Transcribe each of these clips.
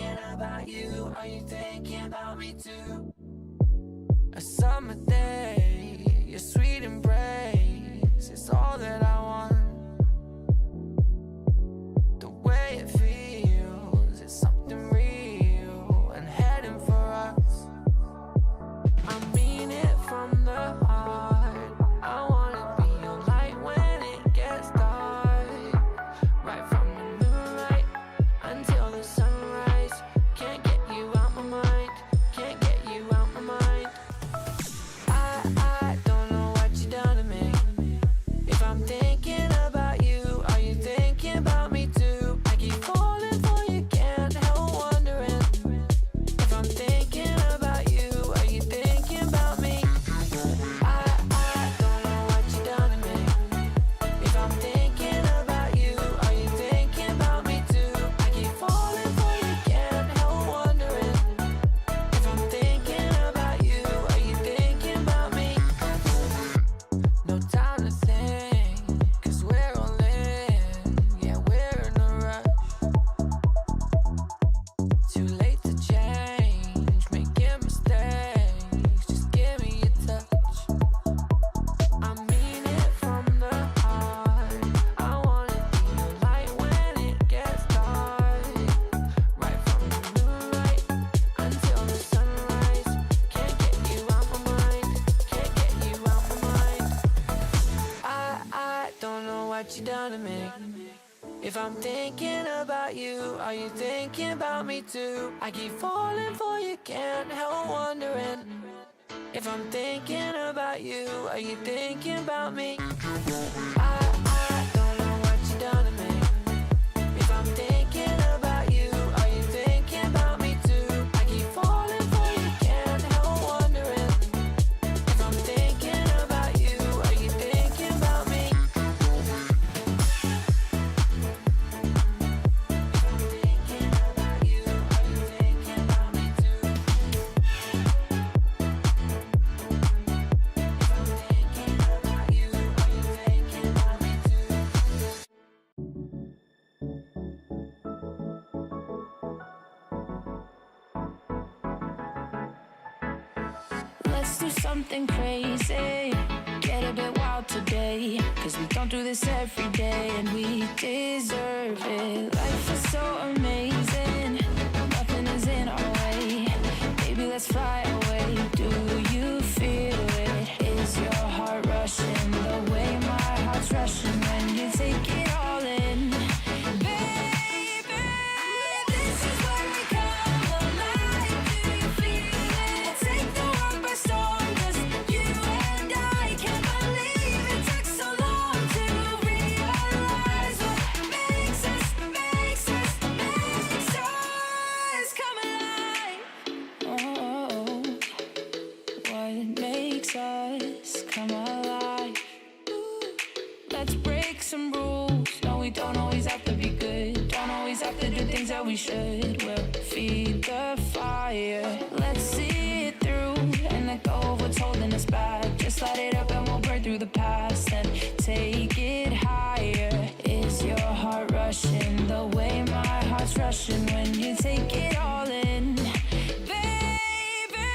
thinking about you? Are you thinking about me too? A summer day, your sweet embrace is all that I want. The way it feels is something real and heading for us. I mean it from the heart. I wanna be your light when it gets dark. Right from the moonlight until the sunrise. Can't get you out my mind. Can't get you out my mind. I don't know what you done to me. If I'm thinking about you, are you thinking about me too? I keep falling for you, can't help wondering. If I'm thinking about you, are you thinking about me? I don't know what you done to me. If I'm thinking about you, are you thinking about me too? I keep falling for you, can't help wondering. If I'm thinking about you, are you thinking about me? No time to think, 'cause we're all in. Yeah, we're in a rush. Too late to change, making mistakes. Just give me a touch. I mean it from the heart. I wanna be your light when it gets dark. Right from the moonlight until the sunrise. Can't get you out my mind. Can't get you out my mind. I don't know what you done to me. If I'm thinking about you, are you thinking about me too? I keep falling for you, can't help wondering. If I'm thinking about you, are you thinking about me? I don't know what you done to me. If I'm thinking about you, are you thinking about me too? I keep falling for you, can't help wondering. If I'm thinking about you, are you thinking about me? Let's do something crazy, get a bit wild today, 'cause we don't do this every day and we deserve it. Life is so amazing, nothing is in our way. Baby, let's fly away. Do you feel it? Is your heart rushing the way my heart's rushing when you take it all in? Baby, this is where we come alive. Do you feel it? Take the world by storm, 'cause you and I can't believe it took so long to realize what makes us come alive. Oh, what makes us come alive? Let's break some rules. No, we don't always have to be good. Don't always have to do things that we should. We'll feed the fire. Let's see it through and let go of what's holding us back. Just light it up and we'll burn through the past and take it higher. Is your heart rushing the way my heart's rushing when you take it all in? Baby,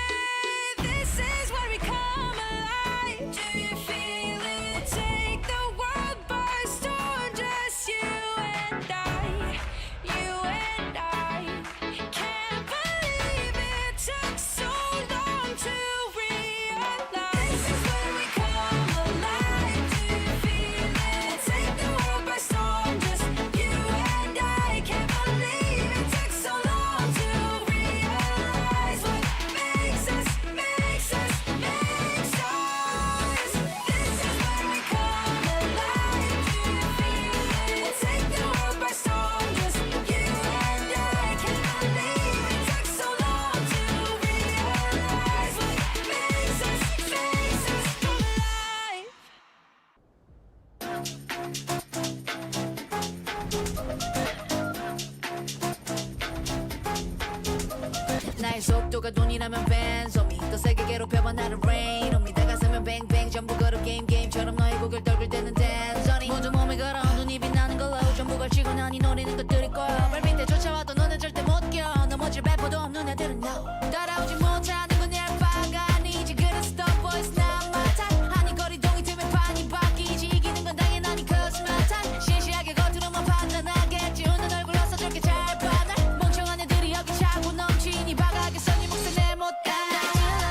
this is where we come alive. Do you feel it? Take the world by storm, just you and I. You and I can't believe it took so long to realize. This is where we come alive. Do you feel it? Take the world by storm, just you and I can't believe it took so long to realize what makes us. This is where we come alive. Do you feel it? Take the world by storm, just you and I can't believe it took so long to realize what makes us come alive. 나의 속도가 돈이라면 벤소미 더 세게 괴롭혀봐 나를 rain on me 다가서면 뱅뱅 전부 걸어 게임처럼 너의 고개를 떨굴 때는 댄서니 모두 몸에 걸어 눈이 빛나는 걸로 전부 걸치고 난 이 노래는 것들일 거야 발 밑에 쫓아와도 너는 절대 못 껴 넘어질 배포도 없는 애들은 no 따라오지 못하는 건 얄바가 아니지 그래서 the boys not my type 아니 거리동이 틈에 판이 바뀌지 이기는 건 당연하니 cause my type 시시하게 겉으로만 판단하겠지 웃는 얼굴로서 저렇게 잘 봐 날 멍청한 애들이 여기 차고 넘치니 바가겠어 네 몫을 내못 가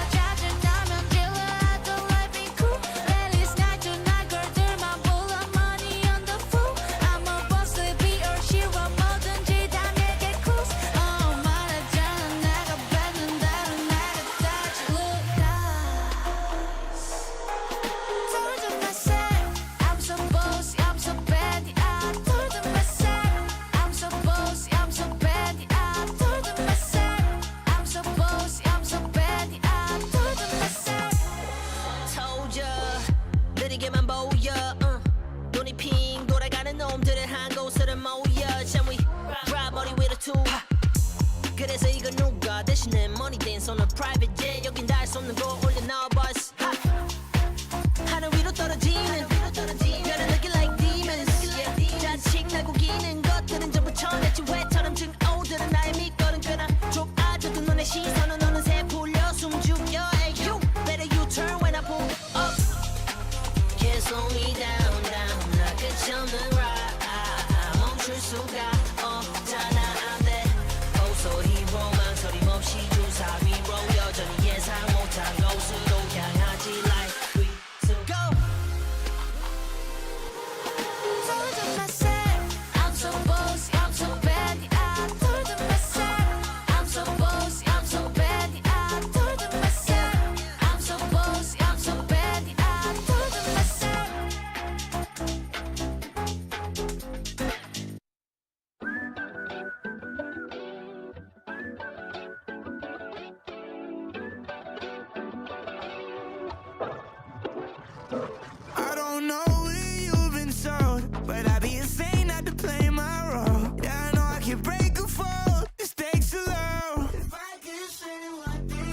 짜증나면 질러 I don't like me cool 앨리스 night to night girl들만 불러 money on the fool I'm a boss be or 싫어 뭐든지 다 내게 cruise 말했잖아 내가 뱉는대로 내가 다시 look told you myself I'm so bossy I'm so bad I told you myself I'm so bossy I'm so bad I told you myself I'm so bossy I'm so bad I told you myself told ya 느리게만 보여 눈이 핑 돌아가는 놈들은 한 곳으로 모여 Shall we ride 머리 위로 투 그래서 이건 누가 대신에 money dance on a private jet 여긴 닿을 수 없는 곳 올려놔 bus 하늘 위로 떨어지는 별을 느낄 like demons 자칭 날 구기는 것들은 전부 천했지 왜처럼 증오들은 나의 밑거름 끄나 좁아져도 눈의 시선은 어느새 풀려 숨죽여 Hey you better you turn when I pull up Can't slow me down down 나 끝이 없는 ride 멈출 수가 없잖아 I'm that oh so hero 망설임 없이 주사 위로 여전히 예상 못한 곳으로 향하지 like we to go told you myself I'm so bossy I'm so bad I told you myself I'm so bossy I'm so bad I told you myself I'm so bossy I'm so bad I told you myself I don't know what you've been sold, but I'd be insane not to play my role. Yeah, I know I can break a fall, the stakes are low.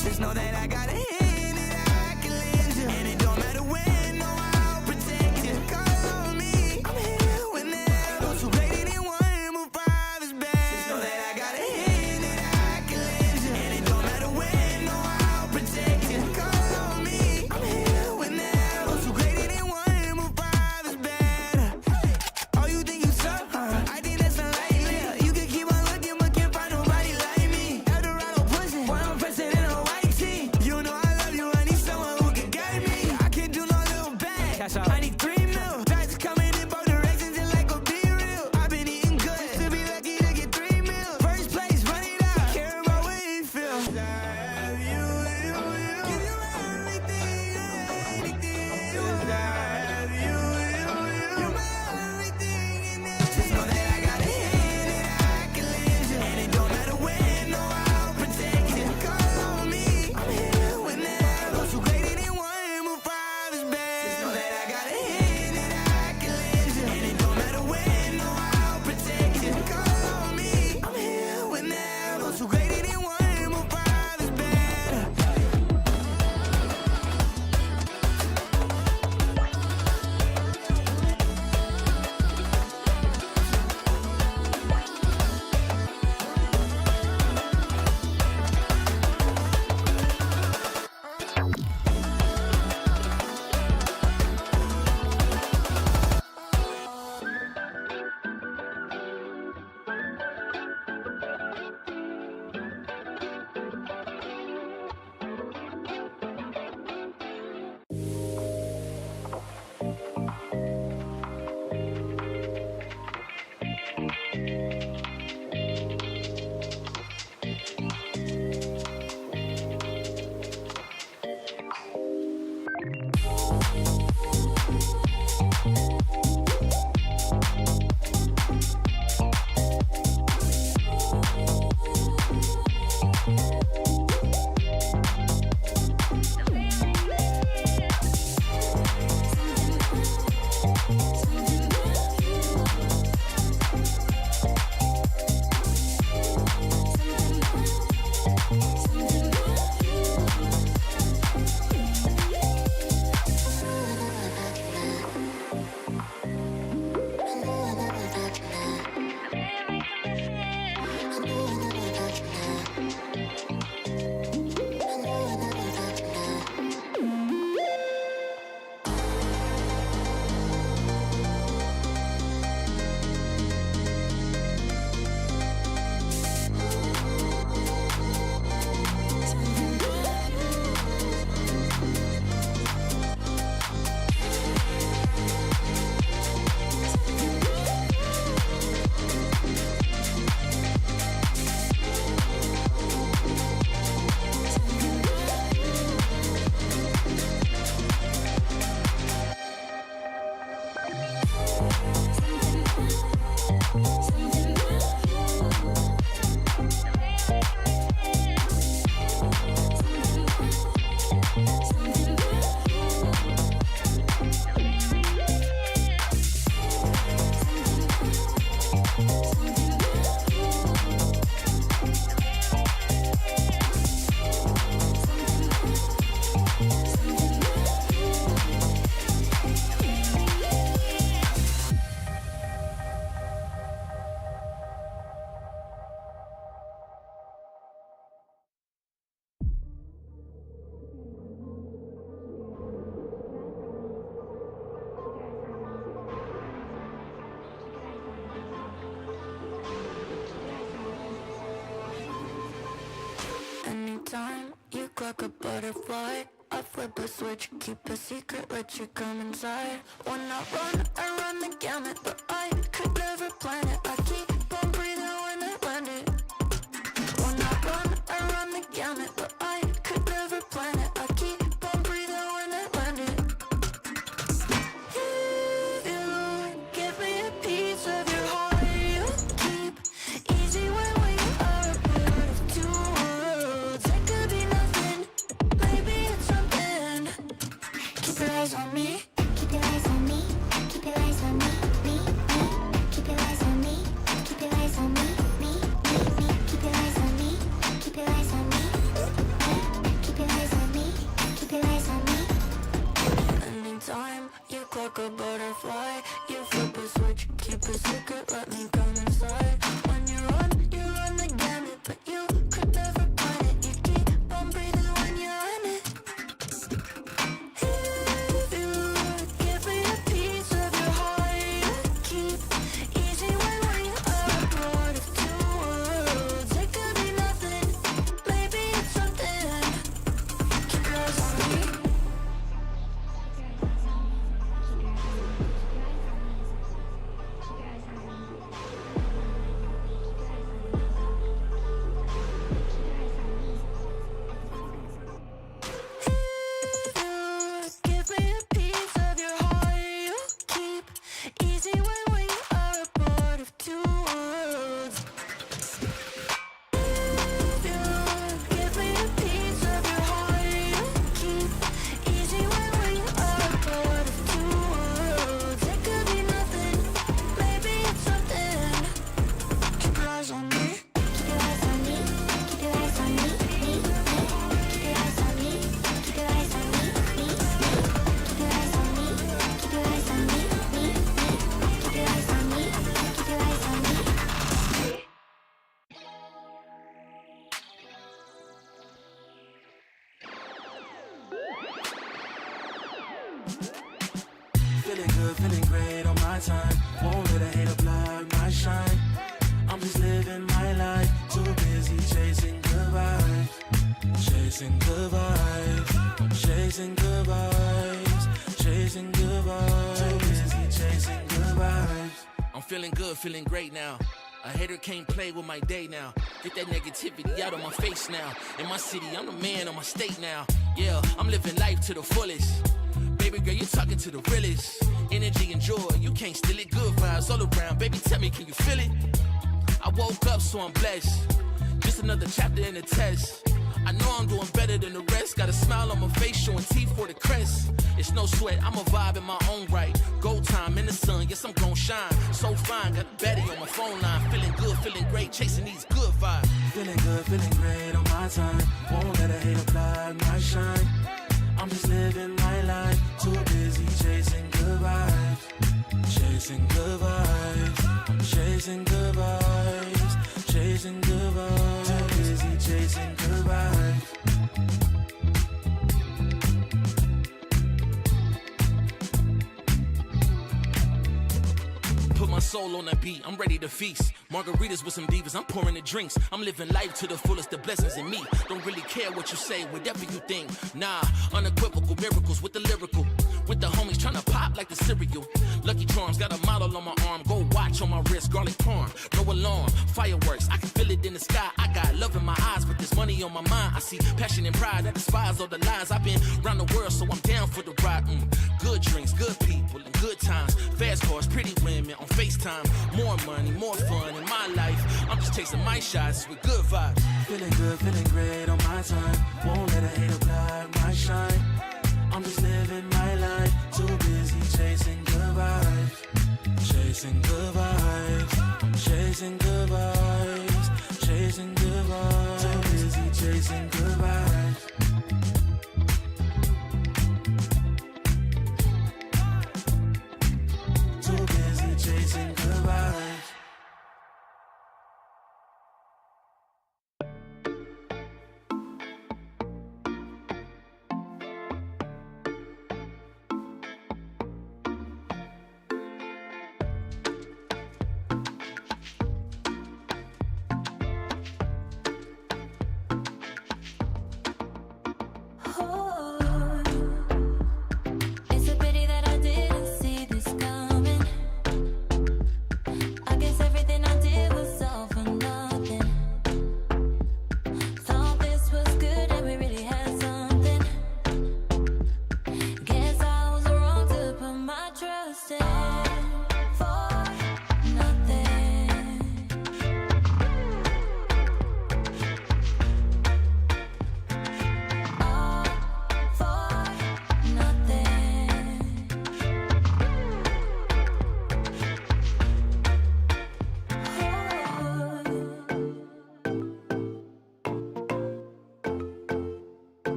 Just know that I got a hand that I can lend you, and it don't matter when, no, I'll protect you. Call on me, I'm here whenever. So great anyone move by this bed. Just know that I got a hand that I can lend you, and it don't matter when, no, I'll protect you. Call on me, I'm here whenever. So great anyone move by this bed. Oh, you think you tough? I think that's unlikely. You can keep on looking, but can't find nobody like me. Eldorado pushing, while I'm pressing in a white tee. look like a butterfly. I flip a switch, keep a secret, let you come inside. When I run the gamut, but I could never plan it. I keep on breathing when I land it. When I run the gamut, but I could never plan it. I keep on breathing when I land it. If you give me a piece of your heart, you keep easy when we are a part of two worlds. It could be nothing, maybe it's something. Keep your eyes on me. Keep your eyes on me. Keep your eyes on me. Me. Keep your eyes on me. Keep your eyes on me. Me. Keep your eyes on me. Keep your eyes on me. Keep your eyes on me. Keep your eyes on me. Anytime you clock a butterfly, you flip a switch, keep a secret, let me come inside. When you run the gamut, but you could never plan it. You keep on breathing when you're in it. If you give me a piece of your heart, you keep easy when we are a part of two worlds. It could be nothing, maybe it's something. Keep your eyes on me. Give me a piece of your heart, you keep easy when we are a part of two worlds. Give me a piece of your heart, you keep easy when we are a part of two worlds. It could be nothing, maybe it's something. Keep your eyes on me. Keep your eyes on me. Keep your eyes on me. Me. Keep your eyes on me. Keep your eyes on me. Me. Keep your eyes on me. Keep your eyes on me. Me. Keep your eyes on me. Keep your eyes on me. Feeling good, feeling great on my time. Won't let a hater block my shine. I'm just living my life. Too busy chasing good vibes. Chasing good vibes. Chasing good vibes. Chasing good vibes. Too busy chasing good vibes. I'm feeling good, feeling great now. A hater can't play with my day now. Get that negativity out of my face now. In my city, I'm the man on my state now. Yeah, I'm living life to the fullest. Baby girl, you're talking to the realest. Energy and joy, you can't steal it. Good vibes all around. Baby, tell me, can you feel it? I woke up, so I'm blessed. Just another chapter in the test. I know I'm doing better than the rest. Got a smile on my face, showing teeth for the crest. It's no sweat, I'm a vibe in my own right. Go time in the sun, yes, I'm gon' shine. So fine, got a baddie on my phone line. Feeling good, feeling great, chasing these good vibes. Feeling good, feeling great on my time. Won't let a hater block my shine. I'm just living my life. Too busy chasing good vibes. Chasing good vibes. Chasing good vibes. Chasing good vibes. Too busy chasing good vibes. Put my soul on that beat, I'm ready to feast. Margaritas with some divas, I'm pouring the drinks. I'm living life to the fullest, the blessings in me. Don't really care what you say, whatever you think. Nah, unequivocal miracles with the lyrical. With the homies tryna pop like the cereal. Lucky Charms, got a model on my arm. Go watch on my wrist, garlic parm. No alarm, fireworks, I can feel it in the sky. I got love in my eyes, but there's money on my mind. I see passion and pride that despise all the lies. I've been around the world, so I'm down for the ride. Good drinks, good people, and good times. Fast cars, pretty women on FaceTime. More money, more fun in my life. I'm just chasing my shots with good vibes. Feeling good, feeling great on my time. Won't let a hater block my shine. I'm just living my life. Too busy chasing good vibes. Chasing good vibes. Chasing good vibes. Chasing good vibes. Too busy chasing good vibes. Too busy chasing good vibes.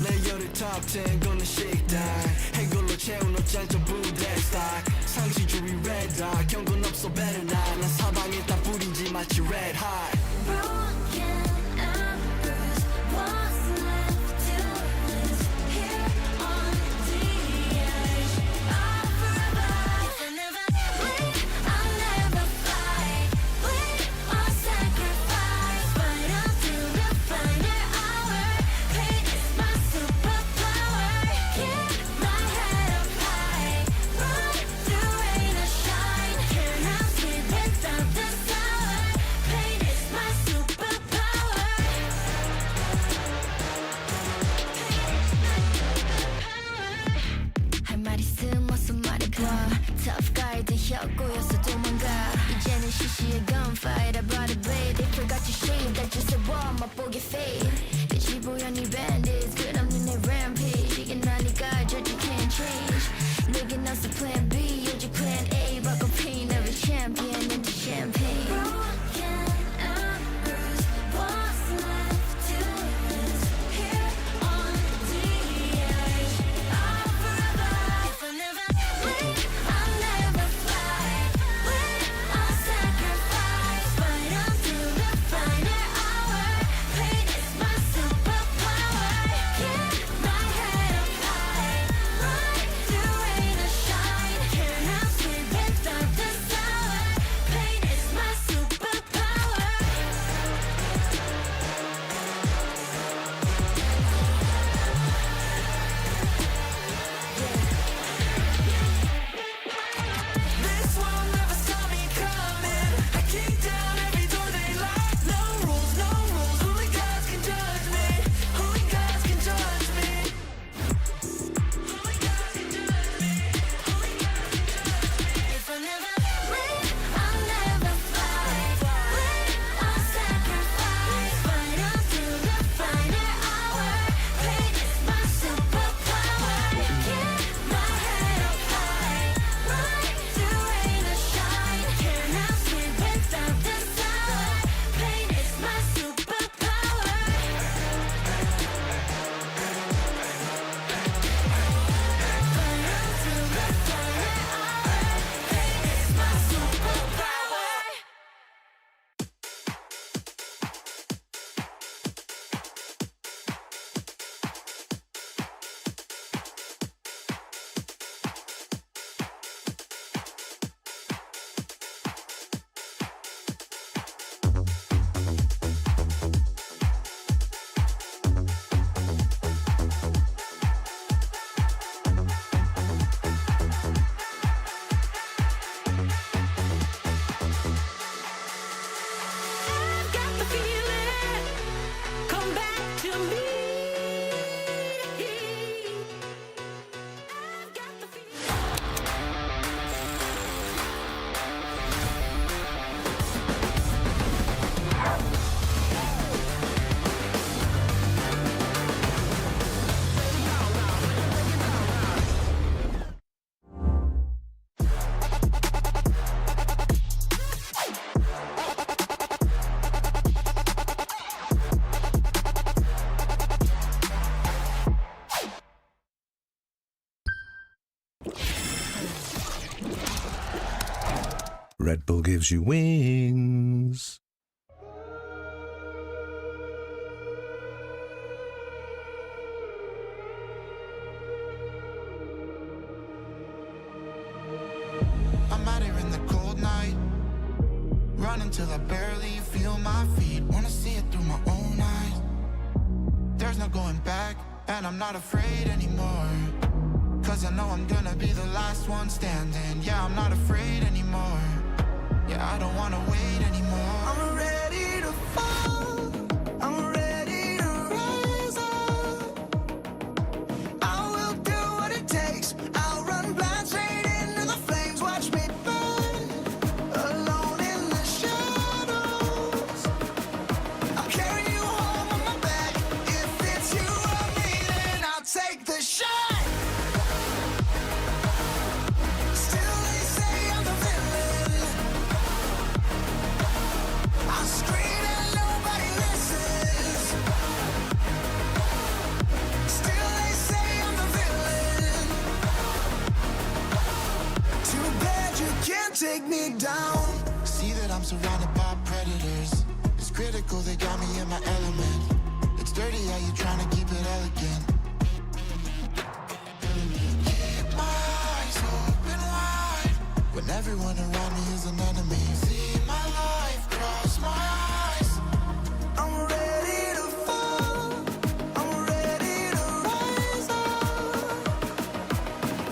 내 열흘 top 10 걷는 식당 해골로 채운 옷장 전부 대스탁 상시주의 red dot 경고는 없어 better not 난 사방에 다 뿌린지 마치 red hot Broken and bruised, what's left to lose here on the edge of forever? If I never bleed, I'll never fight. Bleed or sacrifice, fight until the final hour. Pain is my superpower. Keep my head up high, run through rain or shine. Cannot sleep without the sour. Pain is my superpower. 할 말 있음 어서 말해봐. Tough guy 된 혀꼬여서 도망가. 이제는 시시해 gunfight. I brought a blade. They forgot to shave. 날 주세워 맛보게 fade. 끝이 보여 네 bandits. 끝없는 내 rampage. 이게 나니까 judge you can't change. 내게 나서 plan B. 요즘 plan A. 바꿔 pain every champion into champagne. Broken and bruised. What's left to lose here on the edge of forever? If I never bleed, I'll never fight. Bleed or sacrifice, fight until the final hour. Pain is my superpower. Keep my head up high, run through rain or shine. Cannot sleep without the sour. Pain is my superpower. This world never saw me coming. I kick down every door they lock. No rules, no rules. Only gods can judge me. Only gods can judge me. Only gods can judge me. Only gods can judge me. If I never bleed, I'll never fight. Bleed or sacrifice, fight until the final hour. Pain is my superpower. Keep my head up high, run through rain or shine. Cannot sleep without the sour. Pain is my superpower. Fight until the final hour. Pain is my superpower. I've got the feeling, come back to me. I've got the feeling. Red Bull gives you wings. I'm out here in the cold night, running till I barely feel my feet. Wanna see it through my own eyes. There's no going back, and I'm not afraid anymore. Cause I know I'm gonna be the last one standing. Yeah, I'm not afraid anymore. Yeah, I don't wanna wait anymore. I'm ready to fall, I'm ready to rise up. I will do what it takes, I'll run blind straight into the flames. Watch me burn, alone in the shadows. I'll carry you home on my back. If it's you or me, then I'll take the shot. Still they say I'm the villain. surrounded by predators. It's critical, they got me in my element. It's dirty how you trying to keep it elegant. Keep my eyes open wide when everyone around me is an enemy. See my life cross my eyes. I'm ready to fall. I'm ready to rise up.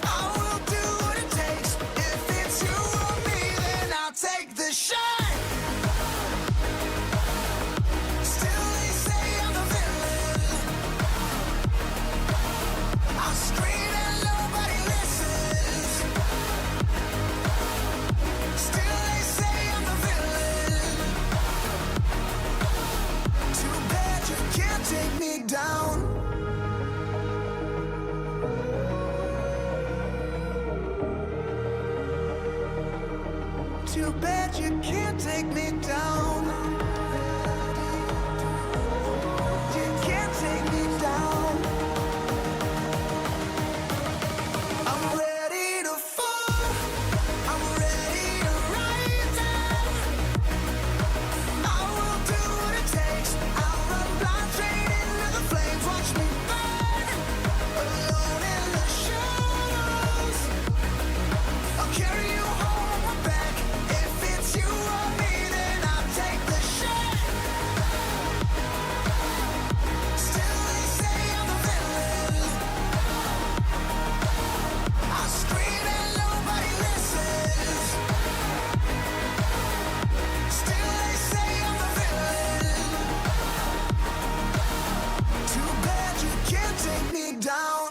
I will do what it takes. If it's you or me, then I'll take the shot. Still they say I'm the villain. I scream and nobody listens. Still they say I'm the villain. Too bad you can't take me down. Too bad you can't take me down. You can't take me down. I'm ready to fall. I'm ready to rise up. I will do what it takes. I'll run blind straight into the flames. Watch me burn, alone in the shadows. I'll carry you home on my back. If it's you or me, then I'll take the shot. Still they say I'm the villain. I scream and nobody listens. Still they say I'm the villain. Too bad you can't take me down.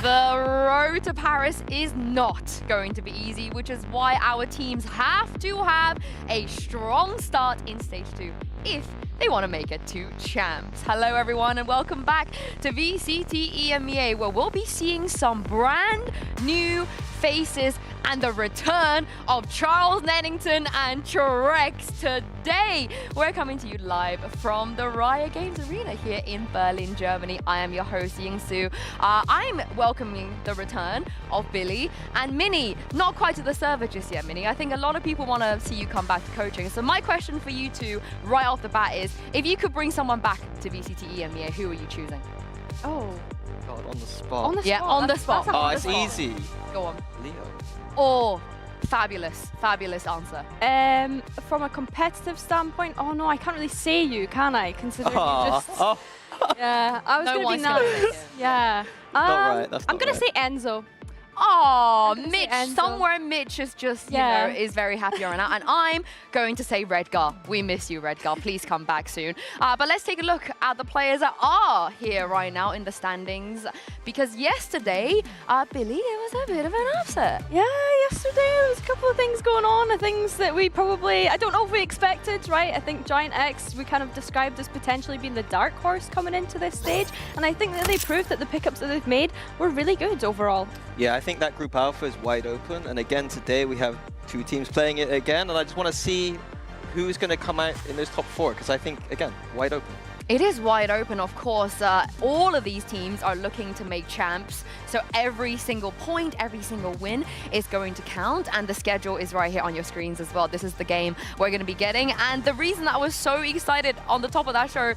The road to Paris is not going to be easy, which is why our teams have to have a strong start in Stage 2 if they want to make it to champs. Hello everyone and welcome back to VCT EMEA, where we'll be seeing some brand new faces and the return of Charles Nennington and Trex today. We're coming to you live from the Riot Games Arena here in Berlin, Germany. I am your host, Yingsu. I'm welcoming the return of Billy and Minnie. Not quite to the server just yet, Minnie. I think a lot of people want to see you come back to coaching. So my question for you two right off the bat is, if you could bring someone back to VCT EMEA, who are you choosing? Oh. God, on the spot. On the spot. Yeah, on the spot. Oh, it's easy. Go on. Leo. Or fabulous answer. From a competitive standpoint, oh no, I can't really say you, can I? Considering you just. Oh, Yeah, I was No gonna be one's gonna nice. make it. Yeah. not right, that's I'm not gonna right. say Enzo. Oh, I'm gonna say Mitch, Enzo. somewhere Mitch is just, you Yeah. know, is very happy right now. And I'm going to say Redgar. We miss you, Redgar. Please come back soon. But let's take a look at the players that are here right now in the standings. Because yesterday, Billy, it was a bit of an upset. Yeah, yesterday there was a couple of things going on, things that we probably, I don't know if we expected, right? I think Giant X we kind of described as potentially being the dark horse coming into this stage, and I think that they proved that the pickups that they've made were really good overall. Yeah, I think that group alpha is wide open, and again today we have two teams playing it again, and I just want to see who's going to come out in those top four, because I think, again, wide open. It is wide open, of course. All of these teams are looking to make champs. So every single point, every single win is going to count. And the schedule is right here on your screens as well. This is the game we're going to be getting. And the reason that I was so excited on the top of that show,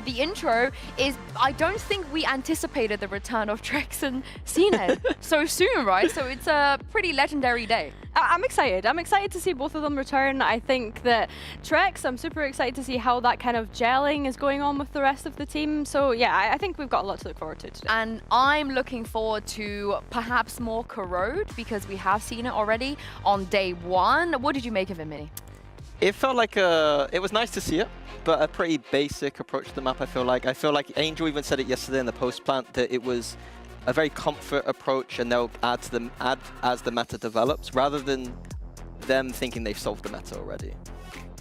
the intro, is I don't think we anticipated the return of Trex and Cine so soon, right? So it's a pretty legendary day. I'm excited. I'm excited to see both of them return. I think that Trex, I'm super excited to see how that kind of gelling is going on with the rest of the team. So yeah, I think we've got a lot to look forward to today. And I'm looking forward to perhaps more Corrode, because we have seen it already on day one. What did you make of it, Minnie? It felt like it was nice to see it, but a pretty basic approach to the map, I feel like. I feel like Angel even said it yesterday in the post-plant that it was a very comfort approach and they'll add as the meta develops, rather than them thinking they've solved the meta already.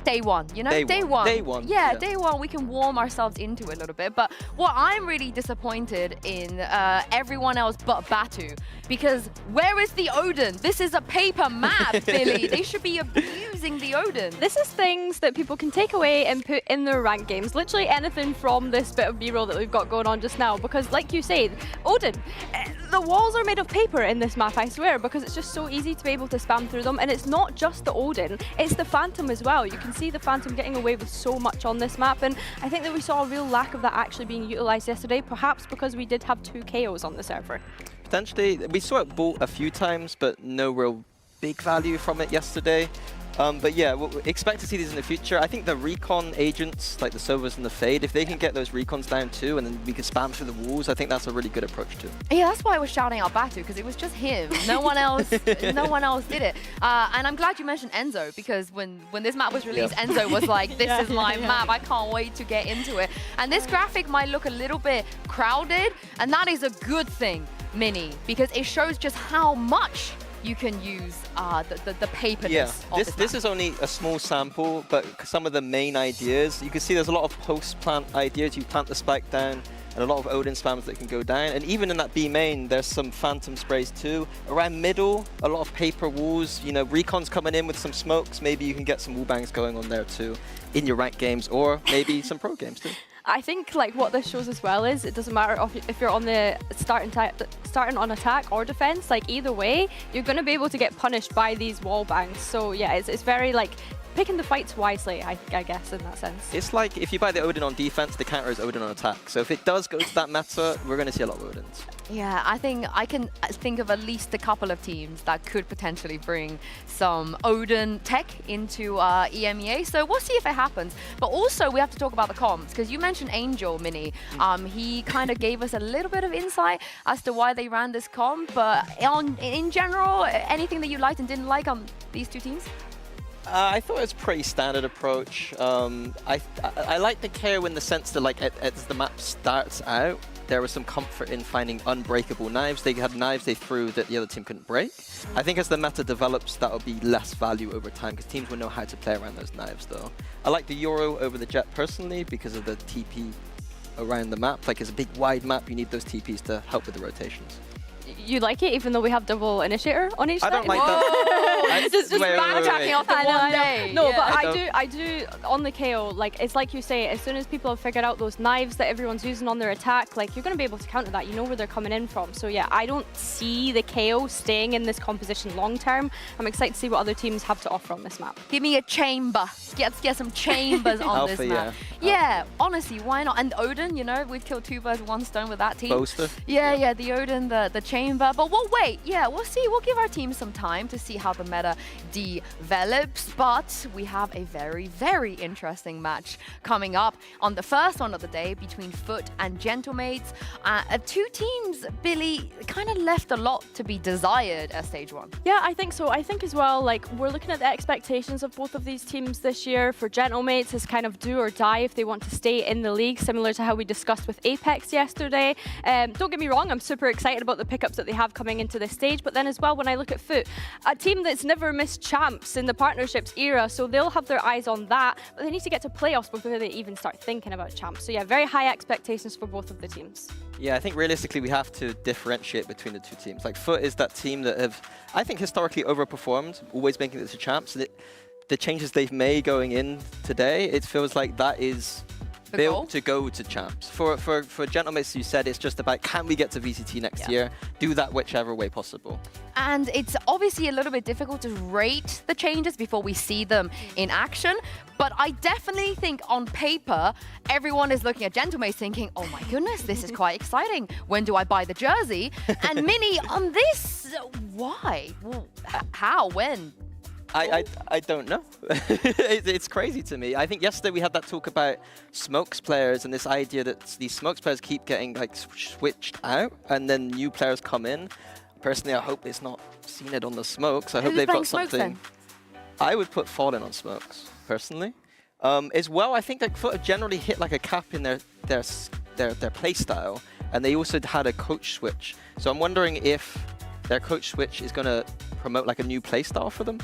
Day one, you know? Day one. Day one, Yeah, yeah. day one, we can warm ourselves into it a little bit. But what I'm really disappointed in everyone else but Batu, because where is the Odin? This is a paper map, Billy. They should be abusing the Odin. This is things that people can take away and put in their ranked games. Literally anything from this bit of B-roll that we've got going on just now. Because like you said, Odin, the walls are made of paper in this map, I swear, because it's just so easy to be able to spam through them. And it's not just the Odin, it's the Phantom as well. You can see the Phantom getting away with so much on this map, and I think that we saw a real lack of that actually being utilized yesterday, perhaps because we did have 2 KOs on the server. Potentially, we saw it bought a few times, but no real big value from it yesterday. But yeah, we'll expect to see these in the future. I think the recon agents, like the Sovas and the Fade, if they can get those recons down too, and then we can spam through the walls, I think that's a really good approach too. Yeah, that's why I was shouting out Batu, because it was just him. No one else, no one else did it. And I'm glad you mentioned Enzo, because when this map was released, Enzo was like, this is my map. I can't wait to get into it. And this graphic might look a little bit crowded, and that is a good thing, Mini, because it shows just how much you can use the paperness of this is only a small sample, but some of the main ideas, you can see there's a lot of post-plant ideas. You plant the spike down, and a lot of Odin spams that can go down. And even in that B main, there's some Phantom sprays too. Around middle, a lot of paper walls, you know, recons coming in with some smokes. Maybe you can get some wall bangs going on there too in your ranked games, or maybe some pro games too. I think like what this shows as well is it doesn't matter if you're on the starting on attack or defense, like either way, you're going to be able to get punished by these wall bangs. So yeah, it's very like picking the fights wisely, I guess, in that sense. It's like if you buy the Odin on defense, the counter is Odin on attack. So if it does go to that meta, we're going to see a lot of Odins. Yeah, I think I can think of at least a couple of teams that could potentially bring some Odin tech into EMEA. So we'll see if it happens. But also we have to talk about the comms, because you mentioned Angel, Mini. He kind of gave us a little bit of insight as to why they ran this comm. But in general, anything that you liked and didn't like on these two teams? I thought it was a pretty standard approach. I like the KO in the sense that, like, as the map starts out, there was some comfort in finding unbreakable knives. They had knives they threw that the other team couldn't break. I think as the meta develops, that'll be less value over time, because teams will know how to play around those knives, though. I like the Euro over the Jet personally because of the TP around the map. Like, it's a big, wide map. You need those TPs to help with the rotations. You like it, even though we have double initiator on each side? I don't like that. Just backtracking off the one day. No, yeah. but I do on the KO, like, it's like you say, as soon as people have figured out those knives that everyone's using on their attack, like, you're going to be able to counter that. You know where they're coming in from. So yeah, I don't see the KO staying in this composition long term. I'm excited to see what other teams have to offer on this map. Give me a chamber. Let's get some chambers on Alpha, this map. Yeah, honestly, why not? And Odin, you know, we've killed 2 birds with 1 stone with that team. Boaster. Yeah, the Odin, the chamber. But we'll wait. Yeah, we'll see. We'll give our team some time to see how the meta develops. But we have a very, very interesting match coming up on the first one of the day between Foot and Gentlemates. 2 teams, Billy, kind of left a lot to be desired at stage 1. Yeah, I think so. I think as well, like, we're looking at the expectations of both of these teams this year. For Gentlemates, is kind of do or die if they want to stay in the league, similar to how we discussed with Apex yesterday. Don't get me wrong, I'm super excited about the pickups that they have coming into this stage, but then as well, when I look at Foot, a team that's never missed champs in the partnerships era, so they'll have their eyes on that, but they need to get to playoffs before they even start thinking about champs. So yeah, very high expectations for both of the teams. Yeah, I think realistically we have to differentiate between the 2 teams. Like, Foot is that team that have, I think, historically overperformed, always making it to champs. The changes they've made going in today, it feels like that is built to go to champs. For Gentlemates, you said it's just about, can we get to VCT next year? Do that whichever way possible. And it's obviously a little bit difficult to rate the changes before we see them in action. But I definitely think on paper, everyone is looking at Gentlemates thinking, oh my goodness, this is quite exciting. When do I buy the jersey? And Mini, on this, why? Well, how? When? I don't know. It's crazy to me. I think yesterday we had that talk about smokes players and this idea that these smokes players keep getting like switched out and then new players come in. Personally, I hope it's not seen it on the smokes. I hope they've got something. I would put Fallen on smokes, personally. As well, I think that Foot generally hit like a cap in their play style, and they also had a coach switch. So I'm wondering if their coach switch is going to promote like a new play style for them.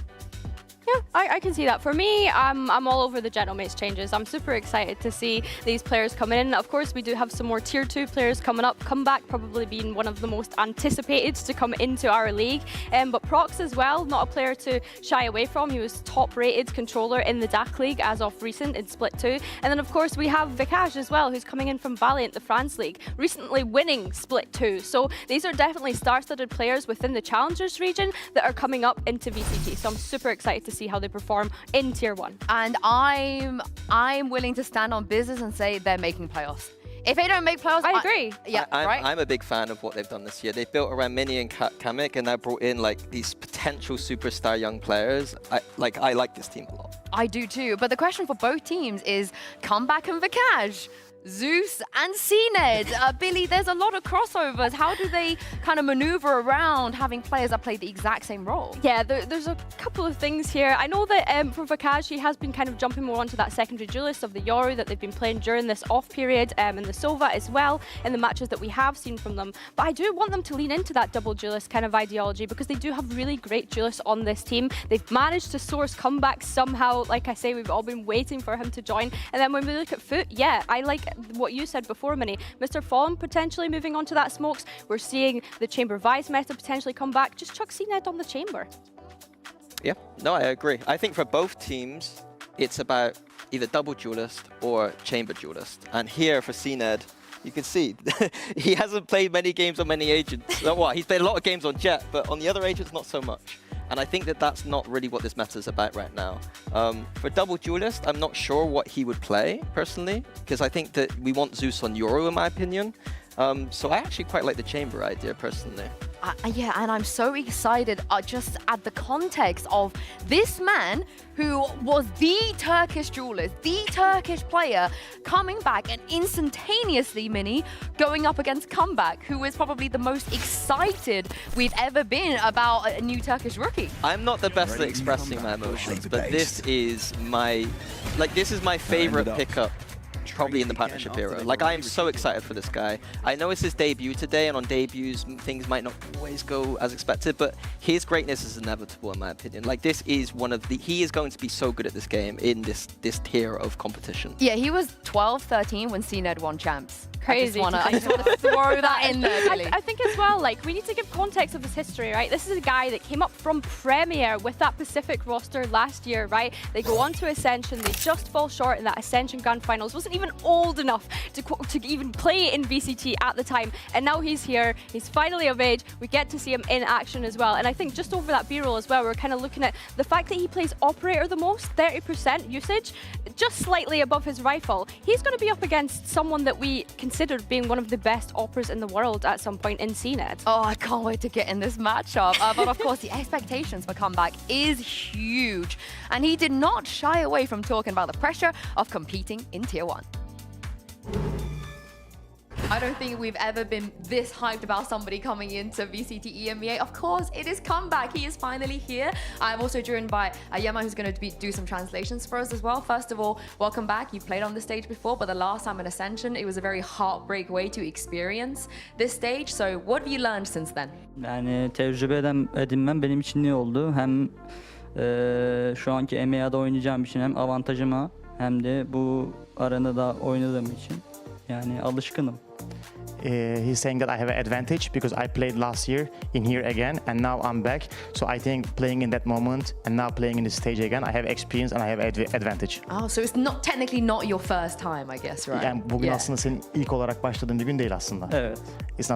Yeah, I can see that. For me, I'm all over the Gentleman's changes. I'm super excited to see these players come in. Of course, we do have some more Tier 2 players coming up. Comeback probably being one of the most anticipated to come into our league. But Prox as well, not a player to shy away from. He was top-rated controller in the DAC League as of recent in Split 2. And then, of course, we have Vikaj as well, who's coming in from VALORANT, the France League, recently winning Split 2. So these are definitely star-studded players within the Challengers region that are coming up into VCT. So I'm super excited to see how they perform in Tier 1. And I'm willing to stand on business and say they're making playoffs. If they don't make playoffs, I agree. Yeah, I'm a big fan of what they've done this year. They've built around Mini and Kamek, and now brought in like these potential superstar young players. I like this team a lot. I do too. But the question for both teams is Comeback and Vikaj, Zeus and CNED. Billy, there's a lot of crossovers. How do they kind of maneuver around having players that play the exact same role? Yeah, there's a couple of things here. I know that for Vikaj, he has been kind of jumping more onto that secondary duelist of the Yoru that they've been playing during this off period, and the Sova as well in the matches that we have seen from them. But I do want them to lean into that double duelist kind of ideology, because they do have really great duelists on this team. They've managed to source comebacks somehow. Like I say, we've all been waiting for him to join. And then when we look at Foot, yeah, I like what you said before, Minnie. Mr. Fallen potentially moving on to that smokes. We're seeing the Chamber Vice meta potentially come back. Just chuck CNED on the Chamber. Yeah, no, I agree. I think for both teams, it's about either double duelist or chamber duelist. And here for CNED, you can see he hasn't played many games on many agents. Well, he's played a lot of games on Jet, but on the other agents, not so much. And I think that that's not really what this meta is about right now. For double duelist, I'm not sure what he would play, personally, because I think that we want Zeus on Yoru, in my opinion. So I actually quite like the chamber idea, personally. Yeah, and I'm so excited just at the context of this man who was the Turkish duelist, the Turkish player, coming back and instantaneously, Minnie, going up against Comeback, who is probably the most excited we've ever been about a new Turkish rookie. I'm not the best at expressing my emotions, but this is my favorite pickup probably in the partnership era. Like, I am so excited for this guy. I know it's his debut today, and on debuts, things might not always go as expected, but his greatness is inevitable, in my opinion. Like, this is one of the... He is going to be so good at this game in this tier of competition. Yeah, he was 12-13 when CNED won champs. Crazy. I just want to throw that in there, Billy. I think as well, like, we need to give context of his history, right? This is a guy that came up from Premier with that Pacific roster last year, right? They go on to Ascension, they just fall short in that Ascension Grand Finals, wasn't even old enough to even play in VCT at the time, and now he's here, he's finally of age, we get to see him in action as well. And I think just over that B-roll as well, we're kind of looking at the fact that he plays Operator the most, 30% usage, just slightly above his rifle. He's going to be up against someone that we considered being one of the best operas in the world at some point in CNED. Oh, I can't wait to get in this matchup. But of course, the expectations for Comeback is huge. And he did not shy away from talking about the pressure of competing in Tier 1. I don't think we've ever been this hyped about somebody coming into VCT EMEA. Of course, it is Comeback. He is finally here. I'm also joined by Yema, who's going to do some translations for us as well. First of all, welcome back. You've played on this stage before, but the last time in Ascension, it was a very heartbreak way to experience this stage. So what have you learned since then? Yani tecrübe edinmem benim için iyi oldu. Hem şu anki EMEA'da oynayacağım için hem avantajıma hem de bu arenada oynadığım için yani alışkınım. He's saying that I have an advantage because I played last year in here again, and now I'm back. So I think playing in that moment and now playing in the stage again, I have experience and I have advantage. Oh, so it's not technically not your first time, I guess, right? Yani bugün aslında senin ilk olarak başladığın bir gün değil aslında. Evet.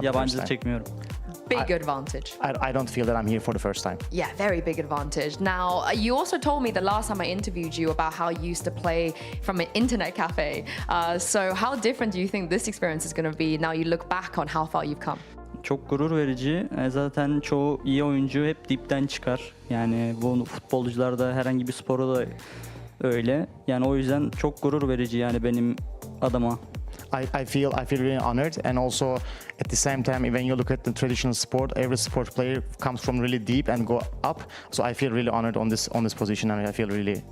Yabancı çekmiyorum. Big advantage. I don't feel that I'm here for the first time. Yeah, very big advantage. Now, you also told me the last time I interviewed you about how you used to play from an internet cafe. So how different do you think this experience is going to be now you look back on how far you've come? Çok gurur verici. Zaten çoğu iyi oyuncu hep dipten çıkar. Yani bu futbolcularda herhangi bir sporda da öyle. Yani o yüzden çok gurur verici yani benim adıma. I feel really honored, and also at the same time, when you look at the traditional sport, every sport player comes from really deep and go up. So I feel really honored on this position, and I feel really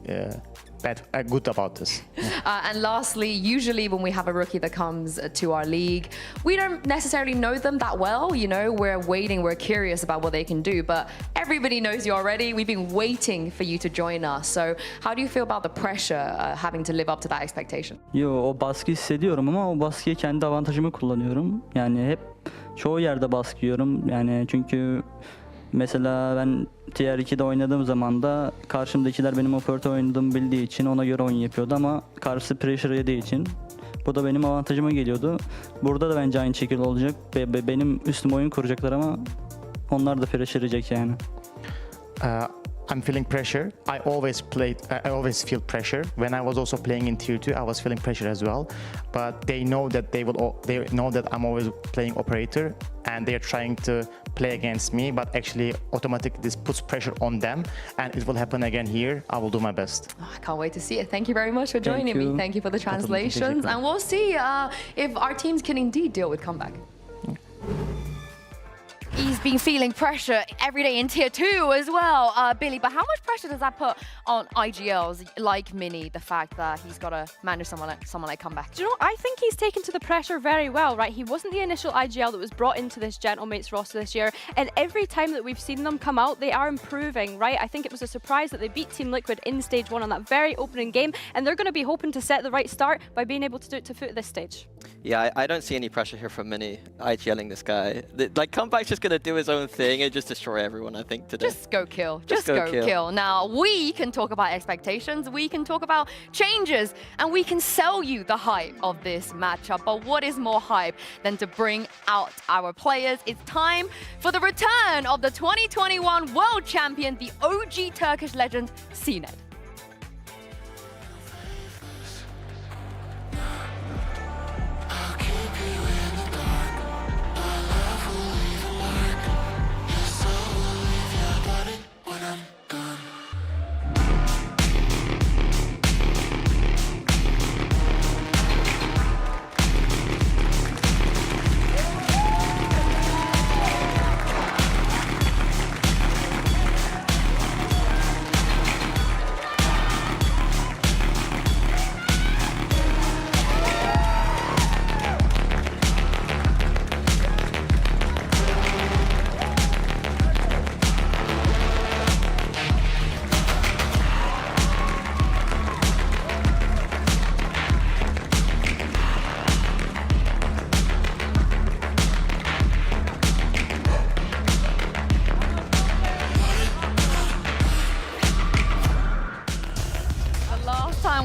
good about this. And lastly, usually when we have a rookie that comes to our league, we don't necessarily know them that well. You know, we're waiting, we're curious about what they can do, but everybody knows you already. We've been waiting for you to join us. So how do you feel about the pressure having to live up to that expectation? Yo, o baskı hissediyorum ama o baskıyı kendi avantajımı kullanıyorum. Yani hep çoğu yerde baskı yiyorum. Yani çünkü mesela ben Tier 2'de oynadığım zaman da karşımdakiler benim operatör oynadığımı bildiği için ona göre oyun yapıyordu ama karşısı pressure yediği için bu da benim avantajıma geliyordu. Burada da bence aynı şekilde olacak. Benim üstüme oyun kuracaklar ama onlar da pressure yiyecek yani. I'm feeling pressure. I always feel pressure. When I was also playing in Tier 2, I was feeling pressure as well. But they know that they know that I'm always playing operator, and they're trying to play against me. But actually, automatically this puts pressure on them, and it will happen again here. I will do my best. Oh, I can't wait to see it. Thank you very much for joining me. Thank you for the translations, and we'll see if our teams can indeed deal with comeback. He's been feeling pressure every day in Tier 2 as well, Billy. But how much pressure does that put on IGLs like Mini, the fact that he's got to manage someone like Comeback? Do you know, I think he's taken to the pressure very well, right? He wasn't the initial IGL that was brought into this Gentlemates roster this year, and every time that we've seen them come out, they are improving, right? I think it was a surprise that they beat Team Liquid in Stage 1 on that very opening game, and they're going to be hoping to set the right start by being able to do it to foot this stage. Yeah, I don't see any pressure here from Mini IGLing this guy. Like, Comeback's just going to do his own thing and just destroy everyone, I think, today. Just go kill. Just go kill. Now, we can talk about expectations, we can talk about changes, and we can sell you the hype of this matchup. But what is more hype than to bring out our players? It's time for the return of the 2021 World Champion, the OG Turkish legend, CNED.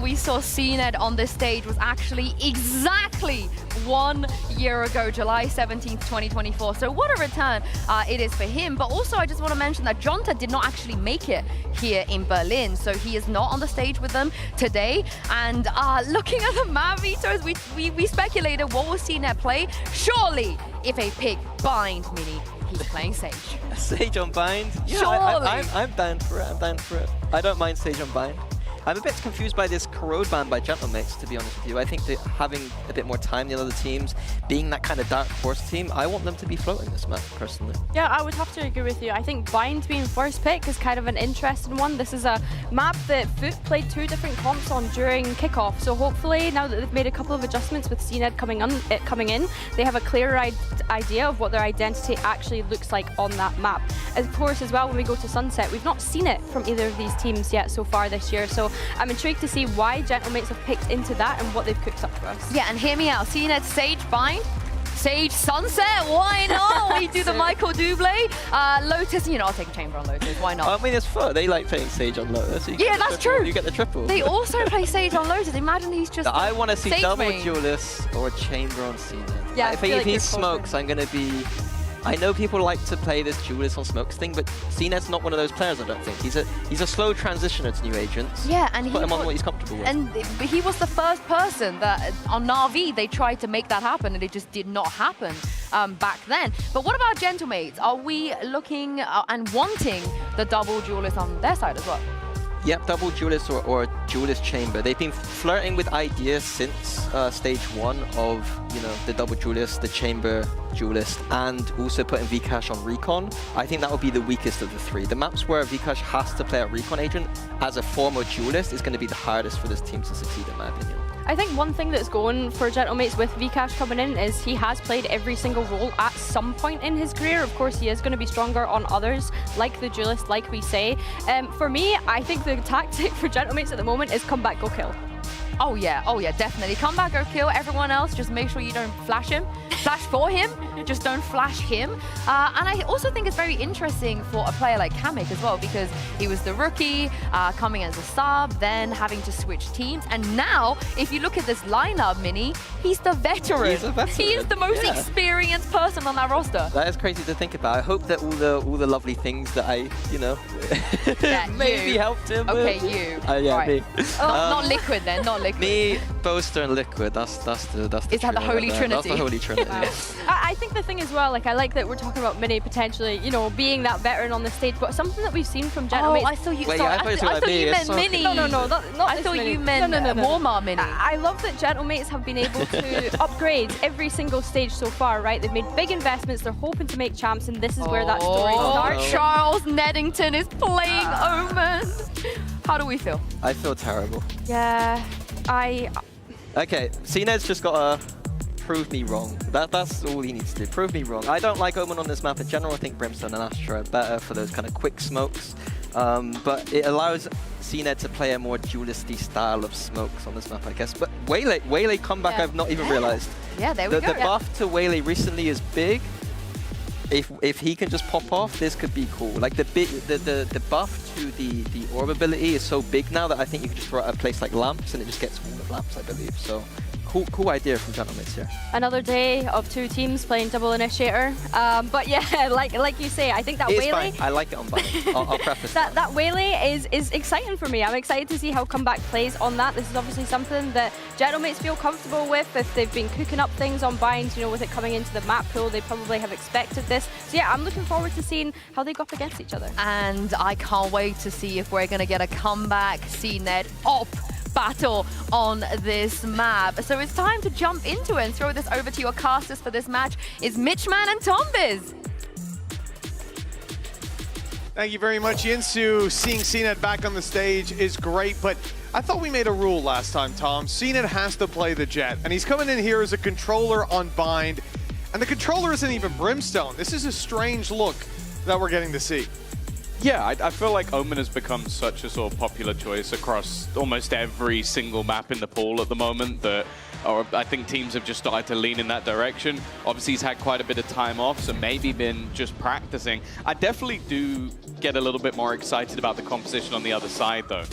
We saw CNED on this stage was actually exactly 1 year ago, July 17th, 2024. So what a return it is for him. But also, I just want to mention that Jonta did not actually make it here in Berlin. So he is not on the stage with them today. And looking at the map, Vito, as we speculated, what will CNED play? Surely, if a pick bind Mini, he's playing Sage. Sage on bind? Yeah, surely. I'm down for it. I'm down for it. I don't mind Sage on bind. I'm a bit confused by this corrode ban by Gentlemates, to be honest with you. I think that having a bit more time than the other teams, being that kind of dark horse team, I want them to be floating this map, personally. Yeah, I would have to agree with you. I think Bind being first pick is kind of an interesting one. This is a map that Foot played 2 different comps on during kickoff, so hopefully now that they've made a couple of adjustments with CNED coming in, they have a clearer idea of what their identity actually looks like on that map. Of course, as well, when we go to Sunset, we've not seen it from either of these teams yet so far this year, so I'm intrigued to see why Gentlemates have picked into that and what they've cooked up for us. Yeah, and hear me out. CNED Sage Bind, Sage Sunset, why not? We do the Michael Double. Lotus, you know, I'll take a chamber on Lotus, why not? I mean, it's fun. They like playing Sage on Lotus. Yeah, that's true. You get the triple. They also play Sage on Lotus. Imagine he's just I want to see Sage double main. Duelist or chamber on CNED. Yeah, if he smokes, I'm going to be... I know people like to play this Duelist on smokes thing, but CNED's not one of those players, I don't think. He's a slow transitioner to new agents. Yeah, and put him on what he's comfortable with. And he was the first person that on Na'Vi they tried to make that happen, and it just did not happen back then. But what about Gentlemates? Are we looking and wanting the double Duelist on their side as well? Yep, double duelist or duelist chamber. They've been flirting with ideas since stage 1 of, you know, the double duelist, the chamber duelist, and also putting Vcash on recon. I think that would be the weakest of the three. The maps where Vcash has to play a recon agent as a former duelist is going to be the hardest for this team to succeed, in my opinion. I think one thing that's going for Gentlemates with Vcash coming in is he has played every single role at some point in his career. Of course, he is going to be stronger on others, like the duelist, like we say. For me, I think the tactic for Gentlemates at the moment is come back, go kill. Oh yeah, definitely. Come back, go kill. Everyone else, just make sure you don't flash him. Flash for him, just don't flash him. And I also think it's very interesting for a player like Kamek as well, because he was the rookie, coming as a sub, then having to switch teams. And now, if you look at this lineup, Mini, he's the veteran. He's a veteran. He is the most experienced person on that roster. That is crazy to think about. I hope that all the lovely things that I, you know, maybe helped him Okay, with. you. Yeah, right. me. Not Liquid then, not Liquid. Me, Boaster, and Liquid. That's the Is that the trio Holy right there. Trinity? That's the Holy Trinity. I think the thing as well, like I like that we're talking about Mini potentially, you know, being that veteran on the stage, but something that we've seen from Gentlemates. Oh, I thought you. Wait, sorry, yeah, I thought thought you meant so Mini. No, not I this thought Mini. you meant Walmart Mini. I love that Gentlemates have been able to upgrade every single stage so far, right? They've made big investments, they're hoping to make champs, and this is where that story starts. Charles Neddington is playing Omen. How do we feel? I feel terrible. Yeah, Okay, CNED's just gotta prove me wrong. That's all he needs to do. Prove me wrong. I don't like Omen on this map in general. I think Brimstone and Astra are better for those kind of quick smokes. But it allows CNED to play a more duelisty style of smokes on this map, I guess. But Waylay comeback, I've not even realized. Yeah, there we go. The buff to Waylay recently is big. If he can just pop off, this could be cool. Like the buff to the orb ability is so big now that I think you can just throw out a place like lamps and it just gets all of lamps, I believe. So cool idea from Gentlemates here. another day of two teams playing double initiator. But yeah, like you say, I think that It's Waylay. fine. I like it on Vine. I'll preface that Waylay is exciting for me. I'm excited to see how Comeback plays on that. This is obviously something that Gentlemates feel comfortable with. If they've been cooking up things on Vines, you know, with it coming into the map pool, they probably have expected this. So yeah, I'm looking forward to seeing how they go up against each other. And I can't wait to see if we're going to get a comeback CNED op battle on this map. So it's time to jump into it and throw this over to your casters for this match. Is Mitchman and Tombiz. Thank you very much, Yinsu. Seeing CNED back on the stage is great, but I thought we made a rule last time, Tom. CNED has to play the Jet, and he's coming in here as a controller on Bind, and the controller isn't even Brimstone. This is a strange look that we're getting to see. Yeah, I feel like Omen has become such a sort of popular choice across almost every single map in the pool at the moment that I think teams have just started to lean in that direction. Obviously, he's had quite a bit of time off, so maybe been just practicing. I definitely do get a little bit more excited about the composition on the other side, though.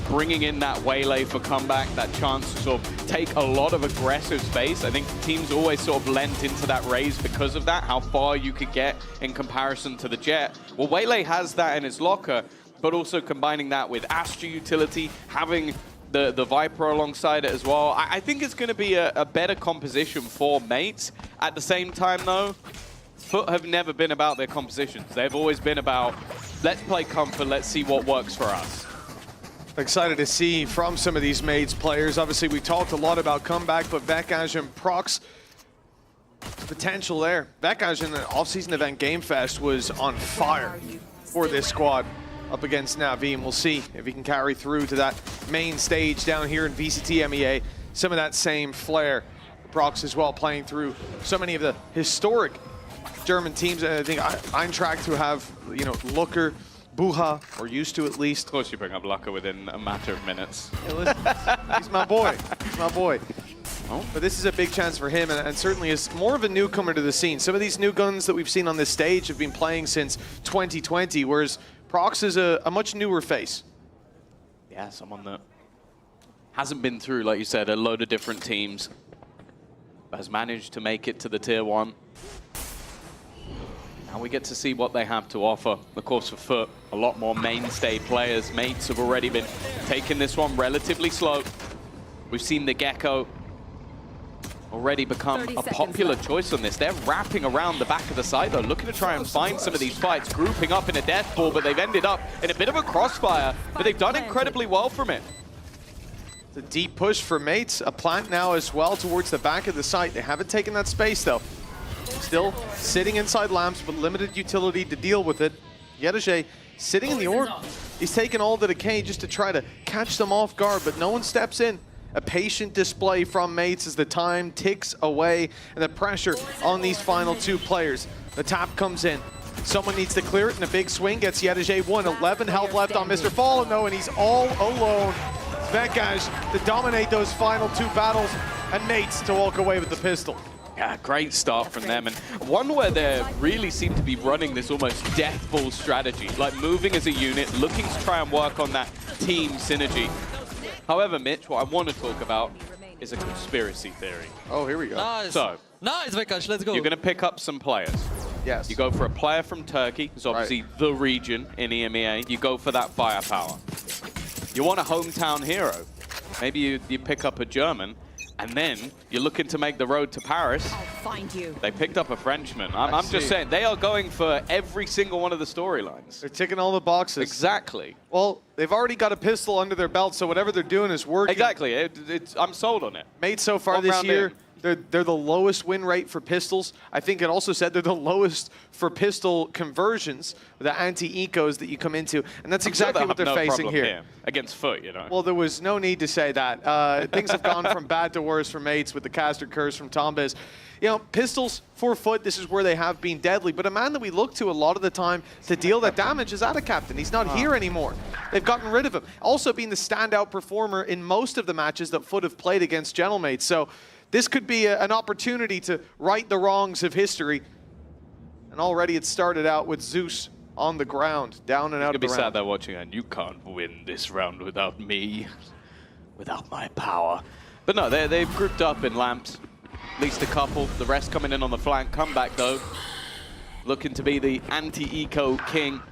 Bringing in that Waylay for comeback, that chance to sort of take a lot of aggressive space. I think teams always sort of lent into that raise because of that, how far you could get in comparison to the Jet. Well, Waylay has that in his locker, but also combining that with Astra utility, having the Viper alongside it as well. I think it's going to be a better composition for mates. At the same time, though, Foot have never been about their compositions. They've always been about, let's play comfort, let's see what works for us. Excited to see from some of these mates players. Obviously, we talked a lot about comeback, but Vekaj and Prox, potential there. Vekaj in the offseason event Game Fest was on fire for this squad up against Na'Vi, and we'll see if he can carry through to that main stage down here in VCT EMEA. Some of that same flair. Prox as well, playing through so many of the historic German teams. I think Eintracht who have, you know, Looker, Buha, or used to at least. Of course you bring up Looker within a matter of minutes. Hey, listen, he's my boy. He's my boy. Oh. But this is a big chance for him, and certainly is more of a newcomer to the scene. Some of these new guns that we've seen on this stage have been playing since 2020, whereas Prox is a much newer face. Yeah, someone that hasn't been through, like you said, a load of different teams, but has managed to make it to the Tier 1. Now we get to see what they have to offer. Of course, for Foot, a lot more mainstay players. Mates have already been taking this one relatively slow. We've seen the Gecko already become a popular choice on this. They're wrapping around the back of the site, though, looking to try and find some of these fights, grouping up in a death ball, but they've ended up in a bit of a crossfire, but they've done incredibly well from it. The deep push for Mates, a plant now as well towards the back of the site. They haven't taken that space, though. Still sitting inside lamps, but limited utility to deal with it. Yedege sitting in the orb. He's taken all the decay just to try to catch them off guard, but no one steps in. A patient display from Mates as the time ticks away and the pressure on these final two players. The tap comes in. Someone needs to clear it, and a big swing gets Yedege 11 health left on Mr. Fallen, though, and he's all alone. Vekaj to dominate those final two battles, and Mates to walk away with the pistol. Yeah, great start from them, and one where they really seem to be running this almost death ball strategy, like moving as a unit, looking to try and work on that team synergy. However, Mitch, what I want to talk about is a conspiracy theory. Oh, here we go. Nice. So, nice, Vekash, let's go. You're going to pick up some players. Yes. You go for a player from Turkey, who's obviously the region in EMEA. You go for that firepower. You want a hometown hero. Maybe you pick up a German, and then you're looking to make the road to Paris. I'll find you. They picked up a Frenchman. I'm just saying, they are going for every single one of the storylines. They're ticking all the boxes. Exactly. Well, they've already got a pistol under their belt, so whatever they're doing is working. Exactly. I'm sold on it. Mates so far One this round year, in. they're the lowest win rate for pistols. I think it also said they're the lowest for pistol conversions, the anti-ecos that you come into, and that's exactly what they're facing here. Against Foot, you know. Well, there was no need to say that. Things have gone from bad to worse for Mates with the caster curse from Tombiz. You know, pistols for Foot, this is where they have been deadly, but a man that we look to a lot of the time to deal that damage is Ada Captain. He's not here anymore. They've gotten rid of him. Also being the standout performer in most of the matches that Foot have played against Gentlemates. So this could be an opportunity to right the wrongs of history. And already it started out with Zeus on the ground, down and out of the round. You'll be sat there watching, and you can't win this round without me, without my power. But no, they've grouped up in lamps, at least a couple. The rest coming in on the flank. Comeback, though, looking to be the anti-eco king.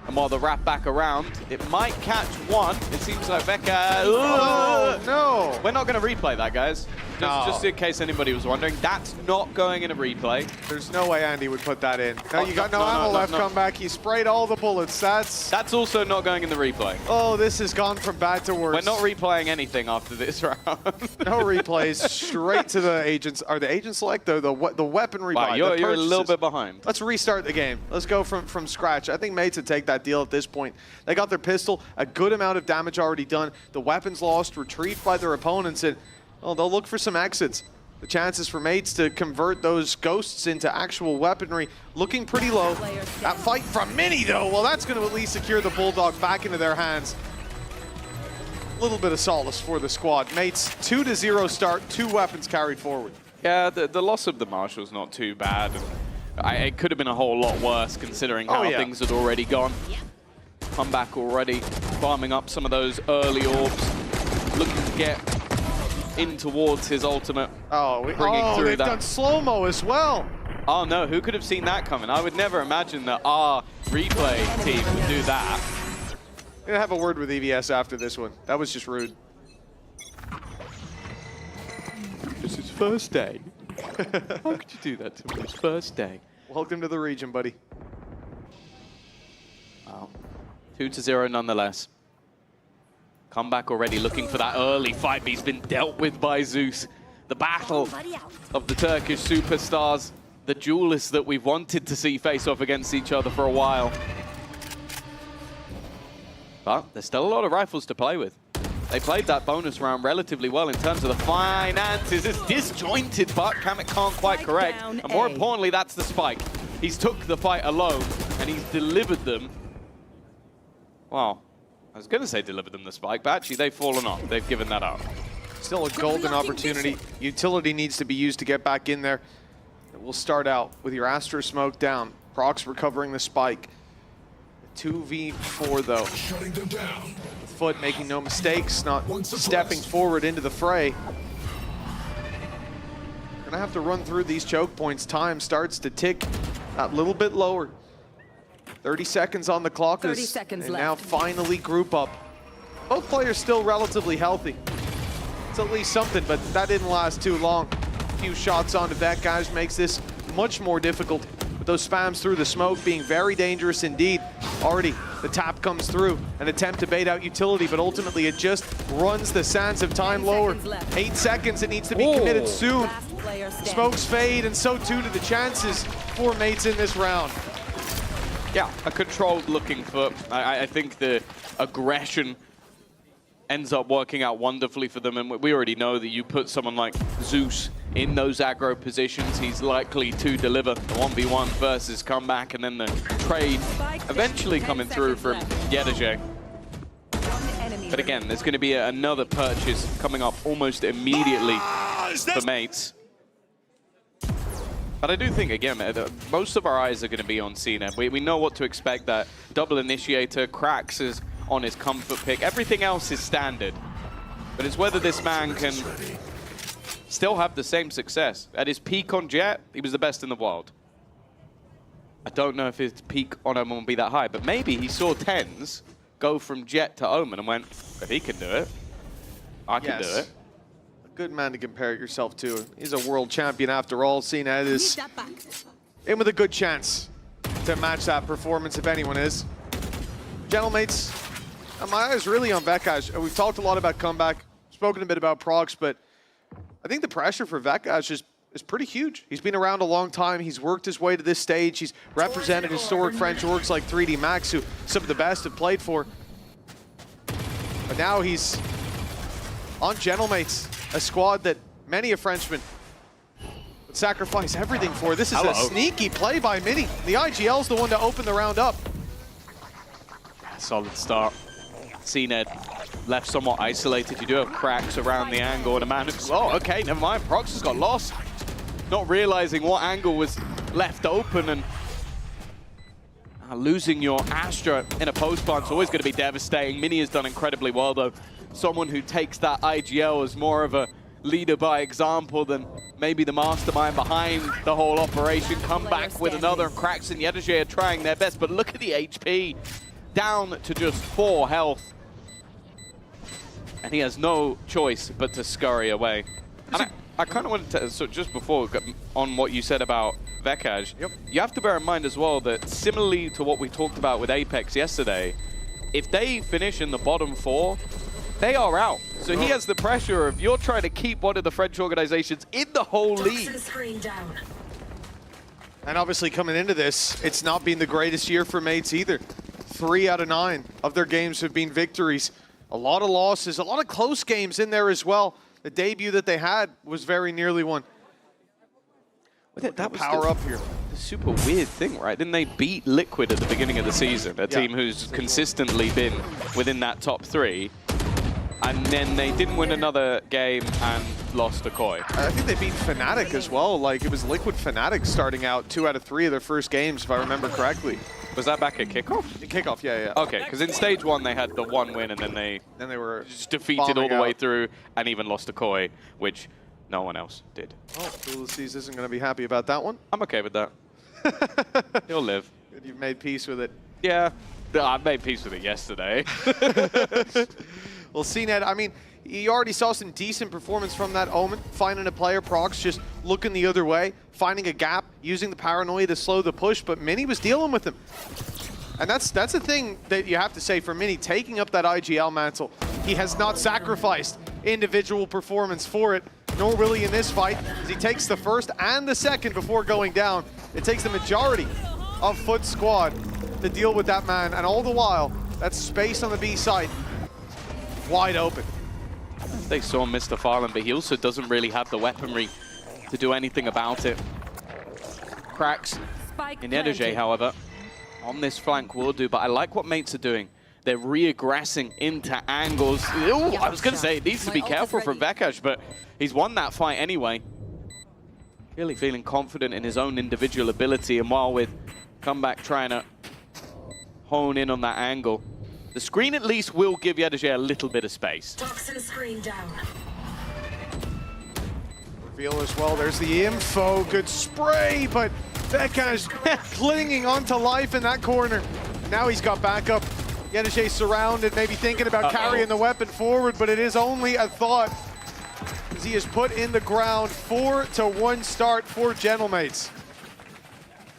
And while the wrap back around, it might catch one. It seems like Veka... Oh, no! We're not going to replay that, guys. Just in case anybody was wondering, that's not going in a replay. There's no way Andy would put that in. No, you got no ammo left. Come back. He sprayed all the bullets. That's also not going in the replay. Oh, this has gone from bad to worse. We're not replaying anything after this round. No replays. Straight to the agents. Are the agents select the weaponry? Wow, you're a little bit behind. Let's restart the game. Let's go from scratch. I think Mates would take that deal at this point. They got their pistol. A good amount of damage already done. The weapons lost, retrieved by their opponents, and they'll look for some exits. The chances for Mates to convert those ghosts into actual weaponry looking pretty low. That fight from Mini, though, well, that's going to at least secure the Bulldog back into their hands. A little bit of solace for the squad. Mates, 2-0 start, 2 weapons carried forward. Yeah, the loss of the Marshal's not too bad. It could have been a whole lot worse considering how things had already gone. Comeback already, farming up some of those early orbs, looking to get in towards his ultimate. Bringing through they've done slow-mo as well. Oh no, who could have seen that coming? I would never imagine that our replay team would do that. I'm gonna have a word with EVS after this one. That was just rude. It's his first day. How could you do that to him? His first day. Welcome to the region, buddy. Wow. 2-0 nonetheless. Comeback already looking for that early fight, but he's been dealt with by Zeus. The battle of the Turkish superstars, the duelists that we've wanted to see face off against each other for a while. But there's still a lot of rifles to play with. They played that bonus round relatively well in terms of the finances. It's disjointed, but Kamek can't quite correct. And more importantly, that's the spike. He's took the fight alone, and he's delivered them. Wow. I was going to say deliver them the spike, but actually they've fallen off. They've given that up. Still a golden opportunity. Utility needs to be used to get back in there. We'll start out with your Astro Smoke down. Prox recovering the spike. 2v4 though. Shutting them down. Foot making no mistakes, not stepping forward into the fray. Gonna have to run through these choke points. Time starts to tick that little bit lower. 30 seconds on the clock. 30 seconds left. Now finally group up. Both players still relatively healthy. It's at least something, but that didn't last too long. few shots onto Vekaj makes this much more difficult. With those spams through the smoke being very dangerous indeed. Already, the tap comes through, an attempt to bait out utility, but ultimately it just runs the sands of time lower. 8 seconds, it needs to be committed soon. Smokes fade, and so too do the chances for mates in this round. Yeah, a controlled looking foot. I think the aggression ends up working out wonderfully for them, and we already know that you put someone like Zeus in those aggro positions, he's likely to deliver the 1v1 versus comeback, and then the trade eventually coming through from Yedajay. But again, there's going to be another purchase coming up almost immediately for mates. But I do think, again, most of our eyes are going to be on Cena. We know what to expect, that double initiator, Cracks is on his comfort pick. Everything else is standard. But it's whether this man can still have the same success. At his peak on Jet, he was the best in the world. I don't know if his peak on Omen will be that high, but maybe he saw tens go from Jet to Omen and went, if he can do it, I can do it. A good man to compare yourself to. He's a world champion after all. Cena is in with a good chance to match that performance if anyone is. Gentlemates, my eyes really on Vekaj. We've talked a lot about comeback, spoken a bit about Prox, but I think the pressure for Vekaj is pretty huge. He's been around a long time. He's worked his way to this stage. He's represented historic French orgs like 3D Max, who some of the best have played for. But now he's on Gentlemates, a squad that many a Frenchman would sacrifice everything for. This is a sneaky play by Mini. The IGL's the one to open the round up. Solid start. Cena left somewhat isolated. You do have Cracks around the angle, and a man who's, oh, okay, never mind. Prox has got lost. Not realizing what angle was left open, and losing your Astra in a post plant is always going to be devastating. Mini has done incredibly well, though. Someone who takes that IGL as more of a leader by example than maybe the mastermind behind the whole operation. Come back with another, and Cracks and Yedajay are trying their best, but look at the HP. Down to just 4 health. And he has no choice but to scurry away. And I kind of wanted to, so just before on what you said about Vekaj, you have to bear in mind as well that similarly to what we talked about with Apex yesterday, if they finish in the bottom 4, they are out. So he has the pressure of you're trying to keep one of the French organizations in the whole league. And obviously coming into this, it's not been the greatest year for mates either. 3 out of 9 of their games have been victories. A lot of losses, a lot of close games in there as well. The debut that they had was very nearly one. That was power up here. The super weird thing, right? Didn't they beat Liquid at the beginning of the season? A team who's consistently been within that top 3. And then they didn't win another game and lost to Koi. I think they beat Fnatic as well. Like, it was Liquid Fnatic starting out 2 out of 3 of their first games, if I remember correctly. Was that back at kickoff? Kickoff, yeah. Okay, because in stage 1 they had the 1 win, and then they were just defeated all the way through and even lost to Koi, which no one else did. Oh, Ulysses isn't going to be happy about that one. I'm okay with that. He'll live. You've made peace with it. Yeah, I made peace with it yesterday. Well, CNET, I mean, you already saw some decent performance from that Omen, finding a player, Prox just looking the other way, finding a gap, using the paranoia to slow the push, but Mini was dealing with him. And that's the thing that you have to say for Mini, taking up that IGL mantle. He has not sacrificed individual performance for it, nor will he in this fight, as he takes the first and the second before going down. It takes the majority of Foot squad to deal with that man, and all the while, that space on the B side, wide open. They saw Mr. Farland, but he also doesn't really have the weaponry to do anything about it. Cracks in Yedajay, however, on this flank will do, but I like what mates are doing. They're re-aggressing into angles. Ooh, I was going to say, it needs to be careful from Vekaj, but he's won that fight anyway. Really feeling confident in his own individual ability, and while with Comeback trying to hone in on that angle, the screen at least will give Yedajay a little bit of space. Toxin screen down. Reveal as well, there's the info, good spray, but Vekaj clinging onto life in that corner. Now he's got backup. Yedajay surrounded, maybe thinking about carrying the weapon forward, but it is only a thought. as he is put in the ground. 4-1 start for Gentlemates.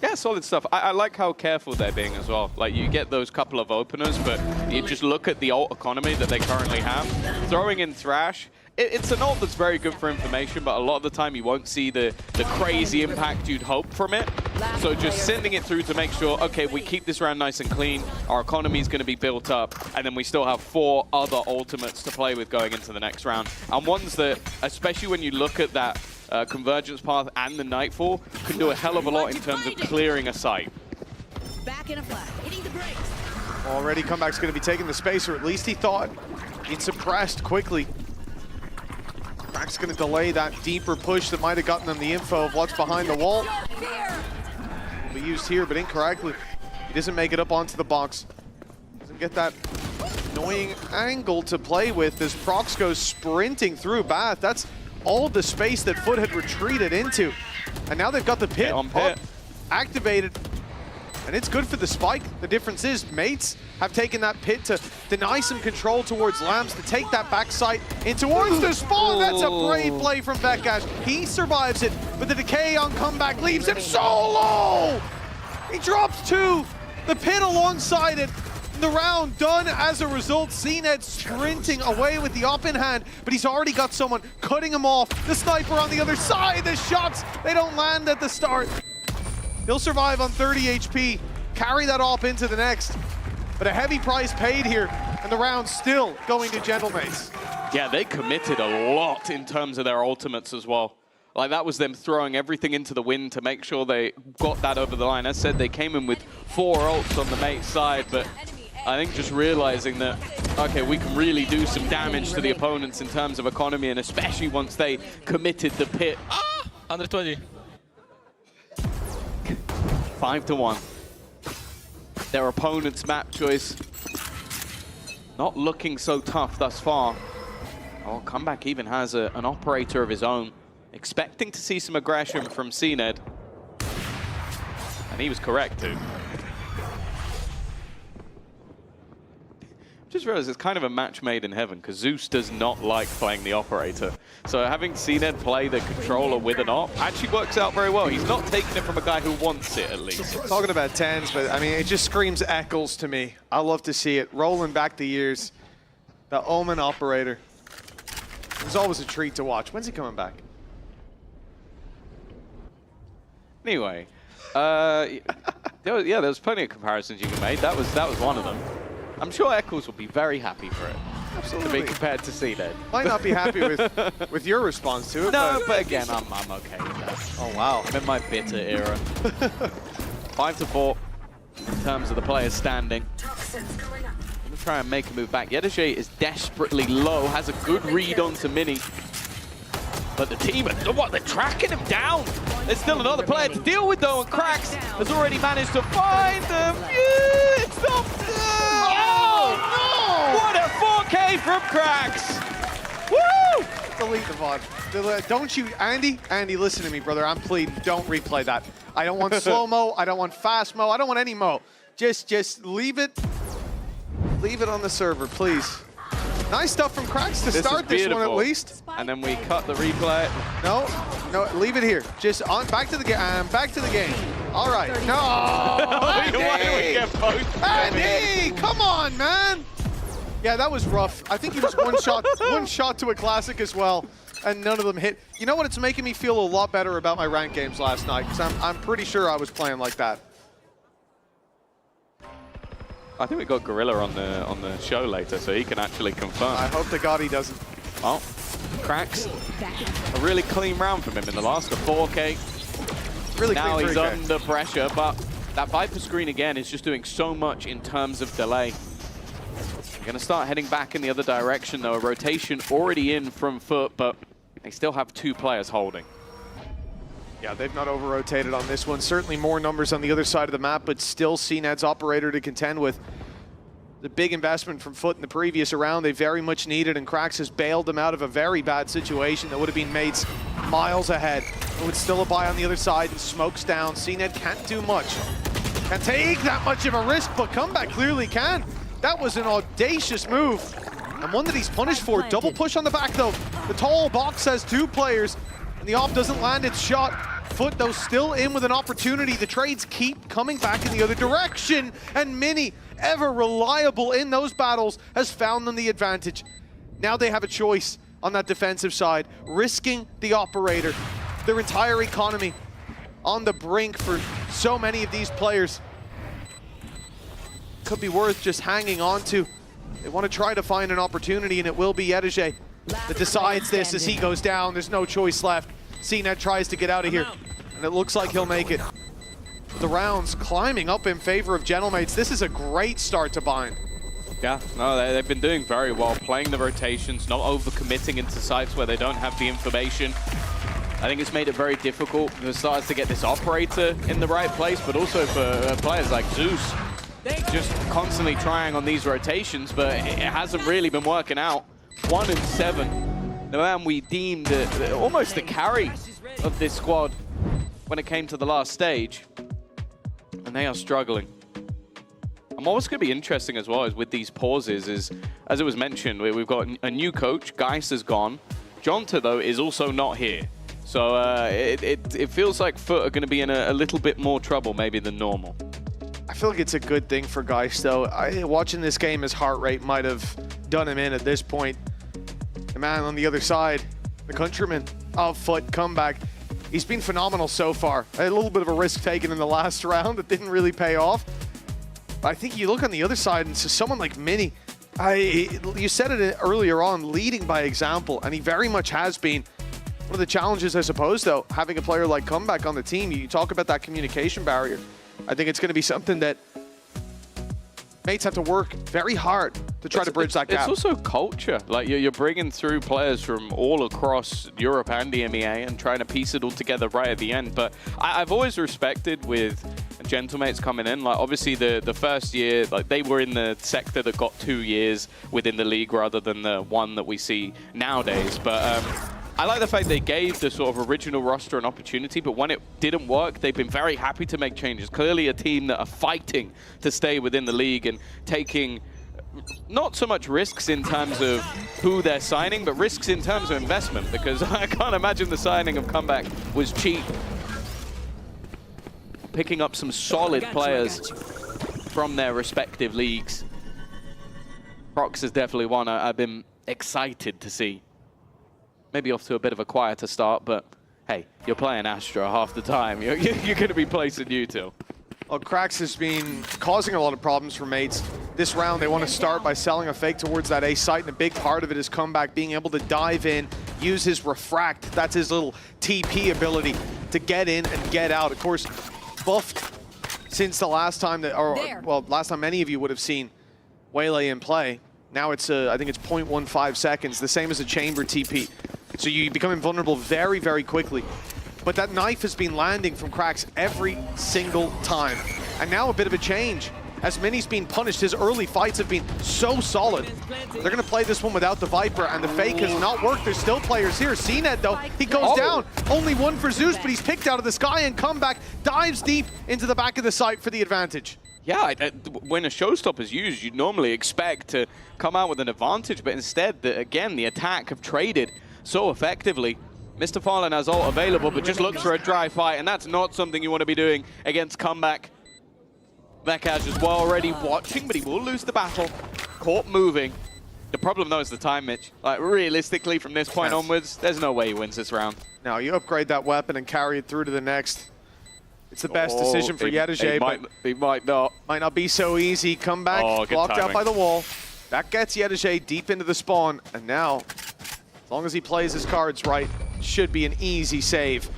Yeah, solid stuff. I like how careful they're being as well. Like, you get those couple of openers, but you just look at the ult economy that they currently have. Throwing in Thrash, it's an ult that's very good for information, but a lot of the time you won't see the crazy impact you'd hope from it. So just sending it through to make sure, okay, we keep this round nice and clean, our economy is going to be built up, and then we still have 4 other ultimates to play with going into the next round. And ones that, especially when you look at that convergence path and the Nightfall, can do a hell of a lot in terms of clearing a site. Back in a flat, hitting the brakes. Already Comeback's going to be taking the space, or at least he thought. He'd suppressed quickly. Crack's going to delay that deeper push that might have gotten them the info of what's behind the wall. Will be used here, but incorrectly. He doesn't make it up onto the box. Doesn't get that annoying angle to play with as Prox goes sprinting through Bath. That's all the space that Foot had retreated into. And now they've got the pit up, activated. And it's good for the spike. The difference is mates have taken that pit to deny some control towards Lambs, to take that backside in towards the spawn. That's a brave play from Vekash. He survives it, but the decay on Comeback leaves him so low. He drops 2, the pit alongside it. The round done as a result. CNED sprinting away with the op in hand, but he's already got someone cutting him off. The sniper on the other side, the shots, they don't land at the start. He'll survive on 30 HP, carry that op into the next. But a heavy price paid here, and the round still going to Gentlemates. Yeah, they committed a lot in terms of their ultimates as well. Like, that was them throwing everything into the wind to make sure they got that over the line. As said, they came in with 4 ults on the mate side, but I think just realizing that, okay, we can really do some damage to the opponents in terms of economy, and especially once they committed the pit. 120. 5-1. Their opponent's map choice not looking so tough thus far. Oh, Comeback even has an operator of his own. Expecting to see some aggression from CNED. And he was correct too. Just realized it's kind of a match made in heaven, because Zeus does not like playing the operator. So having CNED play the controller with an op actually works out very well. He's not taking it from a guy who wants it, at least. Talking about 10s, but I mean, it just screams Eccles to me. I love to see it. Rolling back the years. The Omen operator. It's always a treat to watch. When's he coming back? Anyway, there was plenty of comparisons you can make. That was one of them. I'm sure Eccles will be very happy for it. Absolutely. To be compared to CNED. Might not be happy with your response to it. No, but again, I'm okay with that. Oh, wow. I'm in my bitter era. 5-4 in terms of the players standing. I'm going to try and make a move back. Yedache is desperately low, has a good read onto Mini. But the team, they're tracking him down. There's still another player to deal with, though, and Cracks has already managed to find them. Yeah, it's not... Oh, no! What a 4K from Cracks! Woo! Delete the VOD. Don't you, Andy? Andy, listen to me, brother. I'm pleading. Don't replay that. I don't want slow-mo. I don't want fast-mo. I don't want any mo. Just leave it. Leave it on the server, please. Nice stuff from Cracks to start this one, at least. And then we cut the replay. No, leave it here. Just on back to the game. Back to the game. All right. No, Andy! Andy, come on, man. Yeah, that was rough. I think he was one shot to a classic as well, and none of them hit. You know what? It's making me feel a lot better about my ranked games last night, because I'm pretty sure I was playing like that. I think we got Gorilla on the show later, so he can actually confirm. I hope to God he doesn't. Well, Cracks, a really clean round from him in the last, a 4K. Really now clean he's 3K. under pressure, but that Viper screen again is just doing so much in terms of delay. They're going to start heading back in the other direction, though. A rotation already in from Foot, but they still have 2 players holding. Yeah, they've not over-rotated on this one. Certainly more numbers on the other side of the map, but still CNED's operator to contend with. The big investment from Foot in the previous round, they very much needed, and Cracks has bailed them out of a very bad situation that would have been mates miles ahead. But with still a buy on the other side and smokes down, CNED can't do much. Can't take that much of a risk, but Comeback clearly can. That was an audacious move. and one that he's punished for. Double push on the back though. The tall box has 2 players, and the op doesn't land its shot. Foot though still in with an opportunity. The trades keep coming back in the other direction, and Mini, ever reliable in those battles, has found them the advantage. Now they have a choice on that defensive side, risking the operator, their entire economy on the brink for so many of these players. Could be worth just hanging on to. They want to try to find an opportunity, and it will be Yedege that decides this as he goes down. There's no choice left. CNET tries to get out of here, and it looks like he'll make it. The rounds climbing up in favor of Gentlemates. This is a great start to Bind. Yeah, no, they've been doing very well, playing the rotations, not overcommitting into sites where they don't have the information. I think it's made it very difficult for Stars to get this operator in the right place, but also for players like Zeus. Just constantly trying on these rotations, but it hasn't really been working out. 1 in 7. The man we deemed almost the carry of this squad when it came to the last stage, and they are struggling. And what's going to be interesting as well is with these pauses is, as it was mentioned, we've got a new coach. Geist is gone. Jonta, though, is also not here. So it feels like Foot are going to be in a little bit more trouble maybe than normal. I feel like it's a good thing for Geist, though. Watching this game, his heart rate might have done him in at this point. The man on the other side, the countryman of Foot comeback, he's been phenomenal so far. A little bit of a risk taken in the last round that didn't really pay off. But I think you look on the other side and so someone like Mini, you said it earlier on, leading by example, and he very much has been. One of the challenges, I suppose, though, having a player like Comeback on the team, you talk about that communication barrier. I think it's going to be something that mates have to work very hard to try to bridge that gap. It's also culture. Like you're bringing through players from all across Europe and EMEA and trying to piece it all together right at the end. But I've always respected with Gentlemates coming in. Like obviously the first year, like they were in the sector that got 2 years within the league rather than the one that we see nowadays. But I like the fact they gave the sort of original roster an opportunity, but when it didn't work, they've been very happy to make changes. Clearly a team that are fighting to stay within the league and taking not so much risks in terms of who they're signing, but risks in terms of investment, because I can't imagine the signing of Comeback was cheap. Picking up some solid players from their respective leagues. Prox is definitely one I've been excited to see. Maybe off to a bit of a quieter start, but hey, you're playing Astra half the time. You're going to be placing util. Well, Krax has been causing a lot of problems for mates. This round, they want to start by selling a fake towards that A site, and a big part of it is Comeback being able to dive in, use his refract. That's his little TP ability to get in and get out. Of course, buffed since the last time that, last time many of you would have seen Waylay in play. Now it's, I think it's 0.15 seconds, the same as a chamber TP. So you become invulnerable very, very quickly. But that knife has been landing from Krax every single time. And now a bit of a change. As Mini's been punished, his early fights have been so solid. They're going to play this one without the Viper, and the fake has not worked. There's still players here. CNET, though, he goes down. Only one for Zeus, but he's picked out of the sky, and Comeback dives deep into the back of the site for the advantage. Yeah, when a showstopper is used, you'd normally expect to come out with an advantage, but instead, again, the attack have traded so effectively. Mr. Fallen has ult available, but just looks for a dry fight, and that's not something you want to be doing against Comeback. Vekaj as well already watching, but he will lose the battle. Caught moving. The problem, though, is the time, Mitch. Like, realistically, from this point onwards, there's no way he wins this round. Now, you upgrade that weapon and carry it through to the next. It's the best decision for Yedege, but he might not. Might not be so easy. Comeback, blocked out by the wall. That gets Yedege deep into the spawn, and now, as long as he plays his cards right, should be an easy save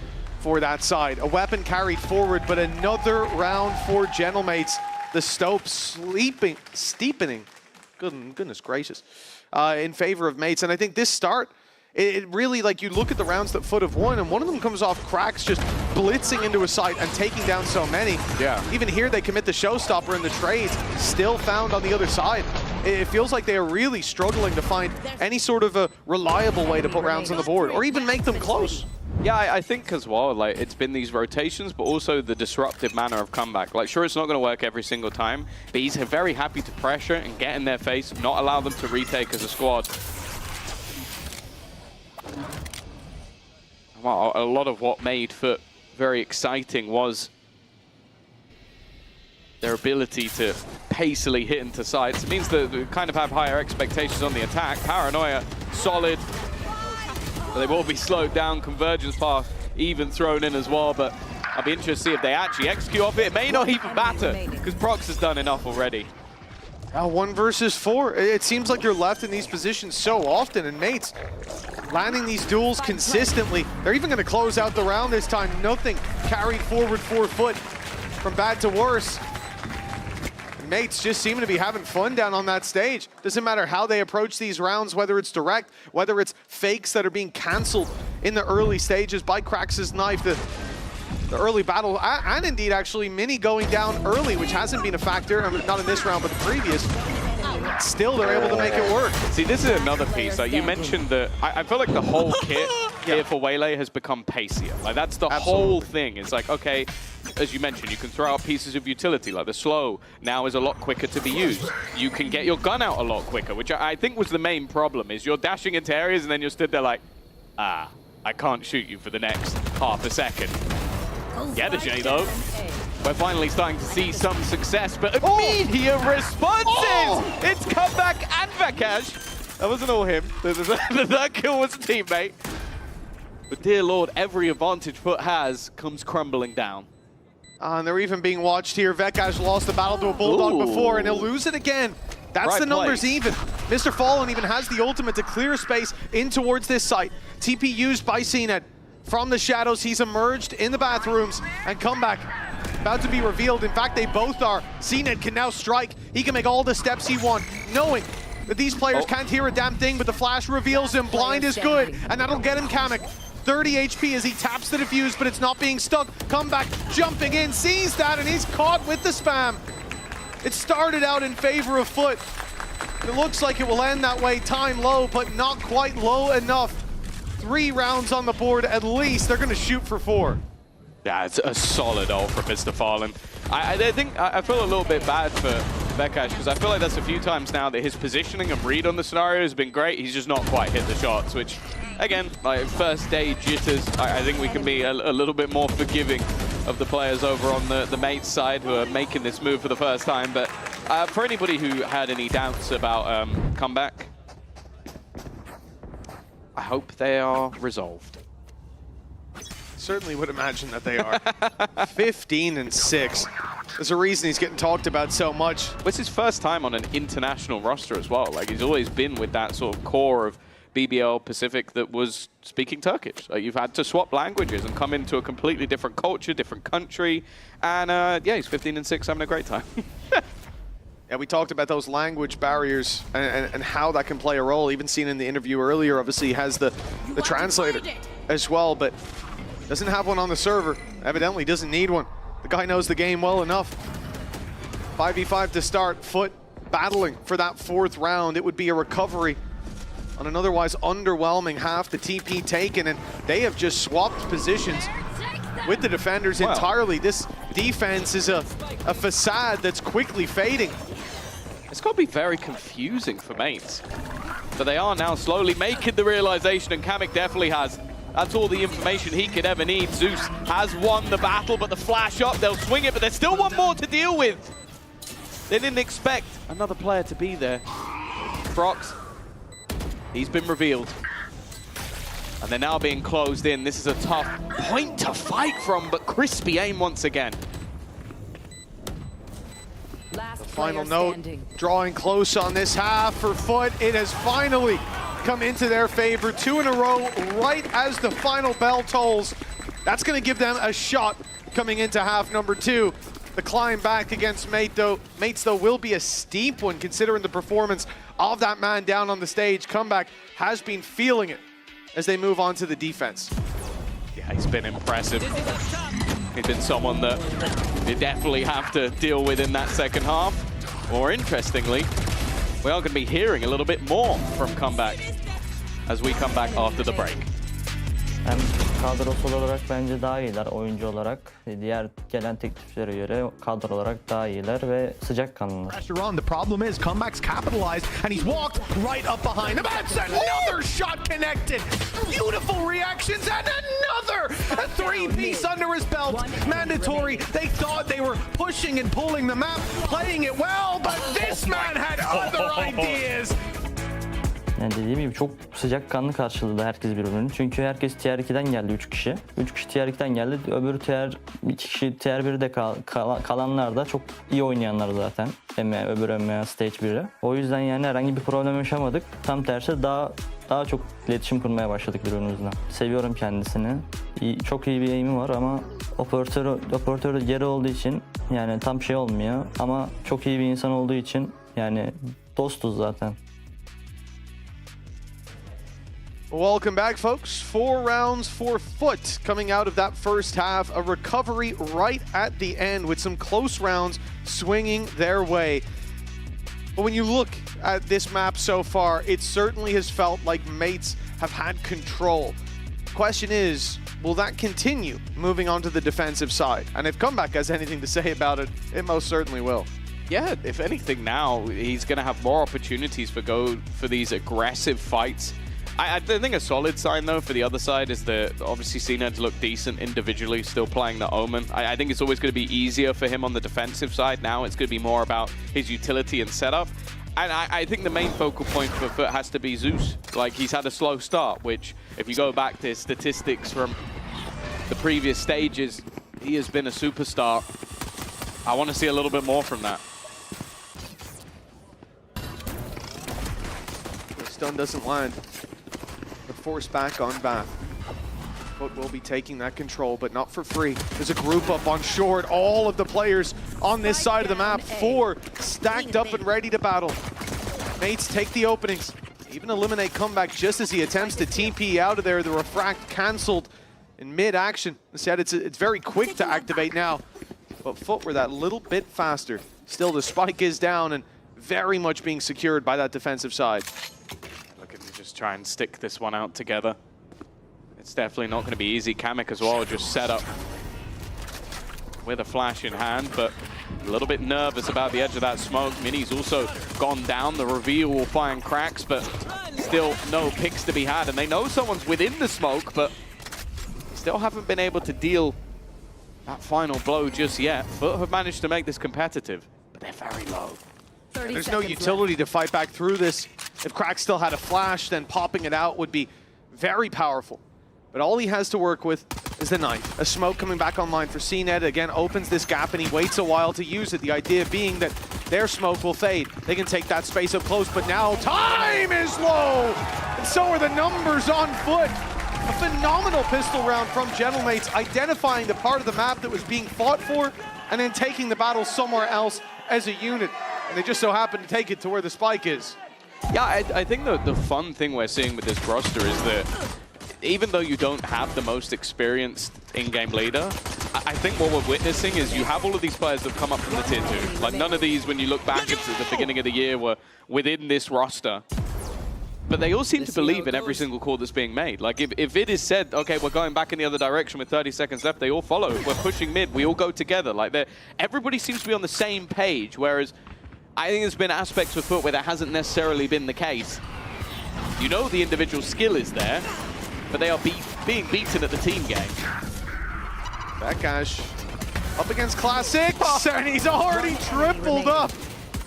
for that side. A weapon carried forward, but another round for Gentlemates. The Stope steepening, goodness gracious, in favor of mates. And I think this start, it really, like, you look at the rounds that Foot have won, and one of them comes off Krax just blitzing into a site and taking down so many. Yeah. Even here, they commit the showstopper, and the trades still found on the other side. it feels like they are really struggling to find any sort of a reliable way to put rounds on the board or even make them close. Yeah, I think as well, like, it's been these rotations, but also the disruptive manner of comeback. Like, sure, it's not going to work every single time, but he's very happy to pressure and get in their face, not allow them to retake as a squad. Well, a lot of what made FUT very exciting was their ability to pacily hit into sides. It means that we kind of have higher expectations on the attack. Paranoia, solid. But they will be slowed down. Convergence path even thrown in as well. But I'll be interested to see if they actually execute off it. It may not even matter because Prox has done enough already. 1 versus 4. It seems like you're left in these positions so often, and mates landing these duels consistently. They're even going to close out the round this time. Nothing carried forward for FUT from bad to worse. Mates just seem to be having fun down on that stage. Doesn't matter how they approach these rounds, whether it's direct, whether it's fakes that are being canceled in the early stages by Krax's knife, the early battle, and indeed actually Mini going down early, which hasn't been a factor, not in this round, but the previous. Still, they're able to make it work. See, this is another piece. Like you mentioned that I feel like the whole kit here for Waylay has become pacier. Like that's the whole thing. It's like, okay, as you mentioned, you can throw out pieces of utility, like the slow now is a lot quicker to be used. You can get your gun out a lot quicker, which I think was the main problem, is you're dashing into areas and then you're stood there like, I can't shoot you for the next half a second. Get a J though. We're finally starting to see some success, but immediate responses! It's Comeback and Vakash. That wasn't all him. That kill was a teammate. But dear Lord, every advantage FUT has comes crumbling down. And they're even being watched here. Vakash lost the battle to a Bulldog before, and he'll lose it again. That's Right the numbers place. even. Mr. Fallen even has the ultimate to clear space in towards this site. TP used by CNET. From the shadows, he's emerged in the bathrooms, and Comeback about to be revealed. In fact, they both are. CNET can now strike. He can make all the steps he wants, knowing that these players can't hear a damn thing, but the flash reveals him. Blind is good, and that'll get him Kamek. 30 HP as he taps the defuse, but it's not being stuck. Comeback jumping in, sees that, and he's caught with the spam. It started out in favor of FUT. It looks like it will end that way. Time low, but not quite low enough. 3 rounds on the board at least. They're going to shoot for 4. Yeah, it's a solid ult from Mr. Fallen. I think I feel a little bit bad for Vakash because I feel like that's a few times now that his positioning and read on the scenario has been great. He's just not quite hit the shots, which, again, like first day jitters, I think we can be a little bit more forgiving of the players over on the mates side who are making this move for the first time. But for anybody who had any doubts about Comeback, I hope they are resolved. Certainly would imagine that they are. 15-6. There's a reason he's getting talked about so much. It's his first time on an international roster as well. Like, he's always been with that sort of core of BBL Pacific that was speaking Turkish. You've had to swap languages and come into a completely different culture, different country. And yeah, he's 15-6, having a great time. Yeah, we talked about those language barriers and how that can play a role. Even seen in the interview earlier, obviously he has the translator as well, but doesn't have one on the server. Evidently doesn't need one. The guy knows the game well enough. 5v5 to start. FUT battling for that 4th round. It would be a recovery on an otherwise underwhelming half. The TP taken, and they have just swapped positions with the defenders entirely. This defense is a facade that's quickly fading. It's got to be very confusing for mates. But they are now slowly making the realization, and Kamek definitely has. That's all the information he could ever need. Zeus has won the battle, but the flash up, they'll swing it, but there's still one more to deal with. They didn't expect another player to be there. Prox, he's been revealed. And they're now being closed in. This is a tough point to fight from, but crispy aim once again. The final note, drawing close on this half for FUT. It has finally come into their favor. 2 in a row, right as the final bell tolls. That's going to give them a shot coming into half number 2. The climb back against Mates, though, will be a steep one considering the performance of that man down on the stage. Comeback has been feeling it as they move on to the defense. Yeah, he's been impressive. He's been someone that you definitely have to deal with in that second half. More interestingly, we are going to be hearing a little bit more from Comeback as we come back after the break. Hem kadrosal olarak bence daha iyiler oyuncu olarak. Diğer gelen tekliflere göre kadro olarak daha iyiler ve sıcakkanlılar. Pressure on. The problem is Comeback's capitalized and he's walked right up behind him. That's another shot connected. Beautiful reactions and another a three-piece under his belt. Mandatory. They thought they were pushing and pulling the map, playing it well, but this man had other ideas. Yani dediğim gibi çok sıcakkanlı karşıladı herkes birbirini. Çünkü herkes Tier 2'den geldi 3 kişi. 3 kişi Tier 2'den geldi. Öbürü Tier 2 kişi Tier 1'de kalanlar da çok iyi oynayanlar zaten. Öbür EMEA Stage 1'i. O yüzden yani herhangi bir problem yaşamadık. Tam tersi daha çok iletişim kurmaya başladık birbirimizle. Seviyorum kendisini. Çok iyi bir aim'i var ama operatörü geri olduğu için yani tam şey olmuyor. Ama çok iyi bir insan olduğu için yani dostuz zaten. Welcome back, folks. 4 rounds for Foot coming out of that first half. A recovery right at the end with some close rounds swinging their way. But when you look at this map so far, it certainly has felt like mates have had control. Question is, will that continue moving on to the defensive side? And if Comeback has anything to say about it, it most certainly will. Yeah, if anything now, he's going to have more opportunities go for these aggressive fights. I think a solid sign, though, for the other side is that obviously CNED's look decent individually, still playing the Omen. I think it's always going to be easier for him on the defensive side. Now it's going to be more about his utility and setup. And I think the main focal point for Foot has to be Zeus. Like, he's had a slow start, which, if you go back to his statistics from the previous stages, he has been a superstar. I want to see a little bit more from that. The stun doesn't land. Force back on Bath. Foot will be taking that control, but not for free. There's a group up on short. All of the players on this side of the map, 4 stacked up and ready to battle. Mates take the openings, even eliminate Comeback just as he attempts to TP out of there. The refract cancelled in mid-action. Instead, it's very quick to activate now, but Foot were that little bit faster. Still, the spike is down and very much being secured by that defensive side. Just try and stick this one out together. It's definitely not going to be easy. Kamek as well, just set up with a flash in hand, but a little bit nervous about the edge of that smoke. Mini's also gone down. The reveal will find cracks, but still no picks to be had. And they know someone's within the smoke, but still haven't been able to deal that final blow just yet. Foot have managed to make this competitive, but they're very low. There's no utility to fight back through this. If Crack still had a flash, then popping it out would be very powerful. But all he has to work with is the knife. A smoke coming back online for CNED. Again, opens this gap, and he waits a while to use it. The idea being that their smoke will fade. They can take that space up close, but now time is low! And so are the numbers on Foot. A phenomenal pistol round from Gentlemates, identifying the part of the map that was being fought for, and then taking the battle somewhere else as a unit. And they just so happen to take it to where the spike is. Yeah, I think the fun thing we're seeing with this roster is that even though you don't have the most experienced in-game leader, I think what we're witnessing is you have all of these players that have come up from the Tier 2. Like, none of these, when you look back at the beginning of the year, were within this roster. But they all seem to believe in every single call that's being made. Like, if it is said, okay, we're going back in the other direction with 30 seconds left, they all follow. If we're pushing mid, we all go together. Like, everybody seems to be on the same page, whereas I think there's been aspects of Foot where that hasn't necessarily been the case. You know the individual skill is there, but they are being beaten at the team game. Bekash up against Classics, and he's already tripled up.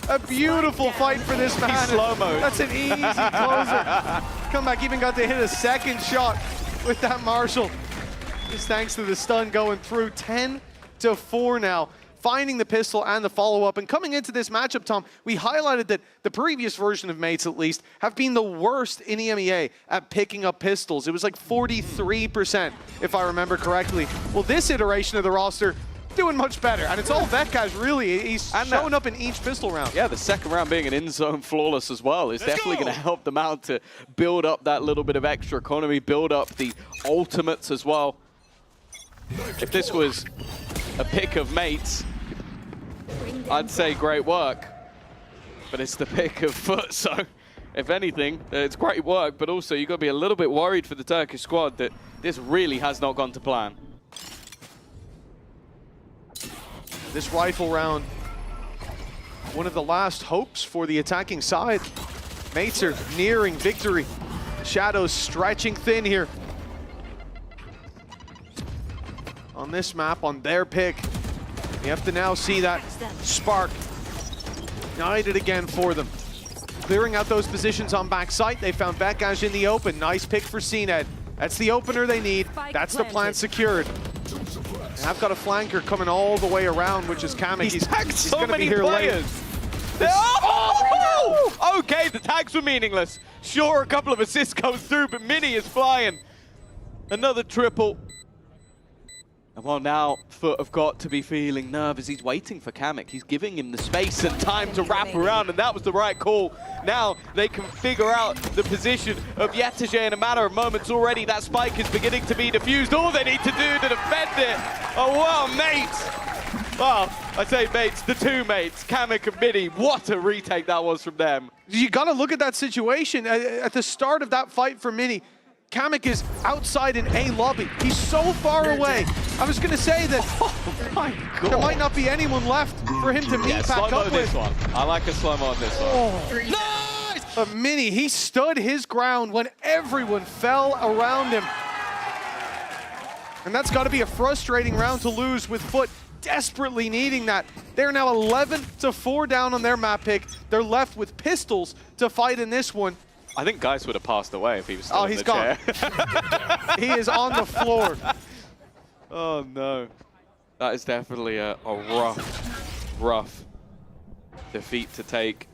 A beautiful fight for this man. Slow-mo. That's an easy closer. Comeback even got to hit a second shot with that Marshall. Just thanks to the stun going through. 10-4 now. Finding the pistol and the follow-up. And coming into this matchup, Tom, we highlighted that the previous version of Mates, at least, have been the worst in EMEA at picking up pistols. It was like 43%, if I remember correctly. Well, this iteration of the roster, doing much better. And it's all Vetkash, really. He's showing up in each pistol round. Yeah, the second round being an in-zone flawless as well is definitely going to help them out to build up that little bit of extra economy, build up the ultimates as well. If this was a pick of Mates, I'd say great work. but it's the pick of Foot, so if anything, it's great work, but also you've got to be a little bit worried for the Turkish squad that this really has not gone to plan. This rifle round, one of the last hopes for the attacking side. Mates are nearing victory. Shadows stretching thin here. On this map, on their pick. You have to now see that spark ignited again for them. Clearing out those positions on backside. They found Bekaj in the open. Nice pick for CNED. That's the opener they need. That's the plant secured. And I've got a flanker coming all the way around, which is Kamek. He's tagged so gonna many be here players. Oh! Okay, the tags were meaningless. Sure, a couple of assists go through, but Mini is flying. Another triple. And well, now Foot have got to be feeling nervous. He's waiting for Kamek. He's giving him the space and time to wrap around, and that was the right call. Now they can figure out the position of Yetege in a matter of moments already. That spike is beginning to be diffused. All they need to do to defend it. Oh, wow, mates. Well, I say mates, the two mates, Kamek and Mini. What a retake that was from them. You got to look at that situation. At the start of that fight for Mini, Kamek is outside in A lobby. He's so far away. I was going to say that my God. There might not be anyone left for him to meet back up with. This one. I like a slow-mo on this one. Oh. Nice! But Mini, he stood his ground when everyone fell around him. And that's got to be a frustrating round to lose with Foot desperately needing that. They're now 11-4 down on their map pick. They're left with pistols to fight in this one. I think Geist would have passed away if he was still in the gone. chair. He is on the floor. Oh no. That is definitely a rough defeat to take.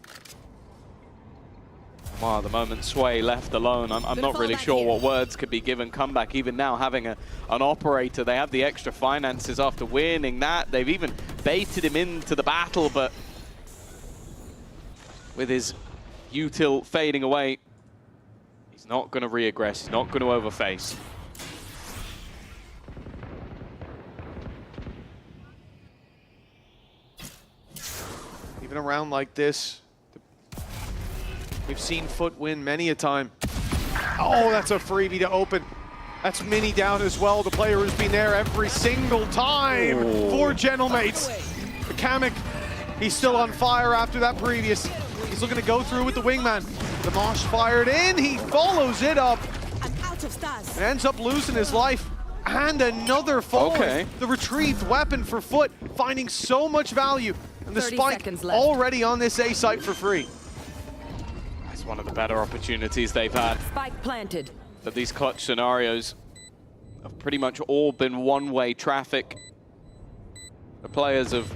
Wow, the moment Sway left alone, I'm not really sure what words could be given. Comeback, even now having an operator, they have the extra finances after winning that. They've even baited him into the battle, but with his util fading away, he's not going to re-aggress, he's not going to overface. Even a round like this, we've seen Foot win many a time. Oh, that's a freebie to open. That's Mini down as well. The player has been there every single time for Gentlemates. But Kamek, he's still on fire after that previous. He's looking to go through with the wingman. The Mosh fired in, he follows it up. And ends up losing his life. And another fall. Okay. The retrieved weapon for Foot, finding so much value. And the spike already on this A site for free. That's one of the better opportunities they've had. Spike planted. But these clutch scenarios have pretty much all been one-way traffic. The players of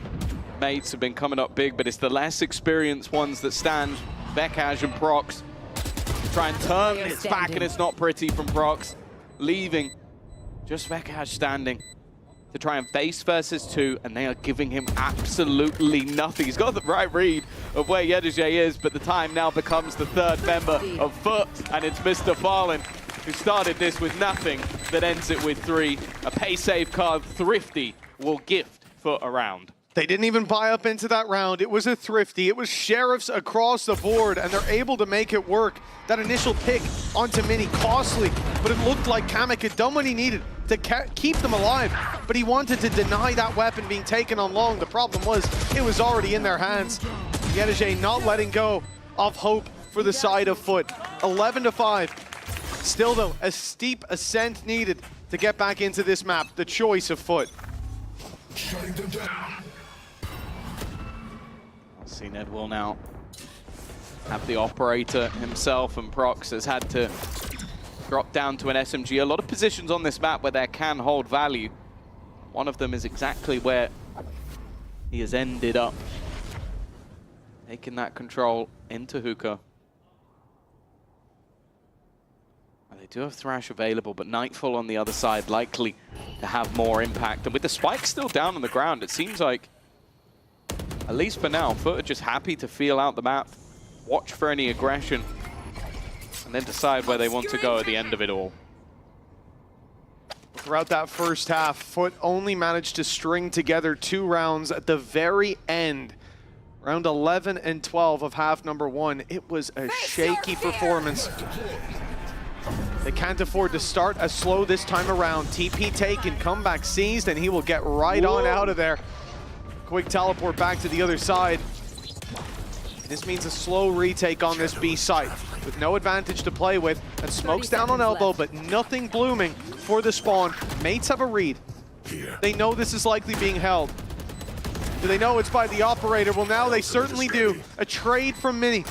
Mates have been coming up big, but it's the less experienced ones that stand. Bekaj and Prox try and turn this back, and it's not pretty from Prox, leaving just Bekaj standing to try and face versus two, and they are giving him absolutely nothing. He's got the right read of where Yetege is, but the time now becomes the third member of Foot, and it's Mr. Fallen, who started this with nothing, that ends it with 3. A pay save card, Thrifty, will gift Foot a round. They didn't even buy up into that round. It was a Thrifty. It was Sheriffs across the board, and they're able to make it work. That initial pick onto Mini, costly, but it looked like Kamek had done what he needed to keep them alive, but he wanted to deny that weapon being taken on long. The problem was it was already in their hands. Yetege not letting go of hope for the side of Foot. 11-5. Still though, a steep ascent needed to get back into this map. The choice of Foot. Shutting them down. CNED will now have the operator himself, and Prox has had to drop down to an SMG. A lot of positions on this map where they can hold value. One of them is exactly where he has ended up, taking that control into Hookah. They do have Thrash available, but Nightfall on the other side likely to have more impact. And with the spike still down on the ground, it seems like, at least for now, Foot are just happy to feel out the map, watch for any aggression, and then decide where they want to go at the end of it all. Throughout that first half, Foot only managed to string together 2 rounds at the very end Round 11 and 12 of half number 1. It was a shaky performance. They can't afford to start as slow this time around. TP taken, comeback seized, and he will get right on out of there. Quick teleport back to the other side. This means a slow retake on this B site with no advantage to play with, and smokes down on elbow, but nothing blooming for the spawn. Mates have a read. They know this is likely being held. Do they know it's by the operator? Well, now they certainly do. A trade from Mini.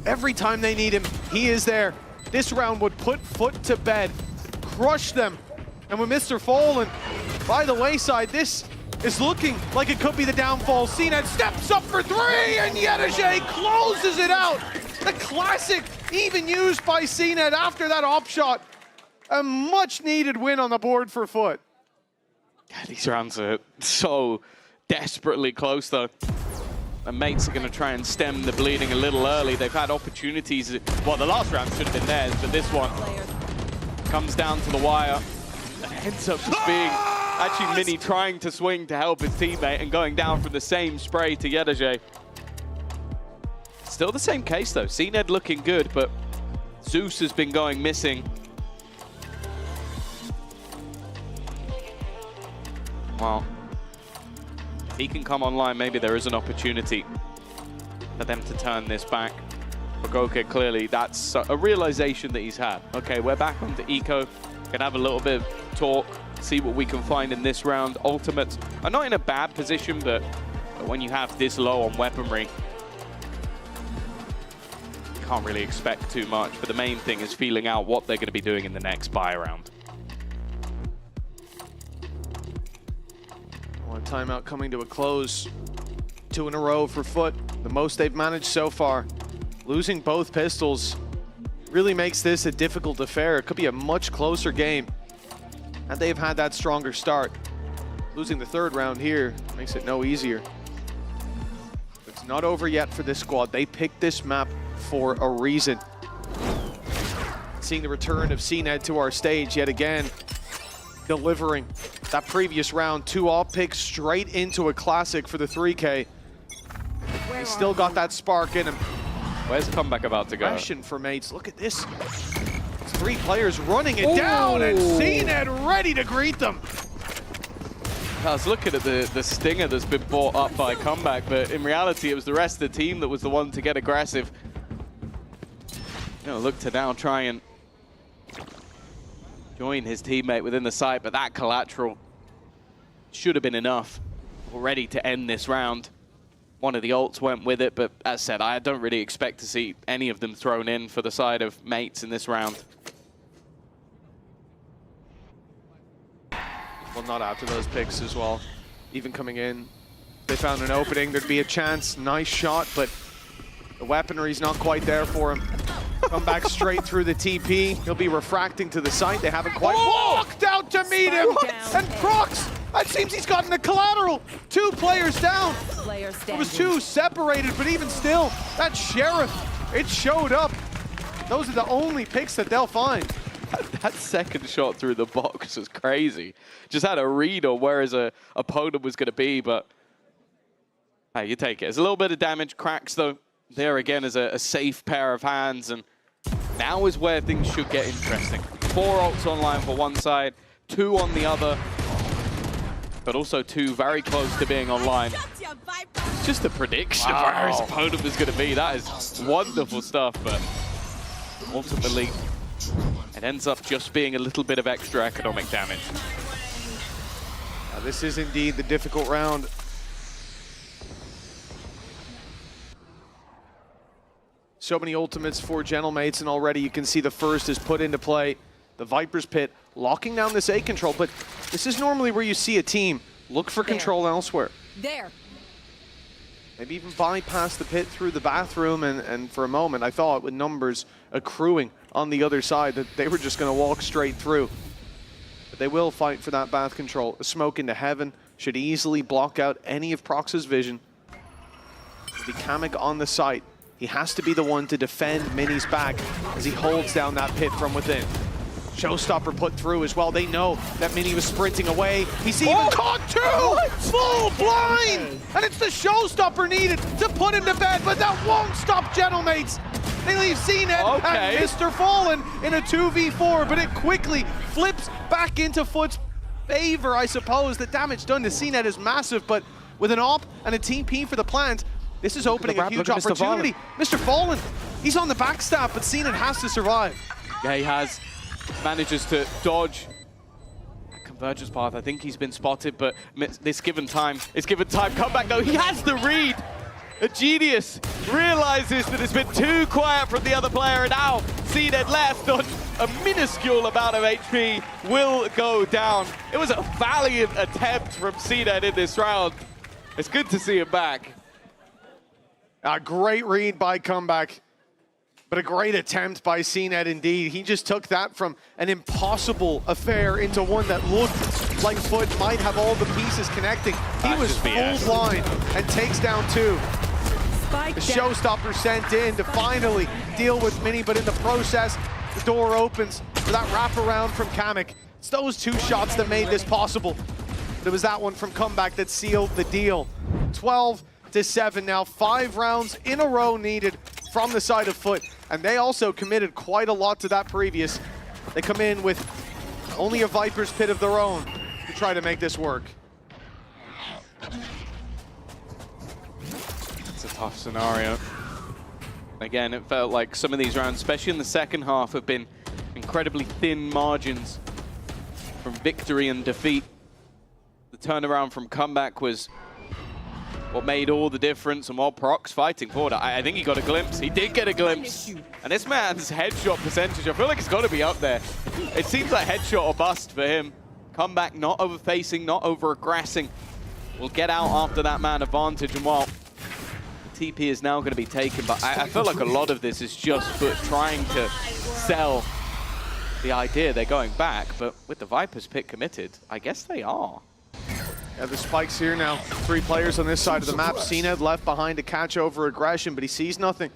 Every time they need him, he is there. This round would put Foot to bed, crush them. And with Mr. Fallen by the wayside, this is looking like it could be the downfall. CNED steps up for 3, and Yedajay closes it out. The classic, even used by CNED after that op shot. A much needed win on the board for Foot. These rounds are so desperately close, though. And Mates are going to try and stem the bleeding a little early. They've had opportunities. Well, the last round should have been theirs, but this one comes down to the wire. And ends up just being actually Mini trying to swing to help his teammate and going down from the same spray to Yedajay. Still the same case, though. CNED looking good, but Zeus has been going missing. Well, if he can come online, maybe there is an opportunity for them to turn this back. For Goke, clearly, that's a realization that he's had. Okay, we're back onto Eco. Can have a little bit of talk, see what we can find in this round. Ultimates are not in a bad position, but when you have this low on weaponry, you can't really expect too much. But the main thing is feeling out what they're going to be doing in the next buy round. Timeout coming to a close. 2 in a row for Foot, the most they've managed so far. Losing both pistols really makes this a difficult affair. It could be a much closer game, and they've had that stronger start. Losing the 3rd round here makes it no easier. It's not over yet for this squad. They picked this map for a reason. Seeing the return of CNED to our stage yet again, delivering that previous round. 2 op picks straight into a classic for the 3K. He's still got that spark in him. Where's comeback about to go? Question for Mates. Look at this. It's 3 players running it down, and CNED ready to greet them. I was looking at the stinger that's been brought up by comeback, but in reality, it was the rest of the team that was the one to get aggressive. You know, look to now try and join his teammate within the site, but that collateral should have been enough already to end this round. One of the ults went with it, but as said, I don't really expect to see any of them thrown in for the side of Mates in this round. Well, not after those picks as well. Even coming in, they found an opening, there'd be a chance. Nice shot, but the weaponry's not quite there for him. Come back straight through the TP. He'll be refracting to the site. They haven't quite walked out to meet him. And Prox, it seems he's gotten a collateral. 2 players down. It was 2 separated, but even still, that Sheriff, it showed up. Those are the only picks that they'll find. That second shot through the box was crazy. Just had a read on where his opponent was going to be, but hey, you take it. It's a little bit of damage. Cracks, though. There again is a safe pair of hands, and now is where things should get interesting. 4 ults online for one side, 2 on the other, but also 2 very close to being online. It's just a prediction of where his opponent was going to be. That is wonderful stuff, but ultimately it ends up just being a little bit of extra economic damage. Now, this is indeed the difficult round. So many ultimates for Gentlemates, and already you can see the first is put into play. The Viper's Pit locking down this A control, but this is normally where you see a team look for control elsewhere. Maybe even bypass the pit through the bathroom, and for a moment I thought with numbers accruing on the other side that they were just going to walk straight through. But they will fight for that bath control. A smoke into heaven should easily block out any of Prox's vision. The Kamek on the site. He has to be the one to defend Mini's back as he holds down that pit from within. Showstopper put through as well. They know that Mini was sprinting away. He's even caught two! Full blind! And it's the Showstopper needed to put him to bed, but that won't stop Gentlemates. They leave CNED and Mr. Fallen in a 2v4, but it quickly flips back into Foot's favor, I suppose. The damage done to CNED is massive, but with an AWP and a TP for the plant, this is opening a huge opportunity. Mr. Fallen, he's on the backstab, but CNED has to survive. Yeah, he has. Manages to dodge Convergence path. I think he's been spotted, but this given time, comeback though, he has the read. A genius realizes that it's been too quiet from the other player, and now CNED left on a minuscule amount of HP will go down. It was a valiant attempt from CNED in this round. It's good to see him back. A great read by Comeback, but a great attempt by CNED indeed. He just took that from an impossible affair into one that looked like Foot might have all the pieces connecting. He was full blind and takes down two. The Showstopper sent in to finally deal with Mini, but in the process, the door opens for that wraparound from Kamek. It's those two shots that made this possible. But it was that one from Comeback that sealed the deal. 12-7 now, 5 rounds in a row needed from the side of Foot, and they also committed quite a lot to that previous. They come in with only a Viper's Pit of their own to try to make this work. It's a tough scenario. Again, it felt like some of these rounds, especially in the second half, have been incredibly thin margins from victory and defeat. The turnaround from Comeback was what made all the difference, and while Prox fighting forward, I think he got a glimpse. He did get a glimpse. And this man's headshot percentage, I feel like it's got to be up there. It seems like headshot or bust for him. Comeback not over-facing, not over-aggressing. Will get out after that man advantage, and while the TP is now going to be taken, but I feel like a lot of this is just Foot trying to sell the idea they're going back, but with the Viper's Pit committed, I guess they are. Yeah, the spikes here now. 3 players on this side of the map. CNED left behind to catch over aggression, but he sees nothing.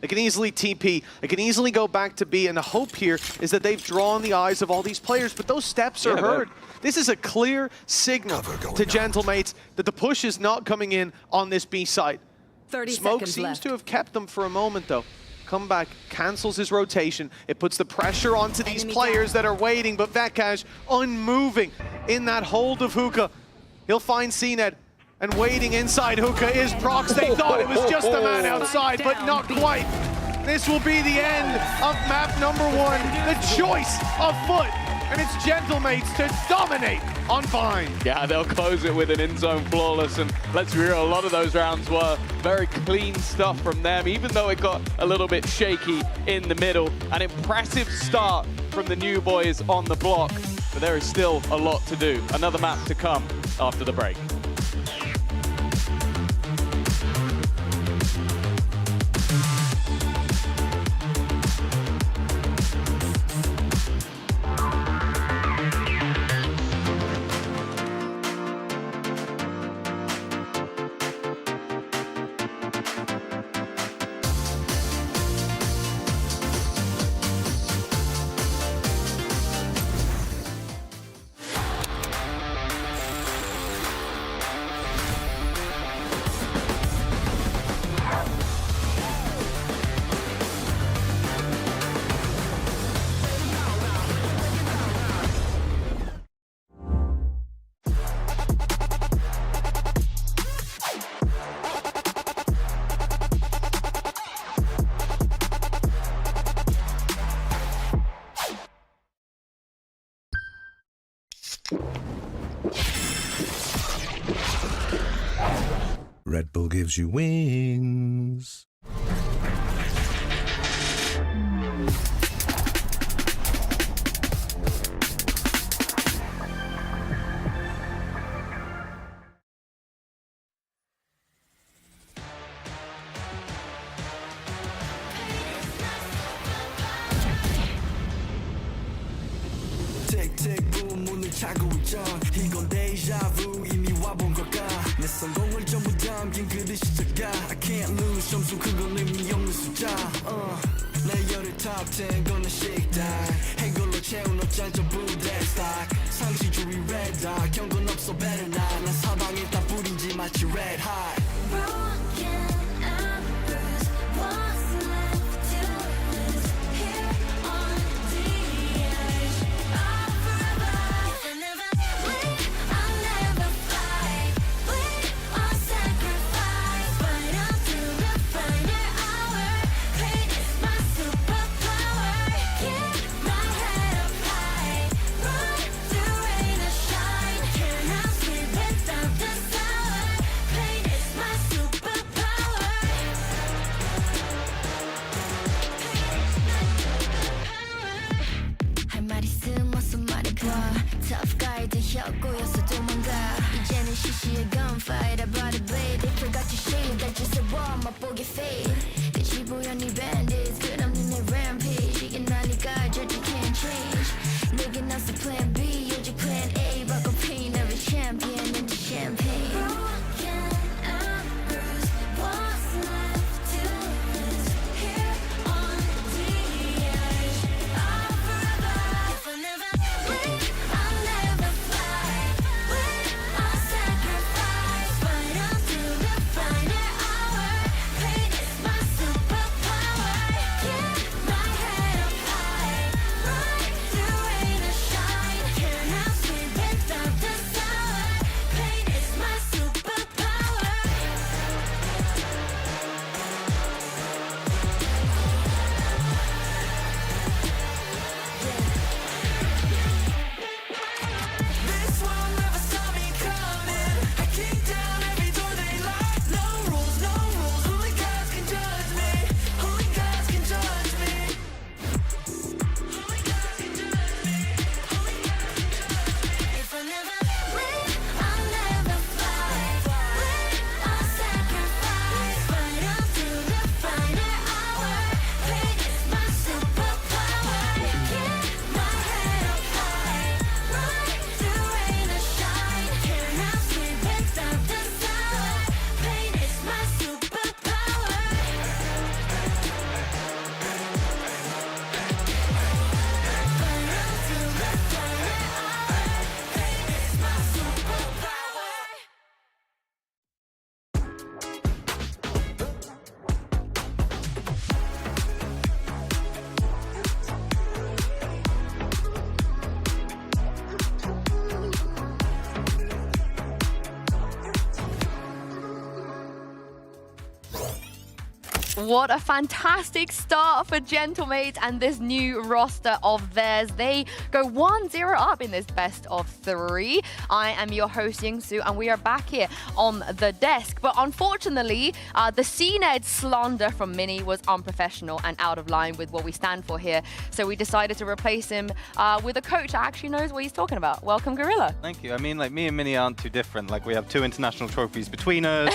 They can easily TP. They can easily go back to B, and the hope here is that they've drawn the eyes of all these players, but those steps are heard. This is a clear signal to Gentlemates that the push is not coming in on this B side. 30 Smoke seconds seems left. to have kept them for a moment, though. Comeback cancels his rotation. It puts the pressure onto these players that are waiting, but Vekash unmoving in that hold of Hookah. He'll find CNED, and waiting inside Hookah is Prox. They thought it was just a man outside, but not quite. This will be the end of map number 1, the choice of Foot, and it's Gentlemates to dominate on Vine. Yeah, they'll close it with an in-zone flawless, and let's be real, a lot of those rounds were very clean stuff from them, even though it got a little bit shaky in the middle. An impressive start from the new boys on the block, but there is still a lot to do. Another map to come after the break. Red Bull gives you wings. 틱틱 문을 차고 있죠. 이건 데자부 이미 와본 걸까. 내 성공을 전부 담긴 그릇이 작아. I can't lose 점수 그건 의미 없는 숫자. 내 열을 top 10 걷는 식당 해골로 채운 옷장 전부 대스탁 상시주의 red dot 경고는 없어 better not 난 사방에 다 뿌린지 마치 red hot Broken and bruised, what's left to lose here on the edge of forever? If I never win, I'll never fight. Win or sacrifice, fight until the final hour. Pain is my superpower. Keep my head up high, run through rain or shine. Cannot sleep without the sour. Pain is my superpower. 할 말 있음 어서 말해봐. Tough guy 되었고여서 도망가. 이제는 시시해 gunfight. I brought a blade. They forgot to shade. 날 주세워 맛보게 fade. 끝이 보여 네 bandits. 끝없는 내 rampage. 이게 나니까 절대 can't change. 내겐 없어 plan B. 오직 plan A. 바꿔 pain every champion into champagne. Broken and bruised. What's left to lose here on the edge of forever? If I never win, I'll never fight. Win or sacrifice, fight until the final hour. Pain is my superpower. Keep my head up high, run through rain or shine. Cannot sleep without the sour. Pain is my superpower. This will never stop me coming. I kick down every door they lock. No rules, no rules. Only gods can judge me. Only gods can judge me. Only gods can judge me. Only gods can judge me. If I never win, I'll never fight. Win or sacrifice, fight until the final hour. Pain is my superpower. Keep my head up high, run through rain or shine. Cannot sleep without the sour. Pain is my superpower. Fight until the final hour. Pain is my superpower. What a fantastic start for Gentlemates and this new roster of theirs. They go 1-0 up in this best of 3. I am your host, Yingsu, and we are back here on the desk. But unfortunately, the CNED slander from Mini was unprofessional and out of line with what we stand for here. So we decided to replace him with a coach that actually knows what he's talking about. Welcome, Gorilla. Thank you. I mean, like, me and Minnie aren't too different. Like, we have 2 international trophies between us.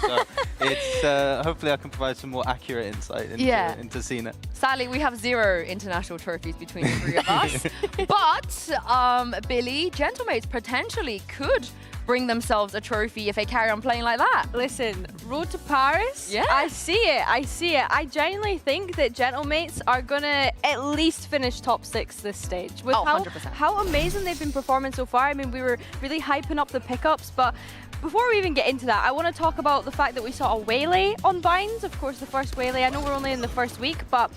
So it's hopefully I can provide some more accurate insight into CNET. Sadly, we have 0 international trophies between the 3 of us. But Billy, Gentlemates potentially could bring themselves a trophy if they carry on playing like that. Listen, road to Paris. Yeah. I see it. I genuinely think that Gentlemates are gonna at least finish top 6 this stage. With 100%. how amazing they've been performing so far. I mean, we were really hyping up the pickups, but before we even get into that, I want to talk about the fact that we saw a Waylay on Vines. Of course, the first Waylay. I know we're only in the first week, but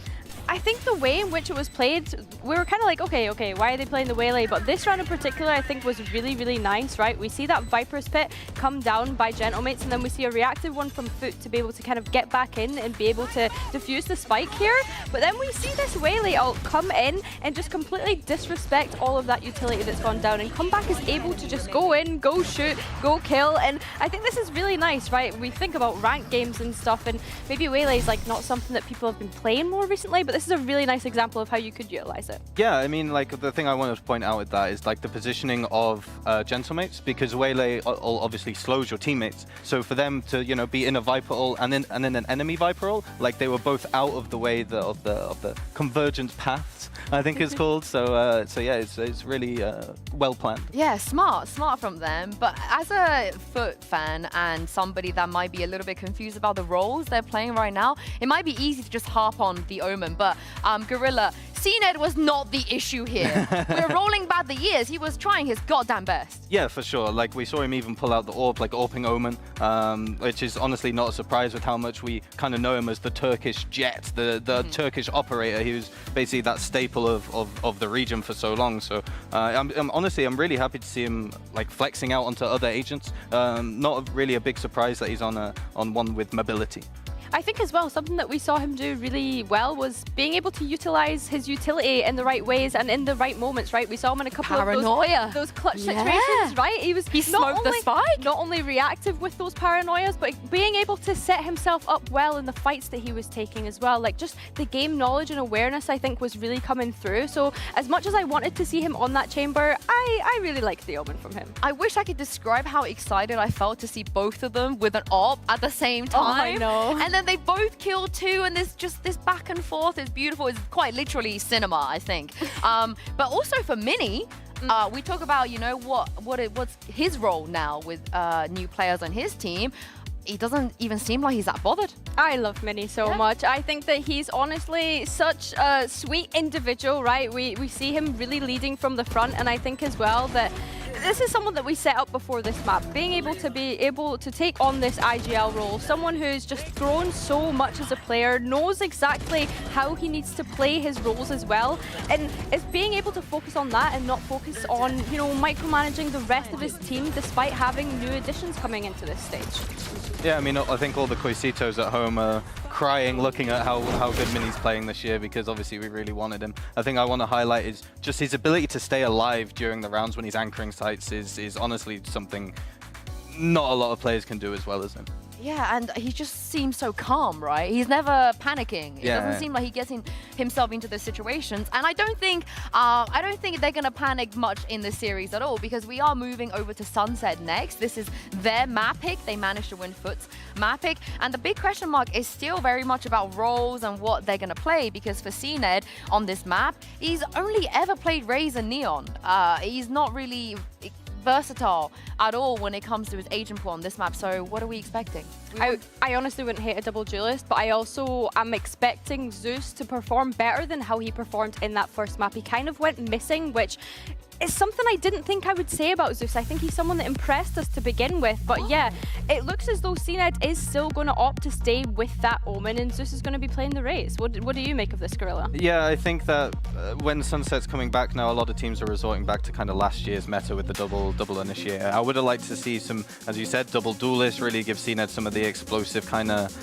I think the way in which it was played, we were kind of like, okay, why are they playing the Waylay? But this round in particular, I think was really, really nice, right? We see that Viper's Pit come down by Gentlemates, and then we see a reactive one from Foot to be able to kind of get back in and be able to defuse the spike here. But then we see this Waylay ult come in and just completely disrespect all of that utility that's gone down, and Comeback is able to just go in, go shoot, go kill, and I think this is really nice, right? We think about ranked games and stuff, and maybe Waylay is like not something that people have been playing more recently, but this is a really nice example of how you could utilize it. Yeah, I mean, like, the thing I wanted to point out with that is like the positioning of Gentlemates, because Waylay obviously slows your teammates. So for them to, you know, be in a Viper ult and then an enemy Viper ult, like they were both out of the way of the convergence paths, I think it's called. So yeah, it's really well planned. Yeah, smart from them. But as a Foot fan and somebody that might be a little bit confused about the roles they're playing right now, it might be easy to just harp on the Omen but Gorilla, CNED was not the issue here. We're rolling back the years. He was trying his goddamn best. Yeah, for sure. Like, we saw him even pull out the AWP, like AWPing Omen, which is honestly not a surprise with how much we kind of know him as the Turkish jet, the Turkish operator. He was basically that staple of the region for so long. So honestly, I'm really happy to see him like flexing out onto other agents. Not really a big surprise that he's on one with mobility. I think as well, something that we saw him do really well was being able to utilize his utility in the right ways and in the right moments, right? We saw him in a couple of those clutch situations, right? He smoked the spike. Not only reactive with those paranoias, but being able to set himself up well in the fights that he was taking as well. Like, just the game knowledge and awareness, I think, was really coming through. So as much as I wanted to see him on that chamber, I really liked the Omen from him. I wish I could describe how excited I felt to see both of them with an AWP at the same time. Oh, I know. And then they both killed too, and there's just this back and forth is beautiful. It's quite literally cinema, I think. But also for Mini, we talk about, you know, what's his role now with new players on his team. He doesn't even seem like he's that bothered. I love Mini so much. I think that he's honestly such a sweet individual, right? We see him really leading from the front, and I think as well that this is someone that we set up before this map, being able to take on this IGL role, someone who's just grown so much as a player, knows exactly how he needs to play his roles as well, and is being able to focus on that and not focus on, you know, micromanaging the rest of his team despite having new additions coming into this stage. Yeah, I mean, I think all the Coisitos at home are crying looking at how good Mini's playing this year, because obviously we really wanted him. I think I want to highlight is just his ability to stay alive during the rounds when he's anchoring sites is honestly something not a lot of players can do as well as him. Yeah, and he just seems so calm, right? He's never panicking. It doesn't seem like he gets himself into those situations. And I don't think they're gonna panic much in this series at all, because we are moving over to Sunset next. This is their map pick. They managed to win Foot's map pick, and the big question mark is still very much about roles and what they're gonna play, because for CNED on this map, he's only ever played Raze and Neon. He's not really versatile at all when it comes to his agent pool on this map. So what are we expecting? I honestly wouldn't hate a double duelist, but I also am expecting Zeus to perform better than how he performed in that first map. He kind of went missing, which is something I didn't think I would say about Zeus. I think he's someone that impressed us to begin with, but yeah, it looks as though CNED is still going to opt to stay with that Omen, and Zeus is going to be playing the Raze. What do you make of this, Gorilla? Yeah, I think that when Sunset's coming back now, a lot of teams are resorting back to kind of last year's meta with the double initiator. I would have liked to see some, as you said, double duelist, really give CNED some of the explosive kind of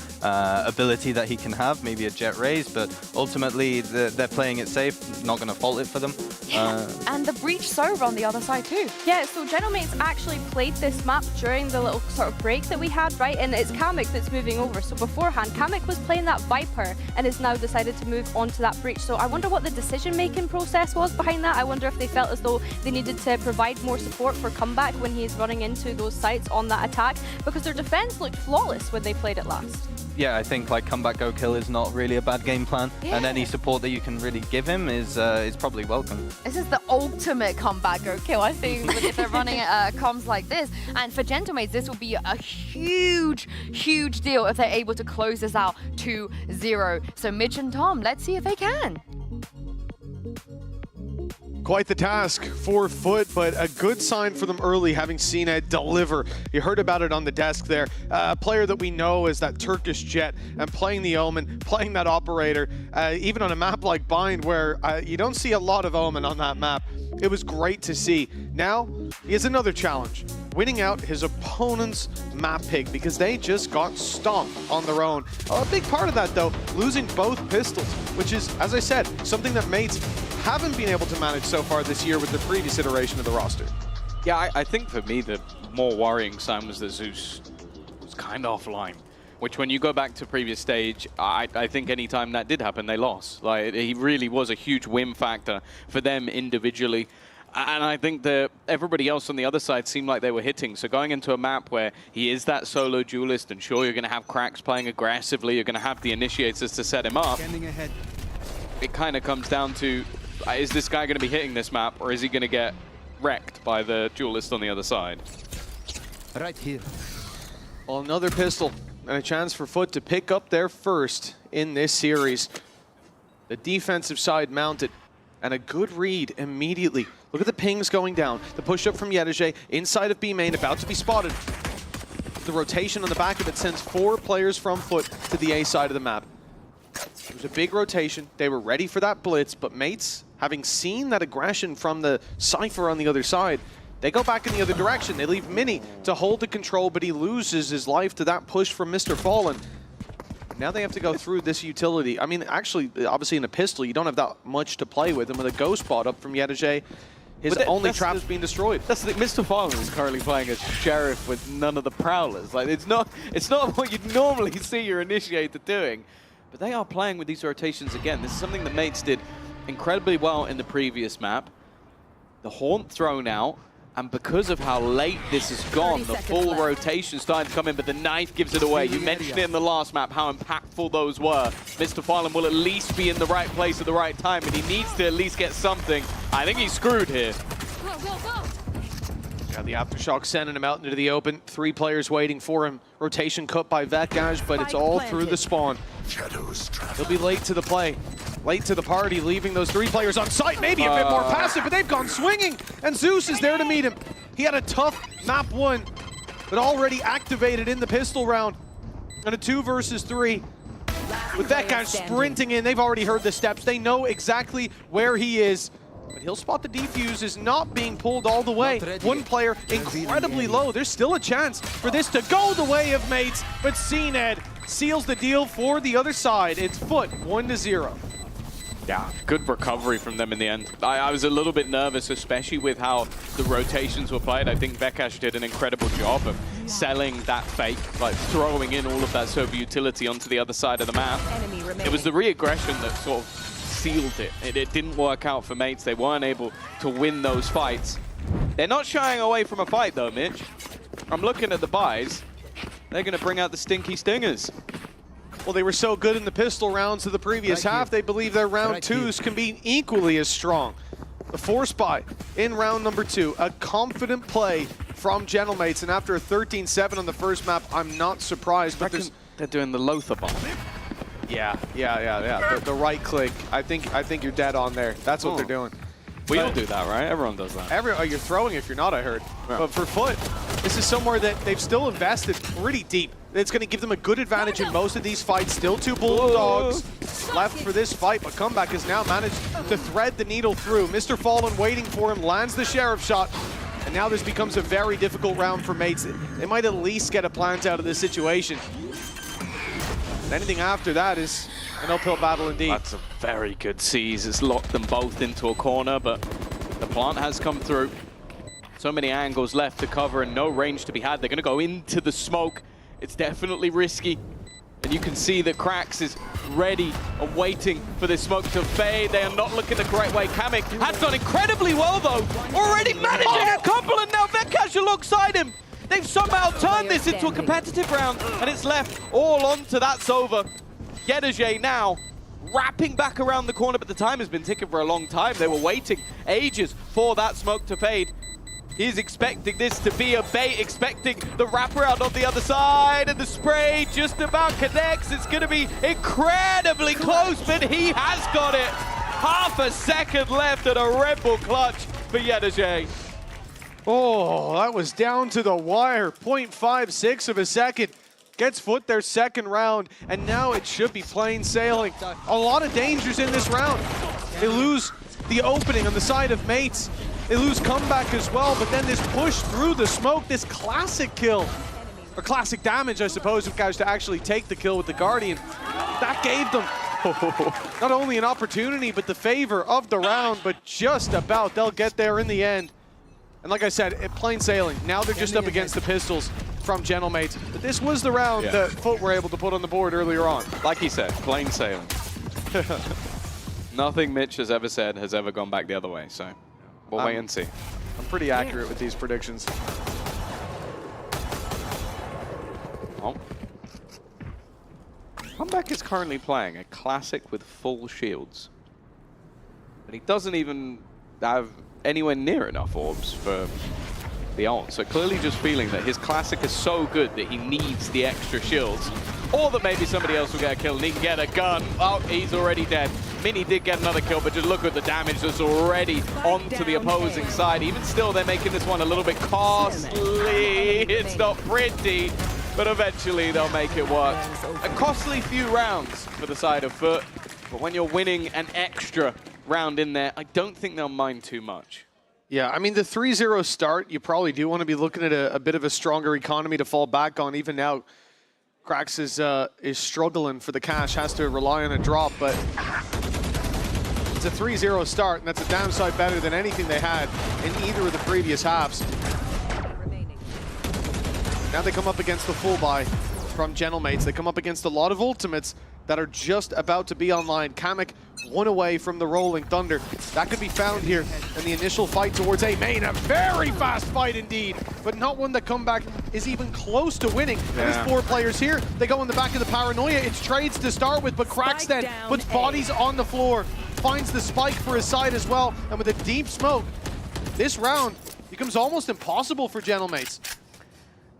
ability that he can have, maybe a Jet Raze, but ultimately they're playing it safe, not going to fault it for them. Yeah, and the Breach server on the other side too. Yeah, so Genomates actually played this map during the little sort of break that we had, right? And it's Kamek that's moving over. So beforehand, Kamek was playing that Viper and has now decided to move on to that Breach. So I wonder what the decision-making process was behind that. I wonder if they felt as though they needed to provide more support for comeback when he's running into those sites on that attack, because their defense looked flawless when they played it last. Yeah, I think like comeback go kill is not really a bad game plan, and any support that you can really give him is probably welcome. This is the ultimate comeback go kill, I think, if they're running comms like this. And for Gentlemates, this will be a huge, huge deal if they're able to close this out 2-0. So Mitch and Tom, let's see if they can. Quite the task for Foot, but a good sign for them early, having CNED deliver. You heard about it on the desk there. A player that we know is that Turkish jet, and playing the Omen, playing that operator, even on a map like Bind, where you don't see a lot of Omen on that map. It was great to see. Now, he has another challenge, winning out his opponent's map pick, because they just got stomped on their own. A big part of that, though, losing both pistols, which is, as I said, something that mates haven't been able to manage so far this year with the previous iteration of the roster. Yeah, I think for me the more worrying sign was that Zeus was kind of offline, which when you go back to previous stage, I think anytime that did happen, they lost. Like, he really was a huge win factor for them individually. And I think that everybody else on the other side seemed like they were hitting. So going into a map where he is that solo duelist, and sure, you're going to have cracks playing aggressively, you're going to have the initiators to set him up. It kind of comes down to, is this guy going to be hitting this map, or is he going to get wrecked by the duelist on the other side? Right here. Well, another pistol and a chance for Foot to pick up their first in this series. The defensive side mounted. And a good read immediately. Look at the pings going down. The push up from Yedege inside of B main, about to be spotted. The rotation on the back of it sends 4 players from foot to the A side of the map. It was a big rotation. They were ready for that blitz, but mates, having seen that aggression from the Cypher on the other side, they go back in the other direction. They leave Mini to hold the control, but he loses his life to that push from Mr. Fallen. Now they have to go through this utility. I mean, actually, obviously in a pistol, you don't have that much to play with. And with a ghost bot up from Yedege, his only trap's being destroyed. That's the thing. Mr. Fallen is currently playing as Sheriff with none of the Prowlers. Like, it's not what you'd normally see your initiator doing. But they are playing with these rotations again. This is something that mates did incredibly well in the previous map. The Haunt thrown out. And because of how late this has gone, the full rotation starting to come in, but the knife gives it away. You mentioned it in the last map, how impactful those were. Mr. Fallen will at least be in the right place at the right time, and he needs to at least get something. I think he's screwed here. Got the Aftershock sending him out into the open. 3 players waiting for him. Rotation cut by Vekaj, but it's all through the spawn. He'll be late to the play. Late to the party, leaving those 3 players on site. Maybe a bit more passive, but they've gone swinging. And Zeus is there to meet him. He had a tough map 1, but already activated in the pistol round. And a 2 versus 3. With that guy sprinting in, they've already heard the steps. They know exactly where he is. But he'll spot the defuse is not being pulled all the way. 1 player incredibly low. There's still a chance for this to go the way of mates. But CNED seals the deal for the other side. It's foot 1-0. Yeah, good recovery from them in the end. I was a little bit nervous, especially with how the rotations were played. I think Vekaj did an incredible job of selling that fake, like throwing in all of that sort of utility onto the other side of the map. It was the re-aggression that sort of sealed it. It didn't work out for mates. They weren't able to win those fights. They're not shying away from a fight though, Mitch. I'm looking at the buys. They're going to bring out the stinky stingers. Well, they were so good in the pistol rounds of the previous half, they believe their round 2s can be equally as strong. The force buy in round number 2, a confident play from Gentlemates, and after a 13-7 on the first map, I'm not surprised. But they're doing the Lothar bomb. Yeah. The right click. I think you're dead on there. That's what they're doing. We all do that, right? Everyone does that. You're throwing if you're not, I heard. Yeah. But for foot, this is somewhere that they've still invested pretty deep. It's going to give them a good advantage in most of these fights. Still 2 Bulldogs left for this fight, but Comeback has now managed to thread the needle through. Mr. Fallen waiting for him, lands the Sheriff shot, and now this becomes a very difficult round for mates. They might at least get a plant out of this situation. And anything after that is an uphill battle indeed. That's a very good seize. It's locked them both into a corner, but the plant has come through. So many angles left to cover and no range to be had. They're going to go into the smoke. It's definitely risky. And you can see that Krax is ready and waiting for this smoke to fade. They are not looking the correct way. Kamik has done incredibly well, though. Already managing a couple, and now Vekaj alongside him. They've somehow turned this into a competitive round, and it's left all onto that Sova. Yedege now wrapping back around the corner, but the time has been ticking for a long time. They were waiting ages for that smoke to fade. He's expecting this to be a bait, expecting the wraparound on the other side, and the spray just about connects. It's going to be incredibly close, but he has got it. Half a second left and a Red Bull clutch for Yedege. Oh, that was down to the wire. 0.56 of a second. Gets foot their second round, and now it should be plain sailing. A lot of dangers in this round. They lose the opening on the side of mates. They lose comeback as well, but then this push through the smoke, this classic kill, or classic damage, I suppose, of guys to actually take the kill with the Guardian. That gave them not only an opportunity, but the favor of the round, but just about they'll get there in the end. And like I said, plain sailing. Now they're just up against the pistols from Gentlemates. But this was the round that Foot were able to put on the board earlier on. Like he said, plain sailing. Nothing Mitch has ever said has ever gone back the other way, so we'll wait and see. I'm pretty accurate with these predictions. Oh. Comeback is currently playing a classic with full shields. But he doesn't even have anywhere near enough orbs for the ult. So clearly just feeling that his classic is so good that he needs the extra shields. Or that maybe somebody else will get a kill and he can get a gun. Oh, he's already dead. Mini did get another kill, but just look at the damage that's already onto the opposing side. Even still, they're making this one a little bit costly. It's not pretty, but eventually they'll make it work. A costly few rounds for the side of Foot, but when you're winning an extra round in there, I don't think they'll mind too much. Yeah, I mean, the 3-0 start, you probably do want to be looking at a bit of a stronger economy to fall back on. Even now, Krax is struggling for the cash, has to rely on a drop, but it's a 3-0 start, and that's a downside better than anything they had in either of the previous halves. Now they come up against the full buy from Gentlemates. They come up against a lot of ultimates that are just about to be online. Kamek one away from the Rolling Thunder. That could be found here in the initial fight towards A main. A very fast fight indeed, but not one that Comeback is even close to winning. Yeah. There's 4 players here. They go in the back of the Paranoia. It's trades to start with, but Krax then puts bodies on the floor, finds the spike for his side as well, and with a deep smoke, this round becomes almost impossible for Gentlemates.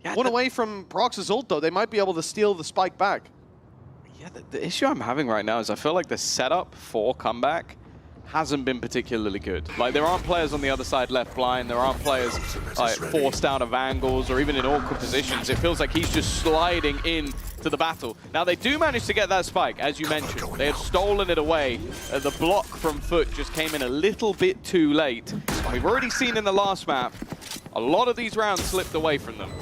Yeah, one away from Prox's ult, though. They might be able to steal the spike back. Yeah, the issue I'm having right now is I feel like the setup for Comeback hasn't been particularly good. Like, there aren't players on the other side left blind. There aren't players like forced out of angles or even in awkward positions. It feels like he's just sliding in to the battle. Now, they do manage to get that spike, as you mentioned. They had stolen it away. The block from Foot just came in a little bit too late. And we've already seen in the last map, a lot of these rounds slipped away from them.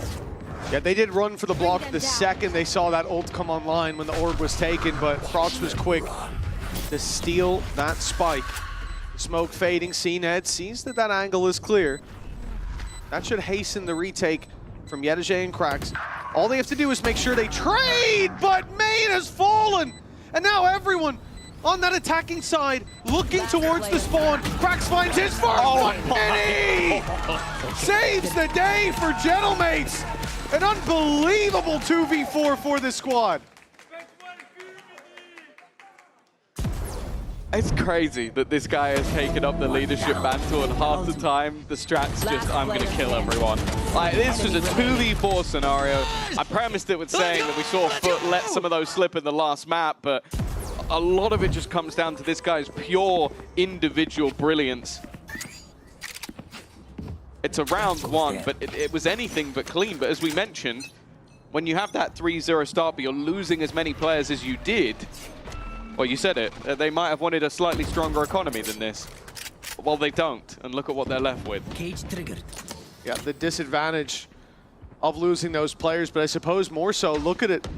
Yeah, they did run for the block the second they saw that ult come online when the orb was taken, but Prox was quick to steal that spike. Smoke fading, CNED sees that that angle is clear. That should hasten the retake from Yedajay and Krax. All they have to do is make sure they trade, but main has fallen! And now everyone on that attacking side looking towards the spawn. Krax finds his first one, Mini! Saves the day for Gentlemates! An unbelievable 2v4 for this squad. It's crazy that this guy has taken up the leadership mantle, and half the time the strat's just, I'm going to kill everyone. Like, this was a 2v4 scenario. I premised it with saying that we saw Foot let some of those slip in the last map, but a lot of it just comes down to this guy's pure individual brilliance. It's a round one, but it was anything but clean. But as we mentioned, when you have that 3-0 start, but you're losing as many players as you did, well, you said it, they might have wanted a slightly stronger economy than this. Well, they don't, and look at what they're left with. Cage triggered. Yeah, the disadvantage of losing those players, but I suppose more so, look at it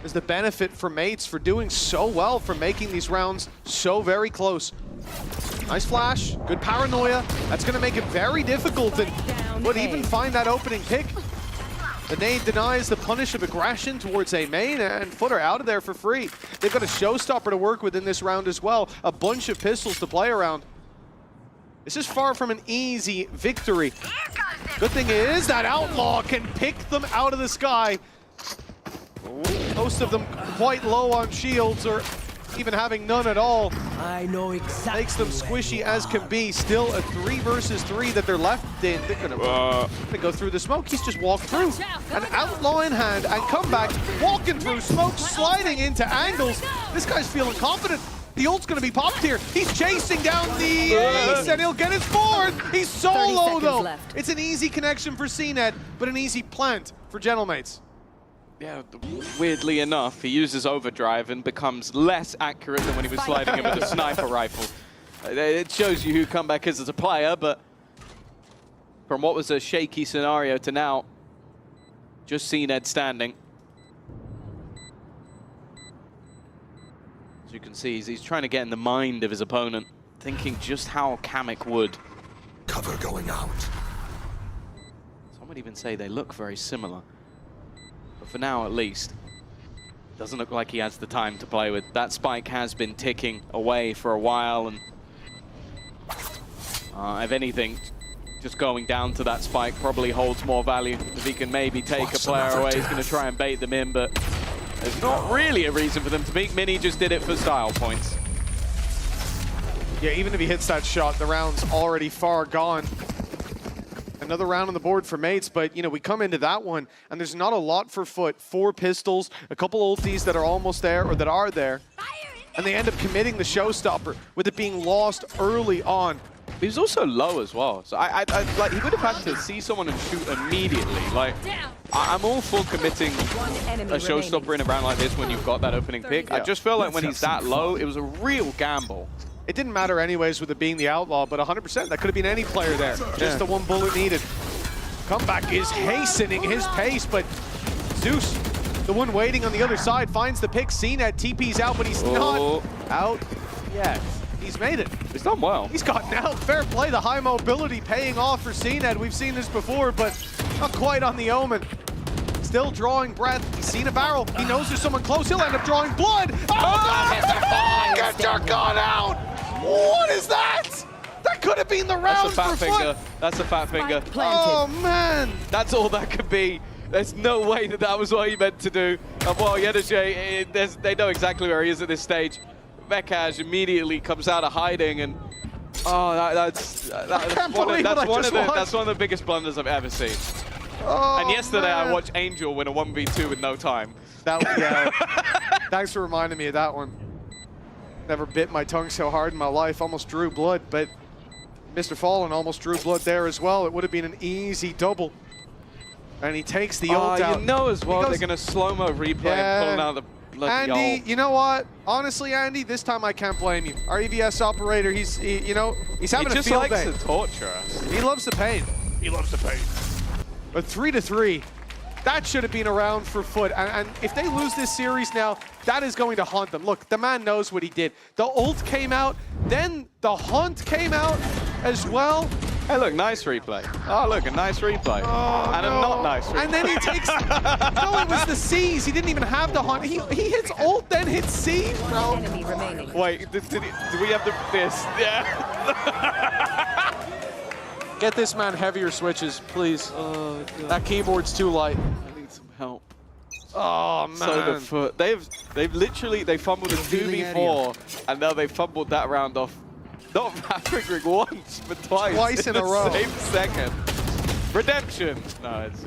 as the benefit for Mates for doing so well, for making these rounds so very close. Nice flash, good Paranoia. That's going to make it very difficult to even find that opening pick. The nade denies the punish of aggression towards A main, and Footer out of there for free. They've got a showstopper to work with in this round as well. A bunch of pistols to play around. This is far from an easy victory. Good thing is that Outlaw can pick them out of the sky. Most of them quite low on shields, or even having none at all. I know exactly. Makes them squishy as can be. Still a 3 versus 3 that they're left in. They're gonna go through the smoke. He's just walked through. An Outlaw in hand and Comeback walking through smoke, sliding into angles. This guy's feeling confident. The ult's gonna be popped here. He's chasing down the ace and he'll get his fourth. He's solo though. Left. It's an easy connection for CNED, but an easy plant for Gentlemates. Yeah, weirdly enough, he uses overdrive and becomes less accurate than when he was sliding him with a sniper rifle. It shows you who Comeback is as a player, but from what was a shaky scenario to now, just CNED standing. As you can see, he's trying to get in the mind of his opponent, thinking just how Kamek would. Cover going out. Some would even say they look very similar. But for now, at least, doesn't look like he has the time to play with. That spike has been ticking away for a while, and if anything, just going down to that spike probably holds more value. If he can maybe take a player away, he's going to try and bait them in, but there's not really a reason for them to peek. Mini just did it for style points. Yeah, even if he hits that shot, the round's already far gone. Another round on the board for mates, but, you know, we come into that one, and there's not a lot for Foot. 4 pistols, a couple ultis that are almost there, or that are there, and they end up committing the showstopper with it being lost early on. He was also low as well, so I like he would have had to see someone and shoot immediately. Like, I'm all for committing a showstopper in a round like this when you've got that opening pick. I just feel like when he's that low, it was a real gamble. It didn't matter anyways with it being the outlaw, but 100%, that could have been any player there. Just the one bullet needed. Comeback is hastening his pace, but Zeus, the one waiting on the other side, finds the pick. CNED TP's out, but he's not out yet. He's made it. He's done well. He's gotten out. Fair play. The high mobility paying off for CNED. We've seen this before, but not quite on the Omen. Still drawing breath. He's seen a barrel. He knows there's someone close. He'll end up drawing blood. Oh, get your gun out! What is that? That could have been the round for Foot. Finger. That's a fat finger. Oh, man. That's all that could be. There's no way that that was what he meant to do. And while Yedaje, they know exactly where he is at this stage. Vekaj immediately comes out of hiding, and that's one of the biggest blunders I've ever seen. Oh, and yesterday man. I watched Angel win a 1v2 with no time. Thanks for reminding me of that one. Never bit my tongue so hard in my life. Almost drew blood, but Mr. Fallen almost drew blood there as well. It would have been an easy double. And he takes the ult out. You know as well they're going to slow-mo replay and pulling out the bloody Andy, ult. you know what? Honestly, Andy, this time I can't blame you. Our EVS operator, he's having a field day. He just likes to torture us. He loves the pain. He loves the pain. But 3-3, that should have been a round for Foot. And if they lose this series now, that is going to haunt them. Look, the man knows what he did. The ult came out, then the hunt came out as well. Hey, look, nice replay. Oh, look, a nice replay. And a not nice replay. And then he takes... No, it was the C's. He didn't even have the hunt. He hits ult, then hits C, bro. Enemy remaining. Wait, do we have this? Yeah. Get this man heavier switches, please. Oh, God. That keyboard's too light. I need some help. Oh, man. So the Foot, they've literally, they fumbled a 2v4, and now they fumbled that round off. Not Maverick once, but twice. Twice in a row. Same second. Redemption. No, it's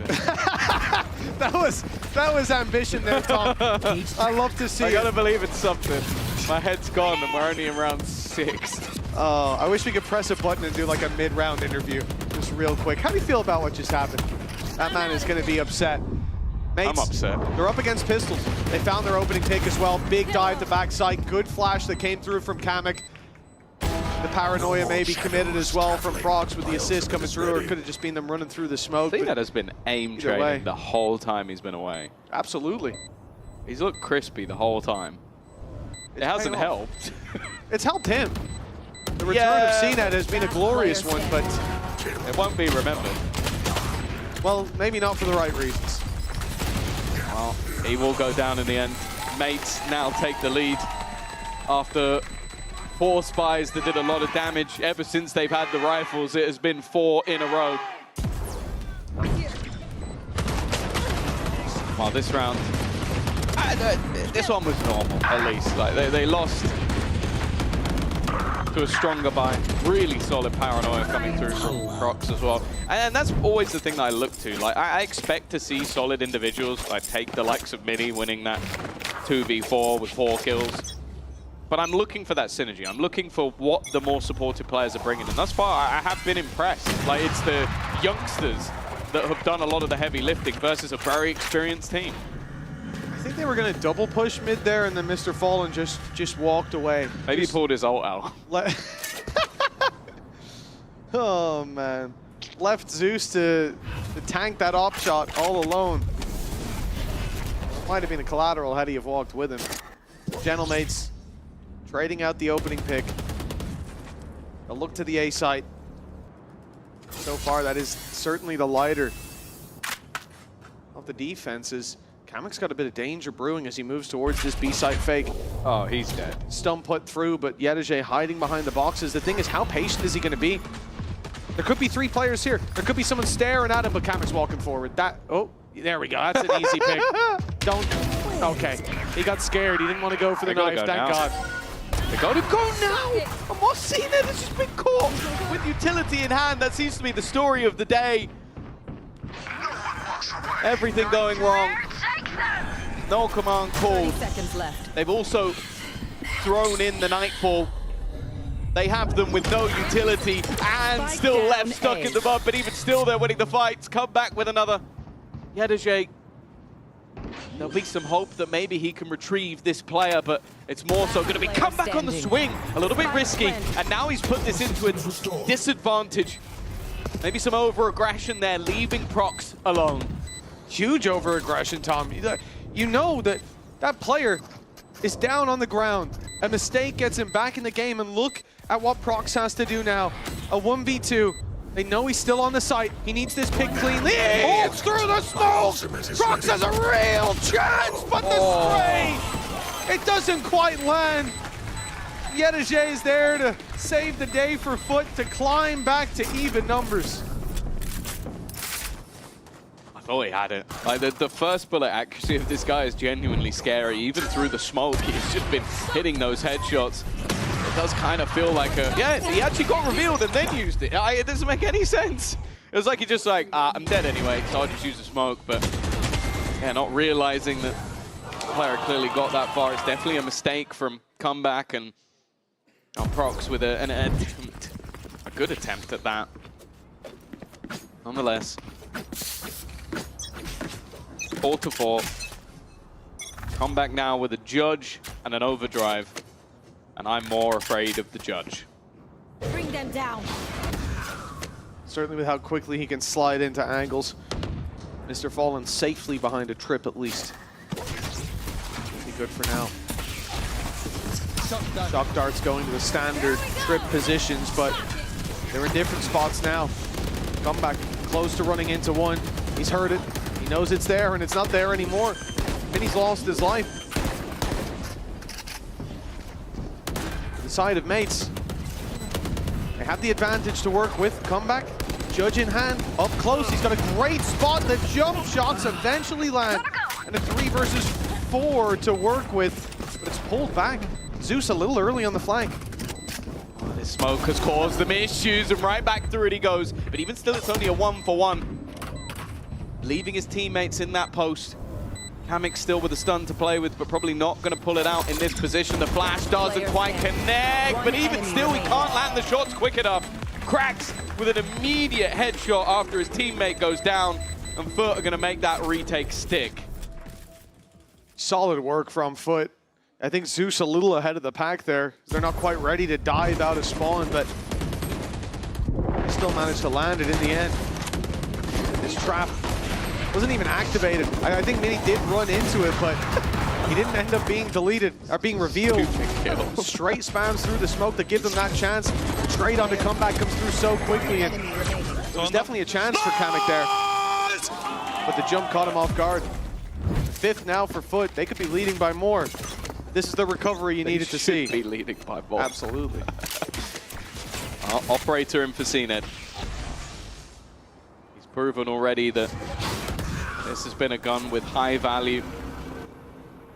that was ambition there, Tom. I love to see I gotta believe it's something. My head's gone and we're only in round 6. Oh, I wish we could press a button and do like a mid-round interview, just real quick. How do you feel about what just happened? That man is gonna be upset. Mates, I'm upset. They're up against pistols. They found their opening pick as well. Big dive to backside. Good flash that came through from Kamek. The paranoia may be committed as well from Prox with the assist coming through, or it could have just been them running through the smoke. I think that has been aim training the whole time he's been away. Absolutely. He's looked crispy the whole time. It hasn't helped. It's helped him. The return of CNED has been a glorious one, but it won't be remembered. Well, maybe not for the right reasons. Well, he will go down in the end. Mates now take the lead after 4 spies that did a lot of damage. Ever since they've had the rifles, it has been 4 in a row. Well, this round, this one was normal, at least. Like they lost to a stronger buy. Really solid paranoia coming through from Prox as well. And that's always the thing that I look to. Like I expect to see solid individuals. I take the likes of Mini winning that 2v4 with 4 kills. But I'm looking for that synergy. I'm looking for what the more supportive players are bringing. And thus far, I have been impressed. Like, it's the youngsters that have done a lot of the heavy lifting versus a very experienced team. I think they were going to double push mid there, and then Mr. Fallen just walked away. Maybe he pulled his ult out. Oh, man. Left Zeus to tank that op shot all alone. Might have been a collateral had he have walked with him. Gentlemates trading out the opening pick. A look to the A site. So far, that is certainly the lighter of the defenses. Kamek's got a bit of danger brewing as he moves towards this B site fake. Oh, he's dead. Stun put through, but Yedaje hiding behind the boxes. The thing is, how patient is he going to be? There could be 3 players here. There could be someone staring at him, but Kamek's walking forward. Oh, there we go. That's an easy pick. Okay. He got scared. He didn't want to go for the knife. Thank God. They go to go now! And Mosina has just been caught with utility in hand. That seems to be the story of the day. Everything going wrong. No command called. They've also thrown in the Nightfall. They have them with no utility and still left stuck in the mud, but even still they're winning the fights. Come back with another Yedajay. There'll be some hope that maybe he can retrieve this player, but it's more so going to be come back on the swing. A little bit risky, and now he's put this into a disadvantage. Maybe some over-aggression there, leaving Prox alone. Huge over-aggression, Tom. You know that that player is down on the ground. A mistake gets him back in the game, and look at what Prox has to do now. A 1v2. They know he's still on the site. He needs this pick cleanly. It's through the smoke! Prox has a real chance, but the spray! It doesn't quite land. Yedajay is there to save the day for Foot to climb back to even numbers. I thought he had it. Like the first bullet accuracy of this guy is genuinely scary. Even through the smoke, he's just been hitting those headshots. It does kind of feel like a... Yeah, he actually got revealed and then used it. It doesn't make any sense. It was like he just like, I'm dead anyway, so I'll just use the smoke. But yeah, not realizing that the player clearly got that far. It's definitely a mistake from Comeback, and Prox with an attempt. A good attempt at that. Nonetheless. 4-4. Comeback now with a Judge and an Overdrive. And I'm more afraid of the Judge. Bring them down. Certainly with how quickly he can slide into angles. Mr. Fallen safely behind a trip at least. Be good for now. Shock darts going to the standard trip positions, but they're in different spots now. Comeback close to running into one. He's heard it. He knows it's there, and it's not there anymore. And he's lost his life. To the side of mates. They have the advantage to work with. Comeback, Judge in hand, up close. He's got a great spot. The jump shots eventually land. And a 3 versus 4 to work with, but it's pulled back. Zeus a little early on the flank. This smoke has caused them issues, and right back through it he goes. But even still, it's only a 1-for-1. Leaving his teammates in that post. Kamek still with a stun to play with, but probably not going to pull it out in this position. The flash doesn't quite connect, but even still, he can't land the shots quick enough. Cracks with an immediate headshot after his teammate goes down, and Foot are going to make that retake stick. Solid work from Foot. I think Zeus a little ahead of the pack there. They're not quite ready to dive out of spawn, but they still managed to land it in the end. This trap wasn't even activated. I think Mini did run into it, but he didn't end up being deleted or being revealed. Straight spams through the smoke to give them that chance. Straight on the comeback comes through so quickly, and there was definitely a chance for Kamek there. But the jump caught him off guard. 5th now for Foot. They could be leading by more. This is the recovery you needed to see. Be leading by more. Absolutely. Operator in for CNED. He's proven already that this has been a gun with high value.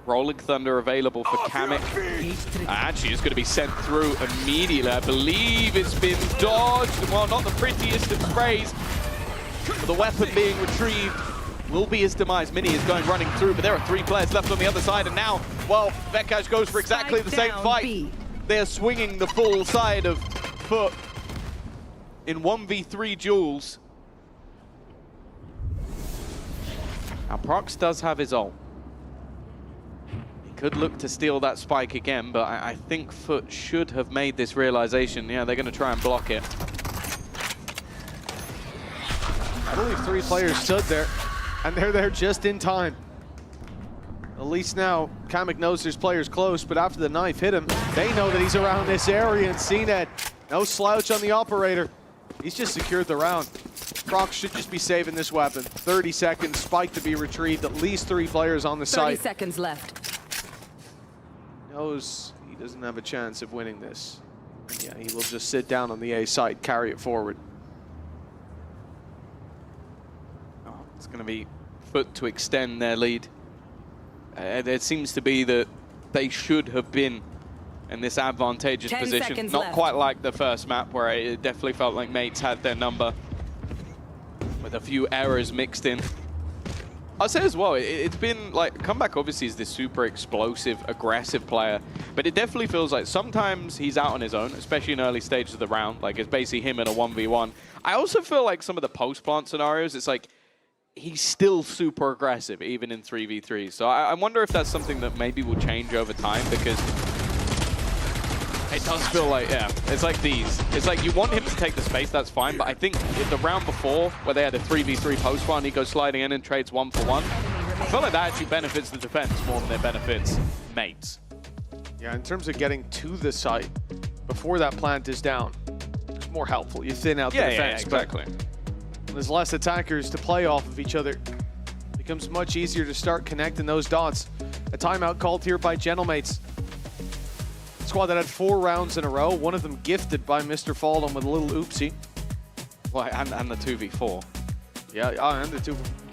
Rolling Thunder available for Kamek. Actually, it's going to be sent through immediately. I believe it's been dodged. Well, not the prettiest of sprays, but the weapon being retrieved will be his demise. Mini is going running through, but there are 3 players left on the other side, and now, well, Vekash goes for exactly the same fight. They're swinging the full side of Foot in 1v3 duels. Now, Prox does have his ult. He could look to steal that spike again, but I think Foot should have made this realization. Yeah, they're going to try and block it. I believe 3 players stood there, and they're there just in time. At least now, Kamek knows there's players close, but after the knife hit him, they know that he's around this area, and CNED, no slouch on the operator. He's just secured the round. Prox should just be saving this weapon. 30 seconds, spike to be retrieved, at least 3 players on the site. 30 seconds left. Knows he doesn't have a chance of winning this. And yeah, he will just sit down on the A site, carry it forward. It's going to be Foot to extend their lead. It seems to be that they should have been in this advantageous 10 position. seconds Not left. quite like the first map where it definitely felt like mates had their number with a few errors mixed in. I'll say as well, it's been like, Comeback obviously is this super explosive, aggressive player, but it definitely feels like sometimes he's out on his own, especially in early stages of the round. Like it's basically him in a 1v1. I also feel like some of the post-plant scenarios, it's like he's still super aggressive, even in 3v3. So I wonder if that's something that maybe will change over time, because it does feel like, yeah, it's like these. It's like you want him to take the space, that's fine, but I think in the round before, where they had a 3v3 post-plant, he goes sliding in and trades 1-for-1. I feel like that actually benefits the defense more than it benefits mates. Yeah, in terms of getting to the site before that plant is down, it's more helpful. You thin out the defense. Yeah, exactly. When there's less attackers to play off of each other, it becomes much easier to start connecting those dots. A timeout called here by Gentlemates. Squad that had 4 rounds in a row, one of them gifted by Mr. Faldon with a little oopsie. Well, and the 2v4. Yeah, and the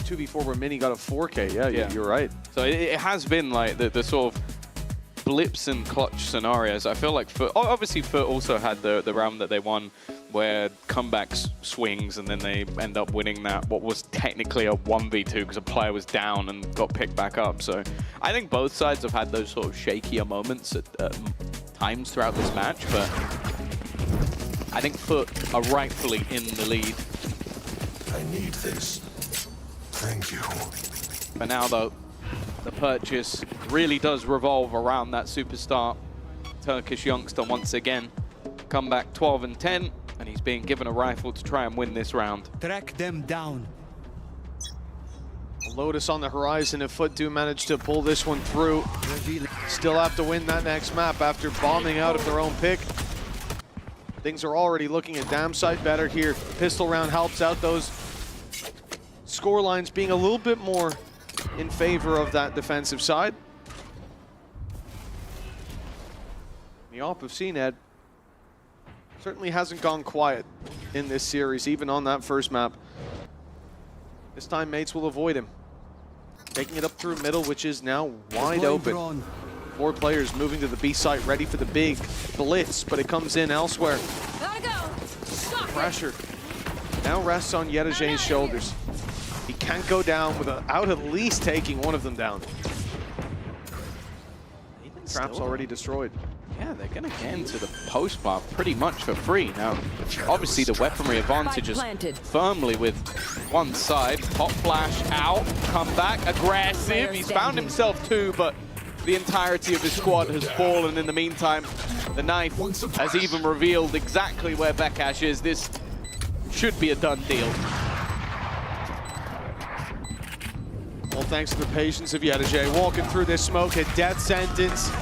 2v4 where Mini got a 4K. Yeah, you're right. So it has been like the sort of blips and clutch scenarios. I feel like obviously Foot also had the round that they won where comebacks swings and then they end up winning that, what was technically a 1v2 because a player was down and got picked back up. So I think both sides have had those sort of shakier moments at times throughout this match, but I think Foot are rightfully in the lead. I need this. Thank you. But now though, the purchase really does revolve around that superstar Turkish youngster once again. Comeback 12 and 10, and he's being given a rifle to try and win this round. Track them down. Lotus on the horizon if Foot do manage to pull this one through. Still have to win that next map after bombing out of their own pick. Things are already looking a damn sight better here. Pistol round helps out those score lines being a little bit more in favor of that defensive side. The op of CNED certainly hasn't gone quiet in this series, even on that first map. This time mates will avoid him. Taking it up through middle, which is now wide open. 4 players moving to the B site, ready for the big blitz, but it comes in elsewhere. Pressure now rests on Yedajay's shoulders. He can't go down without at least taking one of them down. Trap's already destroyed. Yeah, they're going to get into the post bar pretty much for free. Now, obviously the weaponry advantage is firmly with one side. Pop flash out, come back, aggressive. He's found himself 2, but the entirety of his squad has fallen in the meantime. The knife has even revealed exactly where Bekash is. This should be a done deal. Well, thanks to the patience of Yedajay. Walking through this smoke, a death sentence.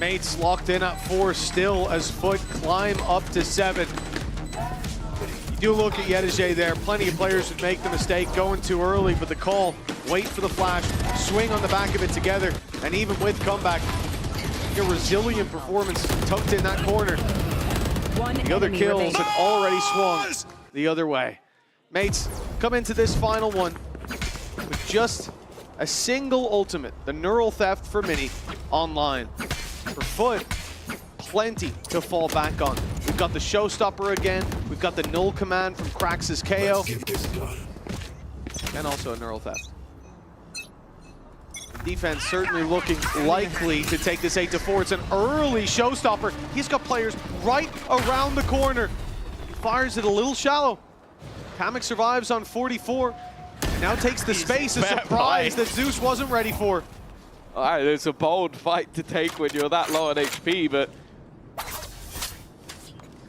Mates locked in at 4 still as Foot climb up to 7. You do look at Yedajay there. Plenty of players would make the mistake going too early, but the call, wait for the flash, swing on the back of it together, and even with comeback, a resilient performance tucked in that corner. The other kills had already swung the other way. Mates come into this final one with just a single ultimate, the neural theft for Mini, online. For Foot, plenty to fall back on. We've got the showstopper again. We've got the null command from Krax's KO. And also a neural theft. The defense certainly looking likely to take this 8-4. It's an early showstopper. He's got players right around the corner. He fires it a little shallow. Kamek survives on 44. Now takes the space, a surprise that Zeus wasn't ready for. All right, it's a bold fight to take when you're that low on HP, but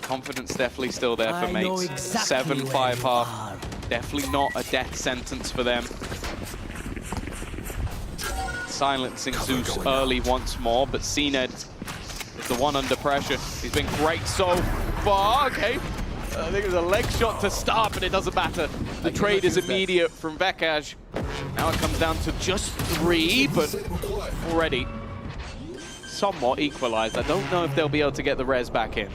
confidence definitely still there for mates. 7-5 half. Definitely not a death sentence for them. Silencing Zeus early once more, but CNED is the one under pressure. He's been great so far. Okay. I think it was a leg shot to start, but it doesn't matter. The trade is immediate from Bekash. Now it comes down to just 3, but already somewhat equalized. I don't know if they'll be able to get the res back in.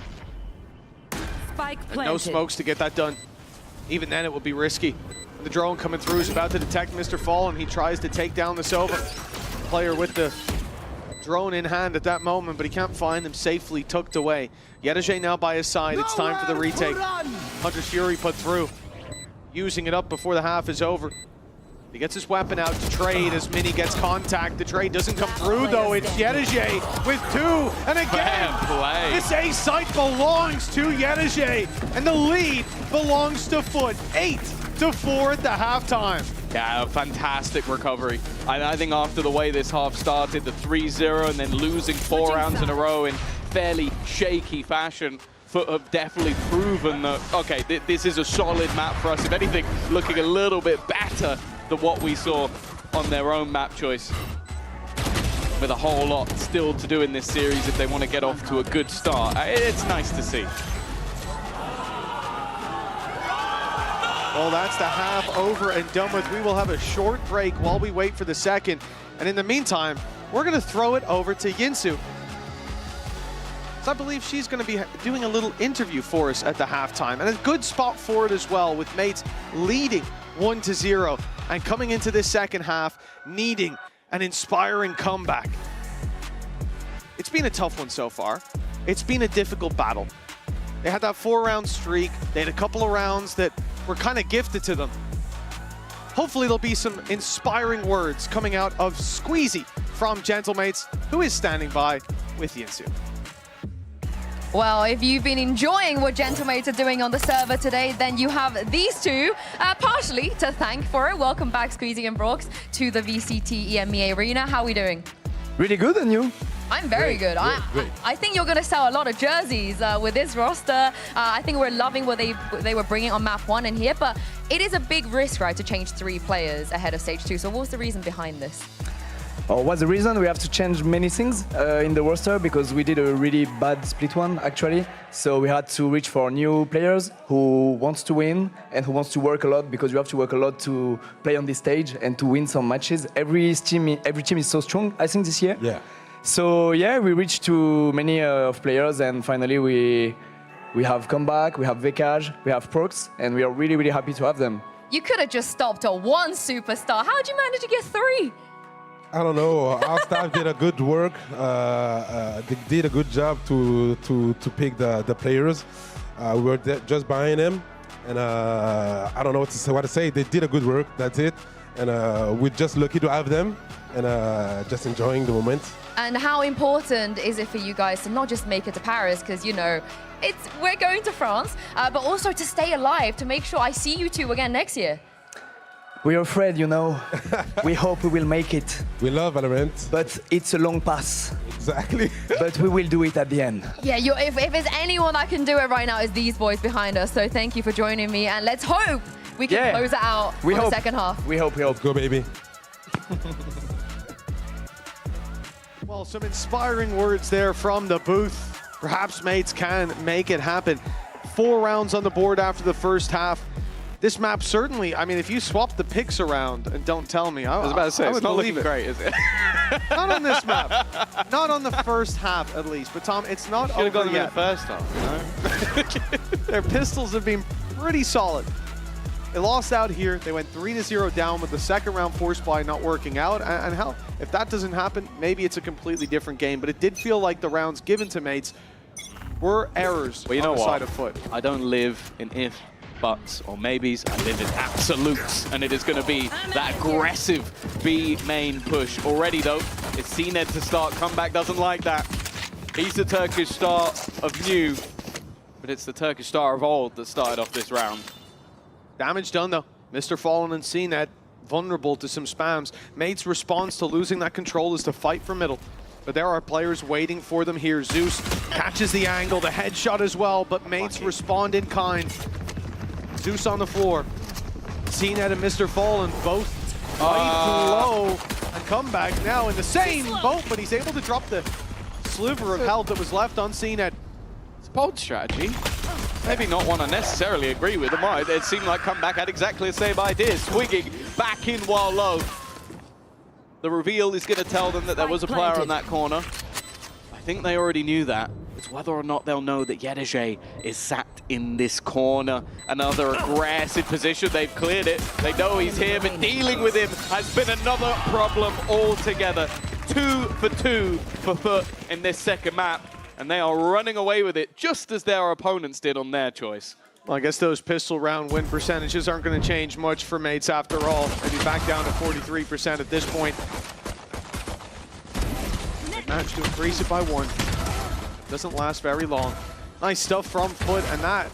No smokes to get that done. Even then, it would be risky. The drone coming through is about to detect Mr. Fall, and he tries to take down the Sova. Player with the drone in hand at that moment, but he can't find them, safely tucked away. Yedeje now by his side. It's time for the retake. Hunter's Fury put through, using it up before the half is over. He gets his weapon out to trade as Mini gets contact. The trade doesn't come through though. It's Yedeje with 2, and again, this A site belongs to Yedeje, and the lead belongs to Foot. 8-4 at the halftime. Yeah, a fantastic recovery. I think after the way this half started, the 3-0 and then losing 4 rounds in a row in fairly shaky fashion, Foot have definitely proven that, okay, this is a solid map for us. If anything, looking a little bit better than what we saw on their own map choice. With a whole lot still to do in this series if they want to get off to a good start. It's nice to see. Well, that's the half over and done with. We will have a short break while we wait for the second. And in the meantime, we're going to throw it over to Yinsu. So I believe she's going to be doing a little interview for us at the halftime. And a good spot for it as well, with mates leading 1-0 and coming into this second half needing an inspiring comeback. It's been a tough one so far. It's been a difficult battle. They had that 4-round streak. They had a couple of rounds that were kind of gifted to them. Hopefully there'll be some inspiring words coming out of Squeezy from Gentlemates, who is standing by with Yinsu. Well, if you've been enjoying what Gentlemates are doing on the server today, then you have these two partially to thank for it. Welcome back, Squeezy and Brox, to the VCT EMEA Arena. How are we doing? Really good, and you? I'm very good. I think you're going to sell a lot of jerseys with this roster. I think we're loving what they were bringing on map 1 in here, but it is a big risk, right, to change 3 players ahead of stage 2. So what was the reason behind this? What's the reason? We have to change many things in the roster because we did a really bad split one, actually. So we had to reach for new players who wants to win and who wants to work a lot, because you have to work a lot to play on this stage and to win some matches. Every team is so strong, I think, this year. Yeah. So yeah, we reached to many of players, and finally we have Comeback, we have Vekaj, we have Prox, and we are really, really happy to have them. You could have just stopped at 1 superstar. How did you manage to get 3? I don't know. Our staff did a good work. They did a good job to pick the players. We were just buying them, and I don't know what to say. They did a good work. That's it. And we're just lucky to have them, and just enjoying the moment. And how important is it for you guys to not just make it to Paris, because, you know, we're going to France, but also to stay alive, to make sure I see you two again next year? We're afraid, you know. We hope we will make it. We love VALORANT. But it's a long pass. Exactly. But we will do it at the end. Yeah, if there's anyone that can do it right now, it's these boys behind us. So thank you for joining me, and let's hope we can close it out for the second half. We hope. Go, baby. Well, some inspiring words there from the booth. Perhaps mates can make it happen. 4 rounds on the board after the first half. This map certainly, I mean, if you swap the picks around and don't tell me, I was about to say, it's not looking great, is it? Not on this map. Not on the first half, at least. But Tom, it's not over yet. Should have gone in the first half, you know? Their pistols have been pretty solid. They lost out here. They went 3-0 down with the second round force buy not working out. And hell, if that doesn't happen, maybe it's a completely different game. But it did feel like the rounds given to mates were errors on the side of Foot. I don't live in if, buts, or maybes. I live in absolutes, and it is going to be that aggressive B main push. Already, though, it's CNED to start. Comeback doesn't like that. He's the Turkish star of new, but it's the Turkish star of old that started off this round. Damage done, though. Mr. Fallen and CNED vulnerable to some spams. Mates' response to losing that control is to fight for middle. But there are players waiting for them here. Zeus catches the angle, the headshot as well, but mates respond in kind. Zeus on the floor. CNED and Mr. Fallen both right low, and Comeback now in the same boat, but he's able to drop the sliver of health that was left on CNED. It's a bold strategy. Maybe not one I necessarily agree with. It seemed like Comeback had exactly the same idea, swinging back in while low. The reveal is going to tell them that there was a player on that corner. I think they already knew that. It's whether or not they'll know that Yedeje is sat in this corner. Another aggressive position. They've cleared it. They know he's here, but dealing with him has been another problem altogether. 2 for 2 for Foot in this second map, and they are running away with it just as their opponents did on their choice. Well, I guess those pistol round win percentages aren't going to change much for Mates after all. Maybe back down to 43% at this point. They managed to increase it by 1. Doesn't last very long. Nice stuff from Foot, and that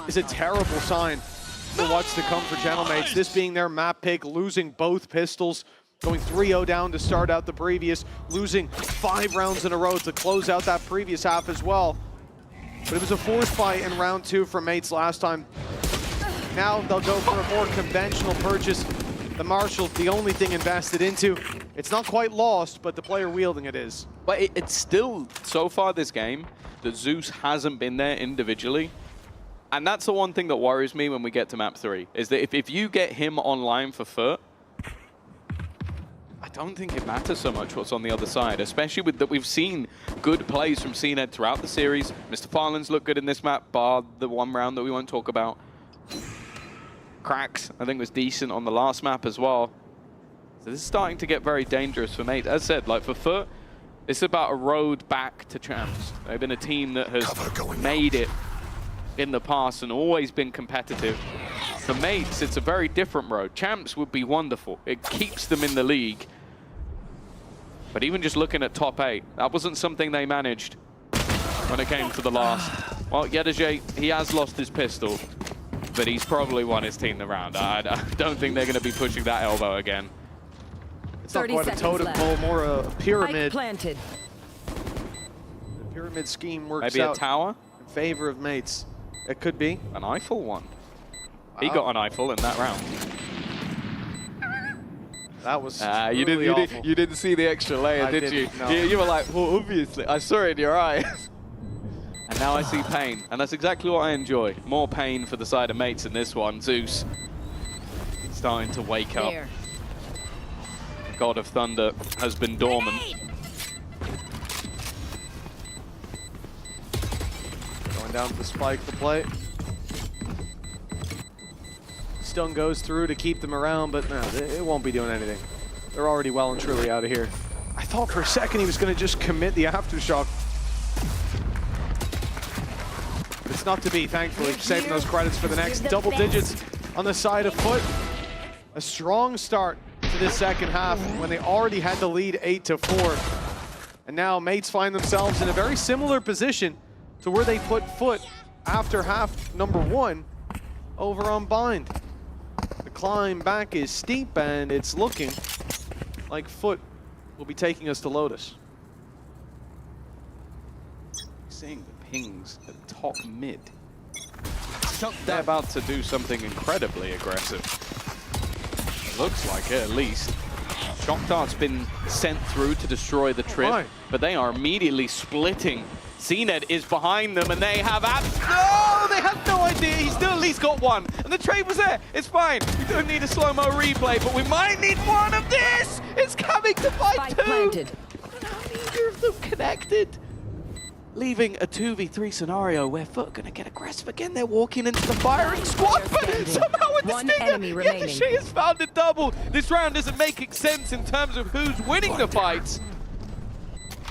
is a terrible sign for what's to come for Gentlemates. This being their map pick, losing both pistols, going 3-0 down to start out the previous, losing 5 rounds in a row to close out that previous half as well. But it was a forced fight in round 2 from Mates last time. Now they'll go for a more conventional purchase. The Marshall, the only thing invested into. It's not quite lost, but the player wielding it is. But it's still, so far this game, that Zeus hasn't been there individually. And that's the one thing that worries me when we get to map 3, is that if you get him online for Foot, I don't think it matters so much what's on the other side, especially with that we've seen good plays from CNED throughout the series. Mr. Farland's looked good in this map, bar the one round that we won't talk about. Cracks, I think, was decent on the last map as well. So this is starting to get very dangerous for Mates. As said, like for Foot, it's about a road back to champs. They've been a team that has made it in the past and always been competitive. For Mates, it's a very different road. Champs would be wonderful. It keeps them in the league. But even just looking at top 8, that wasn't something they managed when it came to the last. Well, Yedajay, he has lost his pistol, but he's probably won his team the round. I don't think they're going to be pushing that elbow again. It's not quite a totem pole, more a pyramid. Planted. The pyramid scheme works Maybe out a tower? in favor of Mates. It could be. An Eiffel one. He got an Eiffel in that round. That was you didn't see the extra layer, did you? No. You were like, well, obviously. I saw it in your eyes. And now I see pain. And that's exactly what I enjoy. More pain for the side of Mates in this one. Zeus starting to wake up. God of Thunder has been dormant. Going down to the spike to play. Stun goes through to keep them around, but no, it won't be doing anything. They're already well and truly out of here. I thought for a second he was going to just commit the aftershock. It's not to be, thankfully. Saving those credits for the next. Double digits on the side of Foot. A strong start to this second half when they already had the lead 8-4. And now Mates find themselves in a very similar position to where they put Foot after half number 1 over on Bind. The climb back is steep, and it's looking like Foot will be taking us to Lotus. Seeing the pings at top mid. They're about to do something incredibly aggressive. Looks like it, at least. Shock Dart's been sent through to destroy the trip, but they are immediately splitting. CNED is behind them, and they have no, they have no idea. He's still at least got one, and the trade was there. It's fine. We don't need a slow-mo replay, but we might need one of this. It's coming to fight 2. Planted. How neither of them connected? Leaving a 2v3 scenario where Foot are going to get aggressive again. They're walking into the firing squad, but somehow with the stinger, Yedajay has found a double. This round isn't making sense in terms of who's winning the fights.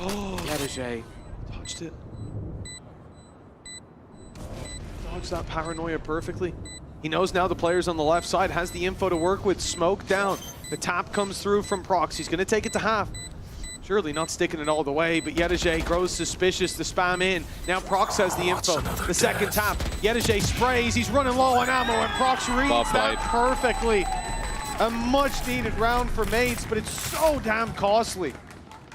Oh, Yedajay dodged it. Dodged that paranoia perfectly. He knows now the players on the left side, has the info to work with. Smoke down. The tap comes through from Prox. He's going to take it to half. Surely not sticking it all the way, but Yedajay grows suspicious to spam in. Now Prox has the info. The second tap. Yedajay sprays. He's running low on ammo, and Prox reads that perfectly. A much-needed round for Mates, but it's so damn costly.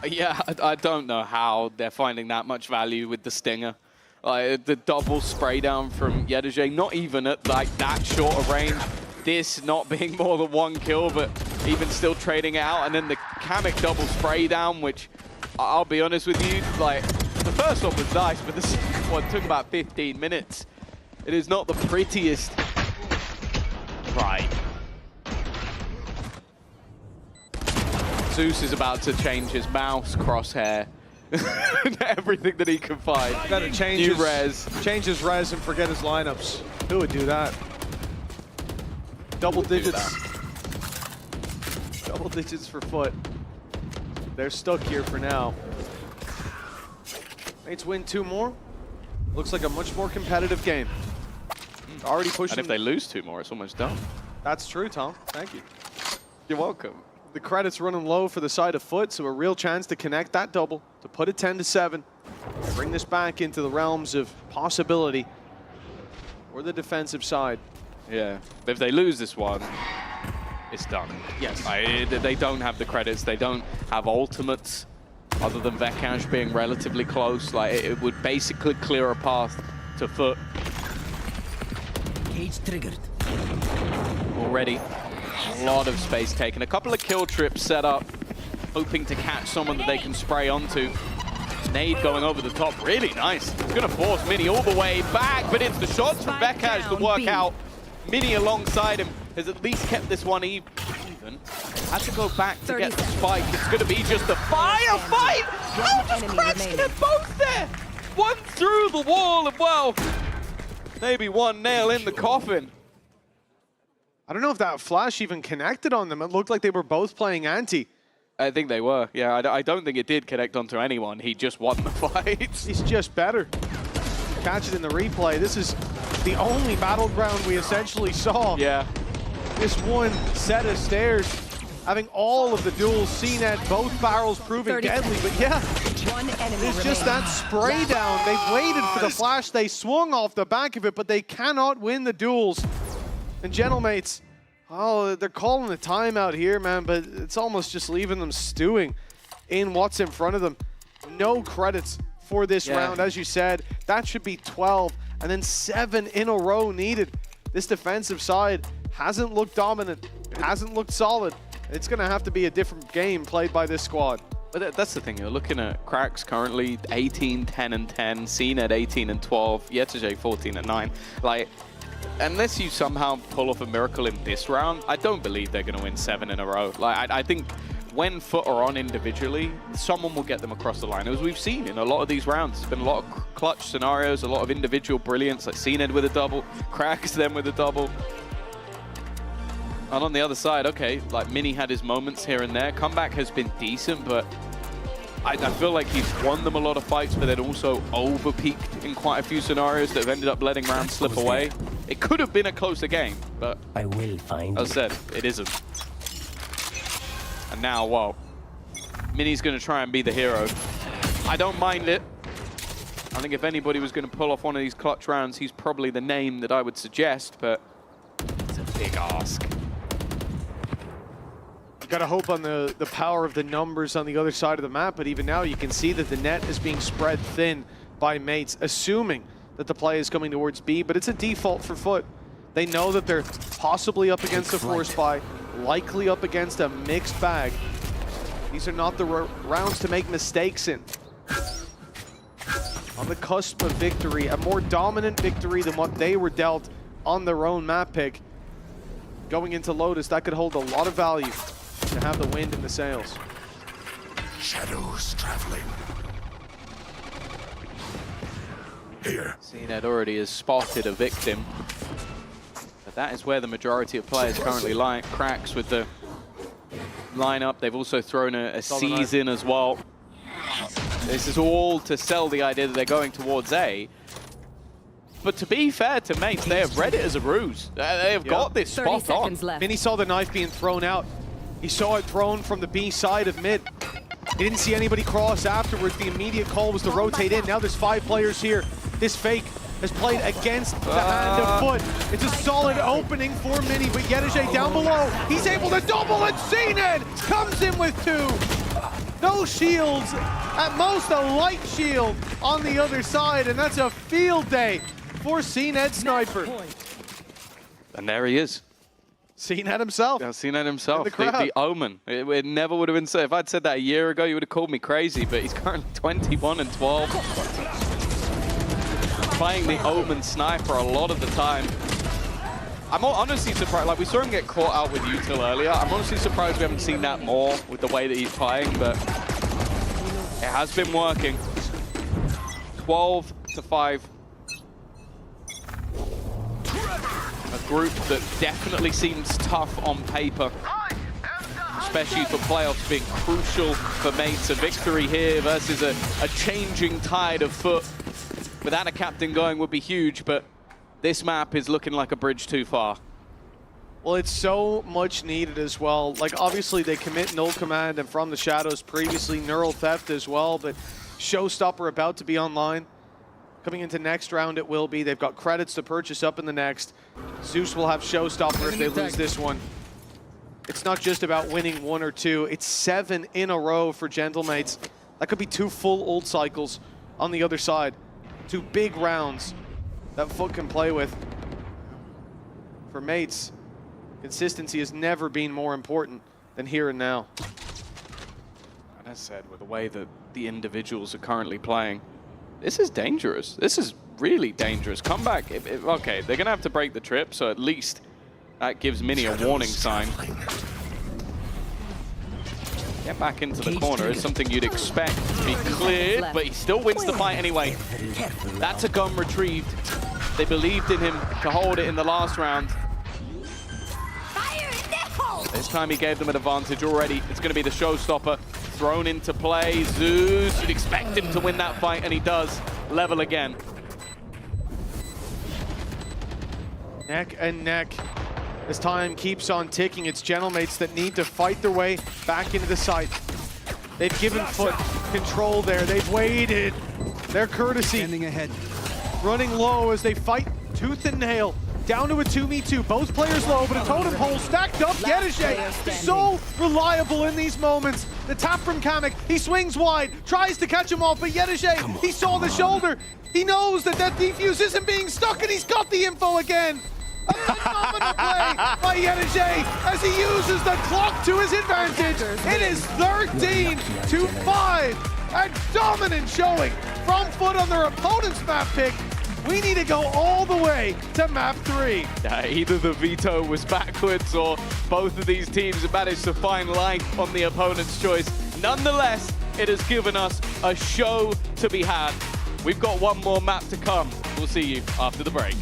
Yeah, I don't know how they're finding that much value with the stinger. The double spray down from Yedajay, not even at like that short of range. This not being more than 1 kill, but even still trading it out. And then the Kamek double spray down, which I'll be honest with you, like the first one was nice, but the second one took about 15 minutes. It is not the prettiest. Right. Zeus is about to change his mouse crosshair. Everything that he can find. Gotta change his res and forget his lineups. Who would do that? Double digits. Double digits for Foot. they're stuck here for now. Mates win 2 more. Looks like a much more competitive game. Already pushing. And if they lose 2 more, it's almost done. That's true, Tom. Thank you. You're welcome. The credits running low for the side of Foot, so a real chance to connect that double, to put it 10-7, bring this back into the realms of possibility or the defensive side. Yeah, but if they lose this one, it's done. Yes. They don't have the credits. They don't have ultimates other than Vekaj being relatively close. Like, it would basically clear a path to Foot. Cage triggered. Already a lot of space taken. A couple of kill trips set up, hoping to catch someone that they can spray onto. Nade going over the top, really nice. It's gonna force Mini all the way back, but it's the shots from Vekaj to work out. Mini alongside him has at least kept this one even. Had to go back to get the spike. It's gonna be just a firefight! Oh, just Cracks get both there! One through the wall and, well, maybe one nail in the coffin. I don't know if that flash even connected on them. It looked like they were both playing anti. I think they were. Yeah, I don't think it did connect onto anyone. He just won the fight. He's just better. Catch it in the replay. This is the only battleground we essentially saw. Yeah. This one set of stairs, having all of the duels, CNET, both barrels proving deadly. But yeah, it's just that spray down. They waited for the flash. They swung off the back of it, but they cannot win the duels. And Gentlemates, oh, they're calling a timeout here, man, but it's almost just leaving them stewing in what's in front of them. No credits for this round, as you said. That should be 12, and then 7 in a row needed. This defensive side hasn't looked dominant. It hasn't looked solid. It's going to have to be a different game played by this squad. But that's the thing, you're looking at Cracks currently 18, 10, and 10, CNET 18 and 12, Yetej 14 and 9. Like, unless you somehow pull off a miracle in this round, I don't believe they're going to win 7 in a row. Like, I think when Foot are on individually, someone will get them across the line. As we've seen in a lot of these rounds, there's been a lot of clutch scenarios, a lot of individual brilliance, like CNET with a double, Cracks them with a double. And on the other side, okay, like Mini had his moments here and there. Comeback has been decent, but I feel like he's won them a lot of fights, but then also over-peaked in quite a few scenarios that have ended up letting rounds slip away. It could have been a closer game, but I will find as I said, it isn't. And now, well, Mini's going to try and be the hero. I don't mind it. I think if anybody was going to pull off one of these clutch rounds, he's probably the name that I would suggest, but it's a big ask. Got to hope on the power of the numbers on the other side of the map, but even now you can see that the net is being spread thin by Mates, assuming that the play is coming towards B, but it's a default for Foot. They know that they're possibly up against a force buy, likely up against a mixed bag. These are not the rounds to make mistakes in. On the cusp of victory, a more dominant victory than what they were dealt on their own map pick. Going into Lotus, that could hold a lot of value to have the wind in the sails. Shadows traveling. Here. CNET already has spotted a victim. But that is where the majority of players currently lie. Cracks with the lineup. They've also thrown a Seize in as well. This is all to sell the idea that they're going towards A. But to be fair to Mates, they have read it as a ruse. They have got this spot on. Mini saw the knife being thrown out. He saw it thrown from the B side of mid. He didn't see anybody cross afterwards. The immediate call was to rotate in. Now there's 5 players here. This fake has played against the hand of Foot. It's a solid opening for Mini, but Yetej down below. He's able to double, and CNET comes in with 2. No shields, at most a light shield on the other side, and that's a field day for CNET Sniper. And there he is. CNET himself. Yeah, CNET himself, the the Omen. It never would have been said. If I'd said that a year ago, you would have called me crazy, but he's currently 21 and 12. Playing the Omen Sniper a lot of the time. I'm honestly surprised, like we saw him get caught out with Util earlier. I'm honestly surprised we haven't seen that more with the way that he's playing, but it has been working. 12-5. A group that definitely seems tough on paper, especially for playoffs being crucial for mates. A victory here versus a changing tide of foot without a captain going would be huge, but this map is looking like a bridge too far. Well, it's so much needed as well. Like, obviously, they commit Null Command and From the Shadows previously, Neural Theft as well, but Showstopper about to be online. Coming into next round, it will be. They've got credits to purchase up in the next. Zeus will have Showstopper if they lose this one. It's not just about winning 1 or 2. It's 7 in a row for Gentlemates. That could be 2 full ult cycles on the other side. 2 big rounds that Foot can play with. For mates, consistency has never been more important than here and now. And as said, with the way that the individuals are currently playing, this is dangerous. This is really dangerous. Comeback, okay, they're going to have to break the trip, so at least that gives Mini a warning sign. Get back into the corner is something you'd expect to be cleared, but he still wins the fight anyway. That's a gun retrieved. They believed in him to hold it in the last round. This time he gave them an advantage already. It's going to be the showstopper thrown into play. Zeus, you'd expect him to win that fight, and he does. Level again. Neck and neck. As time keeps on ticking, it's Gentlemates that need to fight their way back into the site. They've given Foot control there. They've waited. Their courtesy. Running low as they fight tooth and nail. Down to a 2v2, both players low, but a totem pole stacked up. Yedeje, so reliable in these moments. The tap from Kamek, he swings wide, tries to catch him off, but Yedeje, he saw the shoulder. He knows that that defuse isn't being stuck, and he's got the info again. A phenomenal play by Yedeje as he uses the clock to his advantage. It is 13-5. A dominant showing from Foot on their opponent's map pick. We need to go all the way to map 3. Either the veto was backwards or both of these teams have managed to find life on the opponent's choice. Nonetheless, it has given us a show to be had. We've got one more map to come. We'll see you after the break.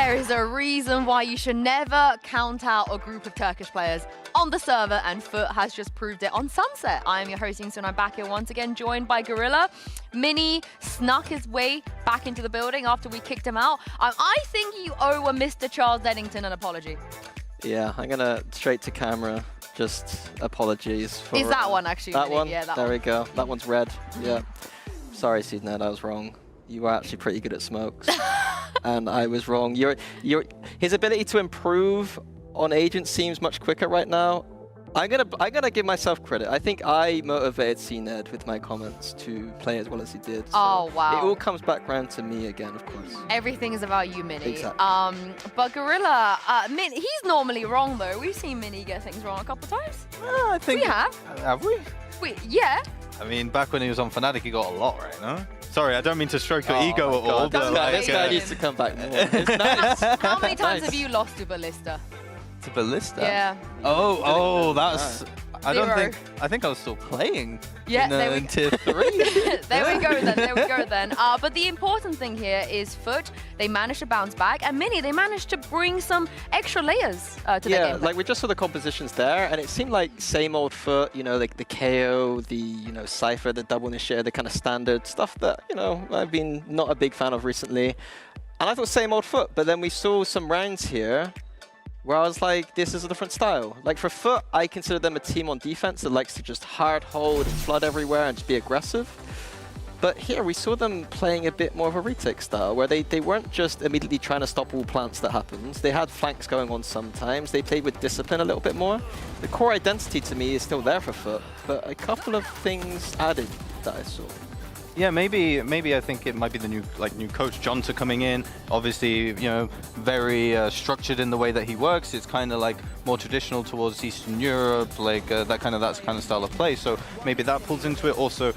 There is a reason why you should never count out a group of Turkish players on the server, and Foot has just proved it on Sunset. I am your host, Yingsun, and I'm back here once again, joined by Gorilla. Mini snuck his way back into the building after we kicked him out. I think you owe a Mr. Charles Eddington an apology. Yeah, I'm gonna straight to camera. Just apologies for... Is that one actually? That Mini? one? Yeah, that there one. we go. That one's red. Yeah. Sorry, Seedned, I was wrong. You were actually pretty good at smokes. And I was wrong. His ability to improve on agents seems much quicker right now. I'm gonna give myself credit. I think I motivated CNED with my comments to play as well as he did. So Oh, wow. It all comes back round to me again, of course. Everything is about you, Mini. Exactly. But Gorilla, he's normally wrong though. We've seen Mini get things wrong a couple times. I think... We have. Have we? Yeah. I mean, back when he was on Fnatic, he got a lot right, no? Sorry, I don't mean to stroke your ego at all, but this guy needs to come back more. It's nice. How many times have you lost to Ballista? To Ballista? Yeah. Oh, that's... I don't Zero. I think I was still playing Yeah, in Tier 3. There we go then. But the important thing here is Foot, they managed to bounce back, and Mini, they managed to bring some extra layers to their game. Like we just saw the compositions there, and it seemed like same old Foot, you know, like the KO, the, Cypher, the double initiator, the kind of standard stuff that, I've been not a big fan of recently. And I thought same old Foot, but then we saw some rounds here where I was like, this is a different style. Like for Foot, I consider them a team on defense that likes to just hard hold and flood everywhere and just be aggressive. But here we saw them playing a bit more of a retake style, where they weren't just immediately trying to stop all plants that happens. They had flanks going on sometimes. They played with discipline a little bit more. The core identity to me is still there for Foot, but a couple of things added that I saw. Yeah, maybe I think it might be the new coach Jonta coming in. Obviously, very structured in the way that he works. It's kind of like more traditional towards Eastern Europe, like that kind of style of play. So maybe that pulls into it. Also,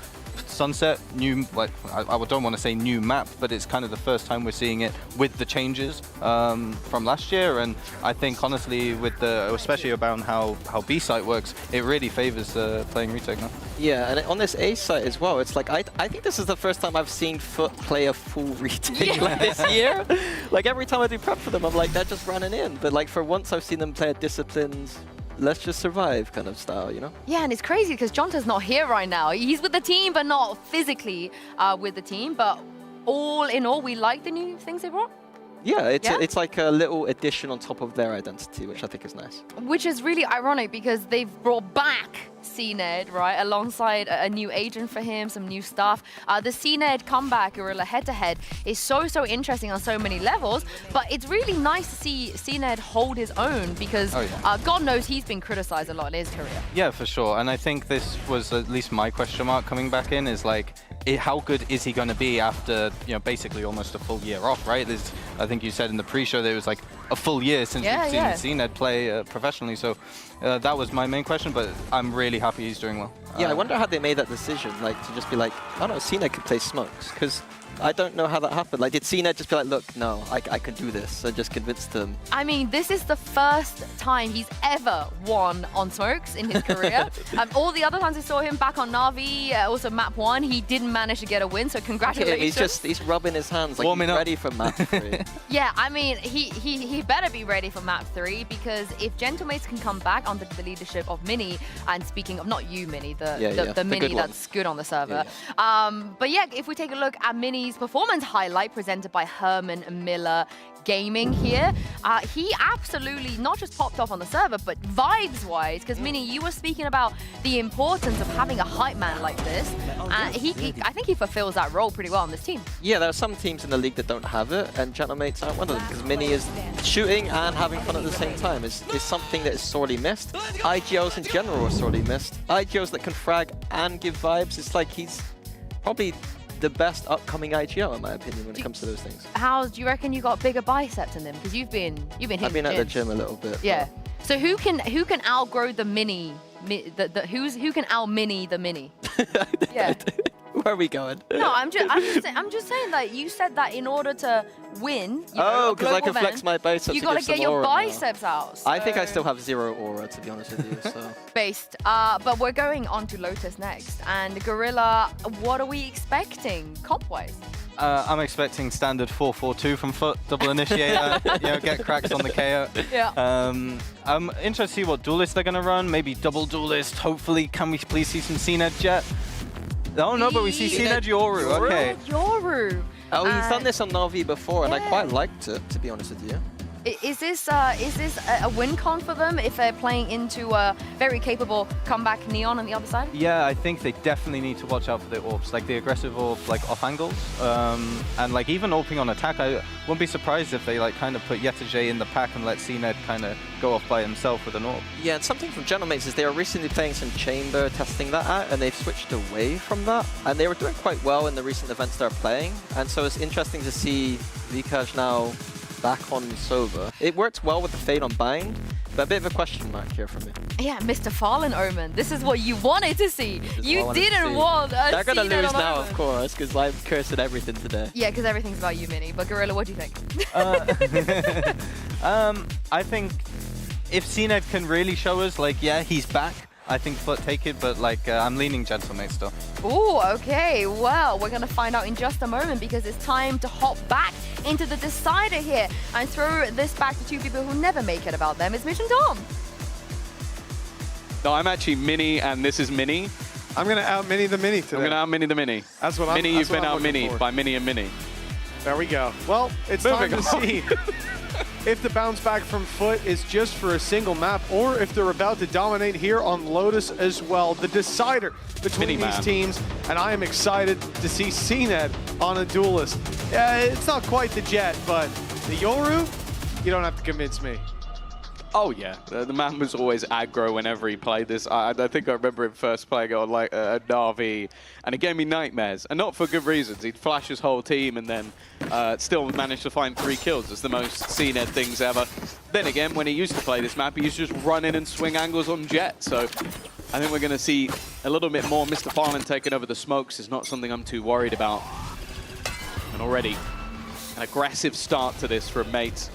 Sunset, new, I don't want to say new map, but it's kind of the first time we're seeing it with the changes from last year. And I think honestly, with especially about how B site works, it really favors playing retake now. Yeah, and on this A site as well, it's like I think this is the first time I've seen Foot play a full retake like this year. Like every time I do prep for them, I'm like, they're just running in. But like for once, I've seen them play a disciplined, let's just survive kind of style, Yeah, and it's crazy because Jonta's not here right now. He's with the team, but not physically with the team. But all in all, we like the new things they brought. Yeah, it's like a little addition on top of their identity, which I think is nice. Which is really ironic because they've brought back CNED, right, alongside a new agent for him, some new stuff. The CNED comeback, Gorilla head-to-head, is so interesting on so many levels, but it's really nice to see CNED hold his own because God knows he's been criticized a lot in his career. Yeah, for sure. And I think this was at least my question mark coming back in is like, how good is he going to be after, basically almost a full year off, right? I think you said in the pre-show that it was like a full year since we've seen CNED play professionally. So that was my main question, but I'm really happy he's doing well. Yeah, I wonder how they made that decision, like to just be like, oh no, CNED can play smokes, because I don't know how that happened. Like, did CNED just be like, look, no, I can do this, and just convinced them? I mean, this is the first time he's ever won on smokes in his career. All the other times I saw him back on Na'Vi, also map 1, he didn't manage to get a win, so congratulations. He's rubbing his hands like he's ready for map 3. Yeah, I mean, he better be ready for map 3, because if Gentlemates can come back under the leadership of Mini, and speaking of, not you, Mini, the Mini that's good on the server. But yeah, if we take a look at Mini's performance highlight presented by Herman Miller Gaming here, he absolutely not just popped off on the server, but vibes-wise, because Mini, you were speaking about the importance of having a hype man like this, and I think he fulfills that role pretty well on this team. Yeah, there are some teams in the league that don't have it, and Gentlemates aren't one of them, because Mini is shooting and having fun at the same time. Is something that is sorely missed. IGLs in general are sorely missed. IGLs that can frag and give vibes, it's like he's probably the best upcoming IGL in my opinion when it comes to those things. How do you reckon you got bigger biceps than them? Because you've been hitting I've been at the gym a little bit. Yeah. So who can outgrow the Mini? Who can out Mini the Mini? Yeah. Where are we going? No, I'm just saying that you said that in order to win. Oh, because I can flex my biceps. You gotta get your biceps out. I think I still have 0 aura, to be honest with you. So. Based. But we're going on to Lotus next. And Gorilla, what are we expecting comp-wise? I'm expecting standard 4-4-2 from Foot, double initiator, get cracks on the KO. Yeah. I'm interested to see what duelist they're gonna run. Maybe double duelist. Hopefully, can we please see some CNED Jet? Oh no, but we see CNED Yoru. Okay. Yoru. Oh, he's done this on Na'Vi before, and I quite liked it, to be honest with you. Is this a win con for them if they're playing into a very capable comeback Neon on the other side? Yeah, I think they definitely need to watch out for the orbs, like the aggressive orb, like off angles, and like even opening on attack. I wouldn't be surprised if they like kind of put Yetajay in the pack and let CNED kind of go off by himself with an orb. Yeah, and something from Gentlemates is they were recently playing some chamber, testing that out, and they've switched away from that. And they were doing quite well in the recent events they're playing, and so it's interesting to see Vikash now back on Sova. It worked well with the Fade on Bind, but a bit of a question mark here for me. Yeah, Mr. Fallen Omen. This is what you wanted to see. You didn't want to see They're going to lose now, Omen. of course, because I'm cursing everything today. Yeah, because everything's about you, Mini. But Gorilla, what do you think? I think if CNED can really show us, like, yeah, he's back, I think Foot take it, but like I'm leaning Gentlemate still. Ooh, okay. Well, we're going to find out in just a moment because it's time to hop back into the decider here and throw this back to two people who never make it about them. It's Mitch and Tom. No, I'm actually Mini, and this is Mini. I'm going to out-Mini the Mini today. I'm going to out-Mini the Mini. That's what I'm Mini, you've been I'm out-Mini by Mini and Mini. There we go. Well, it's time to see if the bounce back from Foot is just for a single map or if they're about to dominate here on Lotus as well. The decider between these teams, and I am excited to see CNED on a duelist. Yeah, it's not quite the Jet, but the Yoru, you don't have to convince me. Oh yeah, the man was always aggro whenever he played this. I think I remember him first playing on like a Na'Vi, and it gave me nightmares, and not for good reasons. He'd flash his whole team and then still managed to find 3 kills. It's the most CNED things ever. Then again, when he used to play this map, he used to just run in and swing angles on Jet. So I think we're going to see a little bit more. Mr. Farland taking over the smokes is not something I'm too worried about. And already an aggressive start to this from Mates.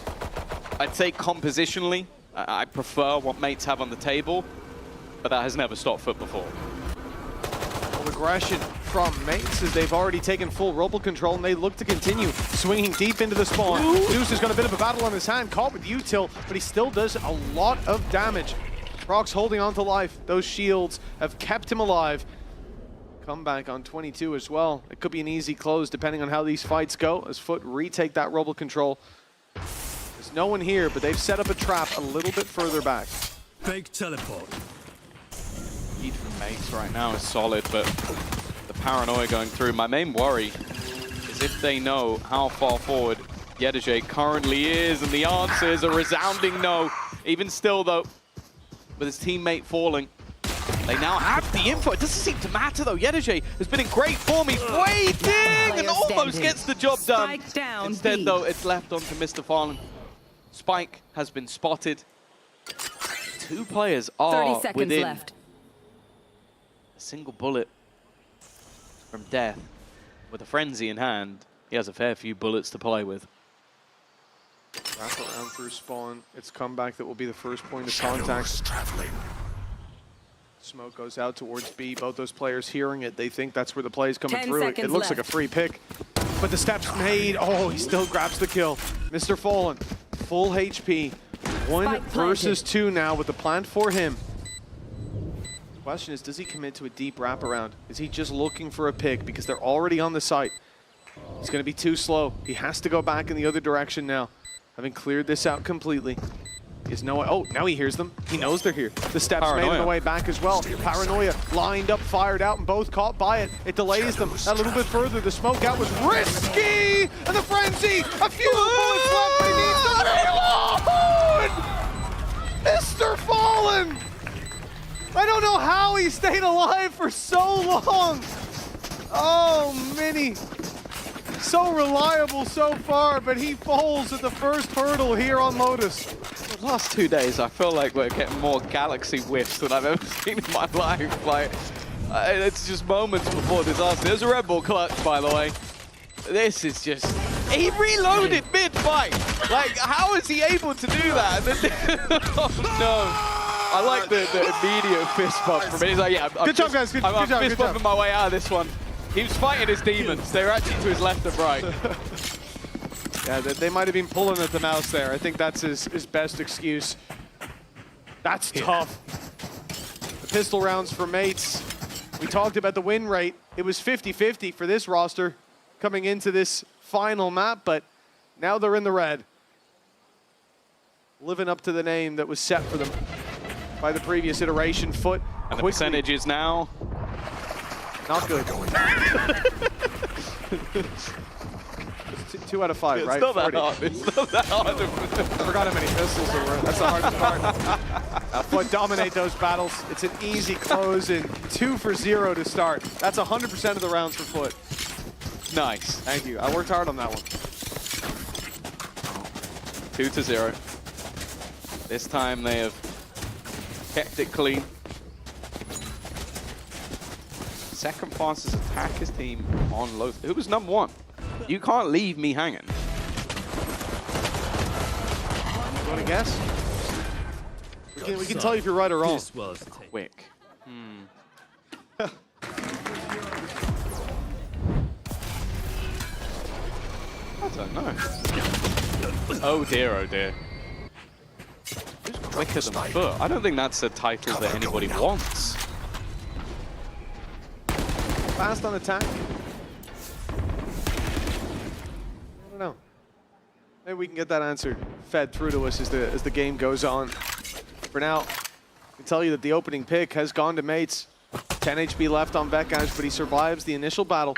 I'd say compositionally, I prefer what Mates have on the table, but that has never stopped Foot before. Well, aggression from Mates as they've already taken full Rubble control, and they look to continue swinging deep into the spawn. Zeus has got a bit of a battle on his hand, caught with util, but he still does a lot of damage. Prox holding on to life. Those shields have kept him alive. Comeback on 22 as well. It could be an easy close depending on how these fights go as Foot retake that Rubble control. There's no one here, but they've set up a trap a little bit further back. Fake teleport. Lead from Mates right now is solid, but the paranoia going through. My main worry is if they know how far forward Yetajay currently is, and the answer is a resounding no. Even still, though, with his teammate falling, they now have the info. It doesn't seem to matter, though. Yetajay has been in great form. He's waiting and almost gets the job done. Instead, though, it's left onto Mr. Farland. Spike has been spotted. 2 players are 30 seconds within left. a single bullet from death. With a frenzy in hand, he has a fair few bullets to play with. Wrap around through spawn. It's comeback that will be the first point of contact. Smoke goes out towards B. Both those players hearing it, they think that's where the play is coming 10 through. It seconds looks like a left. free pick. But the step's made. Oh, he still grabs the kill. Mr. Fallen, full HP. 1 versus 2 now with the plant for him. Question is, does he commit to a deep wraparound? Is he just looking for a pick because they're already on the site? He's going to be too slow. He has to go back in the other direction now, having cleared this out completely. Is no, oh, now he hears them. He knows they're here. The steps made on the way back as well. Paranoia lined up, fired out, and both caught by it. It delays them a little bit further. The smoke out was risky, and the frenzy. A few bullets left, but he needs to reload. Mr. Fallen. I don't know how he stayed alive for so long. Oh, Mini. So reliable so far, but he falls at the first hurdle here on Lotus. The last 2 days, I feel like we're getting more galaxy whiffs than I've ever seen in my life. Like, It's just moments before disaster. There's a Red Bull clutch, by the way. This is just... He reloaded mid-fight. Like, how is he able to do that? Oh, no. I like the immediate fist bump from it. He's like, yeah, Good job, guys. Good I'm job. fist bumping my way out of this one. He was fighting his demons. They were actually to his left and right. Yeah, they might have been pulling at the mouse there. I think that's his best excuse. That's tough. The pistol rounds for mates. We talked about the win rate. It was 50-50 for this roster coming into this final map, but now they're in the red. Living up to the name that was set for them by the previous iteration. Foot and the percentage is now not good. 2 out of 5, right? It's not that hard. It's not that hard. I forgot how many pistols there were. That's the hardest part. Foot dominate those battles. It's an easy close and 2 for 0 to start. That's 100% of the rounds for Foot. Nice. Thank you. I worked hard on that one. 2-0. This time they have kept it clean. Second fastest attackers team on low. Who was number 1? You can't leave me hanging. You want to guess? We can tell you if you're right or wrong. Quick. I don't know. Oh dear, oh dear. Who's quicker than Foot? I don't think that's a title that anybody wants. Fast on attack. I don't know. Maybe we can get that answer fed through to us as the game goes on. For now, I can tell you that the opening pick has gone to mates. 10 HP left on Vekaj, but he survives the initial battle.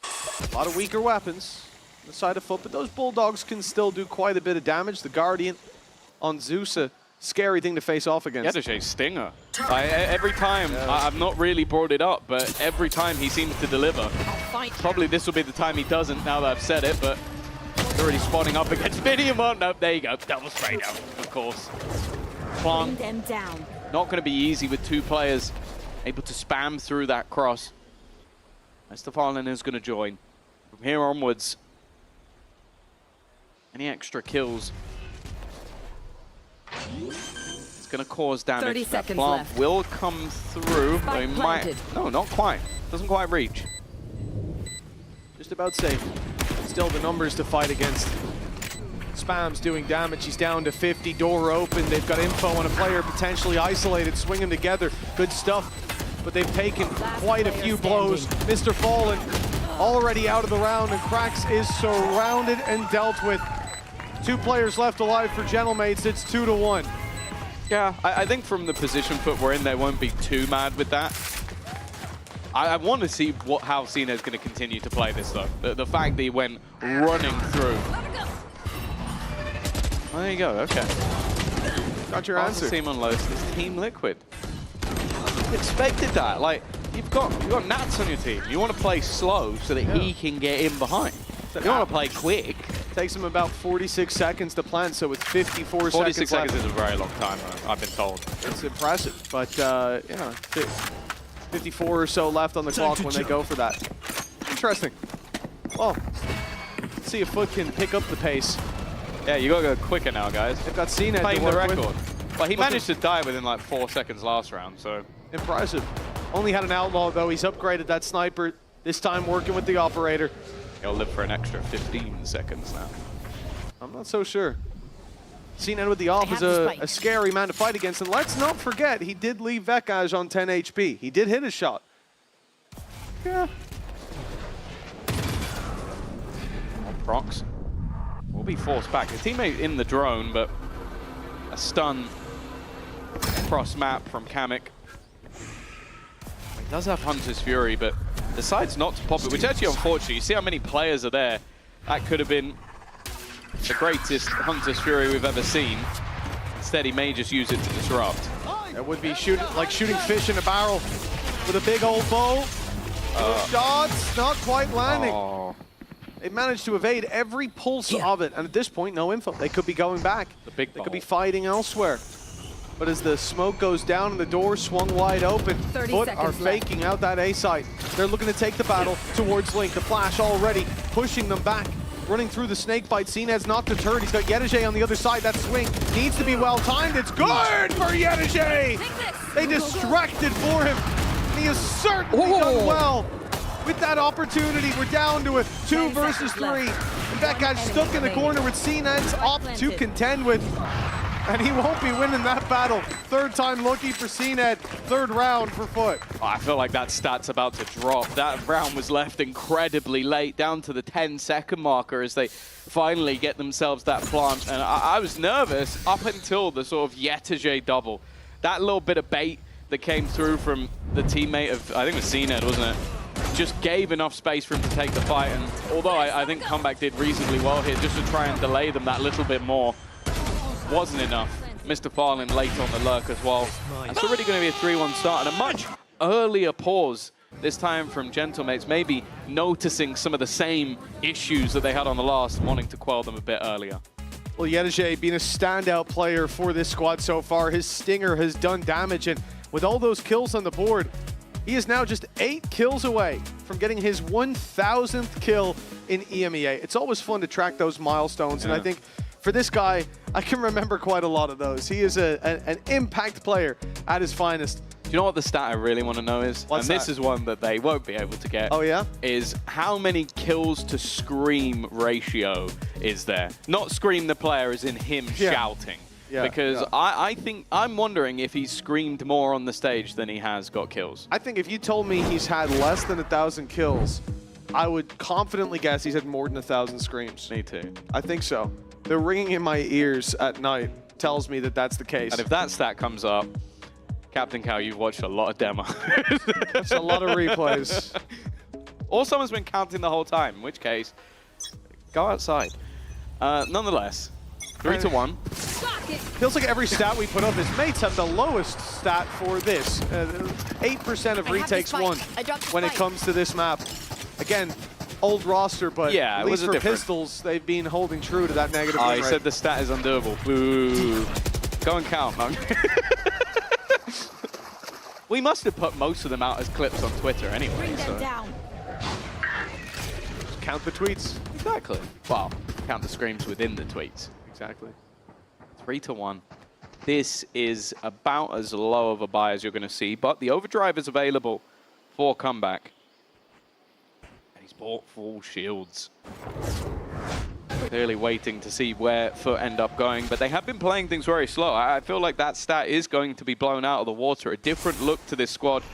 A lot of weaker weapons on the side of Foot, but those Bulldogs can still do quite a bit of damage. The Guardian on Zeus, a scary thing to face off against. He had a Stinger. Every time, I've not really brought it up, but every time he seems to deliver. Probably this will be the time he doesn't, now that I've said it, but he's already spawning up against Minion. Nope, there you go. Double spray down, of course. Bring them down. Not going to be easy with 2 players able to spam through that cross. Estefan is going to join. From here onwards, any extra kills, it's going to cause damage. 30 that seconds plant left. will come through. Though he might. No, not quite. Doesn't quite reach. Just about safe. Still the numbers to fight against. Spam's doing damage. He's down to 50. Door open. They've got info on a player potentially isolated. Swing them together. Good stuff. But they've taken quite a few blows. Mr. Fallen already out of the round, and Krax is surrounded and dealt with. 2 players left alive for Gentlemates. It's 2-1. Yeah, I think from the position Foot we're in, they won't be too mad with that. I want to see how Cena is going to continue to play this, though. The fact that he went running through. Oh, there you go, okay. Got your answer. Team on Lotus is Team Liquid. Expected that. Like, you've got Nats on your team. You want to play slow so that he can get in behind. You don't want to play quick. Takes him about 46 seconds to plant, so with 54 46 seconds is a very long time, I've been told. It's impressive, but yeah, 54 or so left on the clock when they go for that. Interesting. Well, let's see if Foot can pick up the pace. Yeah, you got to go quicker now, guys. They've got Cena playing to the work record. with. Well, he managed to die within like 4 seconds last round, so. Impressive. Only had an outlaw, though. He's upgraded that sniper, this time working with the operator. He'll live for an extra 15 seconds now. I'm not so sure. Cena with the off is a scary man to fight against, and let's not forget, he did leave Vekaj on 10 HP. He did hit his shot. Yeah. Prox will be forced back. His teammate in the drone, but a stun cross map from Kamek. He does have Hunter's Fury, but decides not to pop it, which is actually unfortunate. You see how many players are there. That could have been the greatest Hunter's Fury we've ever seen. Instead, he may just use it to disrupt. That would be like shooting fish in a barrel with a big old bow. Those shots not quite landing. They managed to evade every pulse of it, and at this point, no info. They could be going back. They could be fighting elsewhere. But as the smoke goes down and the door swung wide open, 30 Foot seconds are faking out that A site. They're looking to take the battle towards Link. The flash already pushing them back. Running through the snake bite. Cned's not deterred. He's got Yettage on the other side. That swing needs to be well timed. It's good for Yettage! They distracted for him. And he has certainly done well with that opportunity. We're down to a 2 versus 3. And that guy's stuck in the corner with Cned's up to contend with. And he won't be winning that battle. 3rd time lucky for Cned. 3rd round for Foot. Oh, I feel like that stat's about to drop. That round was left incredibly late, down to the 10-second marker as they finally get themselves that plant. And I was nervous up until the sort of Yettage double. That little bit of bait that came through from the teammate of, I think it was Cned, wasn't it? Just gave enough space for him to take the fight. And although I think Comeback did reasonably well here, just to try and delay them that little bit more, wasn't enough. Mr. Farlin late on the lurk as well. It's already going to be a 3-1 start and a much earlier pause this time from Gentlemates, maybe noticing some of the same issues that they had on the last, wanting to quell them a bit earlier. Well, Yettage being a standout player for this squad so far. His stinger has done damage, and with all those kills on the board, he is now just 8 kills away from getting his 1,000th kill in EMEA. It's always fun to track those milestones, and I think for this guy, I can remember quite a lot of those. He is an impact player at his finest. Do you know what the stat I really want to know is? What's and this that? is one that they won't be able to get. Oh, yeah? Is how many kills to scream ratio is there? Not scream the player as in him shouting. Yeah, because yeah. I think, I'm wondering if he's screamed more on the stage than he has got kills. I think if you told me he's had less than 1,000 kills, I would confidently guess he's had more than 1,000 screams. Me too. I think so. The ringing in my ears at night tells me that that's the case. And if that stat comes up, Captain Cow, you've watched a lot of demos. That's a lot of replays. Or someone's been counting the whole time, in which case, go outside. Nonetheless, 3-1. Feels like every stat we put up, his mates have the lowest stat for this. 8% of retakes won when it comes to this map. Again, old roster, but yeah, at it was least for different. Pistols, they've been holding true to that negative Oh, win he rate. said the stat is undoable. Boo. Go and count, man. We must have put most of them out as clips on Twitter anyway. Bring them So. down. Count the tweets. Exactly. Well, count the screams within the tweets. Exactly. 3-1. This is about as low of a buy as you're going to see, but the overdrive is available for Comeback. And he's bought full shields. Clearly waiting to see where Foot end up going, but they have been playing things very slow. I feel like that stat is going to be blown out of the water. A different look to this squad.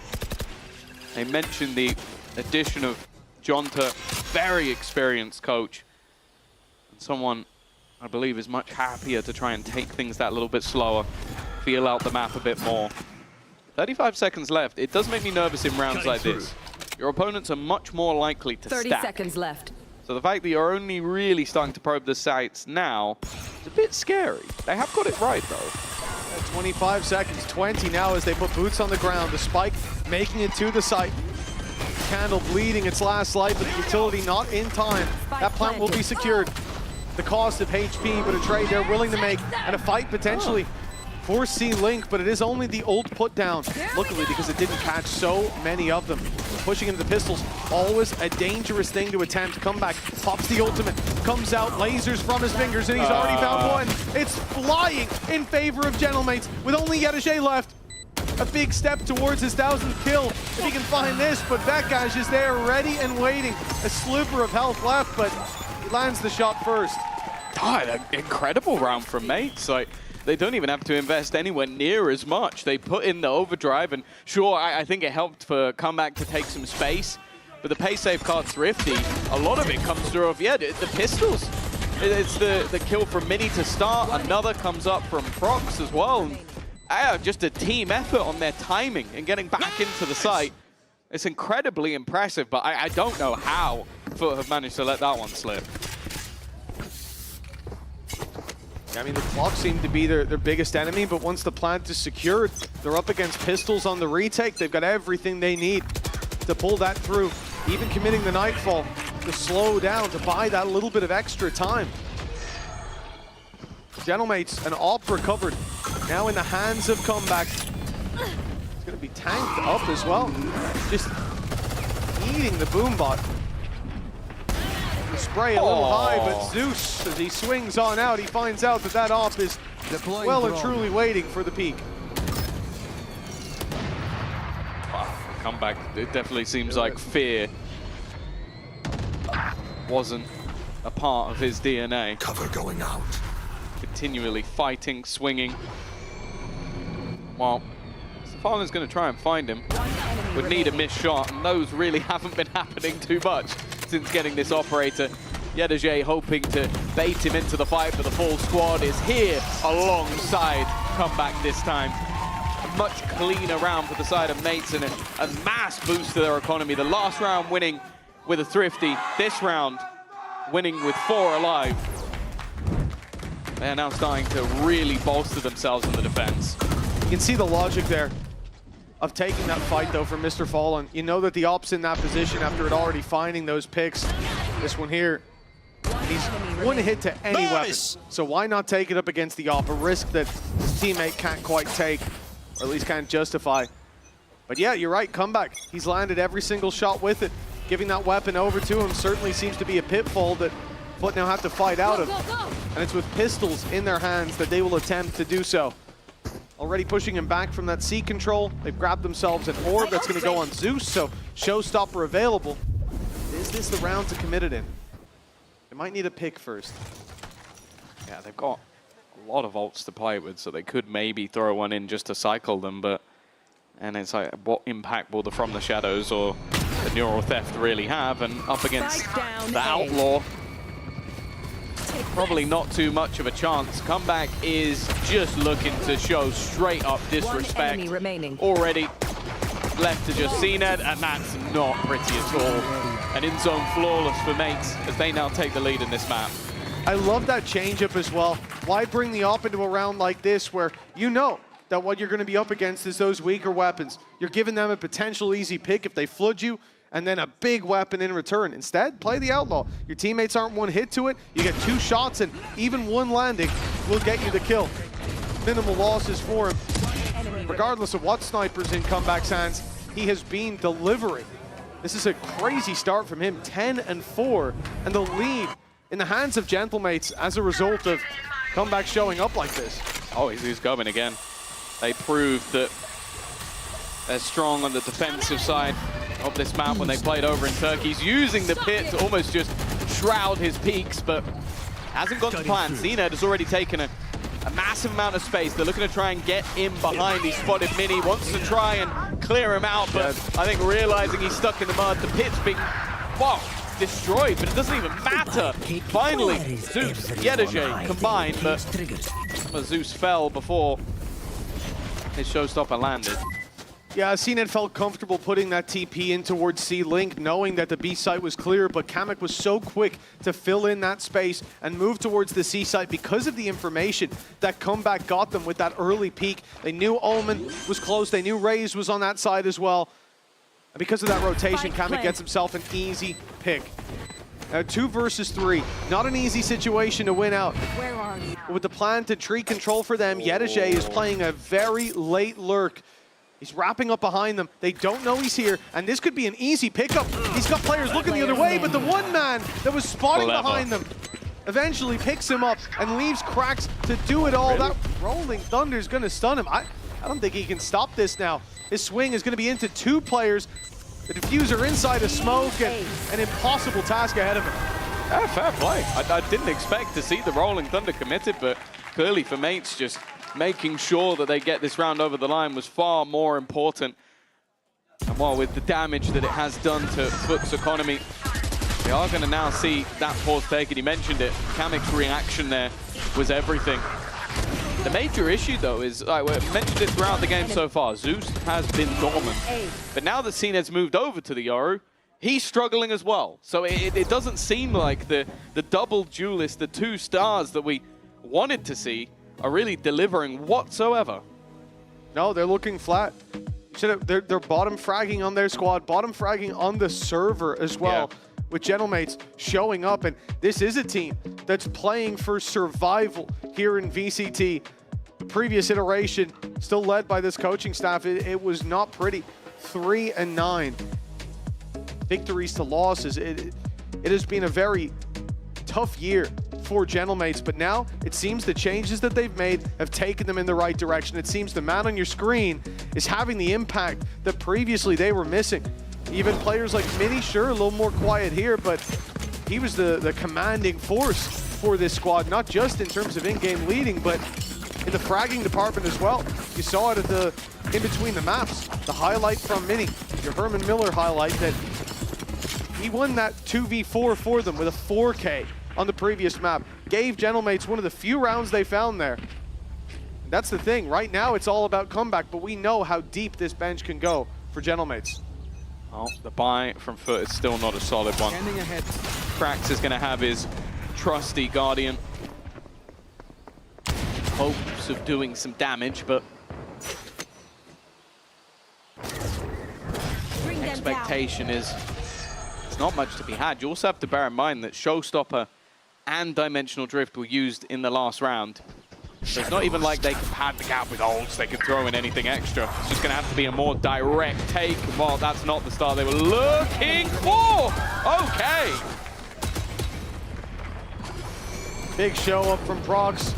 They mentioned the addition of Jonta, very experienced coach. And someone I believe is much happier to try and take things that little bit slower, feel out the map a bit more. 35 seconds left. It does make me nervous in rounds like this. Your opponents are much more likely to 30 stack. seconds left. So the fact that you're only really starting to probe the sites now is a bit scary. They have got it right, though. 25 seconds, 20 now as they put boots on the ground. The spike making it to the site. Candle bleeding its last life, but the utility not in time. That plant will be secured. The cost of HP, but a trade they're willing to make, and a fight potentially for C-Link, but it is only the ult put down, luckily, because it didn't catch so many of them. Pushing into the pistols, always a dangerous thing to attempt. Comeback, pops the ultimate, comes out, lasers from his fingers, and he's already found one. It's flying in favor of Gentlemates, with only Yettage left. A big step towards his 1,000th kill, if he can find this, but Vekaj is there, ready and waiting. A sliver of health left, but he lands the shot first. God, an incredible round from Mates. Like, they don't even have to invest anywhere near as much. They put in the overdrive, and sure, I think it helped for Comeback to take some space, but the pay save card Thrifty, a lot of it comes through of, yeah, the pistols. It's the kill from Mini to start, another comes up from Prox as well. And, just a team effort on their timing and getting back into the site. It's incredibly impressive, but I don't know how Foot have managed to let that one slip. I mean, the clock seemed to be their biggest enemy, but once the plant is secured, they're up against pistols on the retake. They've got everything they need to pull that through, even committing the Nightfall to slow down, to buy that little bit of extra time. Gentlemates, an AWP recovered Now in the hands of Comeback. It's going to be tanked up as well. Just eating the Boombot. The spray a little high, but Zeus, as he swings on out, he finds out that that op is well and truly waiting for the peak. Wow, Comeback, it definitely seems like fear wasn't a part of his DNA. Cover going out. Continually fighting, swinging. Well, Stefano's going to try and find him. Would need a missed shot, and those really haven't been happening too much since getting this operator. Yedaje hoping to bait him into the fight, but the full squad is here alongside Comeback this time. A much cleaner round for the side of Mates and a mass boost to their economy. The last round winning with a thrifty, this round winning with 4 alive. They're now starting to really bolster themselves in the defense. You can see the logic there of taking that fight, though, from Mr. Fallen. You know that the op's in that position after it already finding those picks. This one here, he's one hit to any weapon. So why not take it up against the op? A risk that his teammate can't quite take, or at least can't justify. But yeah, you're right, Comeback. He's landed every single shot with it. Giving that weapon over to him certainly seems to be a pitfall that Foot now have to fight out of. And it's with pistols in their hands that they will attempt to do so. Already pushing him back from that C control. They've grabbed themselves an orb that's going to go on Zeus, so showstopper available. Is this the round to commit it in? They might need a pick first. Yeah, they've got a lot of ults to play with, so they could maybe throw one in just to cycle them, but... And it's like, what impact will the From the Shadows or the Neural Theft really have? And up against the Outlaw, probably not too much of a chance. Comeback is just looking to show straight up disrespect. Already left to just CNED, and that's not pretty at all. An in-zone flawless for Mates as they now take the lead in this map. I love that change-up as well. Why bring the op into a round like this where you know that what you're going to be up against is those weaker weapons? You're giving them a potential easy pick if they flood you, and then a big weapon in return. Instead, play the Outlaw. Your teammates aren't one hit to it. You get 2 shots, and even one landing will get you the kill. Minimal losses for him. Regardless of what sniper's in Comeback's hands, he has been delivering. This is a crazy start from him, 10-4, and the lead in the hands of Gentlemates as a result of Comeback showing up like this. Oh, he's going again. They proved that they're strong on the defensive side of this map when they played over in Turkey. He's using the pit to almost just shroud his peaks, but hasn't gone to plan. CNED has already taken a massive amount of space. They're looking to try and get in behind. He spotted Mini, wants to try and clear him out, but I think realizing he's stuck in the mud, the pit's being, wow, destroyed, but it doesn't even matter. Finally, Zeus, Yedaje combined, but Zeus fell before his showstopper landed. Yeah, CNED felt comfortable putting that TP in towards C-Link, knowing that the B site was clear, but Kamek was so quick to fill in that space and move towards the C site because of the information that Comeback got them with that early peak. They knew Omen was close, they knew Raze was on that side as well. And because of that rotation, Kamek gets himself an easy pick. Now 2 versus 3, not an easy situation to win out. Where are you? With the plan to tree control for them, Yedaje is playing a very late lurk. He's wrapping up behind them. They don't know he's here, and this could be an easy pickup. He's got players looking the other way, but the one man that was spotting behind them eventually picks him up and leaves Cracks to do it all. That Rolling Thunder is going to stun him. I don't think he can stop this now. His swing is going to be into 2 players. The diffuser inside a smoke, and an impossible task ahead of him. Yeah, fair play. I didn't expect to see the Rolling Thunder committed, but clearly for Mates, just making sure that they get this round over the line was far more important. And while with the damage that it has done to Foot's economy, we are going to now see that pause taken. He mentioned it. Kamek's reaction there was everything. The major issue, though, is, like we mentioned it throughout the game so far, Zeus has been dormant. But now that CNED's moved over to the Yoru, he's struggling as well. So it doesn't seem like the double duelist, the 2 stars that we wanted to see, are really delivering whatsoever. No, they're looking flat. They're bottom fragging on their squad, bottom fragging on the server as well, with Gentlemates showing up. And this is a team that's playing for survival here in VCT. previous iteration, still led by this coaching staff, it was not pretty. 3-9. Victories to losses. It has been a very tough year for Gentlemates, but now it seems the changes that they've made have taken them in the right direction. It seems the man on your screen is having the impact that previously they were missing. Even players like Mini, sure, a little more quiet here, but he was the commanding force for this squad, not just in terms of in-game leading, but in the fragging department as well. You saw it at the in between the maps. The highlight from Mini, your Herman Miller highlight, that he won that 2v4 for them with a 4K on the previous map. Gave Gentlemates one of the few rounds they found there. That's the thing. Right now, it's all about comeback, but we know how deep this bench can go for Gentlemates. Oh, the buy from Foot is still not a solid one. Krax is going to have his trusty Guardian. Hopes of doing some damage, but expectation is it's not much to be had. You also have to bear in mind that Showstopper and Dimensional Drift were used in the last round. So it's not even like they can pad the gap with ults, they can throw in anything extra. It's just going to have to be a more direct take. Well, that's not the start they were looking for. Okay. Big show up from Prox.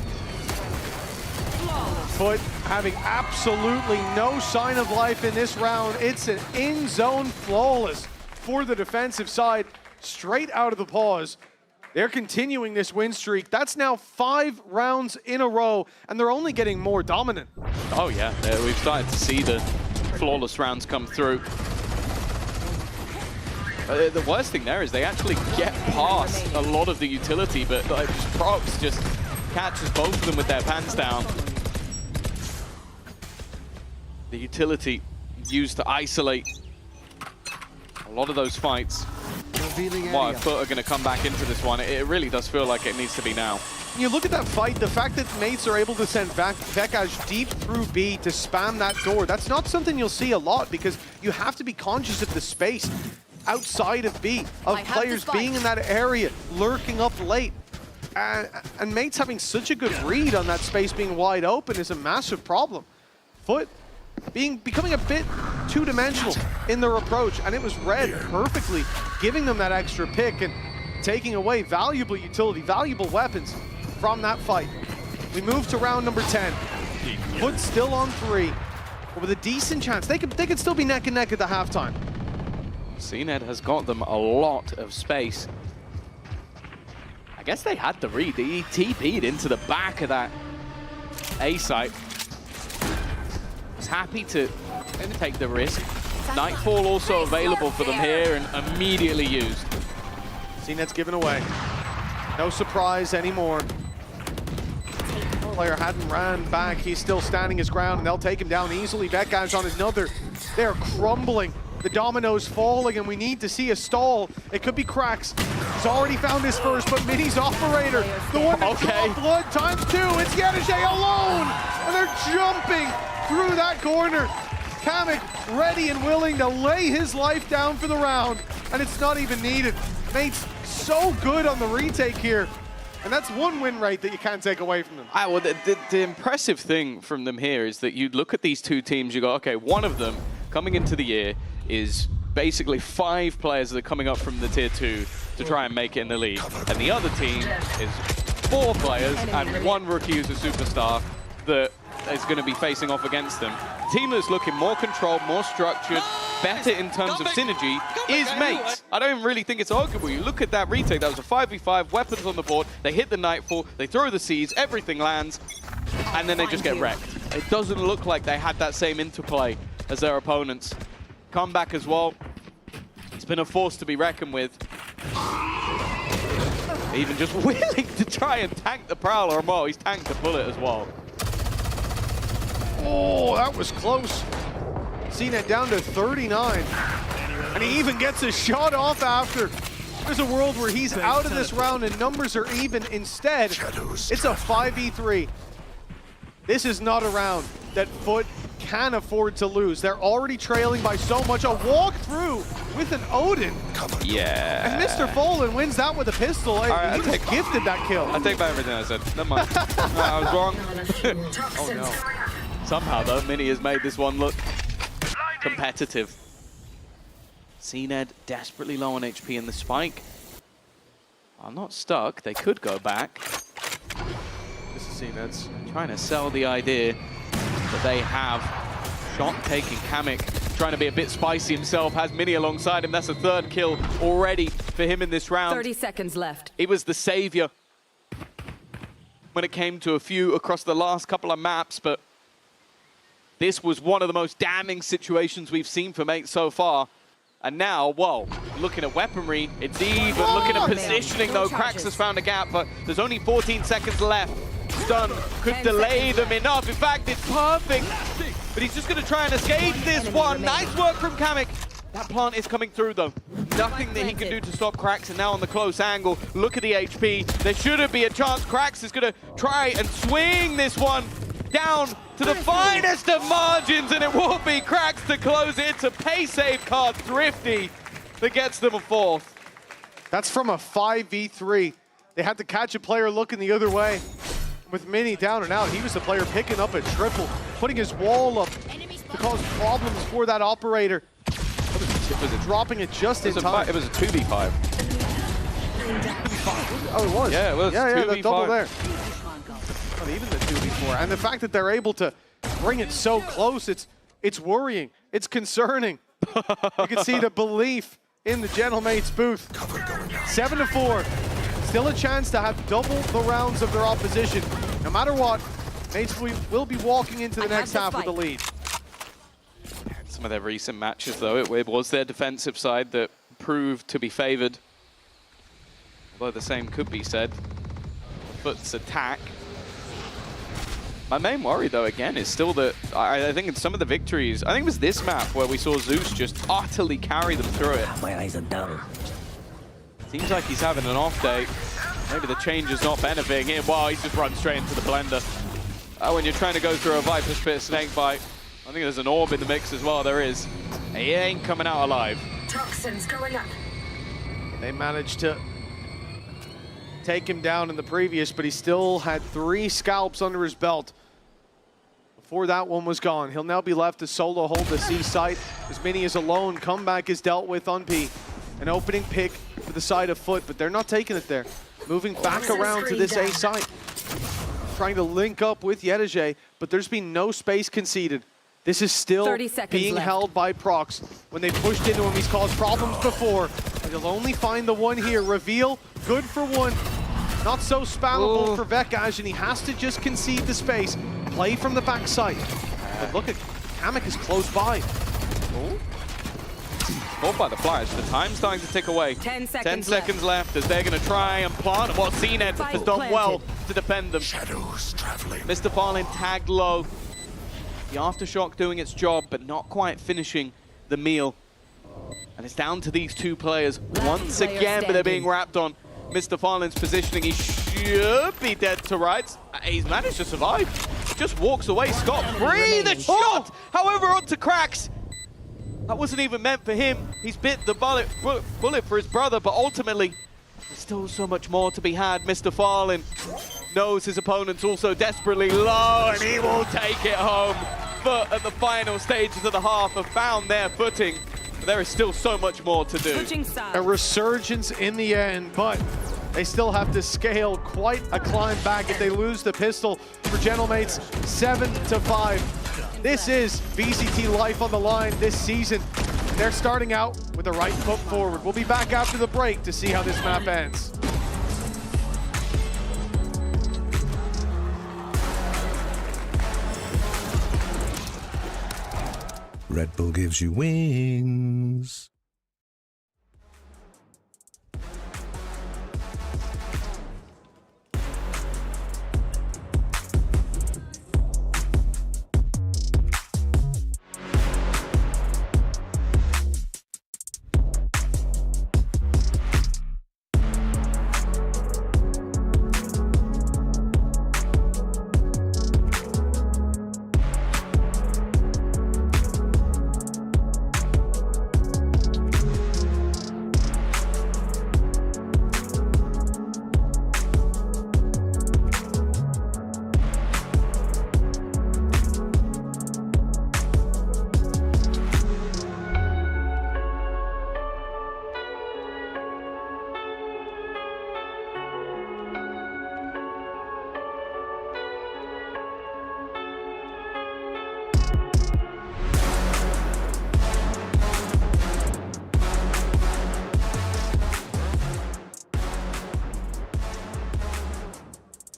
Foot having absolutely no sign of life in this round. It's an in-zone flawless for the defensive side, straight out of the pause. They're continuing this win streak. That's now 5 rounds in a row, and they're only getting more dominant. Oh yeah, we've started to see the flawless rounds come through. The worst thing there is they actually get past a lot of the utility, but like, Prox just catches both of them with their pants down. The utility used to isolate a lot of those fights. Well, Foot are going to come back into this one. It really does feel like it needs to be now. You look at that fight, the fact that mates are able to send Vekaj deep through B to spam that door, that's not something you'll see a lot because you have to be conscious of the space outside of B, of players being in that area, lurking up late. And mates having such a good read on that space being wide open is a massive problem. Foot becoming a bit two-dimensional in their approach, and it was read perfectly, giving them that extra pick and taking away valuable utility, valuable weapons from that fight. We move to round number 10. Foot still on 3, but with a decent chance. They could still be neck and neck at the halftime. CNED has got them a lot of space. I guess they had the read. He TP'd into the back of that A site. Happy to take the risk. Nightfall also available for them here and immediately used. CNED's given away. No surprise anymore. Player hadn't ran back. He's still standing his ground and they'll take him down easily. Vekaj on another. They're crumbling. The dominoes falling and we need to see a stall. It could be Krax. He's already found his first, but Mini's operator, the one that draw blood ×2. It's Yedishe alone and they're jumping through that corner. Kamek ready and willing to lay his life down for the round, and it's not even needed. Mate's so good on the retake here, and that's one win rate that you can't take away from them. Well, the impressive thing from them here is that you look at these two teams, you go, okay, one of them coming into the year is basically 5 players that are coming up from the tier 2 to try and make it in the league, and the other team is 4 players and 1 rookie who's a superstar that is going to be facing off against them. The team that's looking more controlled, more structured, better in terms of synergy is mates. I don't even really think it's arguable. You look at that retake, that was a 5v5, weapons on the board, they hit the Nightfall, they throw the Seas, everything lands, and then they just get wrecked. It doesn't look like they had that same interplay as their opponents. Comeback as well. It's been a force to be reckoned with. Even just willing to try and tank the Prowler, well, he's tanked the bullet as well. Oh, that was close. CNED down to 39. And he even gets a shot off after. There's a world where he's out of this round and numbers are even. Instead, it's a 5v3. This is not a round that Foot can afford to lose. They're already trailing by so much. A walkthrough with an Odin. Yeah. And Mr. Fallen wins that with a pistol. right, he was gifted that kill. I take back everything I said. Never mind. No, I was wrong. Oh no. Somehow though, Mini has made this one look competitive. CNED desperately low on HP in the spike. Are not stuck. They could go back. This is CNED's trying to sell the idea that they have shot taking. Kamek trying to be a bit spicy himself, has Mini alongside him. That's a third kill already for him in this round. 30 seconds left. He was the savior when it came to a few across the last couple of maps, but this was one of the most damning situations we've seen from 8 so far. And now, whoa, looking at weaponry, it's even looking at positioning though. Krax has found a gap, but there's only 14 seconds left. Stun could delay them enough. In fact, it's perfect. But he's just going to try and escape this one. Nice work from Kamek. That plant is coming through though. Nothing that he can do to stop Krax, and now on the close angle, look at the HP. There shouldn't be a chance. Krax is going to try and swing this one down to the finest of margins, and it will be Krax to close it. It's a pay save card, Thrifty, that gets them a fourth. That's from a 5v3. They had to catch a player looking the other way. With Mini down and out, he was the player picking up a triple, putting his wall up to cause problems for that operator. Was it dropping it just in time? It was a 2v5. Oh, it was? Yeah, it was. Yeah, 2v5. the double there. Not even the 2v4. And the fact that they're able to bring it so close, it's worrying. It's concerning. You can see the belief in the Gentlemates booth. 7-4. Still a chance to have double the rounds of their opposition. No matter what, Mates will be walking into the next half with the lead. Some of their recent matches, though, it was their defensive side that proved to be favored. Although the same could be said. Foot's attack. My main worry, though, again, is still that I think in some of the victories, I think it was this map where we saw Zeus just utterly carry them through it. My eyes are down. Seems like he's having an off day. Maybe the change is not benefiting him. Wow, he's just run straight into the blender. When you're trying to go through a Viper Spit snake bite, I think there's an orb in the mix as well. There is. He ain't coming out alive. Toxins going up. They managed to take him down in the previous, but he still had 3 scalps under his belt before that one was gone. He'll now be left to solo hold the C site. As Mini is alone, comeback is dealt with on P. An opening pick for the side of Foot, but they're not taking it there. Moving back around to this A site. Trying to link up with Yedege, but there's been no space conceded. This is still being held by Prox. When they pushed into him, he's caused problems before. But he'll only find the one here. Reveal, good for one. Not so spammable for Vekaj, and he has to just concede the space. Play from the backside. But look at Kamek is close by. Caught by the flash. The time's starting to tick away. 10 seconds left as they're going to try and plant what CNED has done well to defend them. Shadows traveling. Mr. Farlin tagged low. The Aftershock doing its job, but not quite finishing the meal. And it's down to these 2 players once again, but they're being wrapped on. Mr. Farlin's positioning, he should be dead to rights. He's managed to survive. Just walks away scot-free. The shot, however, onto Krax. That wasn't even meant for him. He's bit the bullet for his brother, but ultimately, there's still so much more to be had. Mr. Farlin knows his opponent's also desperately low, and he will take it home. But at the final stages of the half have found their footing. But there is still so much more to do. A resurgence in the end, but they still have to scale quite a climb back if they lose the pistol for Gentlemates. 7-5. This is VCT life on the line this season. They're starting out with the right foot forward. We'll be back after the break to see how this map ends. Red Bull gives you wings.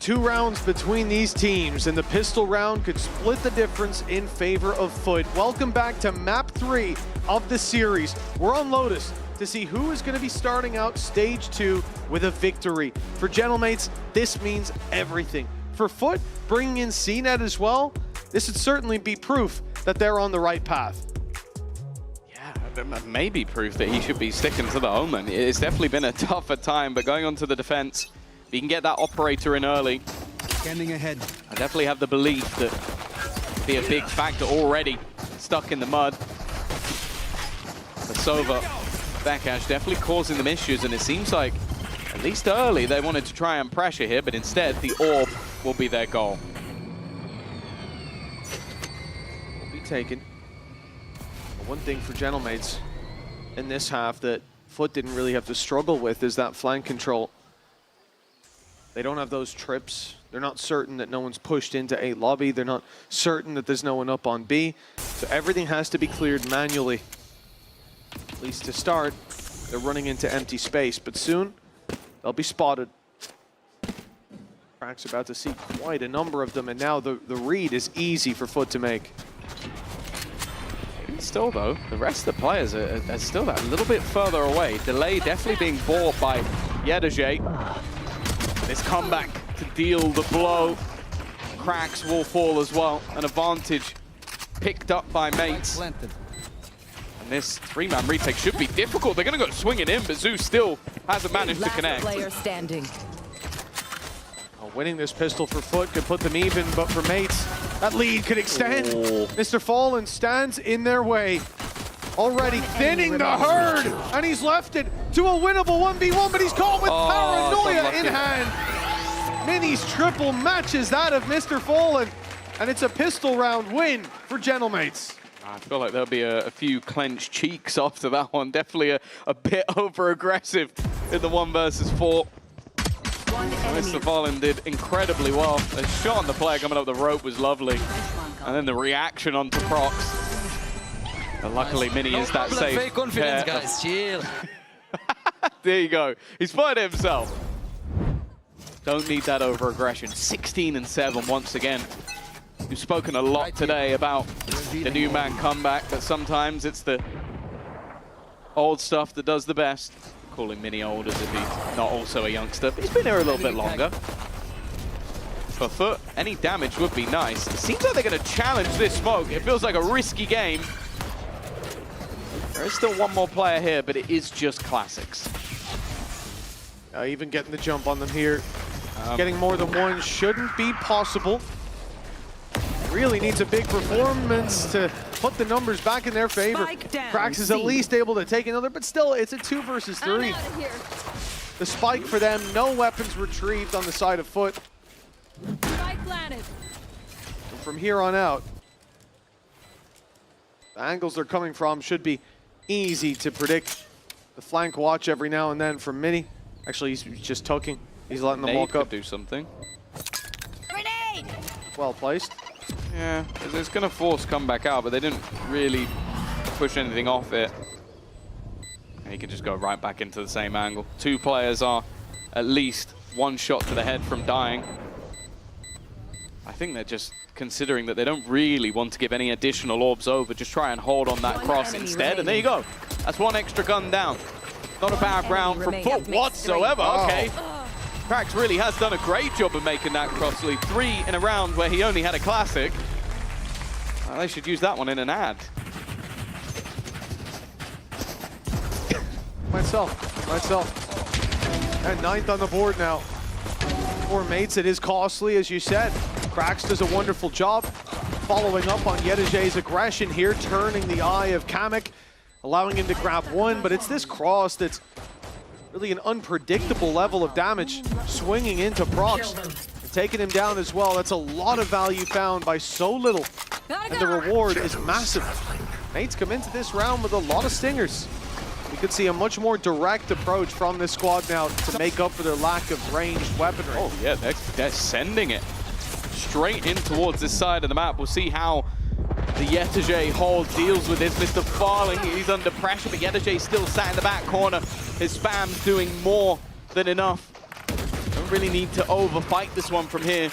2 rounds between these teams, and the pistol round could split the difference in favor of Foot. Welcome back to map 3 of the series. We're on Lotus to see who is going to be starting out stage 2 with a victory. For Gentlemates, this means everything. For Foot, bringing in CNET as well, this would certainly be proof that they're on the right path. Maybe proof that he should be sticking to the Omen. It's definitely been a tougher time, but going on to the defense, if he can get that operator in early. Scanning ahead. I definitely have the belief that it'll be a big factor already stuck in the mud. But Sova, Backash definitely causing them issues, and it seems like, at least early, they wanted to try and pressure here, but instead the orb will be their goal. Will be taken. One thing for Gentlemates in this half that Foot didn't really have to struggle with is that flank control. They don't have those trips. They're not certain that no one's pushed into A lobby. They're not certain that there's no one up on B. So everything has to be cleared manually. At least to start, they're running into empty space, but soon they'll be spotted. Crack's about to see quite a number of them, and now the read is easy for Foot to make. Still though, the rest of the players are still that little bit further away. Delay definitely being bought by Yedajay. This comeback to deal the blow. Cracks will fall as well. An advantage picked up by mates. And this 3-man retake should be difficult. They're going to go swinging in, but Zeus still hasn't managed to connect. Player standing. Winning this pistol for Foot could put them even, but for mates, that lead could extend. Mr. Fallen stands in their way. Already thinning the herd, and he's left it to a winnable 1v1, but he's caught with paranoia in hand. Mini's triple matches that of Mr. Fallen, and it's a pistol round win for Gentlemates. I feel like there'll be a few clenched cheeks after that one. Definitely a bit over-aggressive in the 1 versus 4. Mr. Fallen did incredibly well. The shot on the player coming up the rope was lovely. And then the reaction onto Prox. But luckily, Mini is that safe. Fake confidence, guys. Chill. There you go. He's fired himself. Don't need that over-aggression. 16-7 once again. We've spoken a lot today about the new man comeback, but sometimes it's the old stuff that does the best. Calling Mini old as if he's not also a youngster, but he's been here a little bit longer. For Foot, any damage would be nice. It seems like they're going to challenge this smoke. It feels like a risky game. There is still one more player here, but it is just classics. Even getting the jump on them here. Getting more than one shouldn't be possible. Really needs a big performance to put the numbers back in their favor. Krax is at least able to take another, but still, it's a 2 versus 3. The spike for them, no weapons retrieved on the side of Foot. Spike planted. And from here on out, the angles they're coming from should be easy to predict. The flank watch every now and then from Mini. Actually, he's just tucking. He's letting them walk up. Do something. Grenade! Well placed. Yeah, it's going to force comeback out, but they didn't really push anything off it. And he can just go right back into the same angle. 2 players are at least 1 shot to the head from dying. I think they're just considering that they don't really want to give any additional orbs over. Just try and hold on that cross instead. And there you go. That's 1 extra gun down. Not a bad round from Foot whatsoever. Okay. Krax really has done a great job of making that cross lead. 3 in a round where he only had a classic. Well, they should use that one in an ad. Myself. And 9th on the board now. For mates, it is costly, as you said. Krax does a wonderful job following up on Yedajay's aggression here, turning the eye of Kamek, allowing him to grab 1, but it's this cross that's really an unpredictable level of damage, swinging into Prox, and taking him down as well. That's a lot of value found by so little, and the reward is massive. Mates come into this round with a lot of stingers. We could see a much more direct approach from this squad now to make up for their lack of ranged weaponry. Oh yeah, they're sending it straight in towards this side of the map. We'll see how the Yedajay hold deals with this. Mr. Farling, he's under pressure, but Yedajay still sat in the back corner. His spam's doing more than enough. Don't don't really need to overfight this one from here.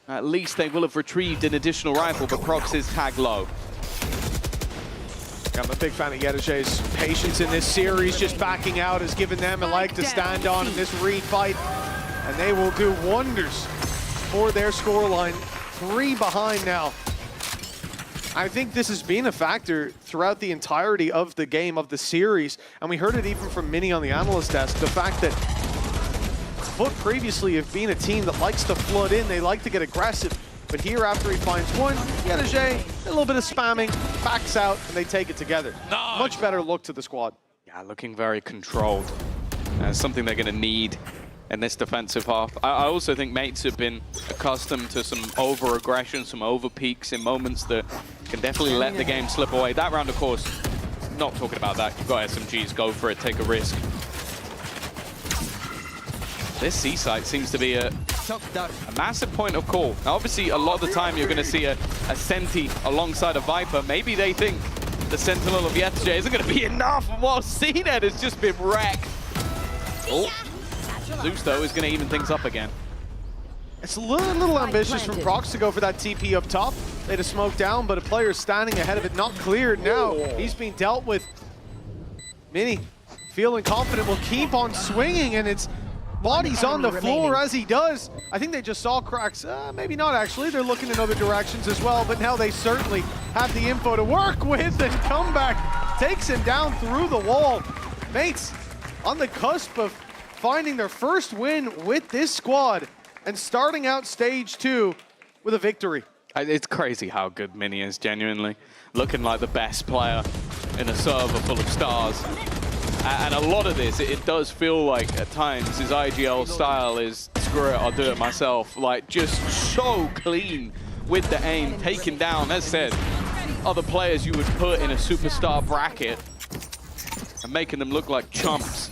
At least they will have retrieved an additional rifle, but Prox is tagged low. I'm a big fan of Yedajay's patience in this series. Just backing out has given them a leg to stand on in this Reed fight. And they will do wonders for their scoreline. 3 behind now. I think this has been a factor throughout the entirety of the game, of the series. And we heard it even from Mini on the analyst desk. The fact that Foot previously have been a team that likes to flood in. They like to get aggressive. But here, after he finds one, Yedajay, a little bit of spamming, backs out, and they take it together. Much better look to the squad. Yeah, looking very controlled. Something they're going to need in this defensive half. I also think mates have been accustomed to some over-aggression, some over-peaks in moments that can definitely let the game slip away. That round, of course, not talking about that. You've got SMGs, go for it, take a risk. This C-site seems to be a massive point of call. Now, obviously, a lot of the time you're going to see a Senti alongside a Viper. Maybe they think the Sentinel of Yedajay isn't going to be enough, and while CNED has just been wrecked. Oh. Zeus, though, is going to even things up again. It's a little ambitious from Prox to go for that TP up top. They had a smoke down, but a player standing ahead of it, not cleared now. He's being dealt with. Mini, feeling confident, will keep on swinging, and it's body's on the floor as he does. I think they just saw cracks. Maybe not, actually. They're looking in other directions as well, but now they certainly have the info to work with, and Comeback takes him down through the wall. Mates on the cusp of finding their first win with this squad and starting out stage 2 with a victory. It's crazy how good Mini is, genuinely. Looking like the best player in a server full of stars. And a lot of this, it does feel like at times his IGL style is, screw it, I'll do it myself. Like, just so clean with the aim, taking down, as said, other players you would put in a superstar bracket and making them look like chumps.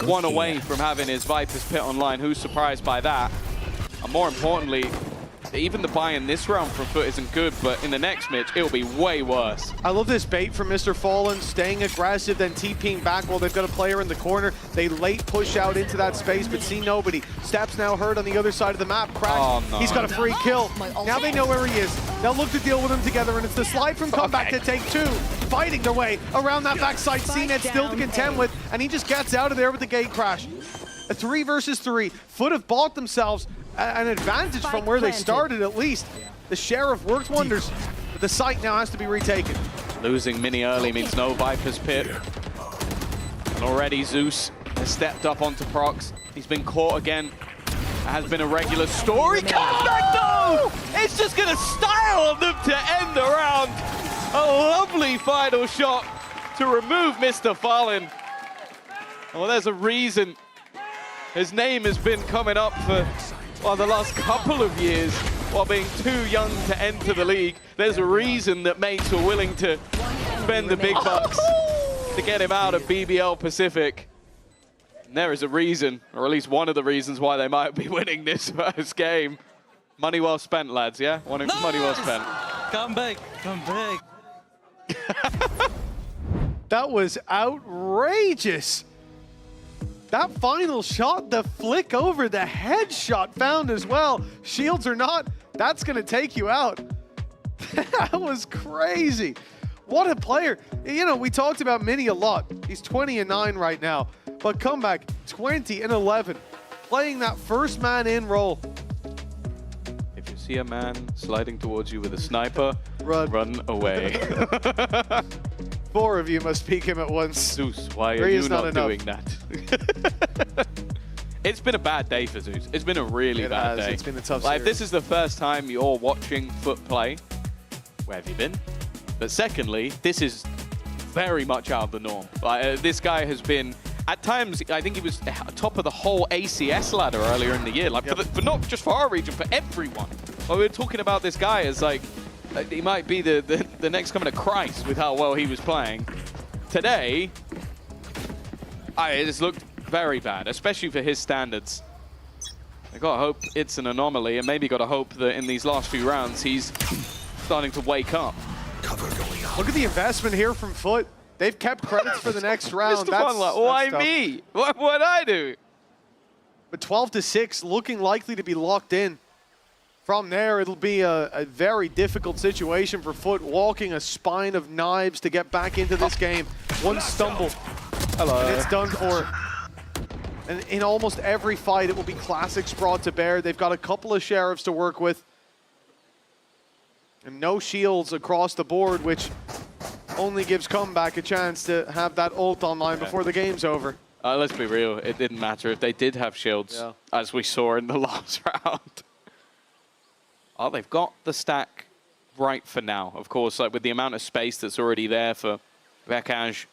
One away from having his Viper's Pit online. Who's surprised by that? And more importantly, even the buy in this round from Foot isn't good, but in the next match, it'll be way worse. I love this bait from Mr. Fallen, staying aggressive, then TPing back while they've got a player in the corner. They late push out into that space, but see nobody. Steps now heard on the other side of the map. Cracks. Oh, no. He's got a free kill. Now they know where he is. They'll look to deal with him together, and it's the slide from Comeback to take 2. Fighting their way around that backside. CNED still to contend with, and he just gets out of there with the gate crash. A 3 versus 3. Foot have bought themselves an advantage from where they started, at least. The Sheriff worked wonders, but the site now has to be retaken. Losing Mini early means no Viper's Pit. And already Zeus has stepped up onto Prox. He's been caught again. It has been a regular story. Comeback though! It's just going to style them to end the round. A lovely final shot to remove Mr. Fallen. Well, there's a reason his name has been coming up for the last couple of years while being too young to enter the league. There's a reason that mates were willing to spend the big bucks to get him out of BBL Pacific. And there is a reason, or at least one of the reasons why they might be winning this first game. Money well spent, lads, yeah? Money well spent. Come back, come back. That was outrageous. That final shot, the flick over, the headshot found as well. Shields or not, that's going to take you out. That was crazy. What a player. You know, we talked about Mini a lot. He's 20-9 right now. But Comeback, 20-11. Playing that first man in role. If you see a man sliding towards you with a sniper, run away. 4 of you must peek him at once. Zeus, why are you not doing that? It's been a bad day for Zeus. It's been a really bad day. It's been a tough Like, series. this is the first time you're watching Foot play. Where have you been? But secondly, this is very much out of the norm. This guy has been, at times, I think he was top of the whole ACS ladder earlier in the year. Like, for not just for our region, for everyone. Well, we were talking about this guy as like, he might be the next coming to Christ with how well he was playing. Today, it just looked very bad, especially for his standards. I gotta hope it's an anomaly, and maybe gotta hope that in these last few rounds he's starting to wake up. Look at the investment here from Foot. They've kept credits for the next round. Mr. Funlock, why me? What'd I do? But 12-6 looking likely to be locked in. From there, it'll be a very difficult situation for Foot, walking a spine of knives to get back into this game. One stumble, and it's done for. And in almost every fight, it will be classics brought to bear. They've got a couple of sheriffs to work with. And no shields across the board, which only gives Comeback a chance to have that ult online before the game's over. Let's be real, it didn't matter if they did have shields, as we saw in the last round. Oh, they've got the stack right for now. Of course, like with the amount of space that's already there for Vekaj.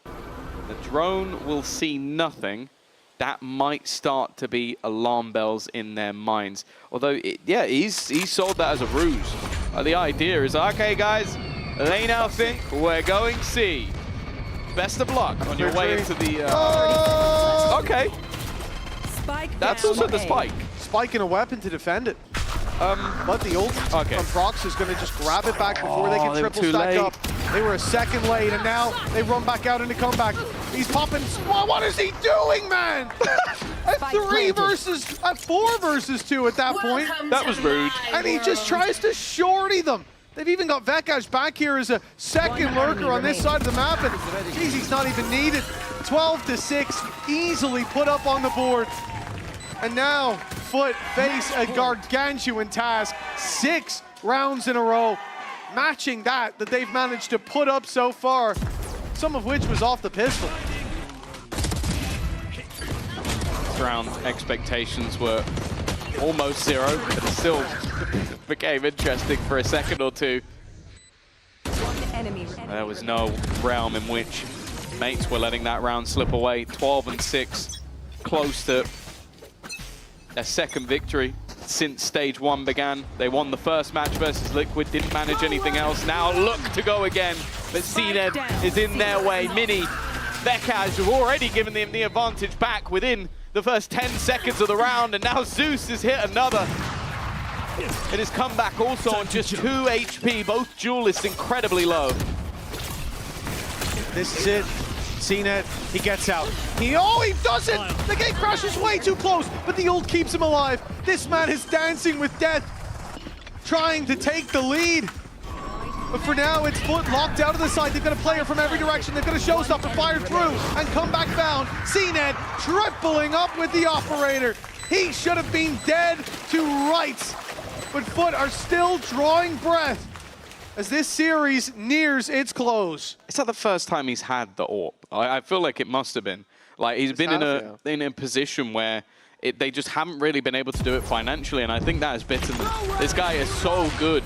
The drone will see nothing. That might start to be alarm bells in their minds. Although, he's sold that as a ruse. The idea is, okay, guys, they now think we're going C. Best of luck on your way into the... Okay. Spike That's down also the A. spike. Spike and a weapon to defend it. But the ult from Prox is going to just grab it back before they can triple stack up. They were a second late, and now they run back out into Comeback. He's popping. What is he doing, man? A 4 versus 2 at that point. That was rude. And he just tries to shorty them. They've even got Vekaj back here as a second lurker on this side of the map, and geez, he's not even needed. 12-6, easily put up on the board. And now Foot face a gargantuan task. 6 rounds in a row, matching that they've managed to put up so far, some of which was off the pistol. Round expectations were almost 0, but it still became interesting for a second or two. There was no realm in which mates were letting that round slip away. 12-6, close to a second victory since stage 1 began. They won the first match versus Liquid, didn't manage anything else. Now look to go again, but CNED is in their way. Mini, Vekaj have already given them the advantage back within the first 10 seconds of the round, and now Zeus has hit another. It has come back also on just 2 HP, both duelists incredibly low. This is it. CNED, he gets out. He doesn't! The gate crashes way too close, but the ult keeps him alive. This man is dancing with death, trying to take the lead. But for now, it's Foot locked out of the side. They've got a player from every direction. They've got a showstopper fired through and Comeback found. CNED tripling up with the operator. He should have been dead to rights, but Foot are still drawing breath as this series nears its close. Is that the first time he's had the AWP? I feel like it must have been. Like, he's been in a position where they just haven't really been able to do it financially, and I think that has bitten them. This guy is so good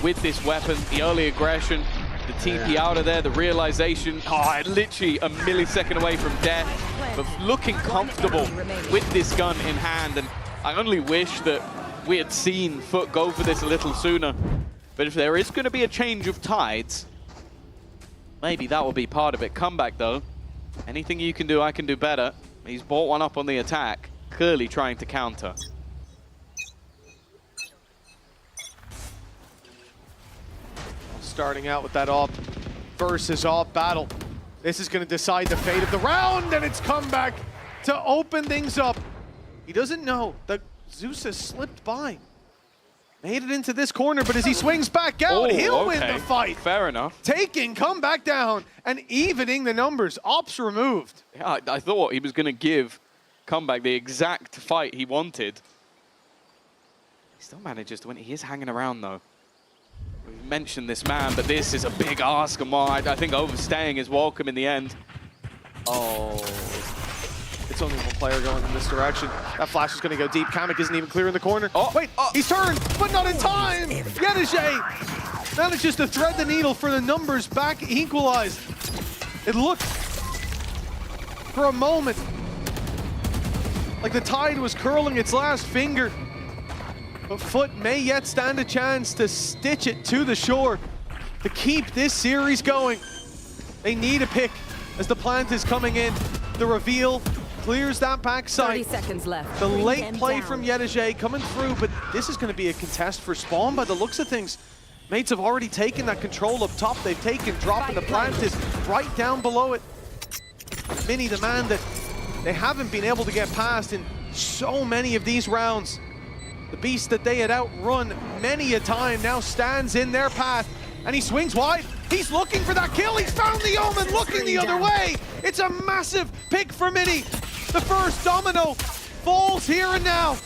with this weapon, the early aggression, the TP out of there, the realization, literally a millisecond away from death, but looking comfortable with this gun in hand. And I only wish that we had seen Foot go for this a little sooner. But if there is going to be a change of tides, maybe that will be part of it. Comeback, though. Anything you can do, I can do better. He's bought one up on the attack, clearly trying to counter. Starting out with that AWP versus AWP battle. This is going to decide the fate of the round, and it's Comeback to open things up. He doesn't know that Zeus has slipped by. Made it into this corner, but as he swings back out, he'll win the fight. Fair enough. Taking Comeback down and evening the numbers. Ops removed. Yeah, I thought he was going to give Comeback the exact fight he wanted. He still manages to win. He is hanging around, though. We've mentioned this man, but this is a big ask, and I think overstaying is welcome in the end. It's only one player going in this direction. That flash is going to go deep. Kamek isn't even clear in the corner. Wait, he's turned, but not in time. Yedajay manages to thread the needle for the numbers back equalized. It looked for a moment like the tide was curling its last finger. But Foot may yet stand a chance to stitch it to the shore to keep this series going. They need a pick as the plant is coming in. The reveal clears that backside. 30 seconds left. The late play from Yedajay coming through, but this is going to be a contest for Spawn by the looks of things. Mates have already taken that control up top. They've taken drop, and the plant is right down below it. Mini, the man that they haven't been able to get past in so many of these rounds. The beast that they had outrun many a time now stands in their path, and he swings wide. He's looking for that kill. He's found the Omen, looking the other way. It's a massive pick for Mini. The first domino falls here and now.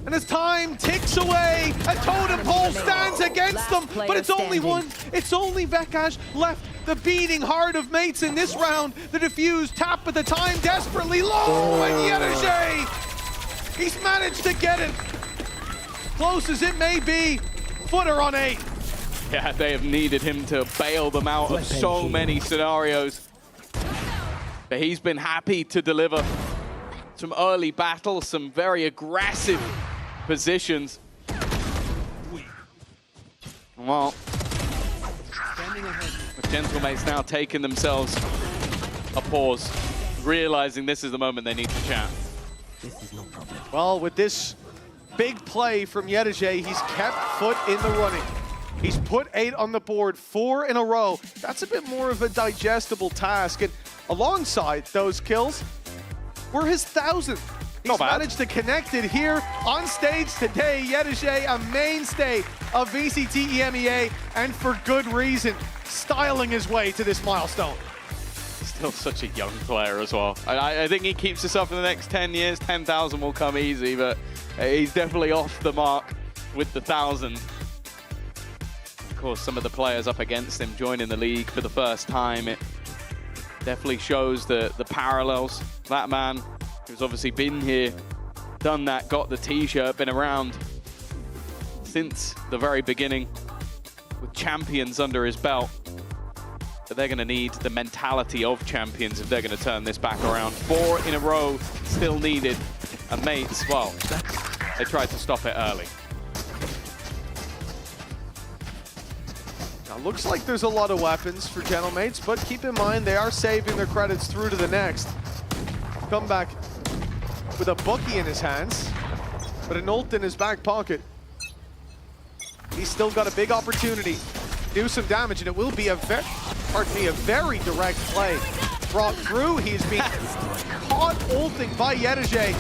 And as time ticks away, a totem pole stands against them, but it's only one. It's only Vekaj left. The beating heart of mates in this round. The defuse tap at the time desperately low, and Yetajay, he's managed to get it. Close as it may be, footer on 8. Yeah, they have needed him to bail them out of so many scenarios. But he's been happy to deliver some early battles, some very aggressive positions. Well, the Gentlemates now taking themselves a pause, realizing this is the moment they need to chat. This is no problem. Well, with this big play from Yetajay, he's kept foot in the running. He's put 8 on the board, 4 in a row. That's a bit more of a digestible task. And alongside those kills were his 1,000. He's managed to connect it here on stage today. Yetajay, a mainstay of VCT EMEA, and for good reason, styling his way to this milestone. Still such a young player as well. I think he keeps this up for the next 10 years. 10,000 will come easy, but he's definitely off the mark with the 1,000. Of course, some of the players up against him joining the league for the first time. It definitely shows the parallels. That man who's obviously been here, done that, got the t-shirt, been around since the very beginning with champions under his belt. But they're going to need the mentality of champions if they're going to turn this back around. 4 in a row still needed. And mates, well, they tried to stop it early. Now, looks like there's a lot of weapons for Gentlemates, but keep in mind they are saving their credits through to the next. Come back with a bookie in his hands, but an ult in his back pocket. He's still got a big opportunity to do some damage, and it will be a very direct play. Brought through, he's been caught ulting by Yetajay.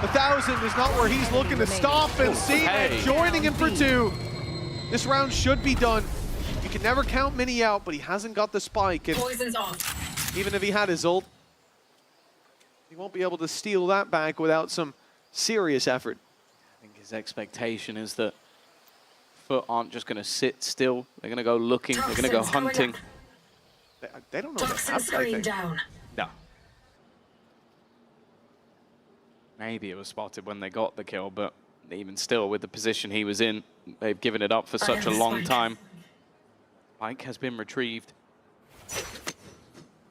1,000 is not where he's looking to stop, and Cena joining him for 2. This round should be done. You can never count Mini out, but he hasn't got the spike. And Poison's off. even if he had his ult, he won't be able to steal that back without some serious effort. I think his expectation is that Foot aren't just going to sit still. They're going to go looking. They're going to go hunting. They don't know what happened, I think. No. Maybe it was spotted when they got the kill, but even still, with the position he was in, they've given it up for such a long time. Spike has been retrieved.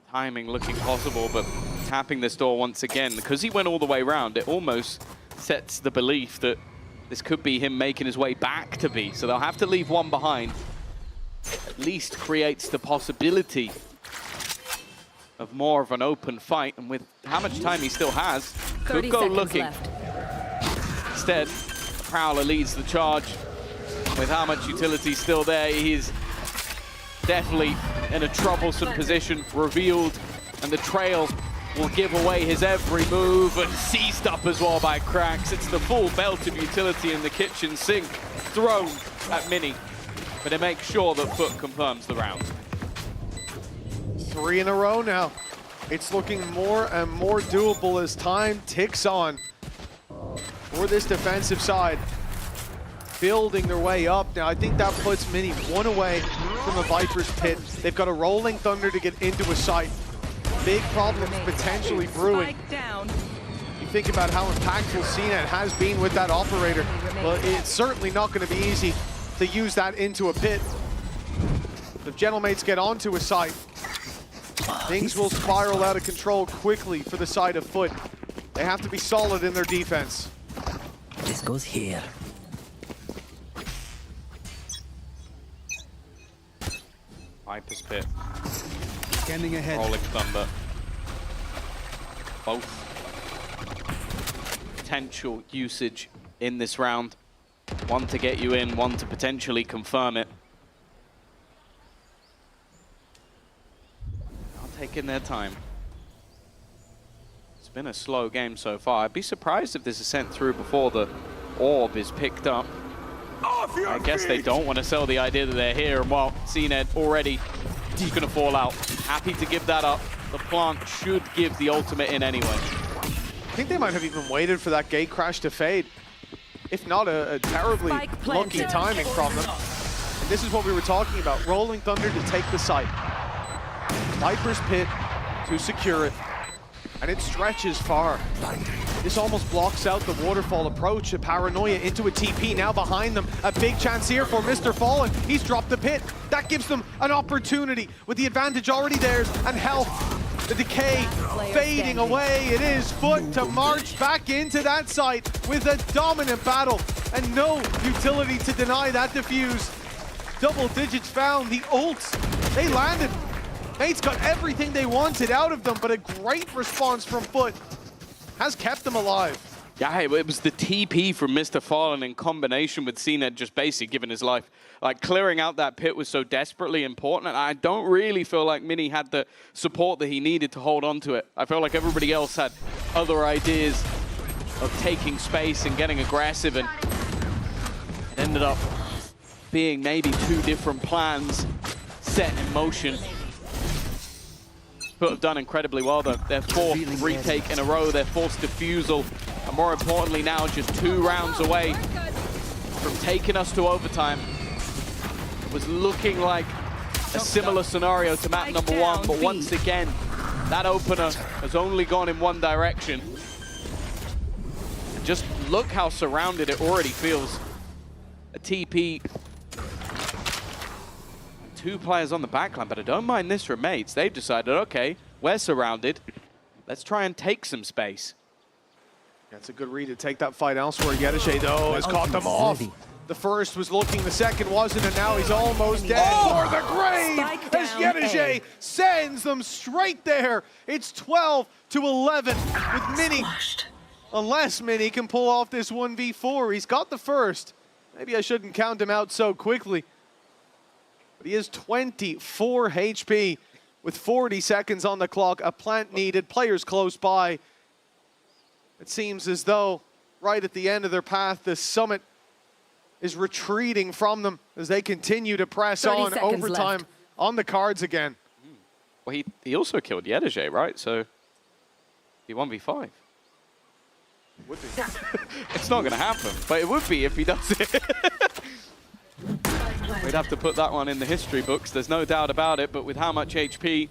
Timing looking possible, but tapping this door once again. Because he went all the way around, it almost sets the belief that this could be him making his way back to B. So they'll have to leave one behind. At least creates the possibility of more of an open fight. And with how much time he still has, could go looking. Instead, Prowler leads the charge. With how much utility still there, he's definitely in a troublesome position, revealed, and the trail will give away his every move, and seized up as well by Cracks. It's the full belt of utility in the kitchen sink thrown at Mini, but it makes sure that Foot confirms the round. 3 in a row now. It's looking more and more doable as time ticks on for this defensive side. Building their way up. Now, I think that puts Mini 1 away from the Viper's pit. They've got a rolling thunder to get into a site. Big problems potentially brewing. You think about how impactful CNET has been with that operator. Well, it's certainly not going to be easy to use that into a pit. If Gentlemates get onto a site, things will spiral out of control quickly for the side of Foot. They have to be solid in their defense. This goes here. Viper's pit. Scanning ahead. Rolling thunder. Both potential usage in this round. One to get you in, one to potentially confirm it. Not taking their time. It's been a slow game so far. I'd be surprised if this is sent through before the orb is picked up. I guess they don't want to sell the idea that they're here. And while CNED already, he's going to fall out. Happy to give that up. The plant should give the ultimate in anyway. I think they might have even waited for that gate crash to fade. If not, a terribly lucky timing from them. And this is what we were talking about. Rolling Thunder to take the site. Viper's Pit to secure it. And it stretches far. This almost blocks out the waterfall approach. A Paranoia into a TP now behind them. A big chance here for Mr. Fallen. He's dropped the pit. That gives them an opportunity with the advantage already theirs and health. The decay fading away. It is Foot to march back into that site with a dominant battle and no utility to deny that defuse. Double digits found. The ults, they landed. Mates got everything they wanted out of them, but a great response from Foot has kept them alive. Yeah, it was the TP from Mr. Fallen in combination with CNED just basically giving his life. Like, clearing out that pit was so desperately important, and I don't really feel like Mini had the support that he needed to hold on to it. I feel like everybody else had other ideas of taking space and getting aggressive, and it ended up being maybe two different plans set in motion. But have done incredibly well though. Their fourth retake in a row, their fourth defusal, and more importantly now just 2 rounds away from taking us to overtime. It was looking like a similar scenario to map number 1, but once again, that opener has only gone in one direction. And just look how surrounded it already feels. A TP. 2 players on the backline, but I don't mind this from Mates. They've decided, okay, we're surrounded. Let's try and take some space. That's a good read to take that fight elsewhere. Yedeche, though, has caught them off. The first was looking, the second wasn't, and now he's almost dead for the grave as Yedeche sends them straight there. It's 12-11 with Mini. Unless Mini can pull off this 1v4. He's got the first. Maybe I shouldn't count him out so quickly. But he is 24 HP with 40 seconds on the clock. A plant needed, players close by. It seems as though right at the end of their path, the summit is retreating from them as they continue to press on. Overtime on the cards again. Well, he also killed Yedeche, right? So he 1v5. Would be. It's not going to happen, but it would be if he does it. We'd have to put that one in the history books, there's no doubt about it, but with how much HP,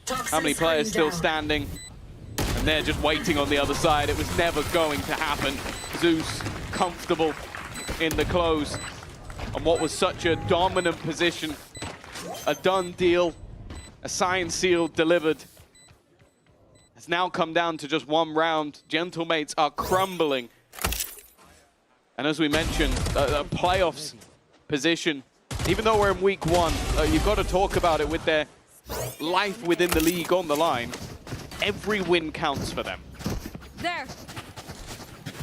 how many players still standing, and they're just waiting on the other side, it was never going to happen. Zeus comfortable in the close, and what was such a dominant position, a done deal, a signed seal delivered, has now come down to just 1 round. Gentlemates are crumbling, and as we mentioned, the playoffs position, even though we're in week 1, you've got to talk about it with their life within the league on the line. Every win counts for them. There.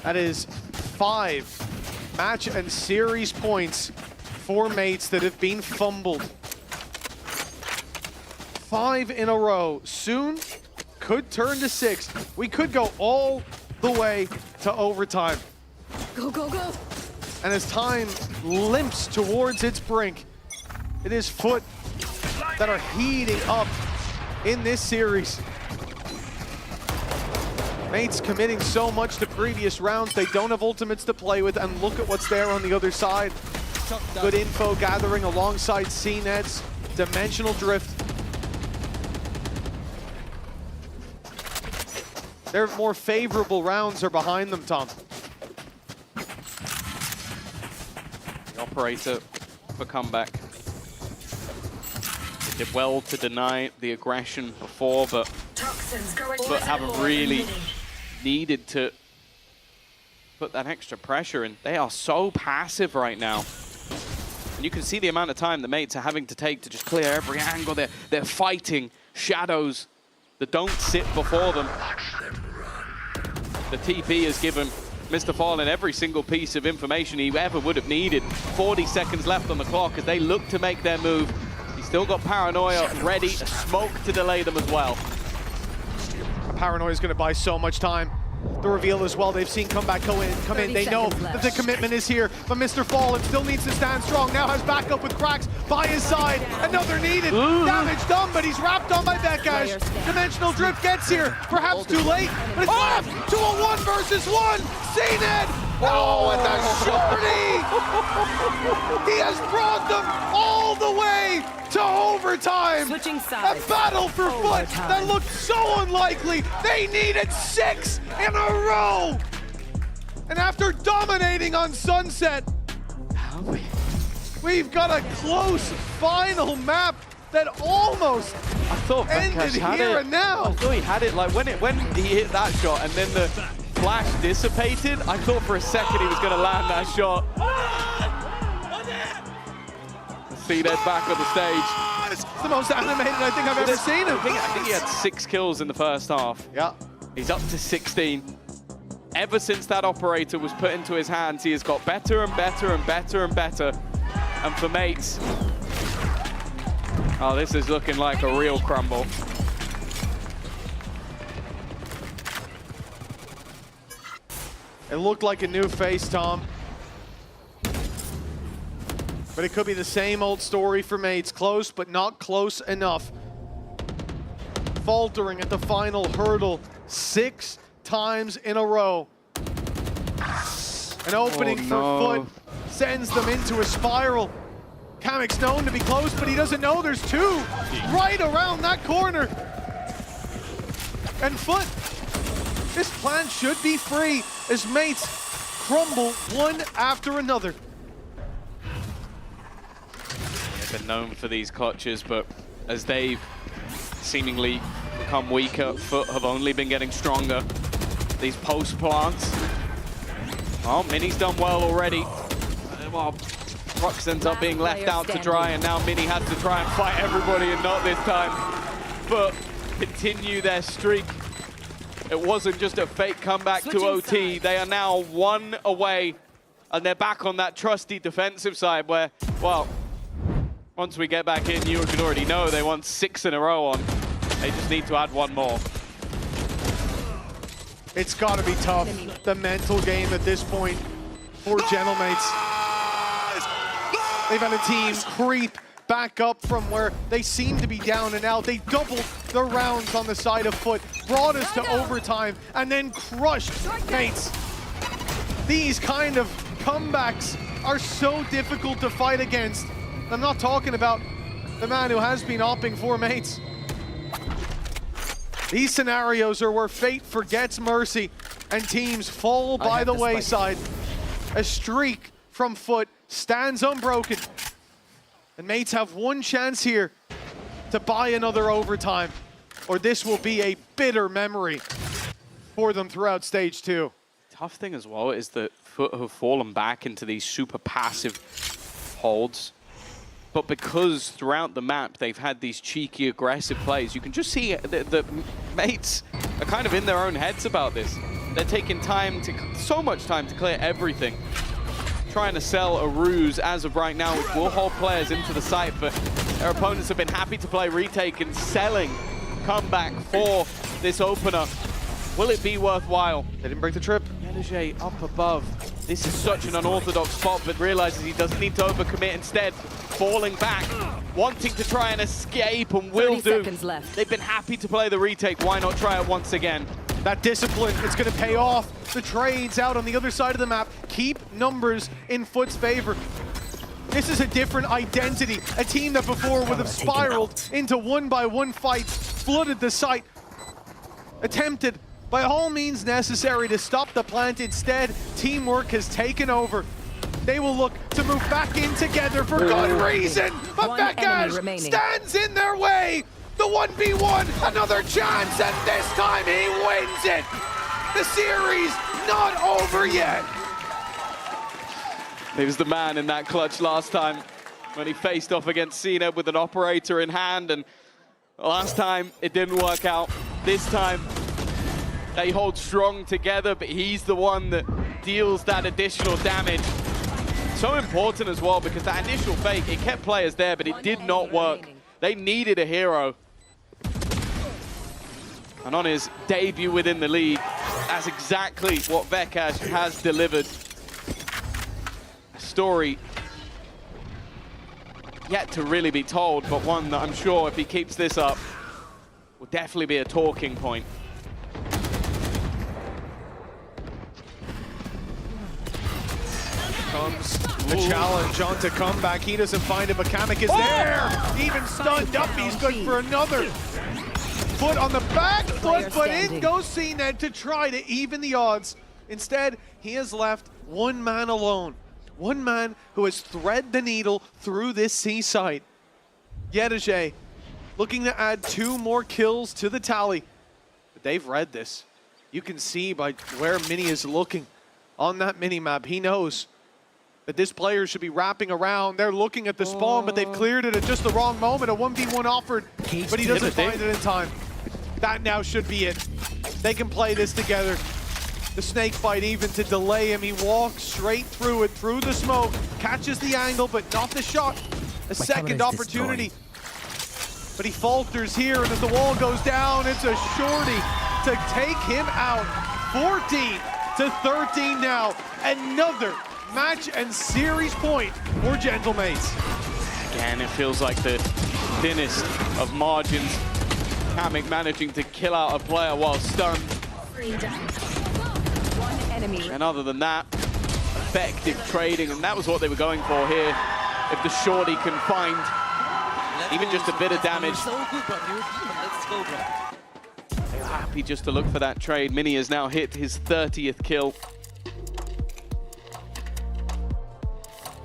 That is 5 match and series points for Mates that have been fumbled. 5 in a row. Soon could turn to 6. We could go all the way to overtime. Go, go, go. And as time limps towards its brink, it is Foot that are heating up in this series. Mates committing so much to previous rounds, they don't have ultimates to play with, and look at what's there on the other side. Good info gathering alongside CNED's dimensional drift. Their more favorable rounds are behind them, Tom. Operator for comeback. They did well to deny the aggression before, but haven't really needed to put that extra pressure in. They are so passive right now. And you can see the amount of time the Mates are having to take to just clear every angle. They're fighting shadows that don't sit before them. The TP has given Mr. Fallen every single piece of information he ever would have needed. 40 seconds left on the clock as they look to make their move. He's still got Paranoia ready, a smoke to delay them as well. Paranoia is going to buy so much time. The reveal as well, they've seen comeback come in. They know that the commitment is here, but Mr. Fallen still needs to stand strong. Now has backup with Cracks by his side. Another needed. Damage done, but he's wrapped on by Vekash. Dimensional Drift gets here, perhaps too late, but it's off to a 1 versus 1. CNED! Oh, and the shorty! He has brought them all the way to overtime. Switching sides. A battle for foot that looked so unlikely. They needed 6 in a row. And after dominating on Sunset, we've got a close final map that almost ended here and now. I thought he had it, like when he hit that shot and then the flash dissipated, I thought for a second he was going to land that shot. See that back on the stage. It's the most animated I think I've ever seen him. I think he had 6 kills in the first half. Yeah. He's up to 16. Ever since that operator was put into his hands, he has got better and better and better and better. And for mates, oh, this is looking like a real crumble. It looked like a new face, Tom. But it could be the same old story for mates. Close, but not close enough. Faltering at the final hurdle 6 times in a row. An opening for Foot sends them into a spiral. Kamek's known to be close, but he doesn't know there's 2 right around that corner. And Foot, this plan should be free as mates crumble one after another. They've been known for these clutches, but as they've seemingly become weaker, Foot have only been getting stronger. These post plants. Oh, Mini's done well already. Well, Rux ends up being left out to dry, and now Mini has to try and fight everybody, and not this time. But continue their streak. It wasn't just a fake comeback to OT. They are now 1 away, and they're back on that trusty defensive side where, well, once we get back in, you can already know they won 6 in a row on. They just need to add 1 more. It's got to be tough, the mental game at this point for Gentlemates. They've had a team creep back up from where they seem to be down and out. They doubled their rounds on the side of Foot, brought us to overtime, and then crushed mates. These kind of comebacks are so difficult to fight against. I'm not talking about the man who has been opping for mates. These scenarios are where fate forgets mercy and teams fall by the wayside. A streak from Foot stands unbroken. And mates have 1 chance here to buy another overtime, or this will be a bitter memory for them throughout stage 2. Tough thing as well is that Foot have fallen back into these super passive holds. But because throughout the map they've had these cheeky, aggressive plays, you can just see the mates are kind of in their own heads about this. They're taking so much time to clear everything. Trying to sell a ruse as of right now, which will hold players into the site, but their opponents have been happy to play retake and selling comeback for this opener. Will it be worthwhile? They didn't break the trip. Yedajay up above. This is such an unorthodox spot, but realizes he doesn't need to overcommit, instead falling back, wanting to try and escape, and will do. 30 seconds left. They've been happy to play the retake. Why not try it once again? That discipline, it's going to pay off. The trades out on the other side of the map keep numbers in Foot's favor. This is a different identity. A team that before would have spiraled into 1-by-1 fights, flooded the site, attempted by all means necessary to stop the plant. Instead, teamwork has taken over. They will look to move back in together for good reason, but Vekash stands in their way. The 1v1, another chance, and this time he wins it. The series not over yet. He was the man in that clutch last time when he faced off against CNED with an operator in hand, and last time it didn't work out. This time they hold strong together, but he's the one that deals that additional damage. So important as well, because that initial fake, it kept players there, but it did not work. They needed a hero. And on his debut within the league, that's exactly what Vekash has delivered. A story yet to really be told, but one that I'm sure if he keeps this up, will definitely be a talking point. Comes the challenge onto comeback. He doesn't find it, but Kamek is there. Even stunned up, he's good for another. Foot on the back foot, but in goes CNED to try to even the odds. Instead, he has left one man alone. One man who has threaded the needle through this C-site. Yedege looking to add 2 more kills to the tally. But they've read this. You can see by where Mini is looking on that mini-map. He knows that this player should be wrapping around. They're looking at the spawn, but they've cleared it at just the wrong moment. A 1v1 offered, but he doesn't find it in time. That now should be it. They can play this together. The snake fight even to delay him. He walks straight through it, through the smoke, catches the angle, but not the shot. A second opportunity. But he falters here, and as the wall goes down, it's a shorty to take him out. 14-13 now. Another match and series point for Gentlemates. Again, it feels like the thinnest of margins. Kamek managing to kill out a player while stunned. One enemy. And other than that, effective trading, and that was what they were going for here. If the shorty can find even just a bit of damage, they're happy just to look for that trade. Mini has now hit his 30th kill.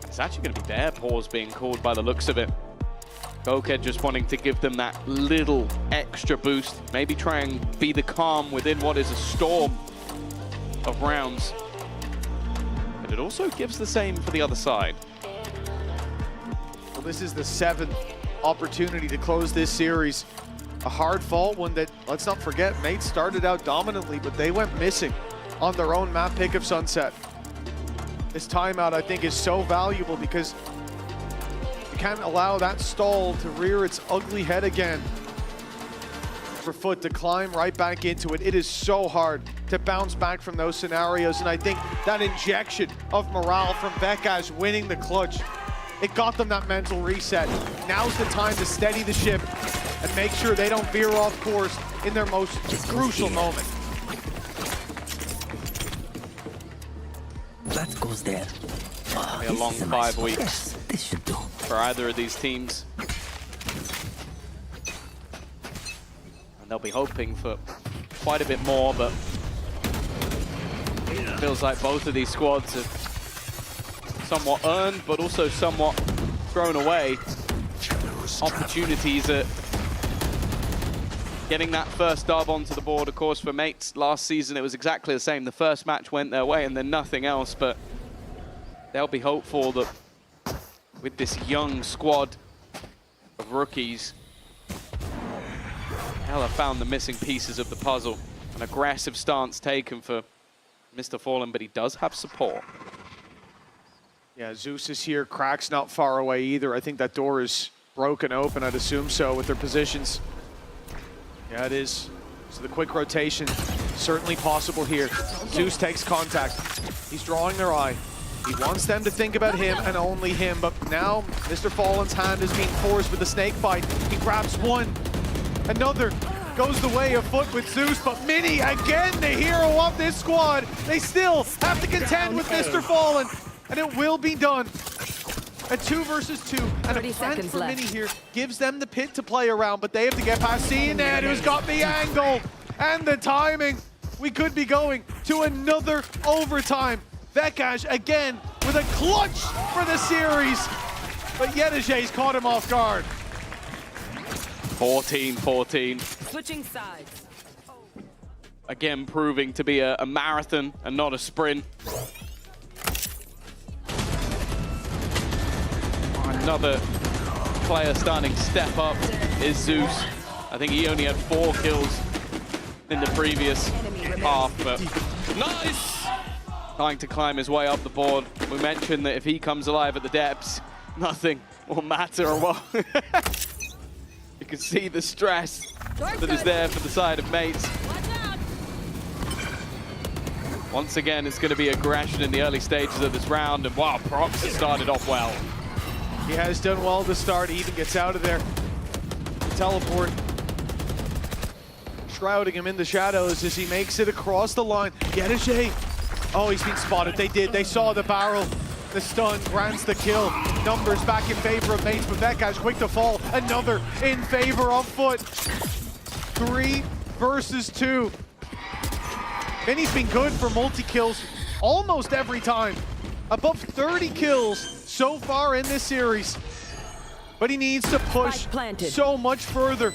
It's actually going to be their pause being called by the looks of it. Goked just wanting to give them that little extra boost. Maybe try and be the calm within what is a storm of rounds. But it also gives the same for the other side. Well, this is the 7th opportunity to close this series. A hard fought one that, let's not forget, Mates started out dominantly, but they went missing on their own map pick of Sunset. This timeout, I think, is so valuable because you can't allow that stall to rear its ugly head again. For Foot to climb right back into it. It is so hard to bounce back from those scenarios, and I think that injection of morale from Vekash winning the clutch, it got them that mental reset. Now's the time to steady the ship and make sure they don't veer off course in their most crucial moment. That goes there. Oh, a long 5 weeks yes, this should do. for either of these teams. And they'll be hoping for quite a bit more, but it feels like both of these squads have somewhat earned, but also somewhat thrown away opportunities at getting that first dub onto the board. Of course, for Mates last season, it was exactly the same. The first match went their way and then nothing else, but they'll be hopeful that with this young squad of rookies, they'll have found the missing pieces of the puzzle. An aggressive stance taken for Mr. Fallen, but he does have support. Yeah, Zeus is here. Crack's not far away either. I think that door is broken open, I'd assume so, with their positions. Yeah, it is. So the quick rotation, certainly possible here. Zeus takes contact. He's drawing their eye. He wants them to think about him and only him, but now Mr. Fallen's hand is being forced with the snake fight. He grabs one. Another goes the way of Foot with Zeus, but Mini, again, the hero of this squad. They still have to contend with Mr. Fallen, and it will be done. A 2 versus 2, and a plant for Mini here gives them the pit to play around, but they have to get past CNED, who's got the angle and the timing. We could be going to another overtime. Vekash again with a clutch for the series, but Yedege's caught him off guard. 14-14. Switching sides. Again, proving to be a marathon and not a sprint. Another player starting to step up is Zeus. I think he only had 4 kills in the previous half, but nice! Trying to climb his way up the board. We mentioned that if he comes alive at the depths, nothing will matter. Well, You can see the stress that is there for the side of mates. Once again, it's going to be aggression in the early stages of this round, and wow, Prox has started off well. He has done well to start. He even gets out of there. Teleport. Shrouding him in the shadows as he makes it across the line. Yedishe. Oh, he's been spotted. They saw the barrel. The stun grants the kill. Numbers back in favor of mates, but Vekash quick to fall. Another in favor of Foot. 3 versus 2. Mini's been good for multi-kills almost every time. Above 30 kills so far in this series. But he needs to push so much further.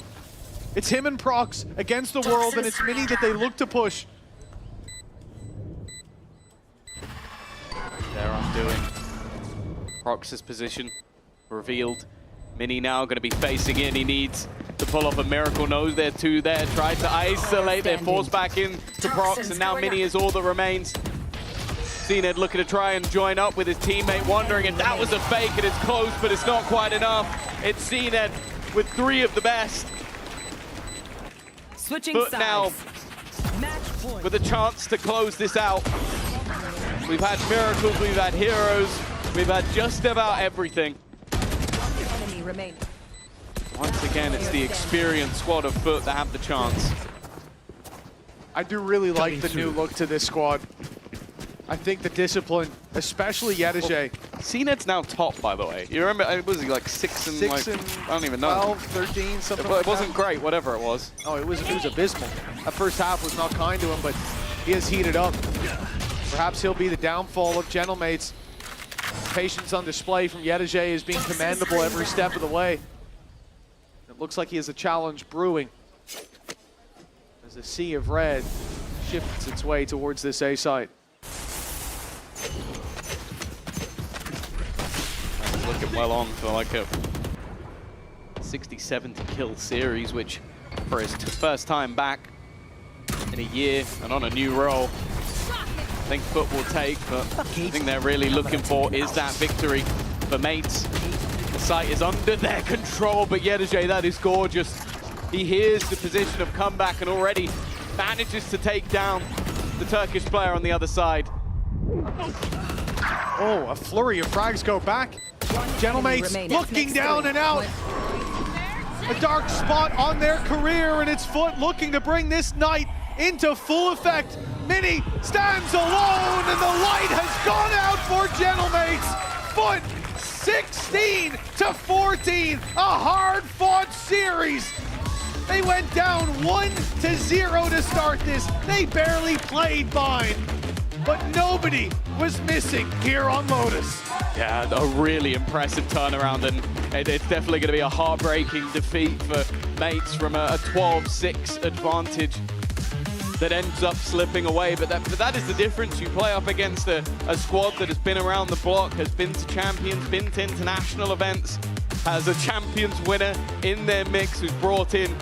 It's him and Prox against the world, and it's Mini that they look to push. They're undoing. Prox's position revealed. Mini now going to be facing in. He needs to pull off a miracle. Knows there two there. Tried to isolate. They're forced back in to Prox, and now Mini is all that remains. CNED looking to try and join up with his teammate, wondering if that was a fake, and it's close, but it's not quite enough. It's CNED with 3 of the best. Switching Foot sides. now with a chance to close this out. We've had miracles, we've had heroes, we've had just about everything. Enemy remaining. Once again, it's the experienced squad of Foot that have the chance. I do really like the new look to this squad. I think the discipline, especially Yedishe. CNED's now top, by the way. You remember, was he like 6 and like, I don't even know. 12, 13, something like that. It wasn't great, whatever it was. Oh, it was abysmal. That first half was not kind to him, but he has heated up. Perhaps he'll be the downfall of Gentlemates. Patience on display from Yedishe is being commendable every step of the way. It looks like he has a challenge brewing as the sea of red shifts its way towards this A site. Looking well on for like a 60-70 kill series, which for his first time back in a year and on a new role, I think Foot will take, but the thing they're really looking for is that victory for mates. The site is under their control, but Yedishe, that is gorgeous. He hears the position of comeback and already manages to take down the Turkish player on the other side. Oh, a flurry of frags go back. Gentlemates looking down and out. A dark spot on their career, and it's Foot looking to bring this night into full effect. Mini stands alone, and the light has gone out for Gentlemates. Foot 16-14, a hard-fought series. They went down 1-0 to start this. They barely played Bind, but nobody was missing here on Lotus. Yeah, a really impressive turnaround, and it's definitely going to be a heartbreaking defeat for mates from a 12-6 advantage that ends up slipping away. But that is the difference. You play up against a squad that has been around the block, has been to champions, been to international events, has a champions winner in their mix who's brought in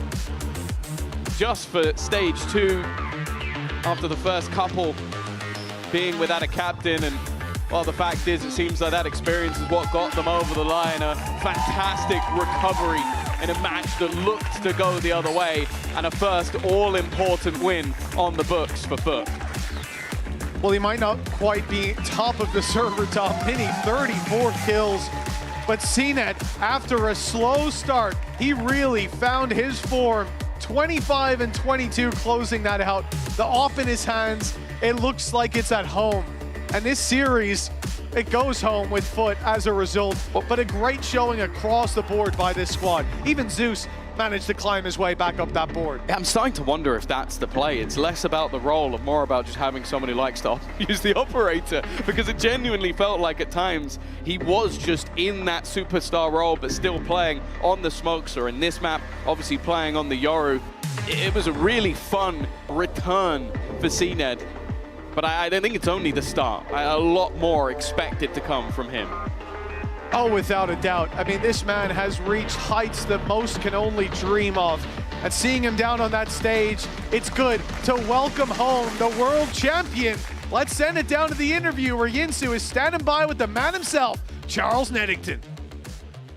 just for stage 2 after the first couple being without a captain. And well, the fact is, it seems like that experience is what got them over the line. A fantastic recovery in a match that looked to go the other way, and a first all-important win on the books for Foot. Well, he might not quite be top of the server top. Mini 34 kills, but CNED, after a slow start, he really found his form. 25 and 22 closing that out. The off in his hands, it looks like it's at home. And this series, it goes home with Foot as a result, but a great showing across the board by this squad. Even Zeus managed to climb his way back up that board. I'm starting to wonder if that's the play. It's less about the role and more about just having someone who likes to use the operator, because it genuinely felt like at times he was just in that superstar role, but still playing on the smokes, or in this map, obviously playing on the Yoru. It was a really fun return for CNED. But I don't think it's only the start. A lot more expected to come from him. Oh, without a doubt. I mean, this man has reached heights that most can only dream of. And seeing him down on that stage, it's good to welcome home the world champion. Let's send it down to the interview where Yinsu is standing by with the man himself, Charles Neddington.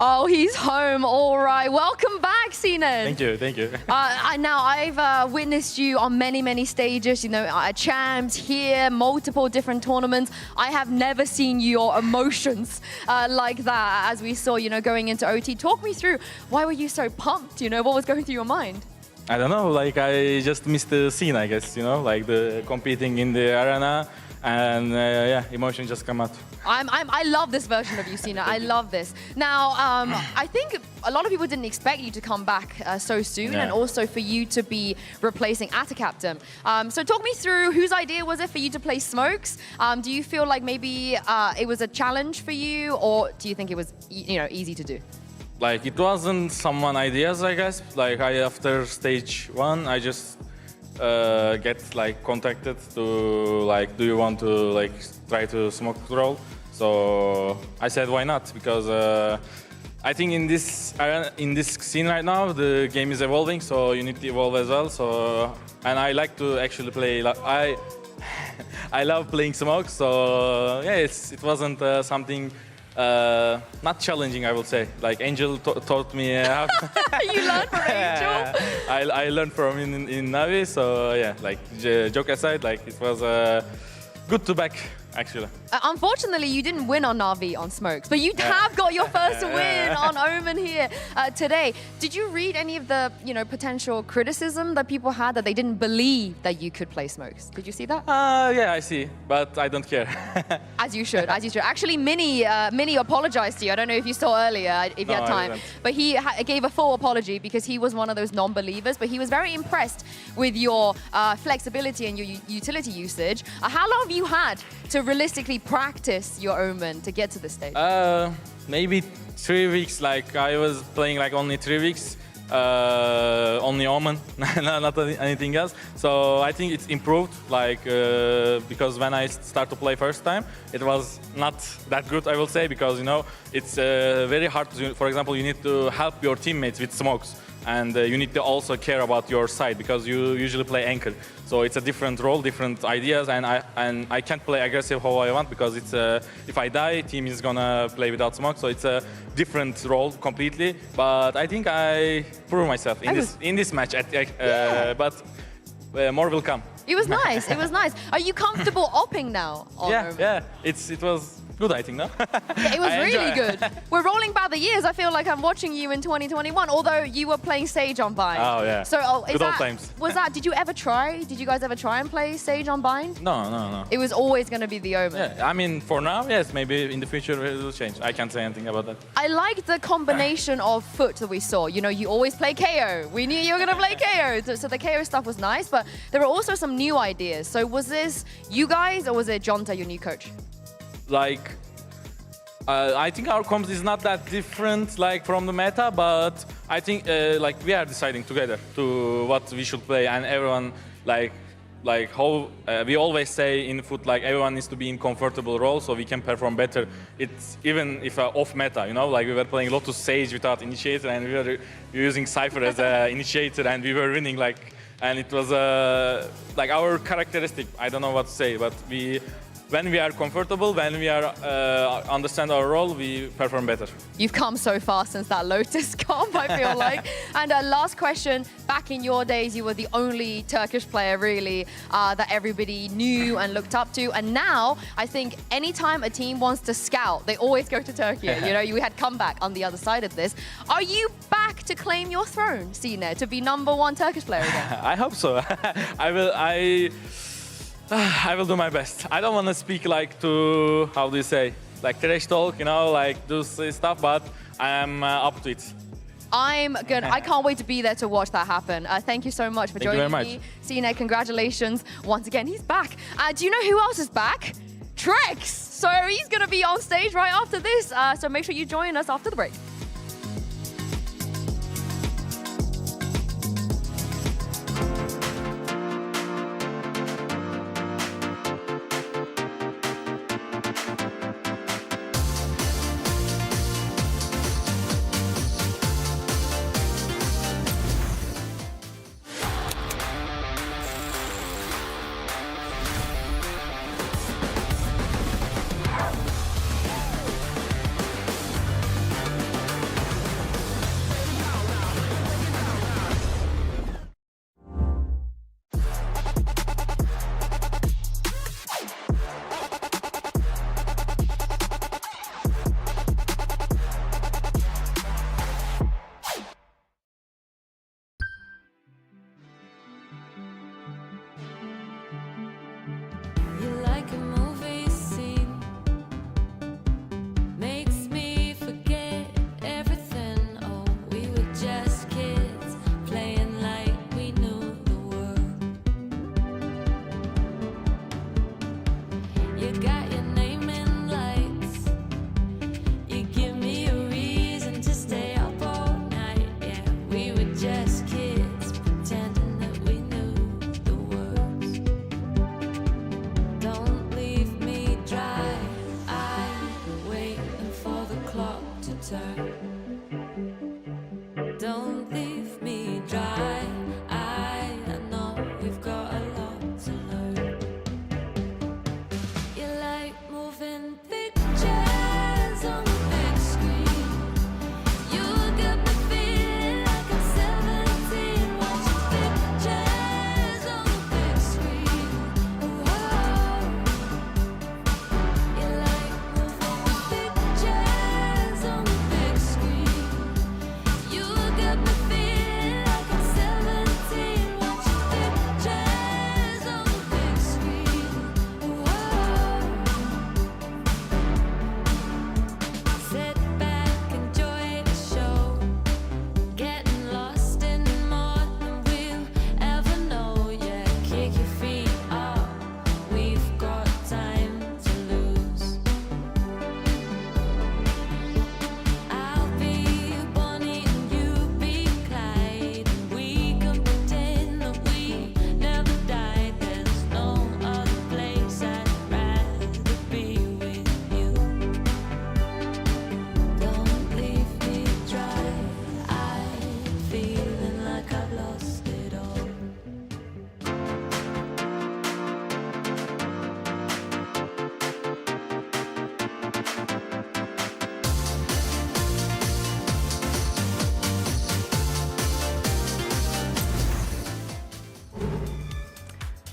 Oh, he's home. All right. Welcome back, Sinan. Thank you, thank you. Now, I've witnessed you on many, many stages, you know, at Champs, here, multiple different tournaments. I have never seen your emotions like that, as we saw, you know, going into OT. Talk me through, why were you so pumped? You know, what was going through your mind? I don't know, like I just missed the scene, I guess, you know, like the competing in the arena, and yeah, emotion just come out. I love this version of you, Sina. I love this. Now, I think a lot of people didn't expect you to come back so soon, and also for you to be replacing Atta Captain. So talk me through, whose idea was it for you to play Smokes? Do you feel like maybe it was a challenge for you, or do you think it was, you know, easy to do? Like it wasn't someone ideas, I guess. Like after stage 1, I just get like contacted to like, do you want to like try to smoke role? So I said why not, because I think in this scene right now the game is evolving, so you need to evolve as well. So and I like to actually play. Like, I love playing smoke. So yeah, it wasn't something. Not challenging, I will say. Like Angel taught me how. You learned from Angel? I learned from him in Navi, so yeah, like joke aside, like it was good to back, actually. Unfortunately, you didn't win on Navi on Smokes, but you have got your first win on Omen here today. Did you read any of the, you know, potential criticism that people had, that they didn't believe that you could play Smokes? Did you see that? Yeah, I see, but I don't care. As you should, as you should. Actually, Mini apologized to you. I don't know if you saw earlier, if you had time. But he gave a full apology because he was one of those non-believers, but he was very impressed with your flexibility and your utility usage. How long have you had to realistically practice your Omen to get to this stage? Maybe 3 weeks. Like I was playing like only 3 weeks, only Omen, not anything else. So I think it's improved. Like because when I start to play first time, it was not that good, I will say, because you know it's very hard to. For example, you need to help your teammates with smokes. And you need to also care about your side, because you usually play anchor. So it's a different role, different ideas, and I can't play aggressive how I want, because it's if I die, team is gonna play without smoke. So it's a different role completely. But I think I proved myself in this match. But more will come. It was nice. It was nice. Are you comfortable opping now? Yeah. It was good, I think, no? Yeah, it was really good. We're rolling back the years. I feel like I'm watching you in 2021, although you were playing Sage on Bind. Oh, yeah. So, good old times. Did you ever try? Did you guys ever try and play Sage on Bind? No. It was always going to be the Omen. Yeah, I mean, for now, yes. Maybe in the future it will change. I can't say anything about that. I like the combination of foot that we saw. You know, you always play KO. We knew you were going to play KO. So the KO stuff was nice, but there were also some new ideas. So was this you guys, or was it Jonta, your new coach? Like, I think our comps is not that different, like, from the meta, but I think like we are deciding together to what we should play, and everyone like how we always say in foot, like everyone needs to be in comfortable role so we can perform better. It's even if off meta, you know, like we were playing Lotus Sage without initiator, and we were using Cypher as an initiator, and we were winning, like, and it was like our characteristic. I don't know what to say, but when we are comfortable, when we are understand our role, we perform better. You've come so far since that Lotus comp, I feel like. And last question, back in your days, you were the only Turkish player, really, that everybody knew and looked up to. And now, I think anytime a team wants to scout, they always go to Turkey. You know, you had comeback on the other side of this. Are you back to claim your throne, Sine, to be #1 Turkish player again? I hope so. I will do my best. I don't want to speak like to, how do you say, like trash talk, you know, like do stuff, but I am up to it. I'm good. I can't wait to be there to watch that happen. Thank you so much for joining me. Sine, congratulations. Once again, he's back. Do you know who else is back? Trex. So he's going to be on stage right after this. So make sure you join us after the break.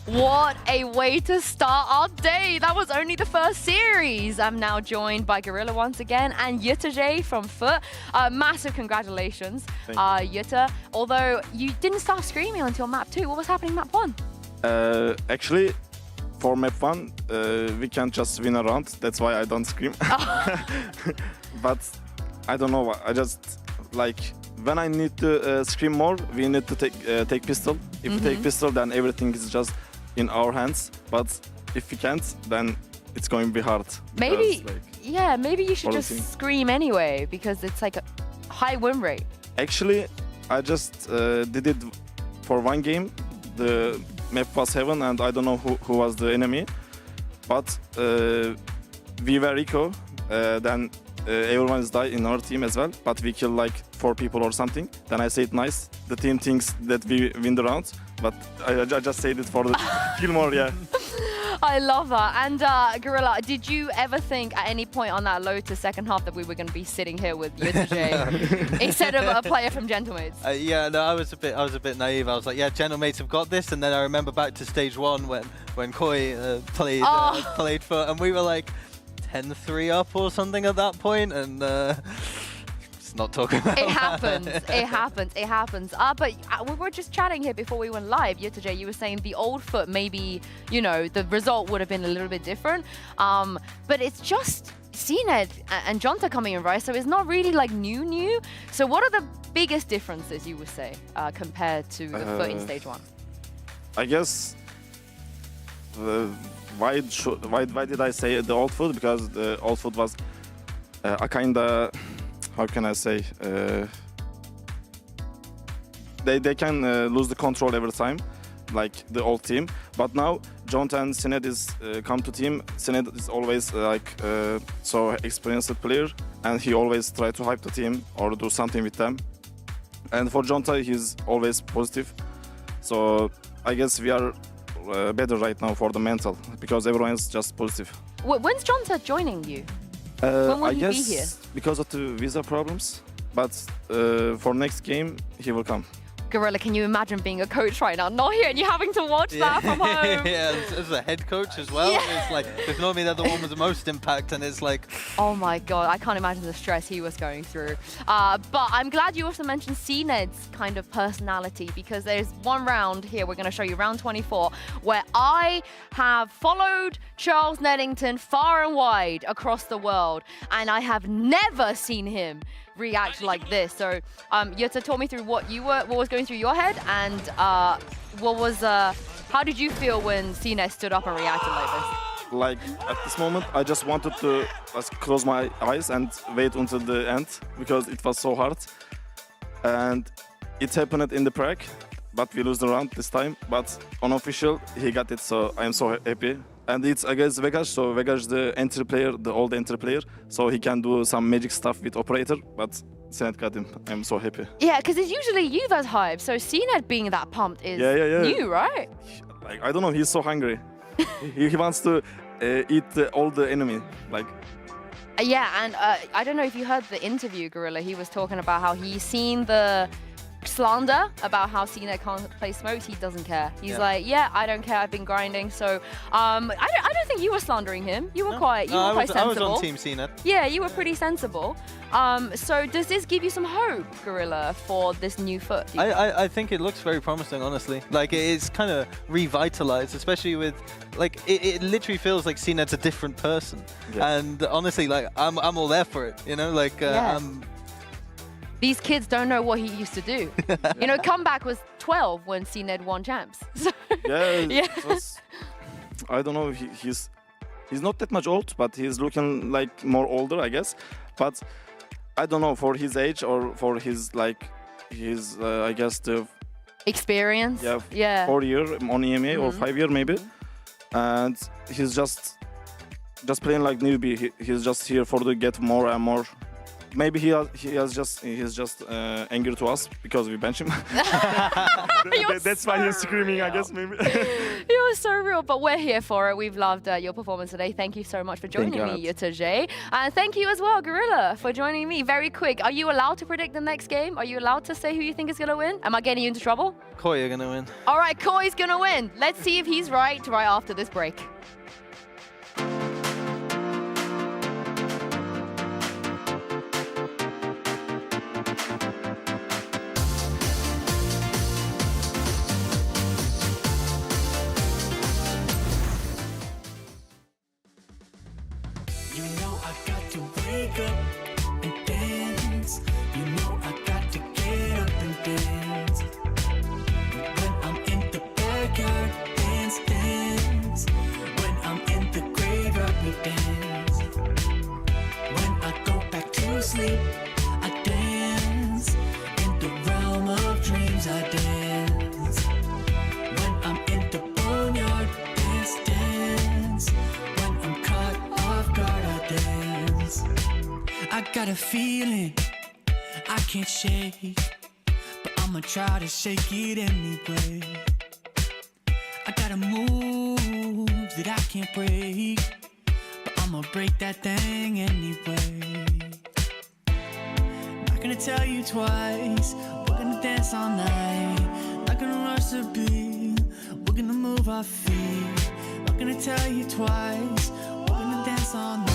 What a way to start our day. That was only the first series. I'm now joined by Gorilla once again and Yutterjay from Foot. Massive congratulations, Yutter. Although you didn't start screaming until map 2. What was happening map 1? Actually, for map 1, we can't just win a round. That's why I don't scream. But I don't know. I just like when I need to scream more, we need to take pistol. If we take pistol, then everything is just in our hands. But if we can't, then it's going to be hard. Maybe, like, yeah, maybe you should just scream anyway because it's like a high win rate. Actually, I just did it for one game. The map was heaven, and I don't know who was the enemy. But we were eco. Then everyone is died in our team as well. But we killed like 4 people or something. Then I said nice. The team thinks that we win the round. But I just said it for the kill more, yeah. I love that. And Gorilla, did you ever think at any point on that low to second half that we were going to be sitting here with Yutterjay instead of a player from Gentlemates? Yeah, no, I was a bit naive. I was like, yeah, Gentlemates have got this. And then I remember back to stage 1 when Koi played Foot, and we were like 10-3 up or something at that point, and not talking about it happens. It happens. It happens. But we were just chatting here before we went live. Yutterjay, you were saying the old Foot, maybe, you know, the result would have been a little bit different. But it's just CNED and Jonta coming in, right? So it's not really like new. So what are the biggest differences, you would say, compared to the Foot in stage 1? I guess why did I say the old Foot? Because the old Foot was a kind of, how can I say, they can lose the control every time, like the old team. But now Jonta and CNED is come to team. CNED is always like so experienced player, and he always try to hype the team or do something with them. And for Jonta, he's always positive. So I guess we are better right now for the mental because everyone is just positive. When's Jonta joining you? When will I he guess be here? because of the visa problems, but for next game he will come. Gorilla, can you imagine being a coach right now, not here, and you having to watch that from home? Yeah, as a head coach as well. Yeah. It's like, because normally they're the one with the most impact, and it's like... Oh my God, I can't imagine the stress he was going through. But I'm glad you also mentioned CNED's kind of personality, because there's one round here, we're going to show you round 24, where I have followed Charles Neddington far and wide across the world, and I have never seen him react like this. So Yutter, talk me through what was going through your head, and how did you feel when CNED stood up and reacted like this? Like at this moment, I just wanted to just close my eyes and wait until the end because it was so hard. And it happened in the Prague, but we lose the round this time. But unofficial, he got it, so I am so happy. And it's against Vegas, so Vegas is the entry player, the old entry player, so he can do some magic stuff with operator, but CNED got him. I'm so happy. Yeah, because it's usually you that's hyped, so CNED being that pumped is new, right? Like, I don't know, he's so hungry. he wants to eat all the enemy, like. Yeah, and I don't know if you heard the interview, Gorilla, he was talking about how he's seen the slander about how CNED can't play smokes. He doesn't care. He's like, yeah, I don't care. I've been grinding. So I don't think you were slandering him. You were quite sensible. I was on Team CNED. Yeah, you were pretty sensible. So does this give you some hope, Gorilla, for this new Foot? I think it looks very promising, honestly. Like, it's kind of revitalized, especially with, like, it literally feels like CNED's a different person. Yeah. And honestly, like, I'm all there for it, you know? Like, these kids don't know what he used to do. You know, Comeback was 12 when CNED won champs. So, yeah. I don't know. He's not that much old, but he's looking like more older, I guess. But I don't know, for his age or for his I guess the experience. Yeah. 4 year on EMEA or 5 year maybe, and he's just playing like newbie. He's just here for to get more and more. Maybe he's just angry to us because we bench him. That's why he's screaming, I guess, maybe. You're was so real, but we're here for it. We've loved your performance today. Thank you so much for joining me, Yutajay. And thank you as well, Gorilla, for joining me. Very quick, are you allowed to predict the next game? Are you allowed to say who you think is going to win? Am I getting you into trouble? Koi are going to win. All right, Koi's going to win. Let's see if he's right after this break. You know I got to wake up and dance. You know I got to get up and dance. When I'm in the backyard, dance, dance. When I'm in the graveyard, we dance. When I go back to sleep, I dance. In the realm of dreams, I dance. When I'm in the boneyard, dance, dance. When I'm caught off guard, I dance. I got a feeling I can't shake, but I'ma try to shake it anyway. I got a move that I can't break, but I'ma break that thing anyway. Not gonna tell you twice, we're gonna dance all night. Not gonna rush the beat, we're gonna move our feet. Not gonna tell you twice, we're gonna dance all night.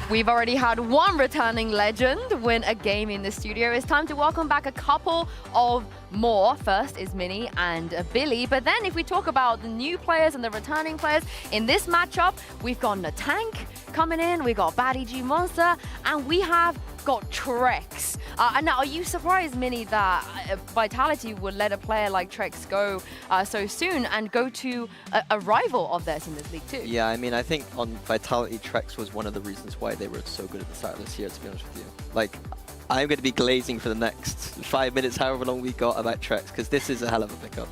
We've already had one returning legend win a game in the studio. It's time to welcome back a couple of more. First is Minnie and Billy. But then if we talk about the new players and the returning players, in this matchup, we've got Natank coming in, we got Batty G Monster, and we have got Trex. And now, are you surprised, Minnie, that Vitality would let a player like Trex go so soon and go to a rival of theirs in this league too? Yeah, I mean, I think on Vitality, Trex was one of the reasons why they were so good at the start of this year, to be honest with you. Like, I'm going to be glazing for the next 5 minutes, however long we got, about Trex, because this is a hell of a pickup.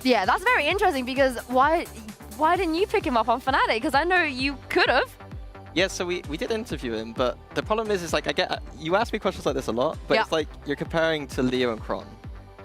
Yeah, that's very interesting, because why didn't you pick him up on Fnatic? Because I know you could have. Yeah, so we did interview him, but the problem is like, you ask me questions like this a lot, but it's like you're comparing to Leo and Kron.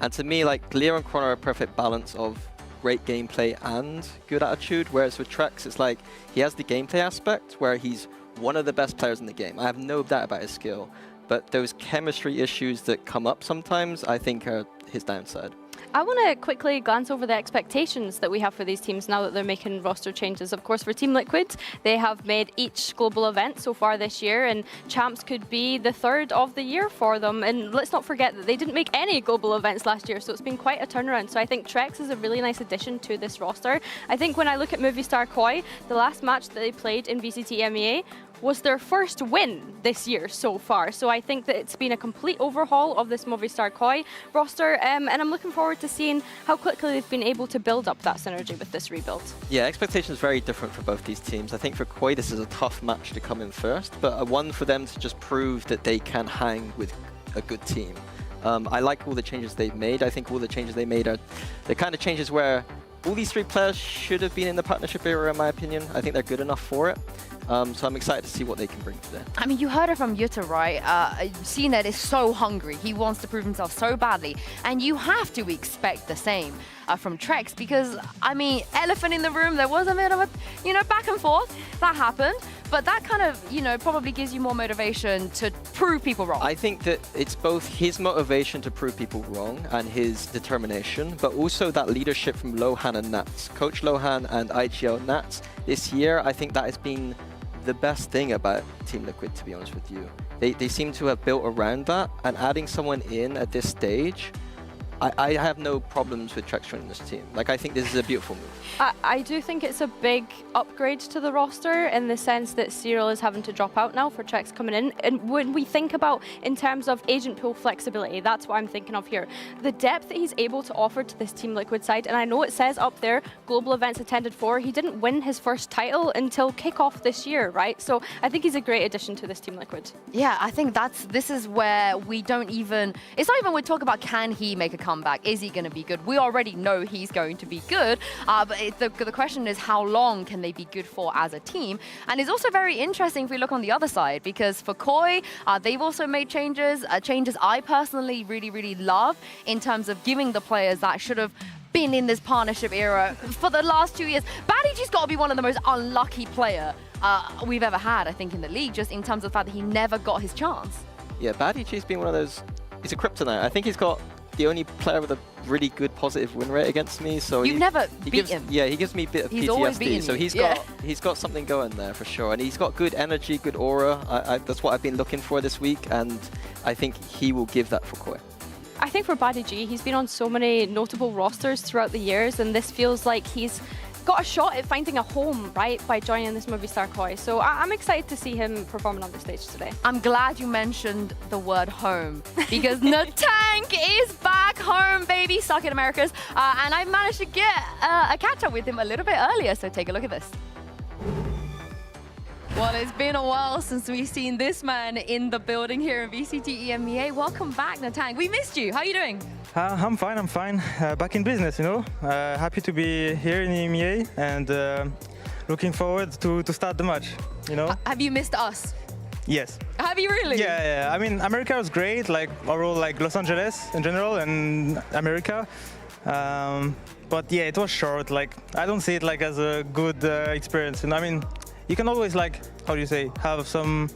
And to me, like, Leo and Kron are a perfect balance of great gameplay and good attitude, whereas with Trex, it's like he has the gameplay aspect where he's one of the best players in the game. I have no doubt about his skill, but those chemistry issues that come up sometimes, I think are his downside. I want to quickly glance over the expectations that we have for these teams now that they're making roster changes. Of course, for Team Liquid, they have made each global event so far this year, and Champs could be the third of the year for them. And let's not forget that they didn't make any global events last year, so it's been quite a turnaround. So I think Trex is a really nice addition to this roster. I think when I look at Movistar Koi, the last match that they played in VCT EMEA was their first win this year so far. So I think that it's been a complete overhaul of this Movistar Koi roster, and I'm looking forward to seeing how quickly they've been able to build up that synergy with this rebuild. Yeah, expectations very different for both these teams. I think for Koi, this is a tough match to come in first, but one for them to just prove that they can hang with a good team. I like all the changes they've made. I think all the changes they made are the kind of changes where all these three players should have been in the partnership era, in my opinion. I think they're good enough for it. So I'm excited to see what they can bring today. I mean, you heard it from Yuta, right? CNED is so hungry. He wants to prove himself so badly. And you have to expect the same from Trex, because, I mean, elephant in the room, there was a bit of a, back and forth. That happened. But that kind of, probably gives you more motivation to prove people wrong. I think that it's both his motivation to prove people wrong and his determination, but also that leadership from Lohan and Nats. Coach Lohan and IGL Nats this year, I think that has been the best thing about Team Liquid, to be honest with you. They seem to have built around that, and adding someone in at this stage, I have no problems with Trex joining this team. Like, I think this is a beautiful move. I do think it's a big upgrade to the roster in the sense that Cyril is having to drop out now for Trex coming in. And when we think about in terms of agent pool flexibility, that's what I'm thinking of here. The depth that he's able to offer to this Team Liquid side, and I know it says up there, global events attended for, he didn't win his first title until kickoff this year, right? So I think he's a great addition to this Team Liquid. Yeah, I think this is where we don't even, it's not even we talk about can he make a comeback. comeback? Is he going to be good? We already know he's going to be good, but the question is how long can they be good for as a team? And it's also very interesting if we look on the other side, because for Koi, they've also made changes I personally really love in terms of giving the players that should have been in this partnership era for the last 2 years. BaddyG's got to be one of the most unlucky player we've ever had, I think, in the league, just in terms of the fact that he never got his chance. Yeah, BaddyG's been one of those, he's a kryptonite. I think he's got the only player with a really good positive win rate against me. So You've never beat him. Yeah, he gives me a bit of He's always PTSD. beaten So you. he's got something going there for sure. And he's got good energy, good aura. That's what I've been looking for this week. And I think he will give that for Koi. I think for BaddyG, he's been on so many notable rosters throughout the years, and this feels like he's got a shot at finding a home, right, by joining this Movistar Koi. So I'm excited to see him performing on the stage today. I'm glad you mentioned the word home, because Natank is back home, baby, stuck in Americas. And I managed to get a catch up with him a little bit earlier, so take a look at this. Well, it's been a while since we've seen this man in the building here in VCT EMEA. Welcome back, Natank. We missed you. How are you doing? I'm fine. Back in business, you know. Happy to be here in EMEA and looking forward to start the match, you know. Have you missed us? Yes. Have you really? Yeah. I mean, America was great, like overall, like Los Angeles in general and America. But yeah, it was short. Like, I don't see it like as a good experience. And I mean, you can always, like, how do you say, have some,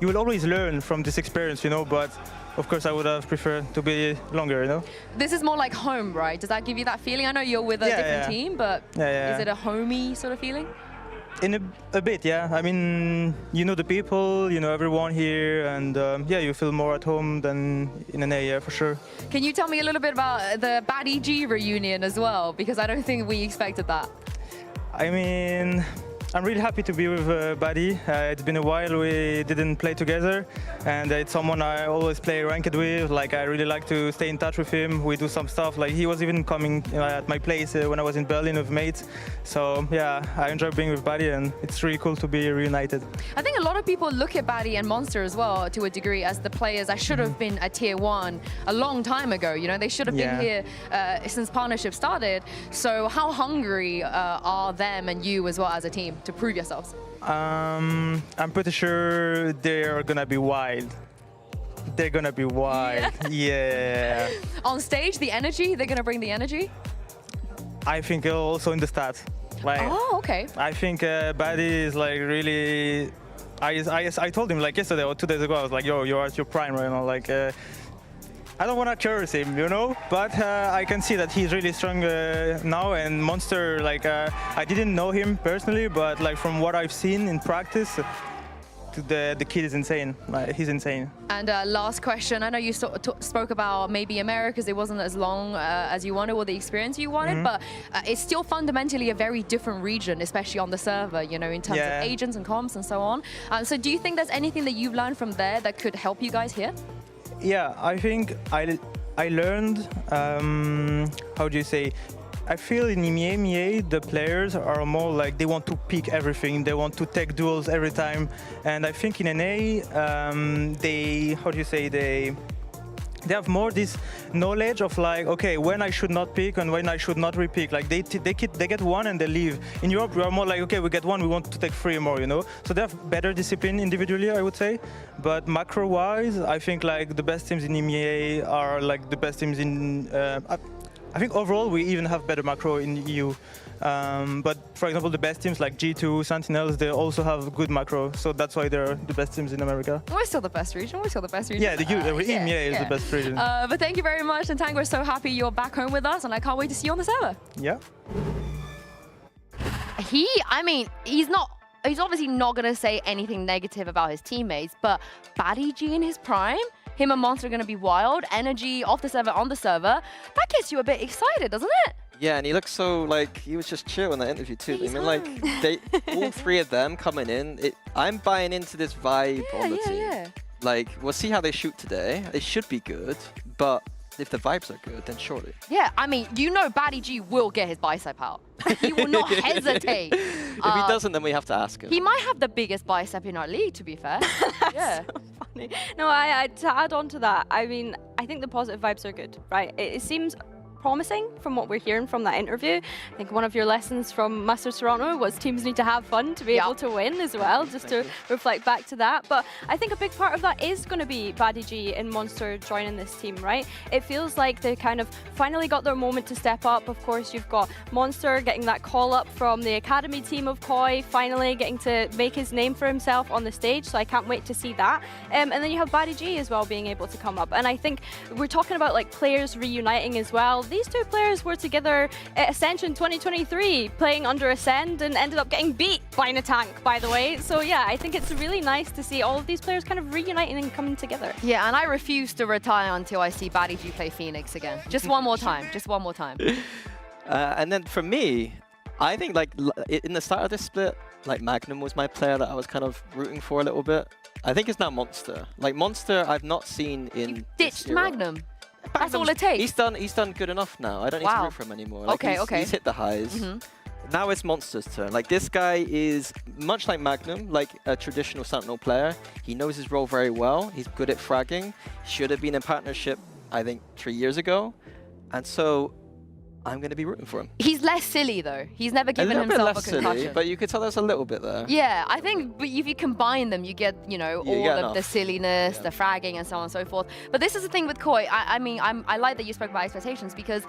you will always learn from this experience, you know, but of course I would have preferred to be longer, you know. This is more like home, right? Does that give you that feeling? I know you're with a different team, but is it a homey sort of feeling? In a bit, yeah. I mean, you know the people, you know everyone here, and yeah, you feel more at home than in an A, for sure. Can you tell me a little bit about the BaddyG reunion as well? Because I don't think we expected that. I mean, I'm really happy to be with Baddy. It's been a while we didn't play together, and it's someone I always play ranked with. Like, I really like to stay in touch with him. We do some stuff. Like, he was even coming at my place when I was in Berlin with mates. So yeah, I enjoy being with Baddy, and it's really cool to be reunited. I think a lot of people look at Baddy and Monster as well, to a degree, as the players that should have been at Tier 1 a long time ago. You know, they should have been here since partnership started. So how hungry are them and you as well as a team to prove yourselves? I'm pretty sure they're gonna be wild. They're gonna be wild. Yeah. On stage, the energy, they're gonna bring the energy? I think also in the stats. Like, oh, okay. I think Baddy is like really. I told him like yesterday or 2 days ago. I was like, yo, you're at your prime right now. Like, I don't want to curse him, you know, but I can see that he's really strong now. And Monster, like, I didn't know him personally, but like from what I've seen in practice, the kid is insane. Like, he's insane. And last question, I know you spoke about maybe Americas, it wasn't as long as you wanted or the experience you wanted, but it's still fundamentally a very different region, especially on the server, you know, in terms of agents and comps and so on. So do you think there's anything that you've learned from there that could help you guys here? Yeah, I think I learned, how do you say, I feel in EMEA, the players are more like they want to pick everything, they want to take duels every time, and I think in NA, they, how do you say, they have more this knowledge of like, okay, when I should not pick and when I should not repick. Like they get one and they leave. In Europe, we are more like, okay, we get one, we want to take 3 more, you know. So they have better discipline individually, I would say. But macro-wise, I think like the best teams in EMEA are like the best teams in. I think overall we even have better macro in EU. But for example, the best teams like G2, Sentinels, they also have good macro. So that's why they're the best teams in America. We're still the best region. Yeah, EMEA is the best region. But thank you very much, Natank. We're so happy you're back home with us, and I can't wait to see you on the server. Yeah. He's obviously not going to say anything negative about his teammates, but BaddyG in his prime, him and Monster are going to be wild, energy off the server, on the server. That gets you a bit excited, doesn't it? Yeah, and he looks so like he was just chill in that interview too. I mean, like all 3 of them coming in. I'm buying into this vibe on the team. Yeah. Like, we'll see how they shoot today. They should be good, but if the vibes are good, then surely. Yeah, I mean, you know BaddyG will get his bicep out. He will not hesitate. If he doesn't, then we have to ask him. He might have the biggest bicep in our league, to be fair. Yeah. funny. No, to add on to that, I mean, I think the positive vibes are good, right? It seems promising from what we're hearing from that interview. I think one of your lessons from Master Toronto was teams need to have fun to be able to win as well, just to reflect back to that. But I think a big part of that is going to be Baddy G and Monster joining this team, right? It feels like they kind of finally got their moment to step up. Of course, you've got Monster getting that call up from the academy team of Koi, finally getting to make his name for himself on the stage, so I can't wait to see that. And then you have Baddy G as well being able to come up. And I think we're talking about like players reuniting as well. These two players were together at Ascension 2023, playing under Ascend, and ended up getting beat by Natank, by the way. So yeah, I think it's really nice to see all of these players kind of reuniting and coming together. Yeah, and I refuse to retire until I see Baddy G play Phoenix again. Just one more time, just one more time. And then for me, I think like in the start of this split, like Magnum was my player that I was kind of rooting for a little bit. I think it's now Monster. Like Monster, I've not seen in. You ditched Magnum. That's all it takes. He's done good enough now. I don't need to root for him anymore. Like, he's hit the highs. Now it's Monster's turn. Like this guy is much like Magnum, like a traditional Sentinel player. He knows his role very well. He's good at fragging. Should have been in partnership, I think, 3 years ago. And so I'm going to be rooting for him. He's less silly though. He's never given himself a concussion. Silly, but you could tell there's a little bit there. Yeah, I think but if you combine them, you get, you know, all of the silliness, the fragging, and so on and so forth. But this is the thing with Koi. I mean, I like that you spoke about expectations, because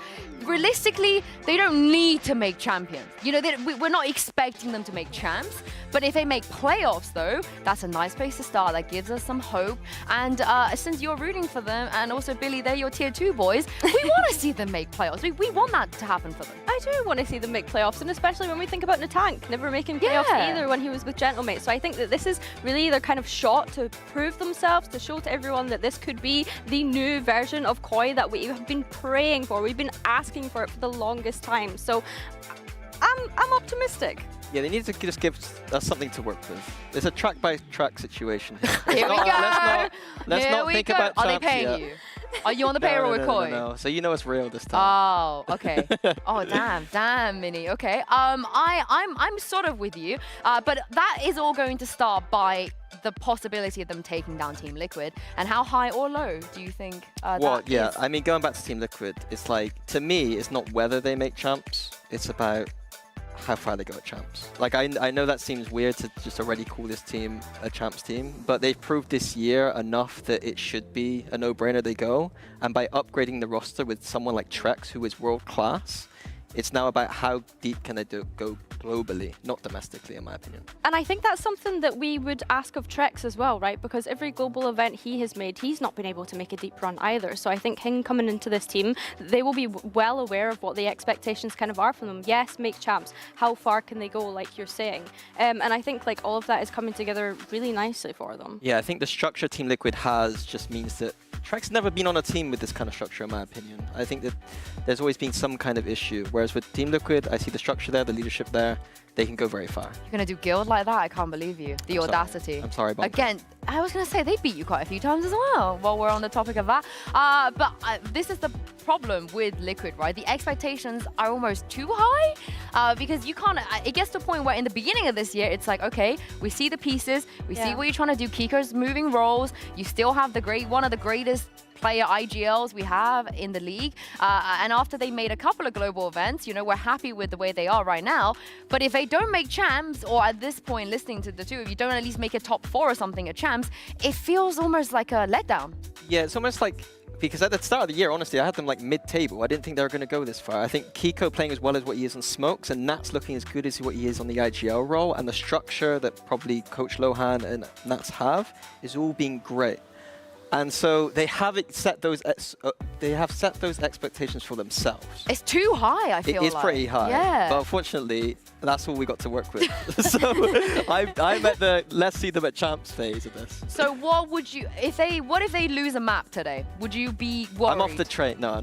realistically, they don't need to make champions. You know, we're not expecting them to make champs. But if they make playoffs, though, that's a nice place to start. That gives us some hope. And since you're rooting for them, and also Billy, they're your tier 2 boys, we want to see them make playoffs. We want that to happen for them. I do want to see them make playoffs, and especially when we think about Natank never making playoffs either when he was with Gentlemate. So I think that this is really their kind of shot to prove themselves, to show to everyone that this could be the new version of Koi that we have been praying for. We've been asking for it for the longest time. So I'm optimistic. Yeah, they need to just give us something to work with. It's a track-by-track situation here. Here we go. Let's not think about Are they champs paying yet. you? Are you on the payroll with Koi? No. So you know it's real this time. Oh, okay. Oh, damn, Minnie. Okay. I'm sort of with you, but that is all going to start by the possibility of them taking down Team Liquid. And how high or low do you think that is? I mean, going back to Team Liquid, it's like, to me, it's not whether they make champs, it's about how far they go at champs. Like, I know that seems weird to just already call this team a champs team, but they've proved this year enough that it should be a no-brainer they go. And by upgrading the roster with someone like Trex, who is world-class, it's now about how deep can they go globally, not domestically, in my opinion. And I think that's something that we would ask of Trex as well, right? Because every global event he has made, he's not been able to make a deep run either. So I think him coming into this team, they will be well aware of what the expectations kind of are from them. Yes, make champs. How far can they go, like you're saying? And I think like all of that is coming together really nicely for them. Yeah, I think the structure Team Liquid has just means that Trek's never been on a team with this kind of structure, in my opinion. I think that there's always been some kind of issue. Whereas with Team Liquid, I see the structure there, the leadership there. They can go very far. You're going to do guild like that? I can't believe you. The audacity. I'm sorry, Bob. Again, I was going to say, they beat you quite a few times as well, while we're on the topic of that. But this is the problem with Liquid, right? The expectations are almost too high, because you can't... It gets to a point where in the beginning of this year, it's like, okay, we see the pieces, we see what you're trying to do, Kiko's moving roles, you still have one of the greatest player IGLs we have in the league, and after they made a couple of global events, you know, we're happy with the way they are right now. But if they don't make champs, or at this point listening to the two, if you don't at least make a top 4 or something at champs, it feels almost like a letdown. Yeah, it's almost like, because at the start of the year, honestly, I had them like mid-table. I didn't think they were going to go this far. I think Kiko playing as well as what he is on Smokes, and Nats looking as good as what he is on the IGL role, and the structure that probably Coach Lohan and Nats have is all being great. And so they have set those expectations for themselves. It's too high, I feel like. It is pretty high. Yeah. But unfortunately, that's all we got to work with. So I'm at the let's see them at champs phase of this. So what would you, what if they lose a map today? Would you be worried? I'm off the train. No.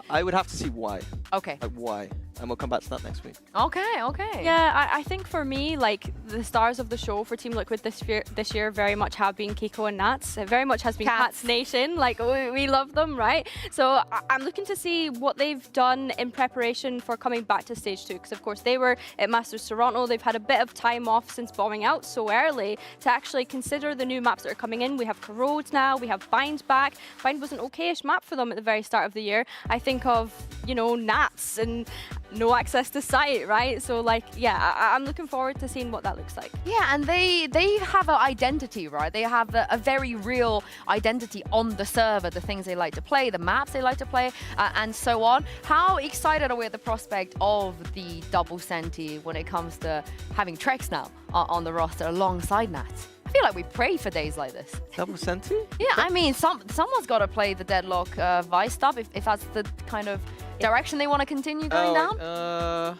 I would have to see why. Okay. Like why? and we'll come back to that next week. Okay, okay. Yeah, I think for me, like the stars of the show for Team Liquid this year very much have been Kiko and Nats. It very much has been Cats Nation. Like we love them, right? So I'm looking to see what they've done in preparation for coming back to stage 2. Because of course they were at Masters Toronto. They've had a bit of time off since bombing out so early to actually consider the new maps that are coming in. We have Corrode now. We have Bind back. Bind was an okayish map for them at the very start of the year. I think of, you know, Nats and no access to site, right? So like, yeah, I'm looking forward to seeing what that looks like. Yeah, and they have an identity, right? They have a very real identity on the server, the things they like to play, the maps they like to play, and so on. How excited are we at the prospect of the double Senti when it comes to having Trex now on the roster alongside Nats? I feel like we pray for days like this. Double Senti? Yeah, I mean, someone's got to play the Deadlock Vice stuff if that's the kind of direction they want to continue going down.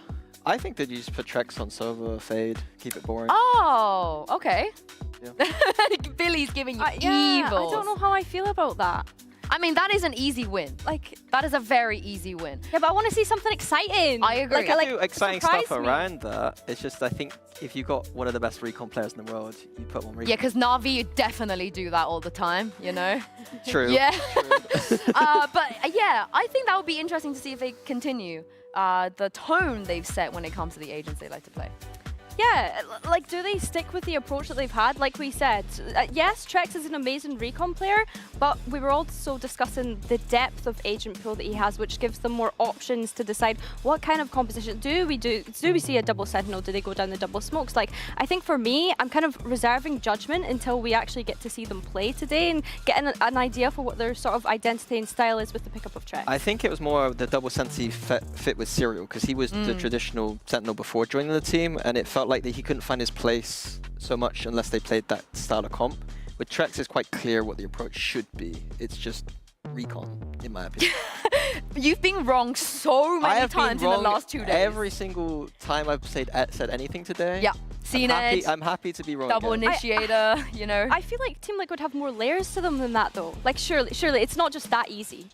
I think they'd just put Trex on solo, fade, keep it boring. Oh, okay. Yeah. Billy's giving you Yeah, evil. I don't know how I feel about that. I mean, that is an easy win. Like, that is a very easy win. Yeah, but I want to see something exciting. I agree. Like, do exciting stuff surprise me. around that. It's just, I think, if you've got one of the best recon players in the world, you put one recon. Yeah, because Na'Vi definitely do that all the time, you know? True. Yeah. But yeah, I think that would be interesting to see if they continue the tone they've set when it comes to the agents they like to play. Yeah, like, do they stick with the approach that they've had? Like we said, yes, Trex is an amazing recon player, but we were also discussing the depth of agent pool that he has, which gives them more options to decide what kind of composition do we see a double sentinel? Do they go down the double smokes? Like, I think for me, I'm kind of reserving judgment until we actually get to see them play today and get an idea for what their sort of identity and style is with the pickup of Trex. I think it was more the double Senti fit with Serial, because he was the traditional sentinel before joining the team, and it felt like that he couldn't find his place so much unless they played that style of comp. With Trex, it's quite clear what the approach should be. It's just recon, in my opinion. You've been wrong so many times in the last 2 days. Every single time I've said anything today. Yeah. CNED. I'm happy to be wrong. Double again. initiator, you know. I feel like Team Liquid have more layers to them than that, though. Like, surely it's not just that easy.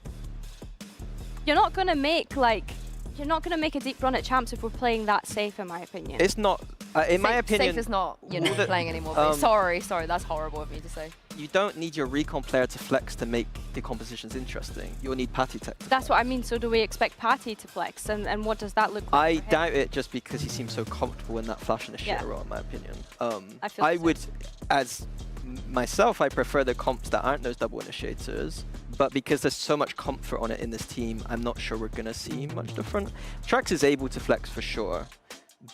You're not gonna make a deep run at champs if we're playing that safe, in my opinion. It's not. In my opinion, safe is not, you know, playing anymore. But sorry, that's horrible of me to say. You don't need your recon player to flex to make the compositions interesting. You'll need Patty Tech to That's what I mean. So do we expect Patty to flex? And what does that look like? I doubt it, just because he seems so comfortable in that flash initiator role, in my opinion. I would, as myself, I prefer the comps that aren't those double initiators. But because there's so much comfort on it in this team, I'm not sure we're going to see much different. Trex is able to flex for sure.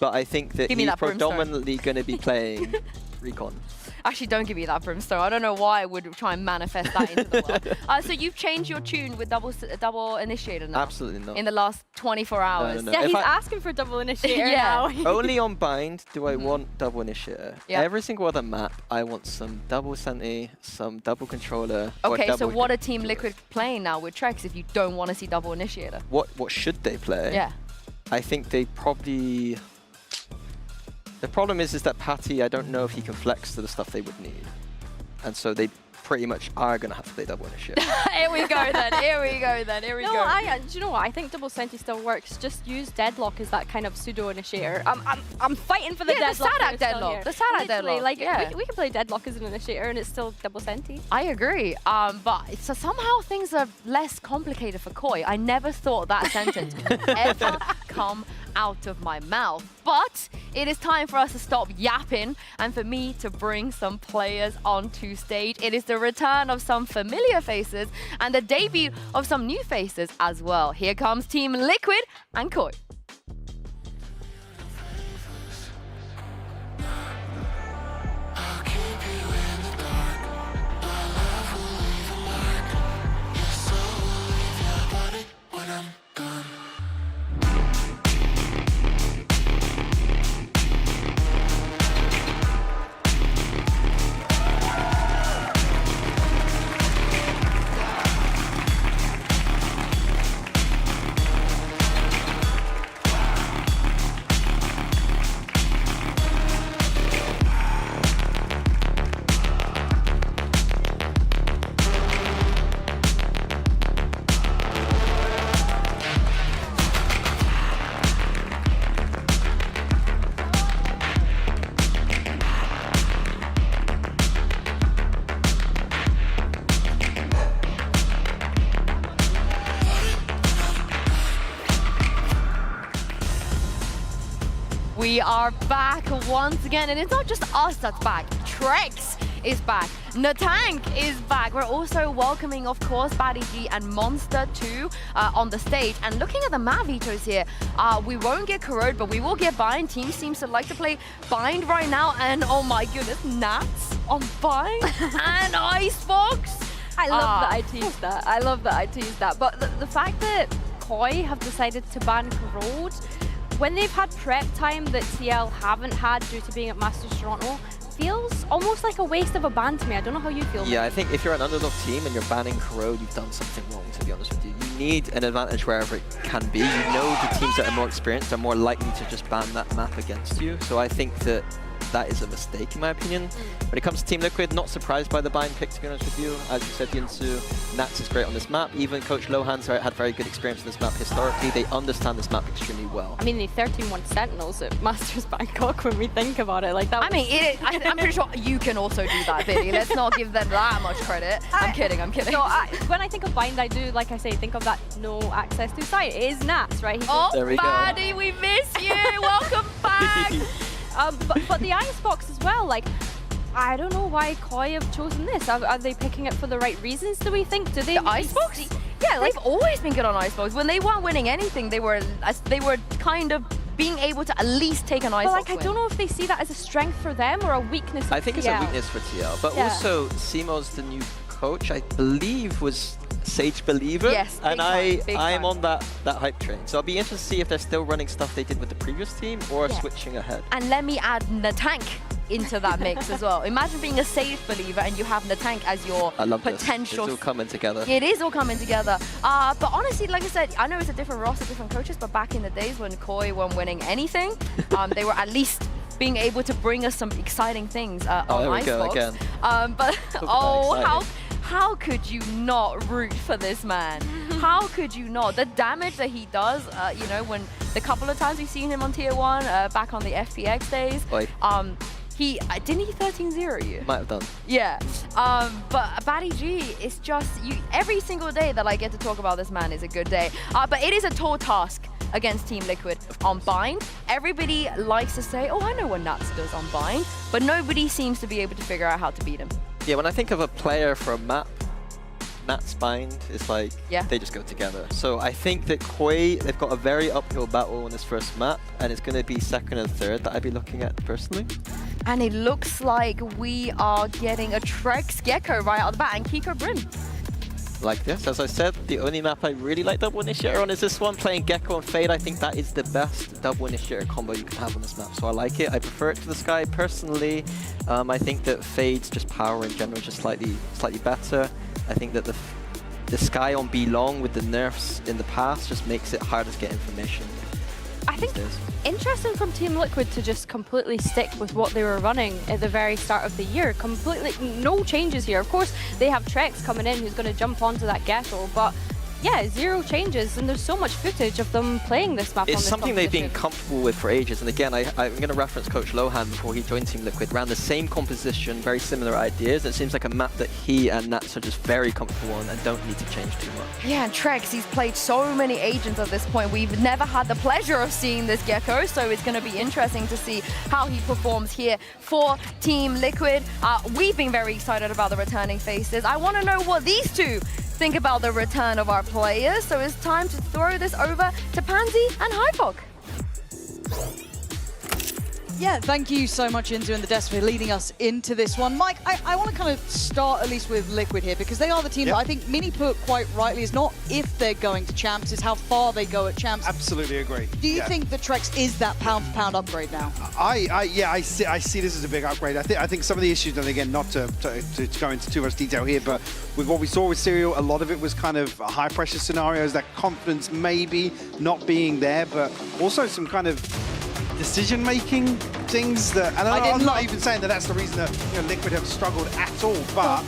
But I think that he's predominantly going to be playing recon. Actually, don't give me that brimstone. I don't know why I would try and manifest that into the world. So you've changed your tune with double initiator now? Absolutely not. In the last 24 hours? No. Yeah, he's asking for double initiator now. Only on Bind do I want double initiator. Yeah. Every single other map, I want some double Senti, some double controller. Okay, so what are Team Liquid playing now with Trex if you don't want to see double initiator? What should they play? Yeah. I think they probably... The problem is that Patty, I don't know if he can flex to the stuff they would need. And so they pretty much are going to have to play double initiator. Here we go then, here we go. Do you know what? I think double Senti still works. Just use Deadlock as that kind of pseudo initiator. I'm fighting for the Deadlock. The Sadak Deadlock. The Sadak Deadlock. Like, we can play Deadlock as an initiator and it's still double Senti. I agree. But so somehow things are less complicated for Koi. I never thought that sentence could ever come out of my mouth. But it is time for us to stop yapping and for me to bring some players onto stage. It is the return of some familiar faces and the debut of some new faces as well. Here comes Team Liquid and Koi. We are back once again, and it's not just us that's back. Trex is back. Natank is back. We're also welcoming, of course, BaddyG and Monster 2 on the stage. And looking at the map vetoes here, we won't get Corrode, but we will get Bind. Team seems to like to play Bind right now. And oh my goodness, Nats on Bind and Icebox. I love that I teased that. I love that I teased that. But the fact that Koi have decided to ban Corrode, when they've had prep time that TL haven't had due to being at Masters Toronto, feels almost like a waste of a ban to me. I don't know how you feel. Yeah, I think if you're an underdog team and you're banning Corrode, you've done something wrong, to be honest with you. You need an advantage wherever it can be. You know the teams that are more experienced are more likely to just ban that map against you. So I think that that is a mistake, in my opinion. When it comes to Team Liquid, not surprised by the Bind pick, to be honest with you. As you said, Yinsu, Nats is great on this map. Even Coach Lohan's had very good experience on this map historically. They understand this map extremely well. I mean, they 13-1 Sentinels at Masters Bangkok when we think about it. Like that. I mean, I'm pretty sure you can also do that, Biddy. Let's not give them that much credit. I'm kidding. So when I think of Bind, I do, like I say, think of that no access to site. It is Nats, right? There we go. Baddy, we miss you. Welcome back. But the Icebox as well, like, I don't know why Koi have chosen this. Are they picking it for the right reasons, do we think? Do they? The Icebox? Yeah, they've always been good on Icebox. When they weren't winning anything, they were kind of being able to at least take an Icebox But like, I don't know if they see that as a strength for them or a weakness. I think it's a weakness for TL. But also, Simo's the new coach, I believe, was Sage believer. Yes, and I'm on that hype train. So I'll be interested to see if they're still running stuff they did with the previous team or switching ahead. And let me add Natank into that mix as well. Imagine being a Sage believer and you have Natank as your potential. It's all coming together. It is all coming together. But honestly, like I said, I know it's a different roster, different coaches, but back in the days when Koi weren't winning anything, they were at least being able to bring us some exciting things on there we Icebox. go again. But how could you not root for this man? How could you not? The damage that he does, you know, when the couple of times we've seen him on Tier 1, back on the FPX days, didn't he 13-0 you? Might have done. Yeah, but BaddyG is just, every single day that I get to talk about this man is a good day. But it is a tall task against Team Liquid on Bind. Everybody likes to say, oh, I know what Nats does on Bind, but nobody seems to be able to figure out how to beat him. Yeah, when I think of a player for a map, Nats Bind is like, they just go together. So I think that Koi, they've got a very uphill battle on this first map, and it's going to be second and third that I'd be looking at personally. And it looks like we are getting a Trex Gecko right out of the bat, and Kiko Brim. Like this, as I said, the only map I really like double initiator on is this one. Playing Gecko and Fade, I think that is the best double initiator combo you can have on this map. So I like it. I prefer it to the Sky personally. I think that Fade's just power in general is just slightly better. I think that the Sky on B long with the nerfs in the past just makes it harder to get information. I think interesting from Team Liquid to just completely stick with what they were running at the very start of the year. Completely no changes here. Of course, they have Trex coming in who's going to jump onto that Gecko, but yeah, zero changes, and there's so much footage of them playing this map. It's something they've been comfortable with for ages, and again, I'm going to reference Coach Lohan before he joined Team Liquid. Ran the same composition, very similar ideas. It seems like a map that he and Nats are just very comfortable on and don't need to change too much. Yeah, and Trex, he's played so many agents at this point. We've never had the pleasure of seeing this Gecko, so it's going to be interesting to see how he performs here for Team Liquid. We've been very excited about the returning faces. I want to know what these two think about the return of our players, so it's time to throw this over to Pansy and Hypok. Yeah, thank you so much, Inzu and the Desk, for leading us into this one. Mike, I want to kind of start at least with Liquid here, because they are the team that I think Mini put quite rightly is not if they're going to Champs, it's how far they go at Champs. Absolutely agree. Do you think that Trex is that pound-for-pound upgrade now? I see this as a big upgrade. I think some of the issues, and again, not to go into too much detail here, but with what we saw with Serial, a lot of it was kind of high-pressure scenarios, that confidence maybe not being there, but also some kind of decision-making things that, and I'm not even saying that that's the reason that Liquid have struggled at all, but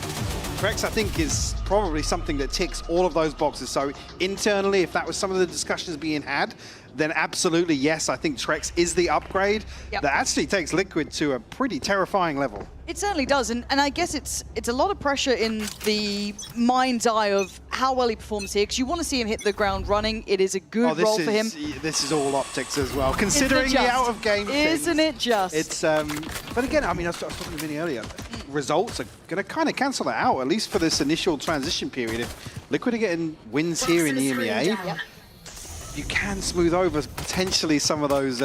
Trex, I think, is probably something that ticks all of those boxes. So internally, if that was some of the discussions being had, then absolutely yes, I think Trex is the upgrade that actually takes Liquid to a pretty terrifying level. It certainly does, and I guess it's a lot of pressure in the mind's eye of how well he performs here, because you want to see him hit the ground running. It is a good role for him. This is all optics as well, considering the out-of-game thing. Isn't it just? It's, but again, I mean, I was talking to Vinny earlier, results are going to kind of cancel that out, at least for this initial transition period. If Liquid are getting wins here in EMEA, you can smooth over potentially some of those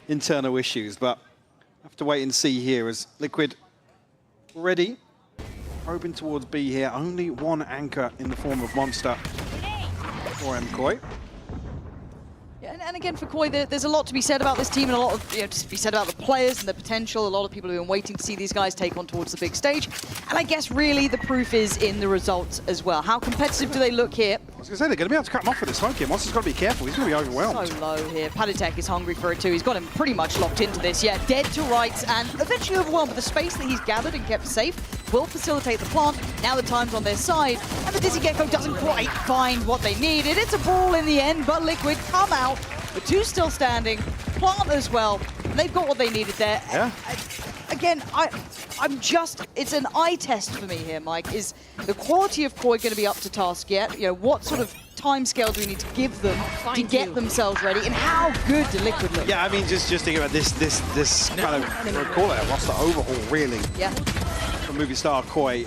internal issues, but have to wait and see here as Liquid ready, probing towards B here. Only one anchor in the form of Monster for MKOI. Yeah, and again, for Koi, there's a lot to be said about this team and a lot of, to be said about the players and the potential. A lot of people have been waiting to see these guys take on towards the big stage. And I guess really the proof is in the results as well. How competitive do they look here? I was going to say, they're going to be able to cut him off with the smoke here. Monster's got to be careful. He's going to be overwhelmed. So low here. Paditek is hungry for it too. He's got him pretty much locked into this. Yeah, dead to rights and eventually overwhelmed. But the space that he's gathered and kept safe will facilitate the plant. Now the time's on their side. And the Dizzy Gecko doesn't quite find what they needed. It's a brawl in the end, but Liquid come out. The two still standing. Plant as well. They've got what they needed there. Yeah. Again, I'm just, it's an eye test for me here, Mike. Is the quality of Koi going to be up to task yet? What sort of time scale do we need to give them to get themselves ready? And how good do Liquid look? Yeah, I mean, just think about this kind of, we'll call it a roster overhaul, really. Yeah. For movie star Koi.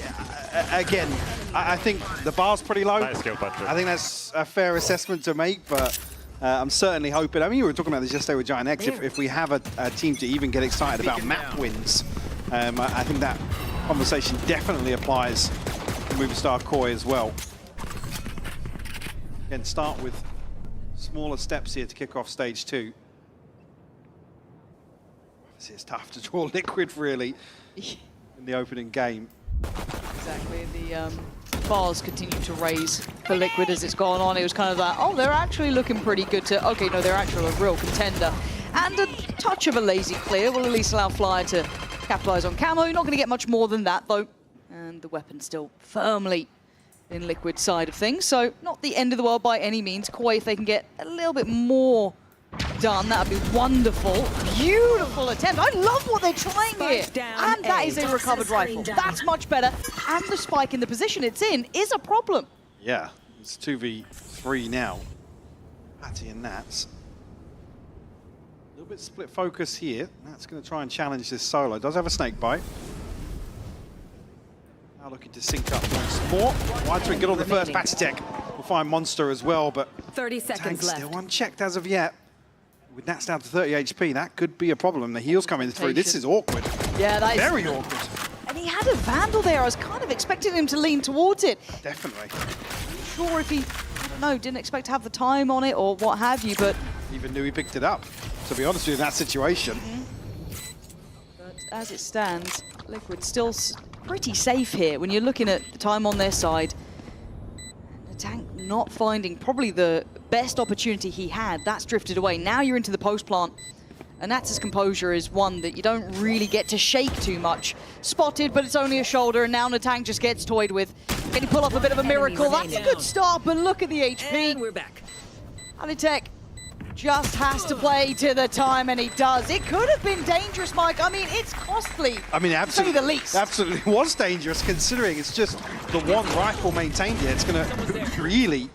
Again, I think the bar's pretty low. I think that's a fair assessment to make, but I'm certainly hoping. I mean, we were talking about this yesterday with Giant X. If we have a team to even get excited about map wins, I think that conversation definitely applies to movie star Koi as well. Again, start with smaller steps here to kick off stage 2. It's tough to draw Liquid, really, in the opening game. Exactly. The bars continue to raise for Liquid as it's gone on. It was kind of that, oh, they're actually looking pretty good to, okay, no, they're actually a real contender. And a touch of a lazy clear will at least allow Flyer to capitalize on Camo. You're not going to get much more than that, though. And the weapon still firmly in Liquid's side of things. So not the end of the world by any means. Koi, if they can get a little bit more done, that would be wonderful. Beautiful attempt. I love what they're trying here. And that is a recovered rifle. That's much better. And the spike in the position it's in is a problem. Yeah, it's 2v3 now. Patty and Nats. A little bit split focus here. Nats going to try and challenge this solo. Does have a snake bite. Now looking to sync up once more. Wideswing good on the first Paditek. We'll find Monster as well, but 30 seconds left. Still unchecked as of yet. With Nats down to 30 HP, that could be a problem. The heals coming through. This is awkward. Yeah, that is very awkward. And he had a Vandal there. I was kind of expecting him to lean towards it. Definitely. Sure if he, I don't know, didn't expect to have the time on it or what have you, but... Even knew he picked it up, to be honest with you, in that situation. But as it stands, Liquid still pretty safe here when you're looking at the time on their side. And the tank not finding probably the best opportunity he had. That's drifted away. Now you're into the post plant. And Nats' composure is one that you don't really get to shake too much. Spotted, but it's only a shoulder, and now Natang just gets toyed with. Can he pull off a bit of a miracle? That's a good start, but look at the HP. And we're back. Paditek just has to play to the time, and he does. It could have been dangerous, Mike. I mean, it's costly, I mean, absolutely, to say the least. Absolutely was dangerous, considering it's just the one rifle maintained here. It's going to really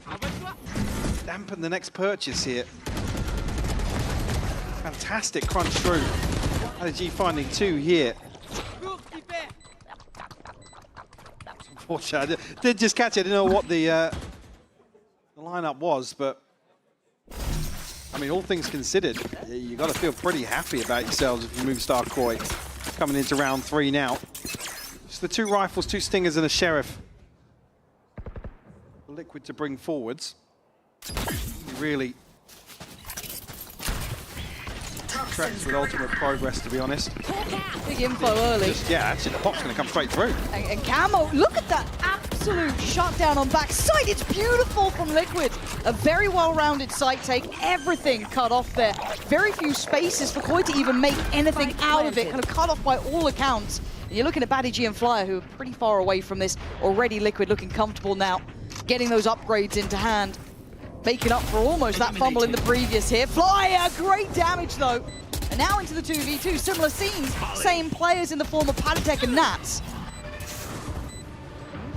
dampen the next purchase here. Fantastic crunch through. LG finding 2 here. Unfortunately, I did just catch it. I didn't know what the lineup was, but I mean, all things considered, you got to feel pretty happy about yourselves if you move Star Koi. Coming into round 3 now. Just the 2 rifles, 2 stingers, and a sheriff. Liquid to bring forwards. Really tracks with ultimate progress, to be honest. Big info early. Yeah, actually, the pop's going to come straight through. And Camo, look at that absolute shutdown on backside. It's beautiful from Liquid. A very well-rounded site take. Everything cut off there. Very few spaces for Koi to even make anything out of it. Kind of cut off by all accounts. And you're looking at Baddy G and Flyer, who are pretty far away from this. Already Liquid looking comfortable now, getting those upgrades into hand. making up for almost that fumble in the previous hit. Flyer, great damage though. And now into the 2v2, similar scenes, same players in the form of Paddytech and Nats.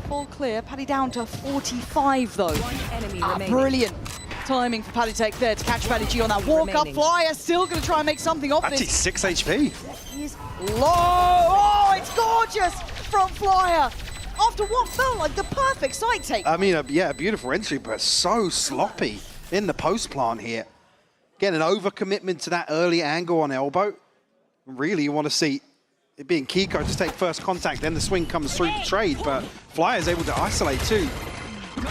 Full clear, Paddy down to 45 though. Enemy remaining. Brilliant timing for Paddytech there to catch Paddy G on that walk up. Flyer still going to try and make something of Actually, this. 6 HP. He's low. Oh, it's gorgeous from Flyer. After what felt like the perfect side take. I mean, yeah, a beautiful entry, but so sloppy in the post plant here. Again, an overcommitment to that early angle on elbow. Really, you want to see it being Kiko to take first contact, then the swing comes through the trade, but Flyer is able to isolate too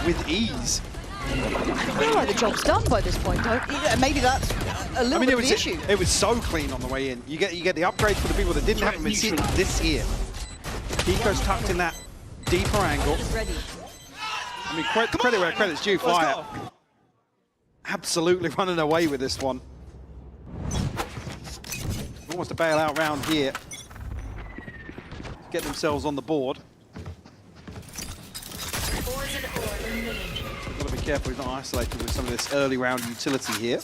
with ease. I feel like the job's done by this point, don't you? Yeah, maybe that's a little bit of the issue. It was so clean on the way in. You get the upgrade for the people that didn't have them. It's this here. Kiko's tucked in that deeper angle. I mean, credit where credit's due. Flyer absolutely running away with this one. Wants to bail out round here. Get themselves on the board. Got to be careful he's not isolated with some of this early round utility here.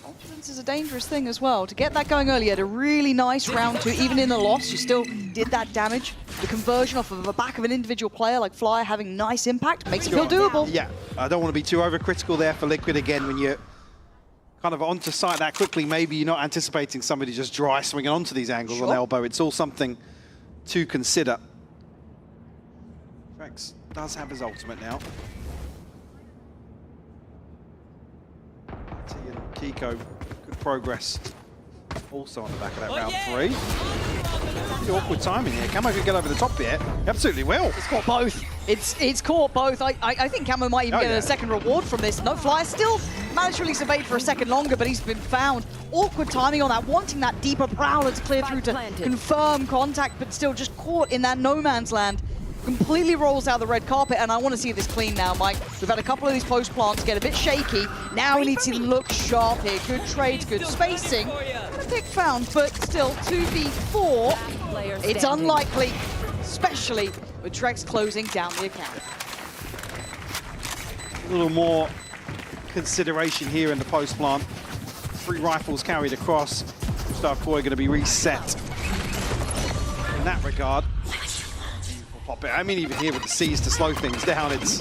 Confidence is a dangerous thing as well. To get that going early, had a really nice round two. Even in the loss, you still did that damage. The conversion off of the back of an individual player like Flyer having nice impact makes it feel doable. Yeah, I don't want to be too overcritical there for Liquid again when you're kind of onto site that quickly. Maybe you're not anticipating somebody just dry swinging onto these angles on elbow. It's all something to consider. Rex does have his ultimate now. Kiko, good progress. Also on the back of that round three. Pretty awkward timing here. Camo could get over the top here. Absolutely will. It's caught both. It's caught both. I think Camo might even get a second reward from this. No, Flyer still managed to release evade for a second longer, but he's been found. Awkward timing on that, wanting that deeper prowler to clear through to confirm contact, but still just caught in that no man's land. Completely rolls out the red carpet, and I want to see this clean now, Mike. We've had a couple of these post plants get a bit shaky. Now we need to look sharp here. Good trades, good spacing. A pick found, but still 2v4. It's unlikely, especially with Trex closing down the account. A little more consideration here in the post plant. 3 rifles carried across. Stark Boy going to be reset in that regard. Pop it. I mean, even here with the C's to slow things down, it's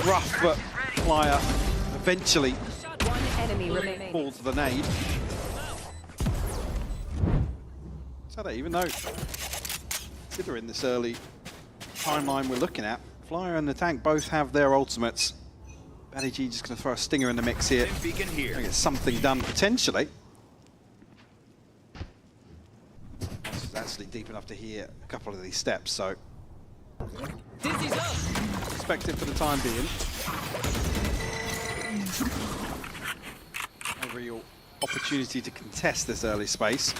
rough, but Flyer eventually falls to the nade. So that even though, considering this early timeline we're looking at, Flyer and the Tank both have their ultimates. Paddy G just going to throw a stinger in the mix here. Get something done potentially. It's actually deep enough to hear a couple of these steps, so expect it for the time being. A real opportunity to contest this early space.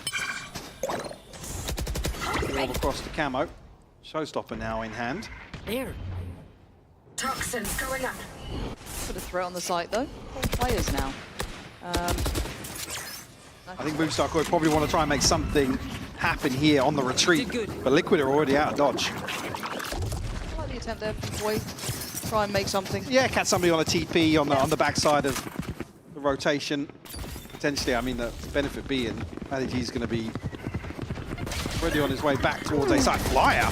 All across the camo. Showstopper now in hand. There. Toxins going up. Put a threat on the site though. 4 players now. I think Moonstar would probably want to try and make something happen here on the retreat, but Liquid are already out of dodge. I like the attempt there, boy. Try and make something. Yeah, catch somebody on a TP on the backside of the rotation. Potentially, I mean, the benefit being Paddy G is going to be already on his way back towards a side. Flyer?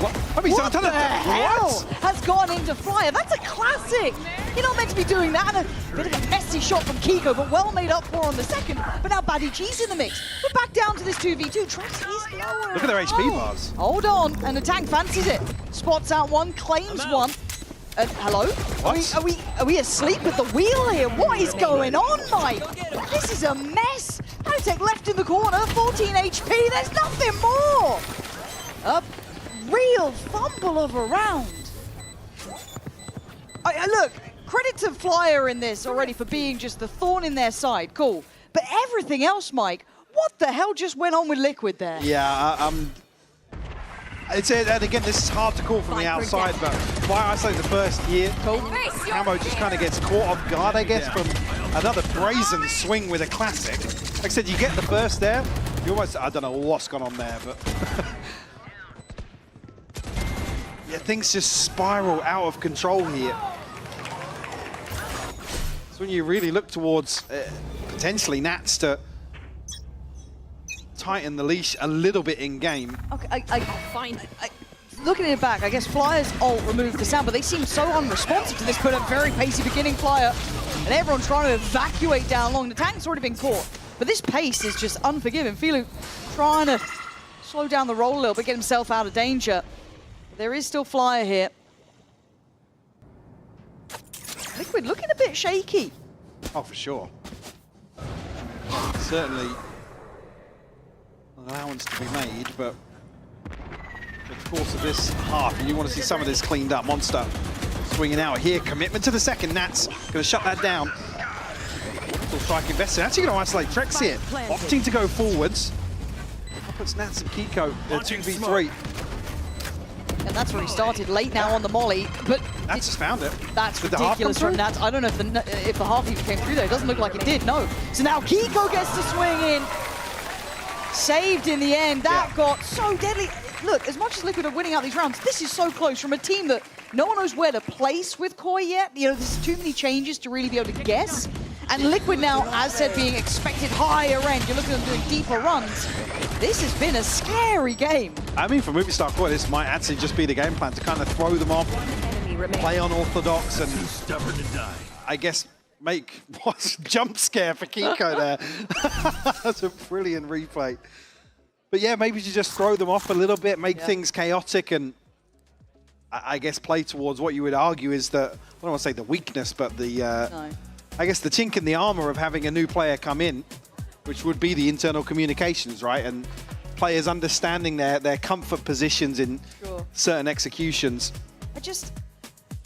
What? I mean, What the hell has gone into Flyer? That's a classic. You're not meant to be doing that. And a bit of a messy shot from Kiko, but well made up for on the second. But now Paddy G's in the mix. We're back down to this 2v2. Trex is lower. Look at their HP bars. Hold on, and the Tank fancies it. Spots out one, claims one. Hello? Are we asleep at the wheel here? What is going on, Mike? This is a mess. Paddytech left in the corner, 14 HP. There's nothing more. A real fumble of a round. Look, credit to Flyer in this already for being just the thorn in their side. Cool. But everything else, Mike, what the hell just went on with Liquid there? Yeah, and again, this is hard to call from the outside, but Flyer isolated the first year. Camo just kind of gets caught off guard, I guess, from another brazen swing with a classic. Like I said, you get the first there, you almost, I don't know what's gone on there, but yeah, things just spiral out of control here. when you really look towards potentially Nats to tighten the leash a little bit in game. Okay, looking at it back, I guess Flyer's ult removed the sound, but they seem so unresponsive to this, but a very pacey beginning Flyer, and everyone's trying to evacuate down long. The tank's already been caught, but this pace is just unforgiving. Filu trying to slow down the roll a little bit, get himself out of danger. There is still Flyer here. Liquid looking a bit shaky. Oh, for sure. Certainly an allowance to be made, but in the course of this half, you want to see some of this cleaned up. Monster swinging out here. Commitment to the second. Nats going to shut that down. Full strike invested. Actually going to isolate Trex here. Opting to go forwards. That puts Nats and Kiko at 2v3. And that's where he started late now on the molly, but Nats just found it. That's Did the half ridiculous come from through? Nats. I don't know if the half even came through there. It doesn't look like it did, no. So now Kiko gets to swing in. Saved in the end. That got so deadly. Look, as much as Liquid are winning out these rounds, this is so close from a team that no one knows where to place with Koi yet. You know, there's too many changes to really be able to guess. And Liquid now, as said, being expected higher end. You're looking at them doing deeper runs. This has been a scary game. I mean, for Movistar Koi, this might actually just be the game plan to kind of throw them off, play unorthodox, and stubborn to die. I guess make what's jump scare for Kiko there. That's a brilliant replay. But yeah, maybe you just throw them off a little bit, make things chaotic, and I guess play towards what you would argue is the, I don't want to say the weakness, but the, I guess the chink in the armor of having a new player come in, which would be the internal communications, right? And players understanding their comfort positions in certain executions.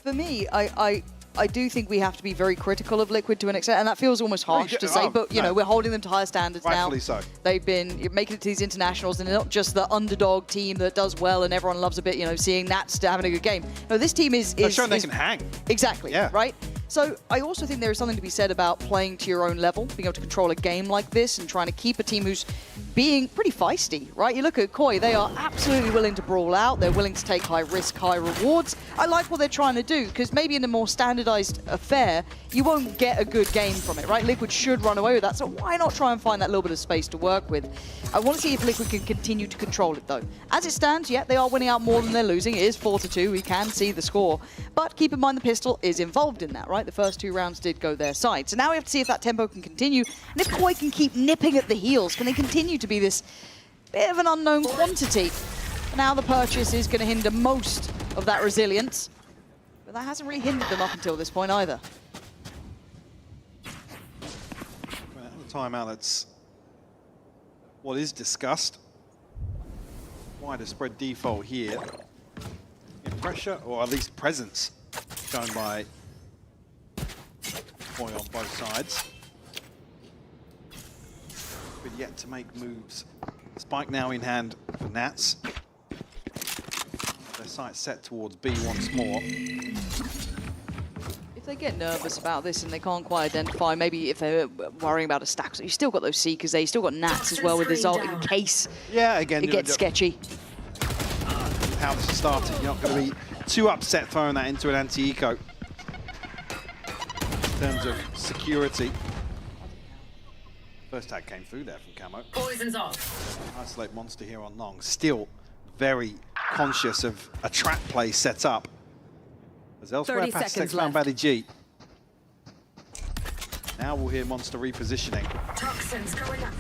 For me, I do think we have to be very critical of Liquid to an extent, and that feels almost harsh to say, but you know, we're holding them to higher standards now. Rightfully so. They've been making it to these internationals, and they're not just the underdog team that does well and everyone loves a bit, you know, seeing Nats having a good game. No, this team is showing they can hang. Exactly, right? So I also think there is something to be said about playing to your own level, being able to control a game like this and trying to keep a team who's being pretty feisty, right? You look at Koi, they are absolutely willing to brawl out. They're willing to take high risk, high rewards. I like what they're trying to do, because maybe in a more standardized affair, you won't get a good game from it, right? Liquid should run away with that, so why not try and find that little bit of space to work with? I want to see if Liquid can continue to control it, though. As it stands, yeah, they are winning out more than they're losing. It is 4-2, we can see the score. But keep in mind the pistol is involved in that, right? The first 2 rounds did go their side. So now we have to see if that tempo can continue, and if Koi can keep nipping at the heels. Can they continue to be this bit of an unknown quantity? Now the purchase is going to hinder most of that resilience, but that hasn't really hindered them up until this point either. Well, the timeout, that's what is discussed. Wider spread default here. In pressure, or at least presence, shown by Koi on both sides. But yet to make moves. Spike now in hand for Nats. Their sights set towards B once more. If they get nervous about this and they can't quite identify, maybe if they're worrying about a stack, so you've still got those Seekers there, you've still got Nats as well with his ult in case again, it gets sketchy. How this has started, you're not going to be too upset throwing that into an anti-eco. In terms of security. First tag came through there from Camo. Poison's off. Isolate Monster here on long. Still very conscious of a trap play set up. As elsewhere, 30 Pat's seconds found left. Baddy G. Now we'll hear Monster repositioning. Toxins going up.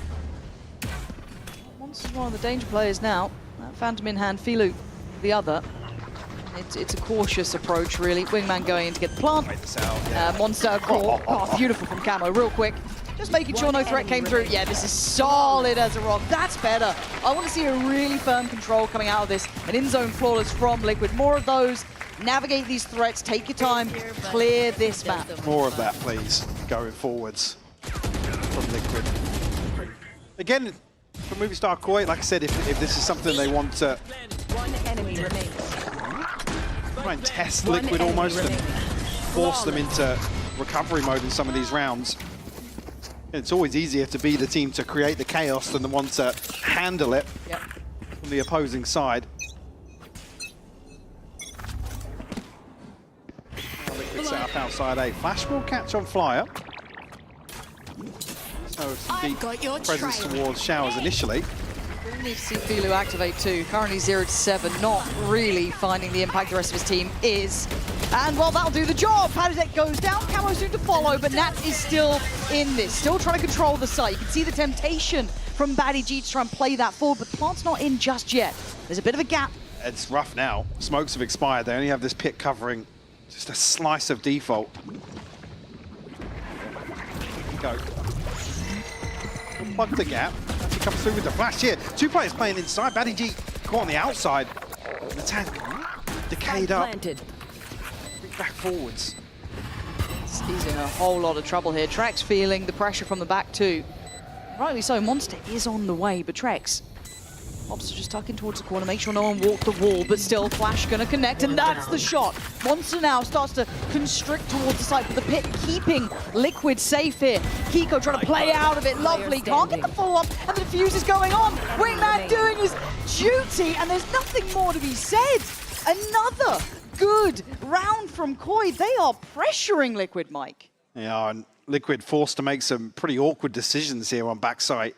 Monster's one of the danger players now. Phantom in hand, Filu the other. It's a cautious approach, really. Wingman going in to get the plant. Monster caught. Oh, beautiful from Camo, real quick. Just making sure no threat came through. Yeah, this is solid as a rock. That's better. I want to see a really firm control coming out of this. An in-zone flawless from Liquid. More of those. Navigate these threats. Take your time. Clear this map. More of that, please, going forwards from Liquid. Again, for Movistar Koi, like I said, if this is something they want to try and test Liquid almost and force them into recovery mode in some of these rounds. It's always easier to be the team to create the chaos than the one to handle it from the opposing side. Liquid set up outside A. Flash will catch on Flyer. Oh, some deep presence towards Showers initially. We need to see Filu activate too. Currently 0-7, not really finding the impact the rest of his team is. And well, that'll do the job. Padizek goes down, Camo soon to follow, but Nat is still in this, still trying to control the site. You can see the temptation from Baddy to try and play that forward, but Plant's not in just yet. There's a bit of a gap. It's rough now. Smokes have expired. They only have this pit covering just a slice of default. Go. Plug the gap. He comes through with the flash here. Two players playing inside. Baddy G caught on the outside. The tank decayed up. Back forwards. He's in a whole lot of trouble here. Trex feeling the pressure from the back too. Rightly so, Monster is on the way, but Trex Monster just tucking towards the corner, make sure no one walked the wall, but still Flash gonna connect, and that's the shot. Monster now starts to constrict towards the side, but the pit keeping Liquid safe here. Kiko trying to play out of it, lovely, can't get the follow-up, and the defuse is going on. Wingman doing his duty, and there's nothing more to be said. Another good round from Koi. They are pressuring Liquid, Mike. Yeah, and Liquid forced to make some pretty awkward decisions here on backside.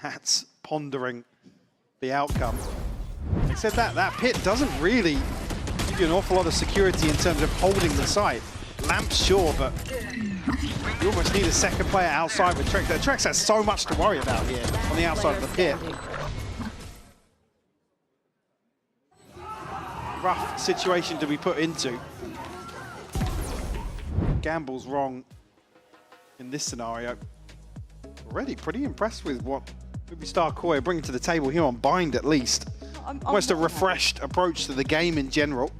Nat's pondering the outcome. They said that pit doesn't really give you an awful lot of security in terms of holding the site. Lamps, sure, but you almost need a second player outside with Trex. Trex has so much to worry about here on the outside of the pit. Rough situation to be put into. Gamble's wrong in this scenario. Already pretty impressed with what Star Koi are bringing to the table here on Bind, at least. Almost a refreshed approach to the game in general.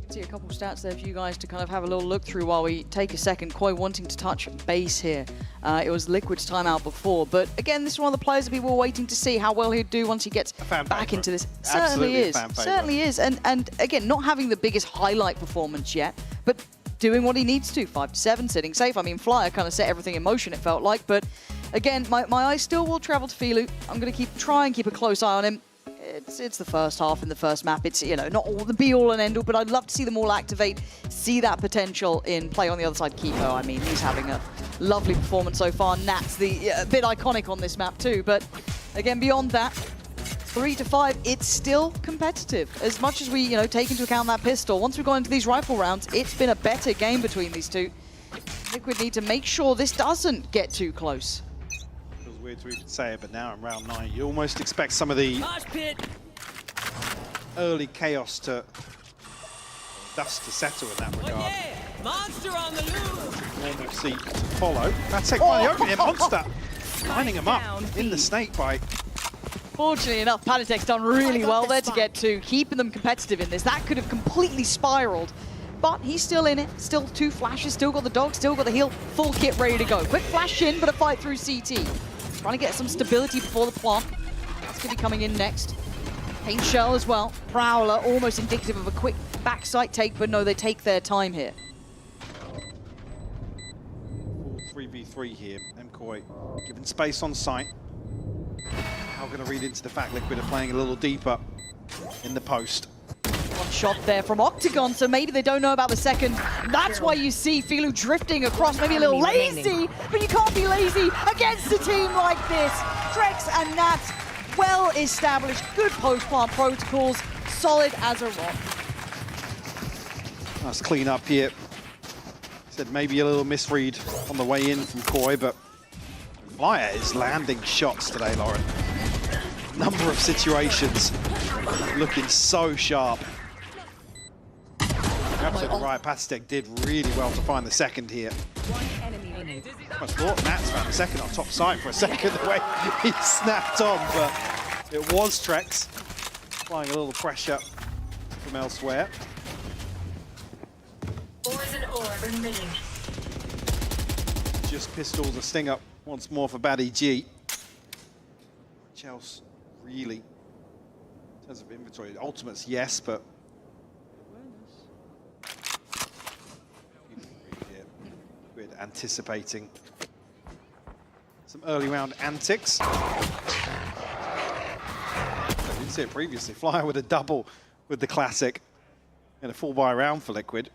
See a couple stats there for you guys to kind of have a little look through while we take a second. Koi wanting to touch base here. It was Liquid's timeout before, but again, this is one of the players that people were waiting to see how well he'd do once he gets back into this. Certainly is. Certainly is. And again, not having the biggest highlight performance yet, but doing what he needs to. 5-7, sitting safe. I mean, Flyer kind of set everything in motion, it felt like, but again, my eyes still will travel to Filu. I'm going to try and keep a close eye on him. It's the first half in the first map. It's, you know, not all the be-all and end-all, but I'd love to see them all activate, see that potential in play on the other side. Kiko, I mean, he's having a lovely performance so far. Nat's a bit iconic on this map too, but again, beyond that, 3-5, it's still competitive. As much as we, you know, take into account that pistol, once we go into these rifle rounds, it's been a better game between these two. Liquid need to make sure this doesn't get too close. Feels weird to even say it, but now in round 9, you almost expect some of the early chaos to dust to settle in that regard. Monster on the loose. Normal seat to follow. That's it, finally open here. Monster lining him up in the snake bite. Fortunately enough, Padizek's done really well there to get to, keeping them competitive in this. That could have completely spiraled, but he's still in it. Still 2 flashes, still got the dog, still got the heal, full kit ready to go. Quick flash in, but a fight through CT. Trying to get some stability before the plant. That's going to be coming in next. Paint Shell as well. Prowler, almost indicative of a quick backside take, but no, they take their time here. 3v3 here. MKoi given space on site. Now going to read into the fact Liquid are playing a little deeper in the post. One shot there from Octagon, so maybe they don't know about the second. That's why you see Filu drifting across, maybe a little lazy, but you can't be lazy against a team like this. Trex and Nat, well established, good post-plant protocols, solid as a rock. Nice clean up here. Said maybe a little misread on the way in from Koi, but Flyer is landing shots today, Lauren. Number of situations looking so sharp. You're absolutely right, Pastek did really well to find the second here. I thought Nat's found the second on top side for a second, the way he snapped on, but it was Trex applying a little pressure from elsewhere. Poison orb emitting. Just pistols a sting up once more for Baddy G. Much else, really, in terms of inventory. Ultimates, yes, but we're anticipating some early round antics. I didn't see it previously. Flyer with a double with the classic in a 4-buy round for Liquid.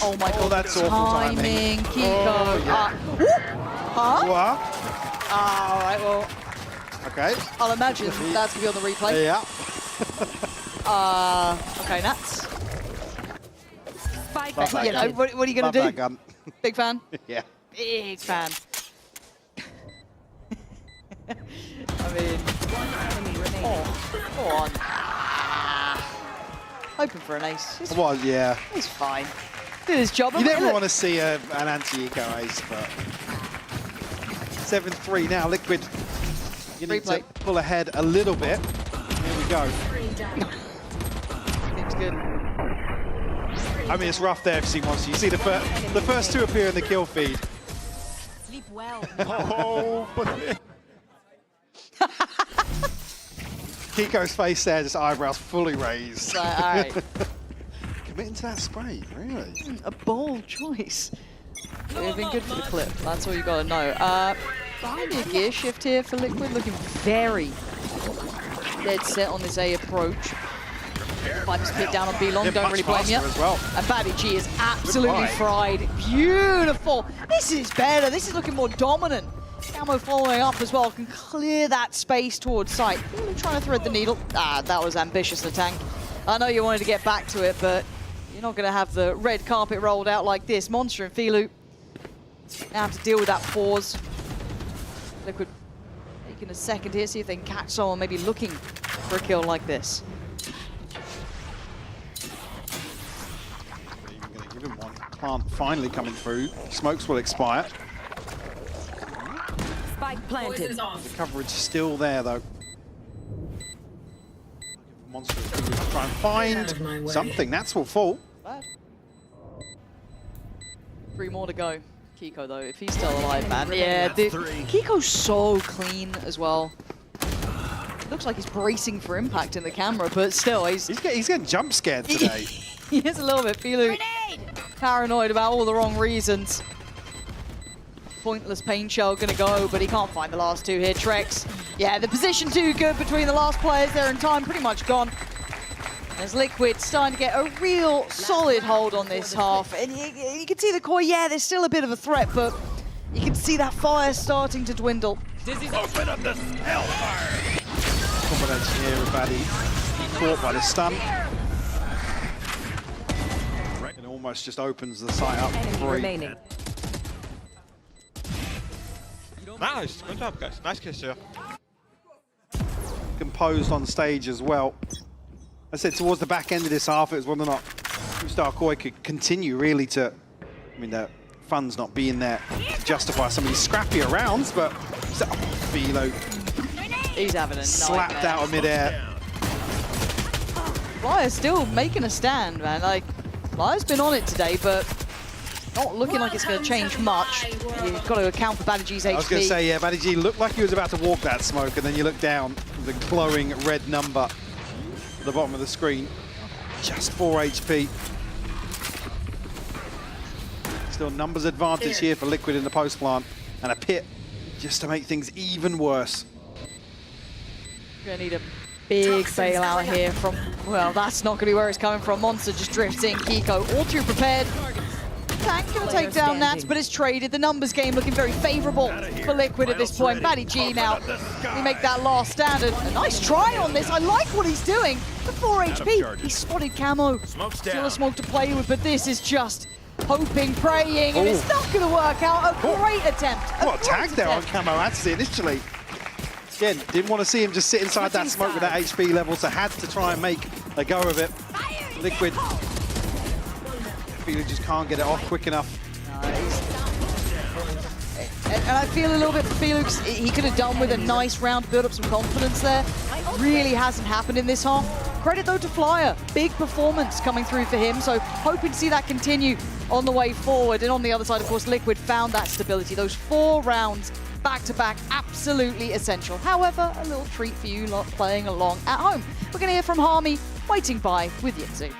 Oh my god, that's the awful timing. Kiko. Oh, yeah. Huh? What? All right, well, Okay. I'll imagine that's going to be on the replay. Yeah. Okay, Nats. Love that You know, gun. what are you going Love to do? that gun. Big fan? Yeah. Big fan. I mean, go on. Hoping for an ace. It's, Well, yeah. it's fine. Did his job. You never want to see an anti-eco ace, but 7-3 now. Liquid, you need to pull ahead a little bit. Here we go. Seems good. I mean, it's rough there, FC Monster. You see the first two appear in the kill feed. Sleep well. Oh, but Kiko's face there, just eyebrows fully raised. All right. Committing to that spray, really? A bold choice. It would have been good for the clip. That's all you got to know. Behind a gear shift here for Liquid, looking very dead set on this A approach. Viper's pit down on B-Long, Yeah, don't really blame you. as well. And Batty G is absolutely Goodbye. fried. Beautiful. This is better. This is looking more dominant. Camo following up as well, can clear that space towards sight. Really trying to thread the needle. Ah, that was ambitious, the tank. I know you wanted to get back to it, but you're not going to have the red carpet rolled out like this. Monster and Filu now have to deal with that pause. Liquid taking a second here, see if they can catch someone maybe looking for a kill like this. Even going to give him one. Plant finally coming through. Smokes will expire. Spike planted. The coverage still there, though. Monster is going to try and find something. That's will fall. Bad. 3 more to go. Kiko, though, if he's still alive, man. Yeah, Kiko's so clean as well. Looks like he's bracing for impact in the camera, but still, he's getting jump scared today. He is a little bit paranoid about all the wrong reasons. Pointless pain shell gonna go, but he can't find the last two here. Trex, yeah, the position too good between the last players there, and time pretty much gone. As Liquid starting to get a real solid hold on this half. And you can see the core, yeah, there's still a bit of a threat, but you can see that fire starting to dwindle. Open up the hellfire! Combination here with Baddy. Caught by the stun. It almost just opens the site up for 3. Nice, good job, guys. Nice kiss here. Composed on stage as well. I said towards the back end of this half, it was whether or not Star Koi could continue really to, I mean, the fun's not being there to justify some of these scrappier rounds, but Philo He's having a slapped nightmare. out of midair. Flyer's still making a stand, man. Like, Flyer's been on it today, but not looking like it's going to change much. You've got to account for Batty G's HP. I was going to say, yeah, Batty G looked like he was about to walk that smoke, and then you look down, the glowing red number at the bottom of the screen. Just 4 HP. Still numbers advantage here for Liquid in the post plant, and a pit just to make things even worse. Going to need a big bailout here from, well, that's not going to be where it's coming from. Monster just drifts in. Kiko all too prepared. Tank going to take down Nats, but it's traded. The numbers game looking very favorable for Liquid at this point. Batty G now, he make that last stand. A nice try on this. I like what he's doing. The 4 HP, he spotted Camo. Still a smoke to play with, but this is just hoping, praying, and it's not going to work out. A great attempt. What a tag there on Camo Atsi initially. Again, didn't want to see him just sit inside that smoke with that HP level, so had to try and make a go of it. Liquid. Felix just can't get it off quick enough. And I feel a little bit for Felix, he could have done with a nice round to build up some confidence there. Really hasn't happened in this half. Credit though to Flyer, big performance coming through for him, so hoping to see that continue on the way forward. And on the other side, of course, Liquid found that stability. Those 4 rounds back-to-back, absolutely essential. However, a little treat for you lot playing along at home. We're going to hear from Harmy, waiting by with Yinzu.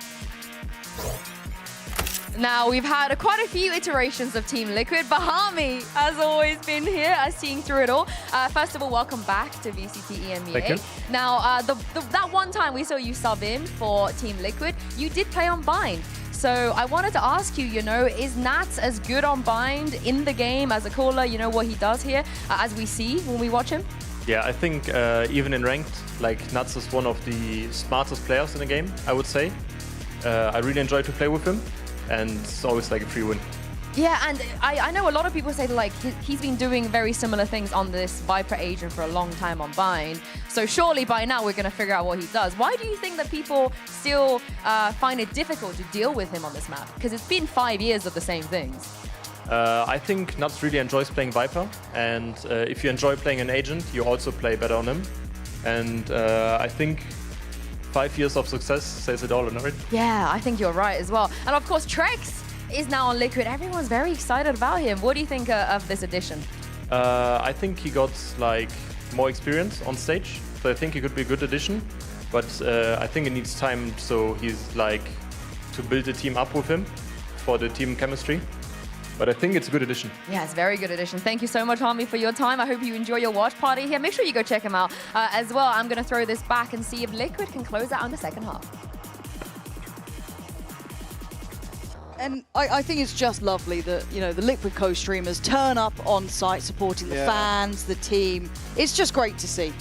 Now, we've had quite a few iterations of Team Liquid. Bahami has always been here, seeing through it all. First of all, welcome back to VCT EMEA. Thank you. Now, that one time we saw you sub in for Team Liquid, you did play on Bind. So I wanted to ask you, you know, is Nats as good on bind in the game as a caller? You know what he does here, as we see when we watch him? Yeah, I think even in ranked, like Nats is one of the smartest players in the game, I would say. I really enjoy to play with him, and it's always like a free win. Yeah, and I know a lot of people say like he's been doing very similar things on this Viper agent for a long time on bind. So surely by now we're going to figure out what he does. Why do you think that people still find it difficult to deal with him on this map? Because it's been 5 years of the same things. I think Nuts really enjoys playing Viper, and if you enjoy playing an agent, you also play better on him. And I think 5 years of success says it all, right? Yeah, I think you're right as well. And of course, Trex is now on Liquid. Everyone's very excited about him. What do you think of this addition? I think he got like more experience on stage, so I think he could be a good addition. But I think it needs time, so he's like to build a team up with him for the team chemistry. But I think it's a good addition. Yeah, it's a very good addition. Thank you so much, Hami, for your time. I hope you enjoy your watch party here. Make sure you go check him out as well. I'm going to throw this back and see if Liquid can close out on the second half. And I think it's just lovely that, you know, the Liquid co-streamers turn up on site supporting the fans, the team. It's just great to see.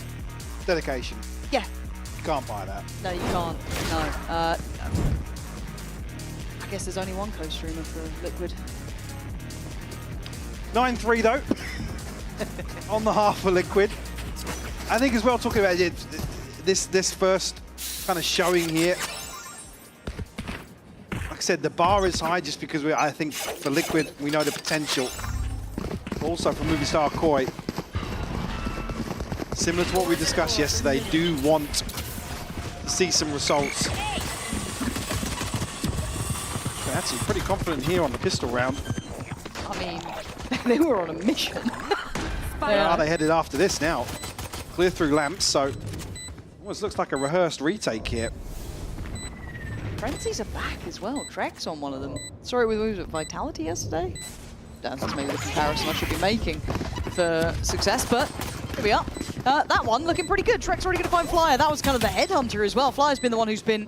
Dedication. Yeah. You can't buy that. No, you can't. No. I guess there's only one co-streamer for Liquid. 9-3 though, on the half for Liquid. I think as well, talking about it, this first kind of showing here, like I said, the bar is high just because I think for Liquid, we know the potential. Also for Movistar Koi, similar to what we discussed yesterday, do want to see some results. They're actually pretty confident here on the pistol round. I mean, they were on a mission. Where are they headed after this now? Clear through lamps, so almost looks like a rehearsed retake here. Frenzies are back as well. Trex on one of them. Sorry, we was at Vitality yesterday. That's maybe the comparison I should be making for success, but here we are. That one looking pretty good. Trex already going to find Flyer. That was kind of the headhunter as well. Flyer's been the one who's been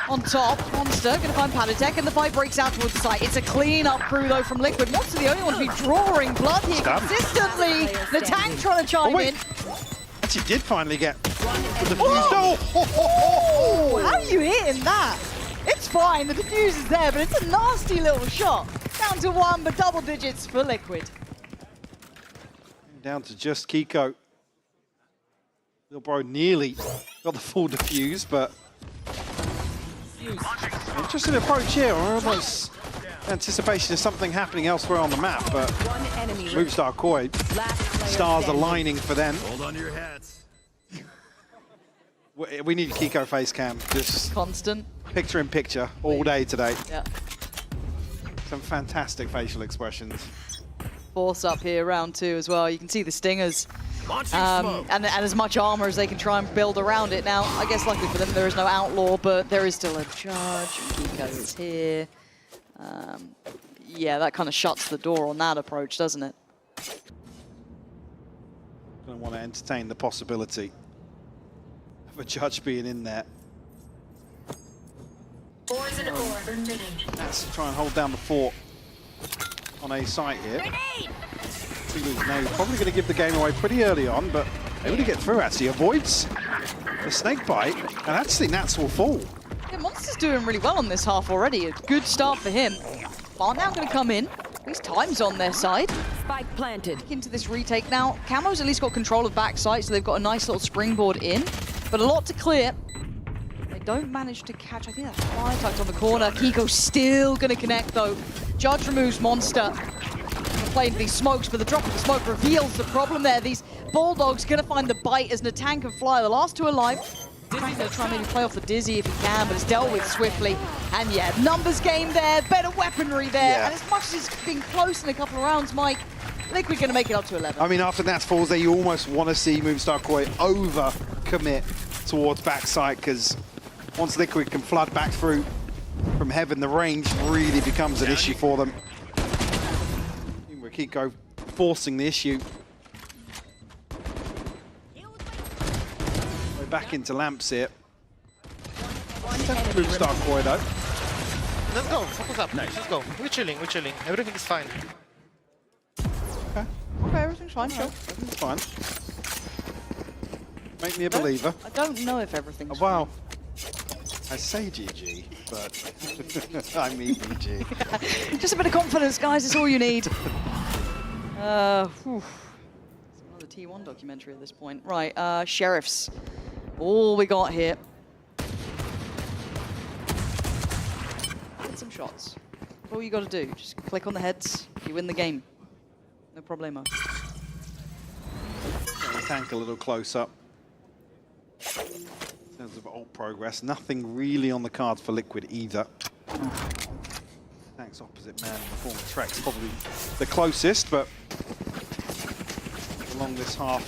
on top. Monster going to find Padatek, and the fight breaks out towards the site. It's a clean-up crew, though, from Liquid. Monster the only one to be drawing blood here consistently. The tank trying to chime in. Actually did finally get the defuse. Oh, how are you hitting that? It's fine, the defuse is there, but it's a nasty little shot. Down to one, but double digits for Liquid. Down to just Kiko. Little bro nearly got the full defuse, but interesting approach here. Almost anticipation of something happening elsewhere on the map, but Movistar Koi, stars aligning for them. Hold on to your hats. We need a Kiko face cam. Just constant. Picture in picture all day today. Yeah. Some fantastic facial expressions. Force up here, round two as well. You can see the stingers. And as much armor as they can try and build around it. Now, I guess luckily for them, there is no outlaw, but there is still a charge. Kiko is here. Yeah, that kind of shuts the door on that approach, doesn't it? Don't want to entertain the possibility of a judge being in there. Poison orb emitting. Let's try and hold down the fort on a site here. Now probably going to give the game away pretty early on, but able to get through actually. Avoids the snake bite, and actually Nats will fall. Yeah, Monster's doing really well on this half already. A good start for him. Bar now going to come in. At least time's on their side. Spike planted. Into this retake now. Camo's at least got control of backside, so they've got a nice little springboard in. But a lot to clear. They don't manage to catch. I think that's Fire tucked on the corner. Kiko's still going to connect though. Judge removes Monster. Playing these smokes, but the drop of the smoke reveals the problem there. These Bulldogs going to find the bite as Natank and Fly. The last two alive. Trying to maybe play off the Dizzy if he can, but it's dealt with swiftly. And yeah, numbers game there, better weaponry there. Yeah. And as much as it's been close in a couple of rounds, Mike, I think we're going to make it up to 11. I mean, after Nats falls there, you almost want to see Movistar Koi over-commit towards backside, because once Liquid can flood back through from heaven, the range really becomes an issue for them. Kiko forcing the issue. We're back into lamps here. Movistar Koi though. Let's go. Focus up. Nice. Let's go. We're chilling. We're chilling. Everything is fine. Okay, everything's fine, sure. Everything's fine. Make me a believer. I don't know if everything's wow. I say GG, but I mean GG. Just a bit of confidence, guys. It's all you need. It's another T1 documentary at this point. Right, Sheriffs. All we got here. Get some shots. That's all you got to do. Just click on the heads. You win the game. No problemo. Tank a little close up. In terms of ult progress, nothing really on the cards for Liquid either. Tank's opposite man in the form of Trex, probably the closest, but along this half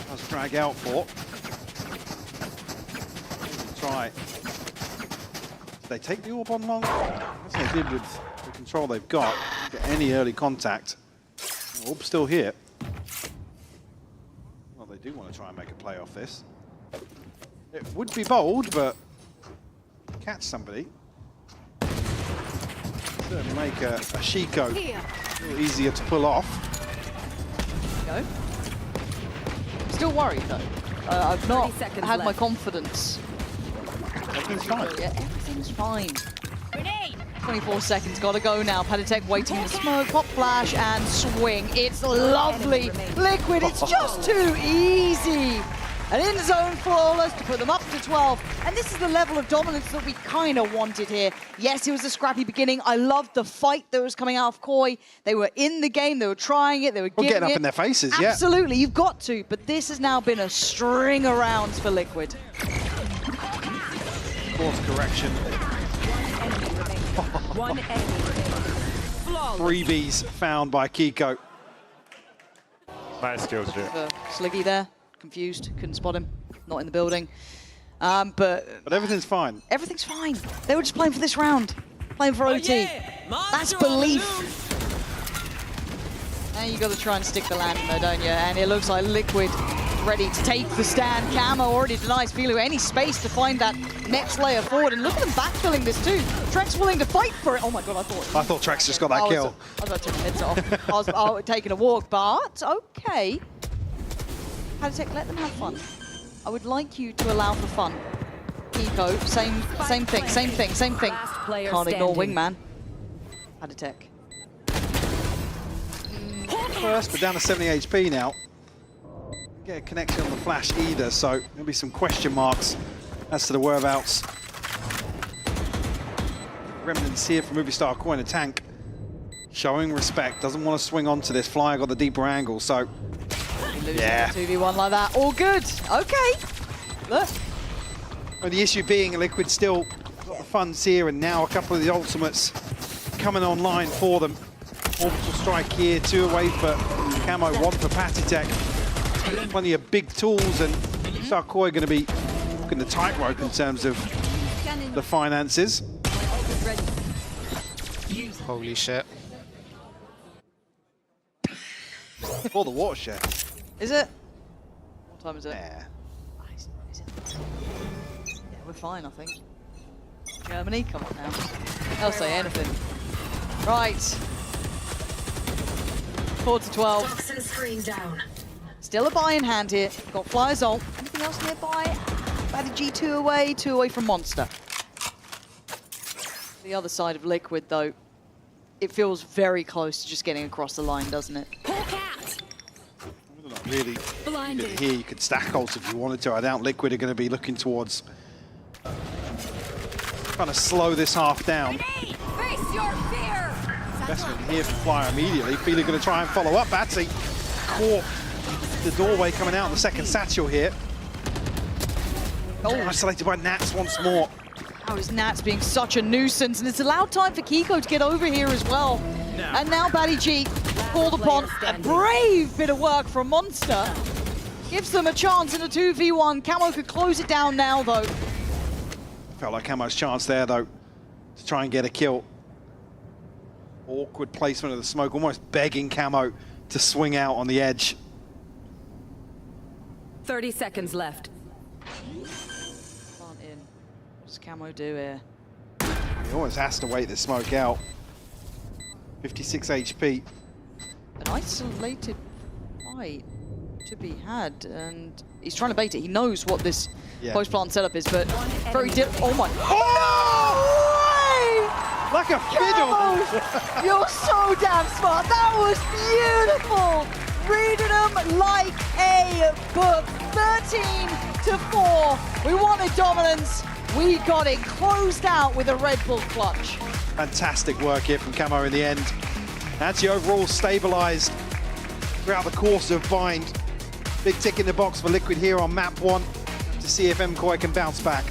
does drag out for. Try. Did they take the orb on long? As they did with the control they've got. Get any early contact. Orb's still here. Well, they do want to try and make a play off this. It would be bold, but catch somebody. Certainly make a Shiko a little easier to pull off. Go. Still worried though. I've not had my confidence. Everything's fine. Yeah, everything's fine. 24 seconds, gotta go now. Paditech waiting in the smoke, pop flash and swing. It's lovely. Liquid, it's just too easy. An in-zone flawless to put them up to 12. And this is the level of dominance that we kind of wanted here. Yes, it was a scrappy beginning. I loved the fight that was coming out of Koi. They were in the game, they were trying it, they were getting up in their faces, yeah. Absolutely, you've got to. But this has now been a string of rounds for Liquid. Course correction. One enemy. Freebies found by Kiko. Nice kills, dude. Sliggy there, confused, couldn't spot him, not in the building. But everything's fine. Everything's fine. They were just playing for this round, playing for OT. Yeah. That's belief. Now you got to try and stick the landing though, don't you? And it looks like Liquid ready to take the stand. Camo already denies Filo any space to find that next layer forward. And look at them backfilling this too. Trex willing to fight for it. Oh my god, I thought Trex just got that kill. I was about to take my headset off. I was taking a walk, but okay. Paditech, let them have fun. I would like you to allow for fun. Kiko, same thing. Can't ignore Wingman. Paditech. First, but down to 70 HP now. Get a connection on the flash either, so there'll be some question marks as to the whereabouts. Remnants here from Movistar Coin and Tank. Showing respect, doesn't want to swing onto this. Flyer got the deeper angle, so yeah. 2v1 like that, all good. Okay. Look. Well, the issue being Liquid still got the funds here, and now a couple of the ultimates coming online for them. Orbital strike here, 2 away for Camo, 1 for Patitech. Plenty of big tools, and Sarkoi going to be walking the tightrope in terms of the finances. Holy shit. For the watershed. Is it? What time is it? Yeah. Is it? Yeah, we're fine, I think. Germany, come on now. They'll say anything. Right. 4 to 12. Toxin screen down. Still a buy in hand here. Got Flyer's ult. Anything else nearby? Batty G2 away, 2 away from Monster. The other side of Liquid, though, it feels very close to just getting across the line, doesn't it? Not really. Here you could stack ults if you wanted to. I doubt Liquid are going to be looking towards trying to slow this half down. Face your fear. Investment here from Flyer immediately. Feeling going to try and follow up. Batsy caught the doorway coming out on the second satchel here. Oh, isolated by Nats once more. How is Nats being such a nuisance, and it's allowed time for Kiko to get over here as well. And now Batty G called upon. A brave bit of work from Monster. Gives them a chance in a 2v1. Camo could close it down now, though. Felt like Camo's chance there, though, to try and get a kill. Awkward placement of the smoke, almost begging Camo to swing out on the edge. 30 seconds left. Plant in. What does Camo do here? He almost has to wait the smoke out. 56 HP. An isolated fight to be had, and he's trying to bait it. He knows what this post-plant setup is, but very oh my... Oh! Like a fiddle! You're so damn smart. That was beautiful. Reading them like a book. 13-4. We wanted dominance. We got it closed out with a Red Bull clutch. Fantastic work here from Camo in the end. Actually overall stabilized throughout the course of Bind. Big tick in the box for Liquid here on map 1 to see if MKOI can bounce back.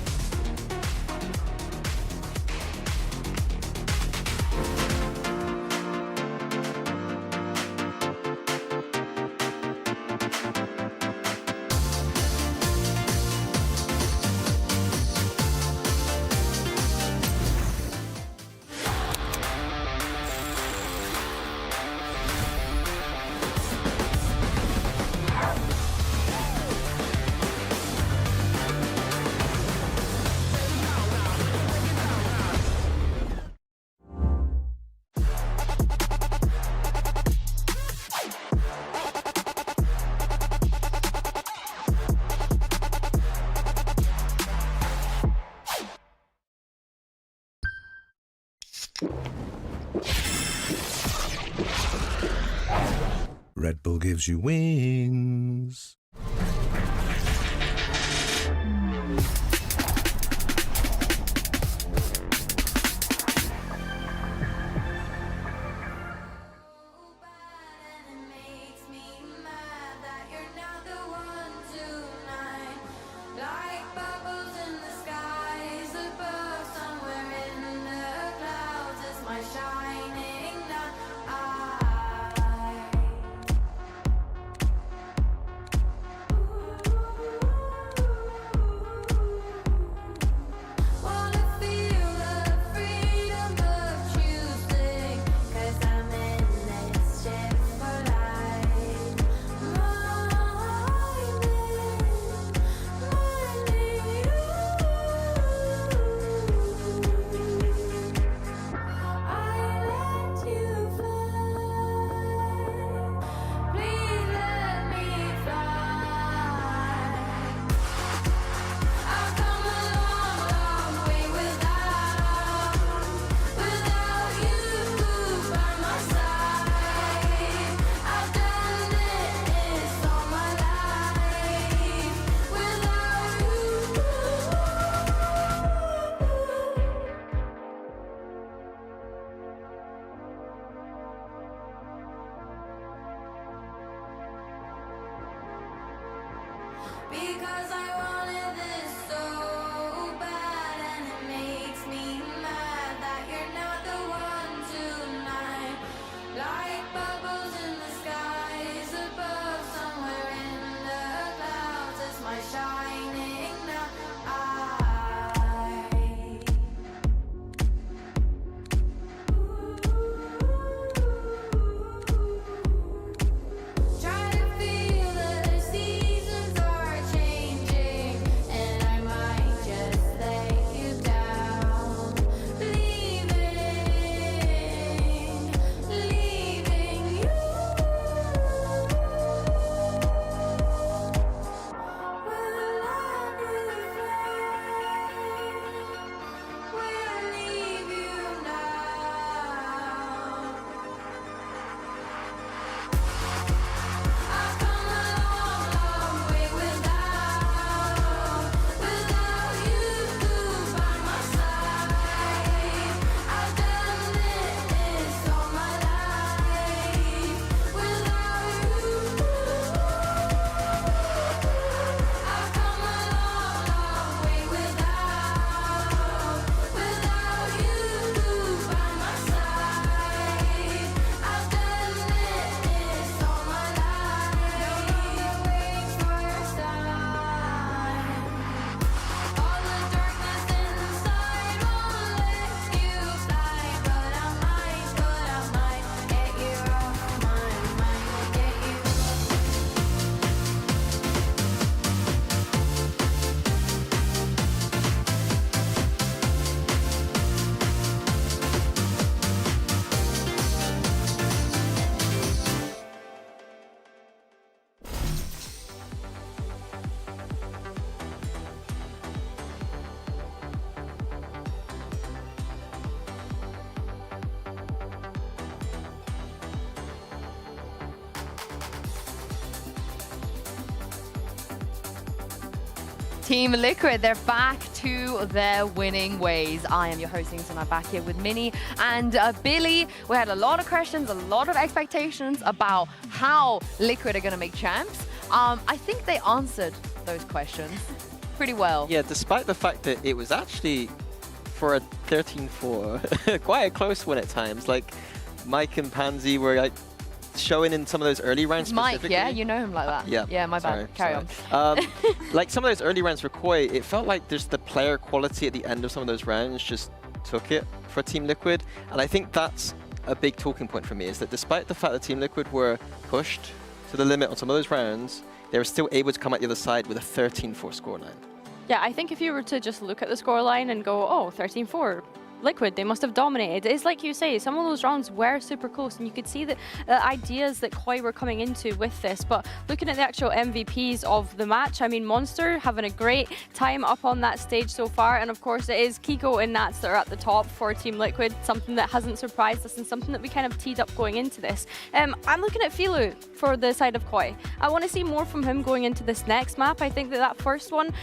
Red Bull gives you wings. Team Liquid, they're back to their winning ways. I am your hosting, so I'm back here with Minnie and Billy. We had a lot of questions, a lot of expectations about how Liquid are going to make champs. I think they answered those questions pretty well. Yeah, despite the fact that it was actually, for a 13-4, quite a close one at times. Like, Mike and Pansy were like showing in some of those early rounds. Mike, yeah, you know him like that. Yeah, my bad. Carry on. Like some of those early rounds for Koi, it felt like there's the player quality at the end of some of those rounds just took it for Team Liquid. And I think that's a big talking point for me, is that despite the fact that Team Liquid were pushed to the limit on some of those rounds, they were still able to come out the other side with a 13-4 scoreline. Yeah, I think if you were to just look at the scoreline and go, oh, 13-4, Liquid, they must have dominated. It's like you say, some of those rounds were super close, and you could see the ideas that Koi were coming into with this. But looking at the actual MVPs of the match, I mean, Monster having a great time up on that stage so far, and of course it is Kiko and Nats that are at the top for Team Liquid, something that hasn't surprised us and something that we kind of teed up going into this. I'm looking at Filu for the side of Koi. I want to see more from him going into this next map. I think that first one,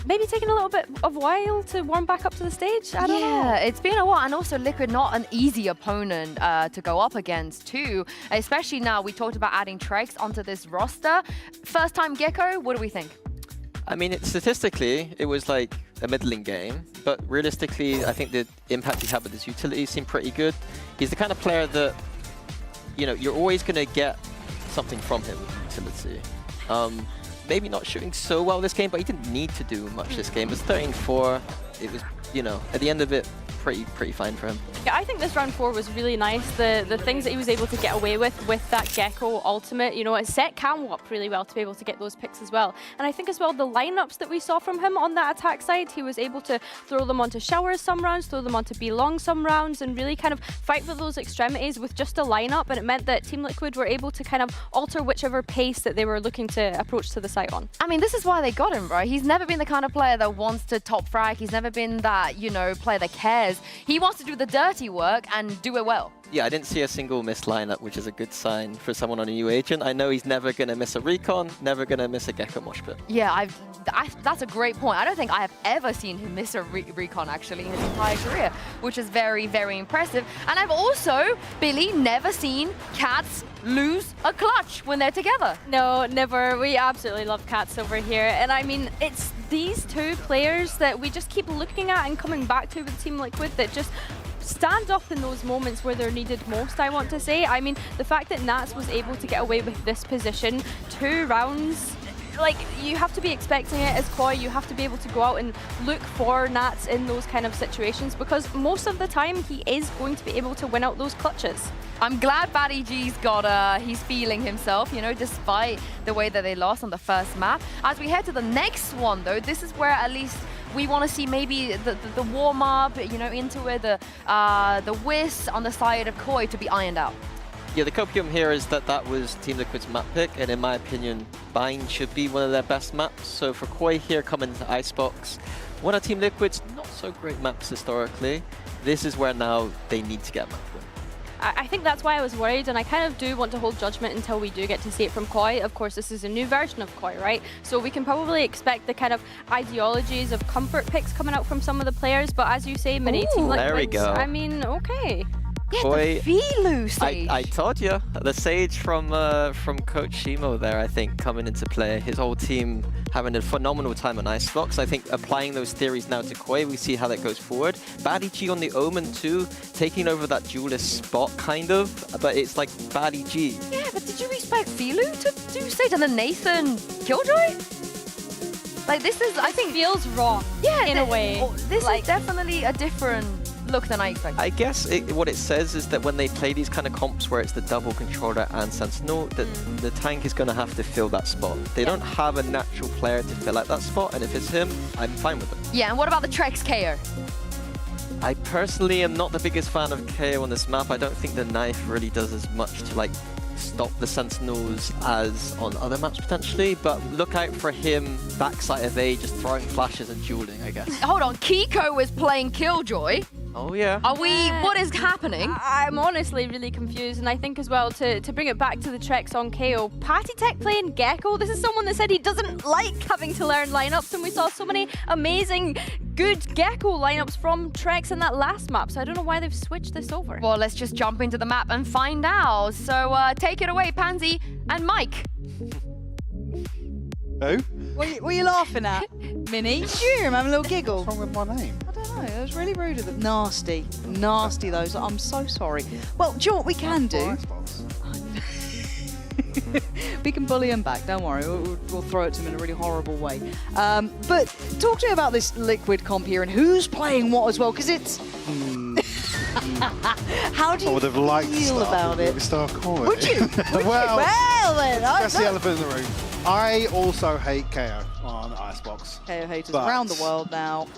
maybe taking a little bit of a while to warm back up to the stage. I don't know. Yeah, it's been a while, and also Liquid not an easy opponent to go up against too. Especially now, we talked about adding Trex onto this roster. First time Gecko, what do we think? I mean, statistically, it was like a middling game, but realistically, I think the impact he had with his utility seemed pretty good. He's the kind of player that, you know, you're always going to get something from him with utility. Maybe not shooting so well this game, but he didn't need to do much this game. It was 13-4. It was, you know, at the end of it, pretty fine for him. Yeah, I think this round 4 was really nice. The things that he was able to get away with that Gecko ultimate, you know, it set Cam up really well to be able to get those picks as well. And I think as well, the lineups that we saw from him on that attack side, he was able to throw them onto showers some rounds, throw them onto B-long some rounds, and really kind of fight for those extremities with just a lineup. And it meant that Team Liquid were able to kind of alter whichever pace that they were looking to approach to the site on. I mean, this is why they got him, right? He's never been the kind of player that wants to top frag. He's never been that, you know, player that cares. He wants to do the dirty work and do it well. Yeah, I didn't see a single missed lineup, which is a good sign for someone on a new agent. I know he's never going to miss a recon, never going to miss a Gecko mosh pit. Yeah, that's a great point. I don't think I have ever seen him miss a recon, actually, in his entire career, which is very, very impressive. And I've also, Billy, never seen Cats lose a clutch when they're together. No, never. We absolutely love Cats over here. And I mean, it's these two players that we just keep looking at and coming back to with Team Liquid that just stand up in those moments where they're needed most, I want to say. I mean, the fact that Nats was able to get away with this position 2 rounds, like, you have to be expecting it as Koi. You have to be able to go out and look for Nats in those kind of situations, because most of the time he is going to be able to win out those clutches. I'm glad Batty G's got, he's feeling himself, you know, despite the way that they lost on the first map. As we head to the next one, though, this is where at least we want to see maybe the warm-up, you know, into it, the whiz on the side of Koi to be ironed out. Yeah, the copium here is that was Team Liquid's map pick, and in my opinion, Bind should be one of their best maps. So for Koi here coming to Icebox, one of Team Liquid's not so great maps historically, this is where now they need to get a map win. I think that's why I was worried, and I kind of do want to hold judgment until we do get to see it from Koi. Of course, this is a new version of Koi, right? So we can probably expect the kind of ideologies of comfort picks coming out from some of the players, but as you say, Minnie, Team Liquid, there we go. I mean, okay. Yeah, Koi, the Filu stage. I told you, the Sage from Coach Shimo there, I think, coming into play. His whole team having a phenomenal time on Icebox. I think applying those theories now to Koi, we see how that goes forward. Batty G on the Omen too, taking over that duelist spot, kind of, but it's like Batty G. Yeah, but did you expect Filu to do stage and then Nathan Killjoy? Like, this is, I think, feels wrong. Yeah, in a way. This is definitely a different look than I expected. I guess what it says is that when they play these kind of comps where it's the double controller and Sentinel, that the tank is going to have to fill that spot. They don't have a natural player to fill out that spot, and if it's him, I'm fine with it. Yeah, and what about the Trex KO? I personally am not the biggest fan of KO on this map. I don't think the knife really does as much to, like, stop the Sentinels as on other maps potentially, but look out for him backside of A, just throwing flashes and dueling, I guess. Hold on, Kiko was playing Killjoy. Oh yeah. Are we? What is happening? I'm honestly really confused, and I think as well to bring it back to the Trex on KO, Patty Tech playing Gecko. This is someone that said he doesn't like having to learn lineups, and we saw so many amazing, good Gecko lineups from Trex in that last map. So I don't know why they've switched this over. Well, let's just jump into the map and find out. So take it away, Pansy and Mike. Who? What are you laughing at, Minnie? Did you hear him having a little giggle? What's wrong with my name? I don't know. It was really rude of them. Nasty. Nasty, those. I'm so sorry. Well, do you know what we can do? We can bully him back, don't worry. We'll throw it to him in a really horrible way. But talk to me about this Liquid comp here and who's playing what as well, because it's... How do you would have liked feel about it? Star Core. Would you? Well, then. That's the elephant in the room. I also hate KO on Icebox. KO haters But- around the world now.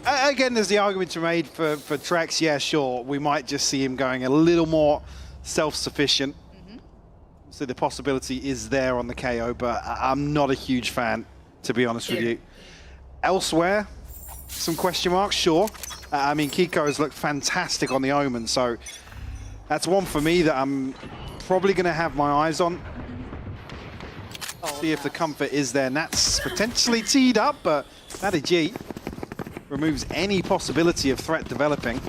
Again, there's the argument to be made for Trex. Yeah, sure. We might just see him going a little more self-sufficient. So the possibility is there on the KO, but I'm not a huge fan, to be honest with you. Elsewhere, some question marks, sure. I mean, Kiko has looked fantastic on the Omen, so that's one for me that I'm probably going to have my eyes on. See if the comfort is there. Nat's potentially teed up, but Matty G removes any possibility of threat developing.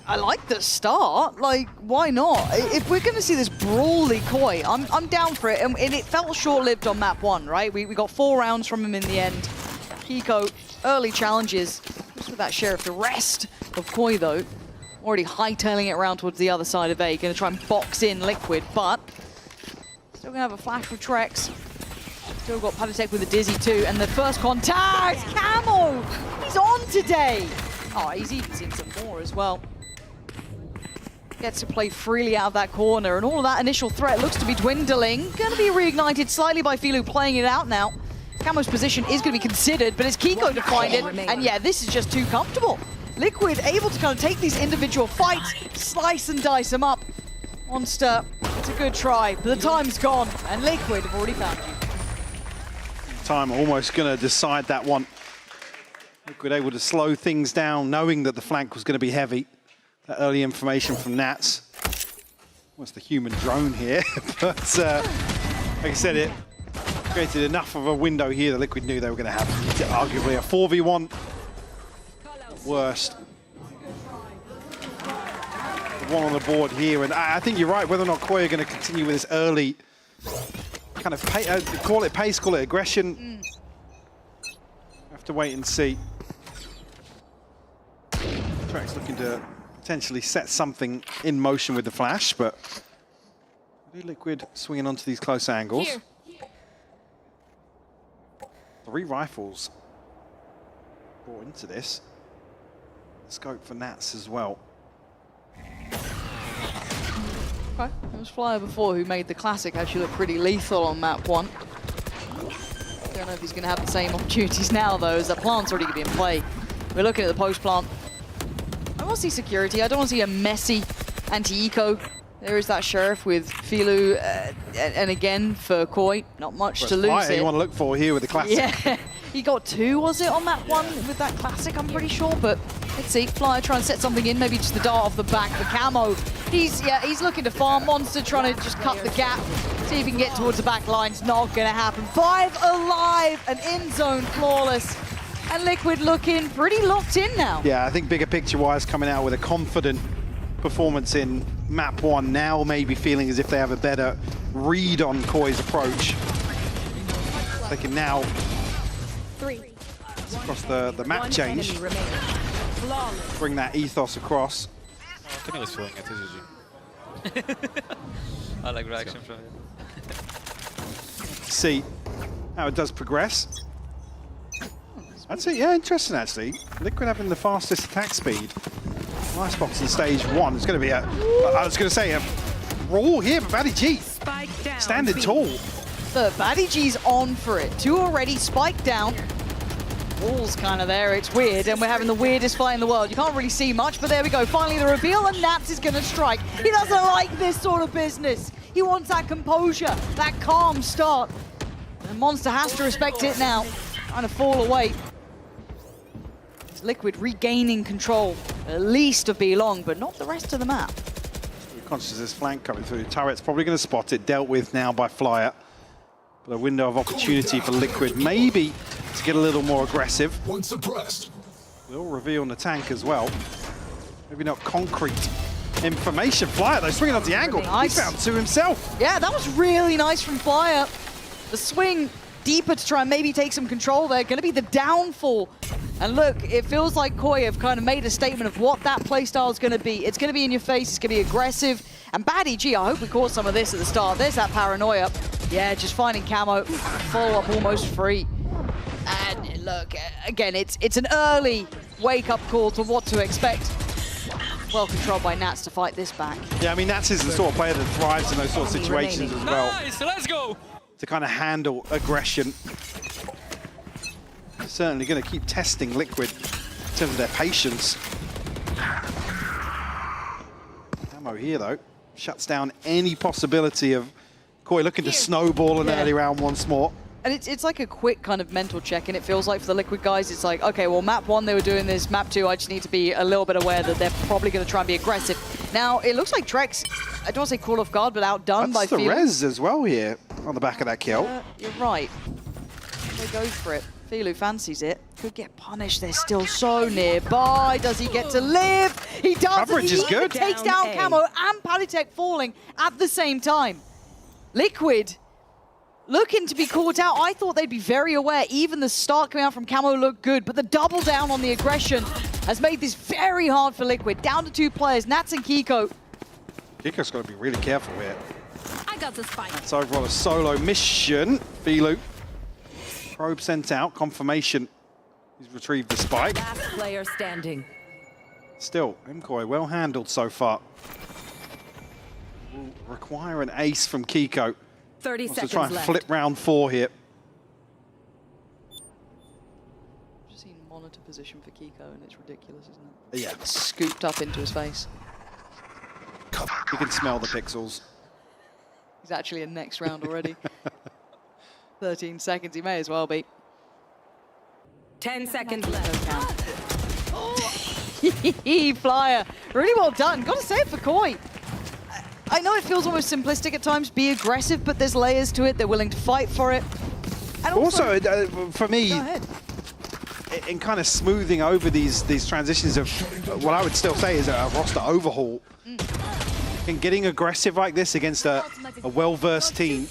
I like the start. Like, why not? If we're going to see this brawly Koi, I'm down for it. And it felt short-lived on map 1, right? We got 4 rounds from him in the end. Kiko, early challenges. Just with that Sheriff. The rest of Koi, though, already hightailing it around towards the other side of A. Going to try and box in Liquid, but still going to have a flash for Trex. Still got Patatek with a Dizzy, too. And the first contact! Camo! He's on today! Oh, he's even seen some more as well. Gets to play freely out of that corner, and all of that initial threat looks to be dwindling. Going to be reignited slightly by Filu playing it out now. Camo's position is going to be considered, but it's Kiko to find it. And yeah, this is just too comfortable. Liquid able to kind of take these individual fights, slice and dice them up. Monster, it's a good try, but the time's gone, and Liquid have already found you. Time almost going to decide that one. Liquid able to slow things down, knowing that the flank was going to be heavy. That early information from Nats. What's the human drone here? But like I said, it created enough of a window here that Liquid knew they were going to have arguably a 4v1 worst. One on the board here, and I think you're right, whether or not Koi are going to continue with this early kind of call it pace, call it aggression. Have to wait and see. Trex looking to potentially set something in motion with the flash, but Liquid swinging onto these close angles. Here. 3 rifles brought into this. Scope for Nats as well. Okay, there was Flyer before who made the classic actually look pretty lethal on map 1. Don't know if he's going to have the same opportunities now, though, as the plant's already going to be in play. We're looking at the post plant. I don't want to see security. I don't want to see a messy anti-eco. There is that Sheriff with Filu, and again for Koi, not much to lose here. You want to look for here with the classic. Yeah, he got 2, was it, on map 1 with that classic, I'm pretty sure, but let's see. Flyer trying to set something in, maybe just the dart off the back. The Camo, he's looking to farm. Monster trying to just cut the gap, see if he can get towards the back line. It's not going to happen. 5 alive, and in zone flawless. And Liquid looking pretty locked in now. Yeah, I think bigger picture-wise, coming out with a confident performance in map 1, now maybe feeling as if they have a better read on Koi's approach. They can now, across the map change, bring that ethos across. I think I was feeling it, I like reaction from it. See how it does progress. That's it, yeah, interesting actually. Liquid having the fastest attack speed. Icebox in stage 1. It's going to be I was going to say a brawl here for Batty G. Standing tall. But Batty G's on for it. 2 already, spiked down. Wall's kind of there, it's weird, and we're having the weirdest fight in the world. You can't really see much, but there we go. Finally the reveal, and Nats is going to strike. He doesn't like this sort of business. He wants that composure, that calm start. And Monster has to respect it now. Trying to fall away. Liquid regaining control, at least of B long, but not the rest of the map. Conscious of this flank coming through. Turret's probably going to spot it, dealt with now by Flyer. But a window of opportunity for Liquid, maybe to get a little more aggressive. One suppressed. Will reveal on the tank as well. Maybe not concrete information. Flyer though, swinging off the angle. Nice. He found two himself. Yeah, that was really nice from Flyer. The swing deeper to try and maybe take some control there. Going to be the downfall. And look, it feels like Koi have kind of made a statement of what that playstyle is going to be. It's going to be in your face, it's going to be aggressive. And bad EG, I hope we caught some of this at the start. There's that paranoia. Yeah, just finding camo, follow-up almost free. And look, again, it's an early wake-up call to what to expect. Well controlled by Nats to fight this back. Yeah, I mean, Nats is the sort of player that thrives in those sort of situations as well. Nice, let's go! To kind of handle aggression. Certainly going to keep testing Liquid in terms of their patience. Camo here, though, shuts down any possibility of Koi looking to snowball an early round once more. And it's like a quick kind of mental check, and it feels like for the Liquid guys, it's like, okay, well, map 1, they were doing this. Map 2, I just need to be a little bit aware that they're probably going to try and be aggressive. Now, it looks like Trex, I don't want to say caught off guard, but outdone by That's the res as well here on the back of that kill. You're right. They go for it. Filu fancies it. Could get punished. They're still so nearby. Does he get to live? He does. Coverage is good. Takes down Camo and Palitek falling at the same time. Liquid looking to be caught out. I thought they'd be very aware. Even the start coming out from Camo looked good, but the double down on the aggression has made this very hard for Liquid. Down to 2 players, Nats and Kiko. Kiko's got to be really careful here. I got the spike. That's over on a solo mission. Filu. Probe sent out, confirmation. He's retrieved the spike. Last player standing. Still, Mkoi well handled so far. Will require an ace from Kiko. 30 Wants seconds to try and left. flip round 4 here. Just seen monitor position for Kiko, and it's ridiculous, isn't it? Yeah. Scooped up into his face. You can smell the pixels. He's actually in next round already. 13 seconds, he may as well be. 10 seconds left. Flyer, really well done. Gotta say it for Koi. I know it feels almost simplistic at times, be aggressive, but there's layers to it. They're willing to fight for it. And Also, for me, in kind of smoothing over these transitions of what I would still say is a roster overhaul, and getting aggressive like this against a well-versed team,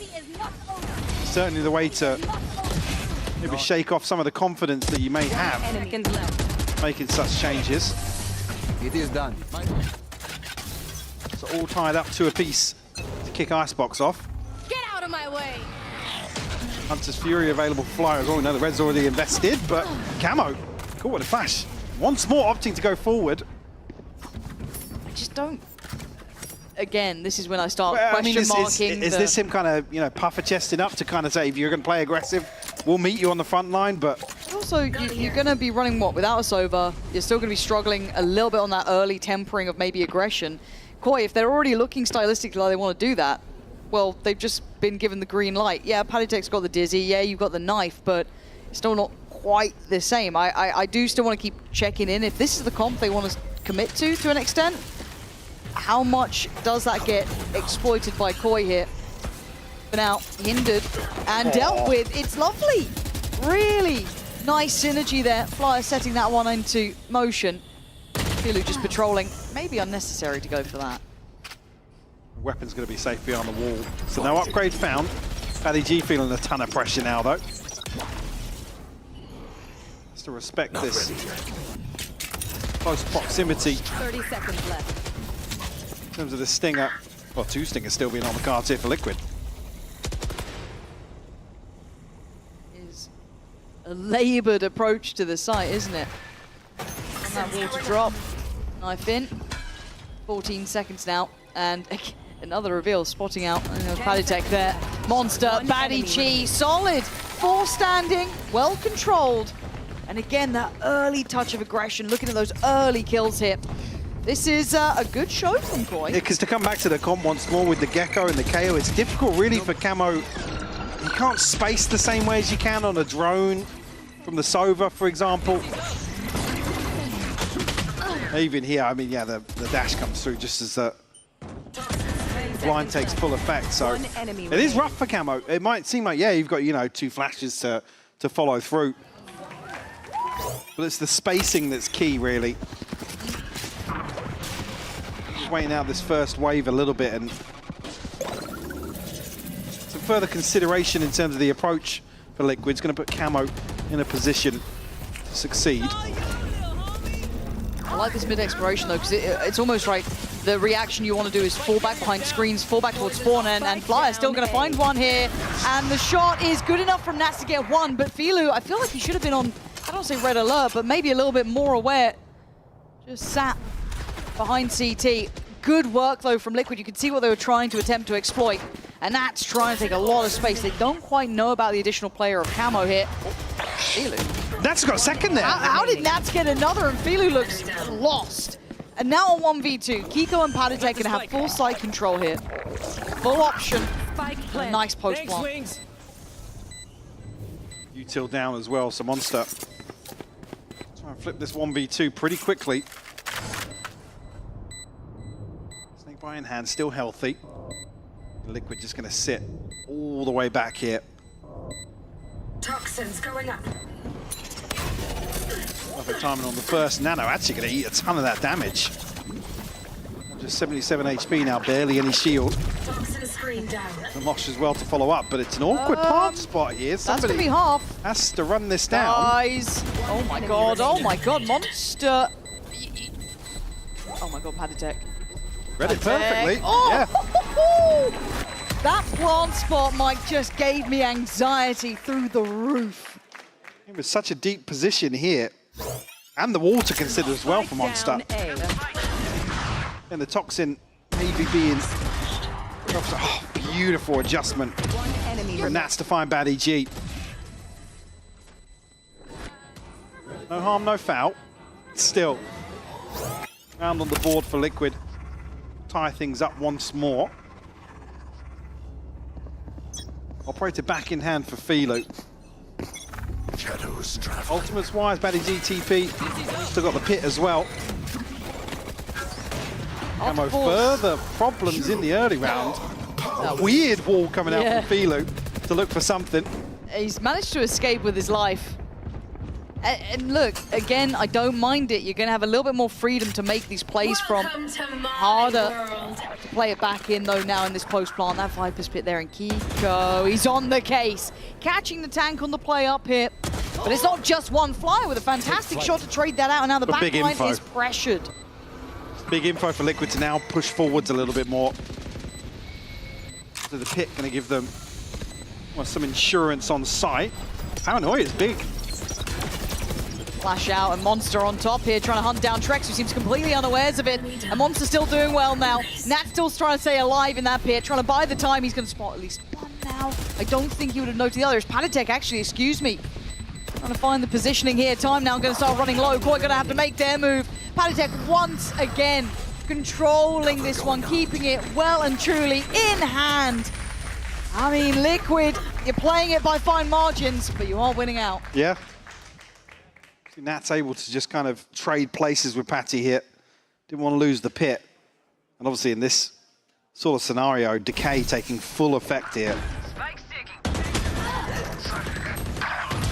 certainly the way to maybe shake off some of the confidence that you may have making such changes. It is done. So all tied up to a piece to kick Icebox off. Get out of my way! Hunter's Fury available for Flyer as well. We know the Red's already invested, but Camo, cool with a flash. Once more opting to go forward. I just don't. Again, this is when I start Well, I mean, question marking. is this him kind of, puffer chesting up to kind of say, if you're going to play aggressive, we'll meet you on the front line, but... Also, you're going to be running, what, without a Sova. You're still going to be struggling a little bit on that early tempering of maybe aggression. Koi, if they're already looking stylistically like they want to do that, well, they've just been given the green light. Yeah, Palitek's got the Dizzy, yeah, you've got the knife, but it's still not quite the same. I do still want to keep checking in. If this is the comp they want to commit to an extent, how much does that get exploited by Koi here? But now, hindered and dealt with. It's lovely. Really nice synergy there. Flyer setting that one into motion. Filu just patrolling. Maybe unnecessary to go for that. Weapon's going to be safe behind the wall. So no upgrade found. Paddy G feeling a ton of pressure now, though. Has to respect this close proximity. 30 seconds left. In terms of the stinger, well, 2 stingers still being on the cards here for Liquid. Is a laboured approach to the site, isn't it? And that water drop. Knife in. 14 seconds now. And another reveal, spotting out Palitek there. Monster, Baddie Chi, solid. 4 standing, well controlled. And again, that early touch of aggression, looking at those early kills here. This is a good show from Koi. Yeah, because to come back to the comp once more with the Gecko and the KO, it's difficult really for Camo. You can't space the same way as you can on a drone from the Sova, for example. Even here, I mean, yeah, the dash comes through just as the blind takes full effect. So it is rough for Camo. It might seem like, yeah, you've got, you know, 2 flashes to follow through. But it's the spacing that's key, really. Just waiting out this first wave a little bit, and some further consideration in terms of the approach for Liquid. It's going to put Camo in a position to succeed. I like this mid-exploration, though, because it's almost like the reaction you want to do is fall back behind screens, fall back towards spawn, and Flyer's still going to find one here. And the shot is good enough from Nats to get one, but Filu, I feel like he should have been on, I don't say red alert, but maybe a little bit more aware. Just sat behind CT. Good work, though, from Liquid. You can see what they were trying to attempt to exploit. And Nats trying to take a lot of space. They don't quite know about the additional player of Camo here. Filu. Nats got a second there. How did Nats get another? And Filu looks lost. And now on 1v2, Kiko and Patatek can have full side control here. Full option. A nice post plant. Util down as well, so Monster try and flip this 1v2 pretty quickly. Snake Bite in hand, still healthy. Liquid just going to sit all the way back here. Toxins going up. Perfect timing on the first Nano, actually going to eat a ton of that damage. Just 77 HP now, barely any shield. Toxin screen down. The Mosh as well to follow up, but it's an awkward plant spot here. That's going to be half. Has to run this down. Guys. Oh my god, Monster. Oh my god, Patatek. Read it perfectly. Oh. Yeah. That plant spot, Mike, just gave me anxiety through the roof. It was such a deep position here. And the wall to consider as well for Monster. And the Toxin maybe being... Oh, beautiful adjustment for Nats to find bad EG. No harm, no foul. Still. Round on the board for Liquid. Tie things up once more. Operator back in hand for Filu. Ultimates wise, Baddy GTP. Still got the pit as well. Camo further problems in the early round. A weird wall coming out from Filu to look for something. He's managed to escape with his life. And look, again, I don't mind it. You're going to have a little bit more freedom to make these plays from. Harder to play it back in, though, now in this post plant. That Viper's pit there, and Kiko, he's on the case. Catching the tank on the play up here. But it's not just one Flyer with a fantastic shot to trade that out, and now the back line is pressured. Big info for Liquid to now push forwards a little bit more. So the pit going to give them some insurance on site. Paranoia is big. Flash out, and Monster on top here, trying to hunt down Trex, who seems completely unawares of it. And Monster still doing well now. Nat still trying to stay alive in that pit, trying to buy the time. He's going to spot at least one now. I don't think he would have noted the other. It's Patatek, actually, excuse me. Trying to find the positioning here. Time now going to start running low. Koi going to have to make their move. Patatek once again controlling this one, keeping it well and truly in hand. I mean, Liquid, you're playing it by fine margins, but you are winning out. Yeah. Nat's able to just kind of trade places with Patty here. Didn't want to lose the pit. And obviously in this sort of scenario, Decay taking full effect here.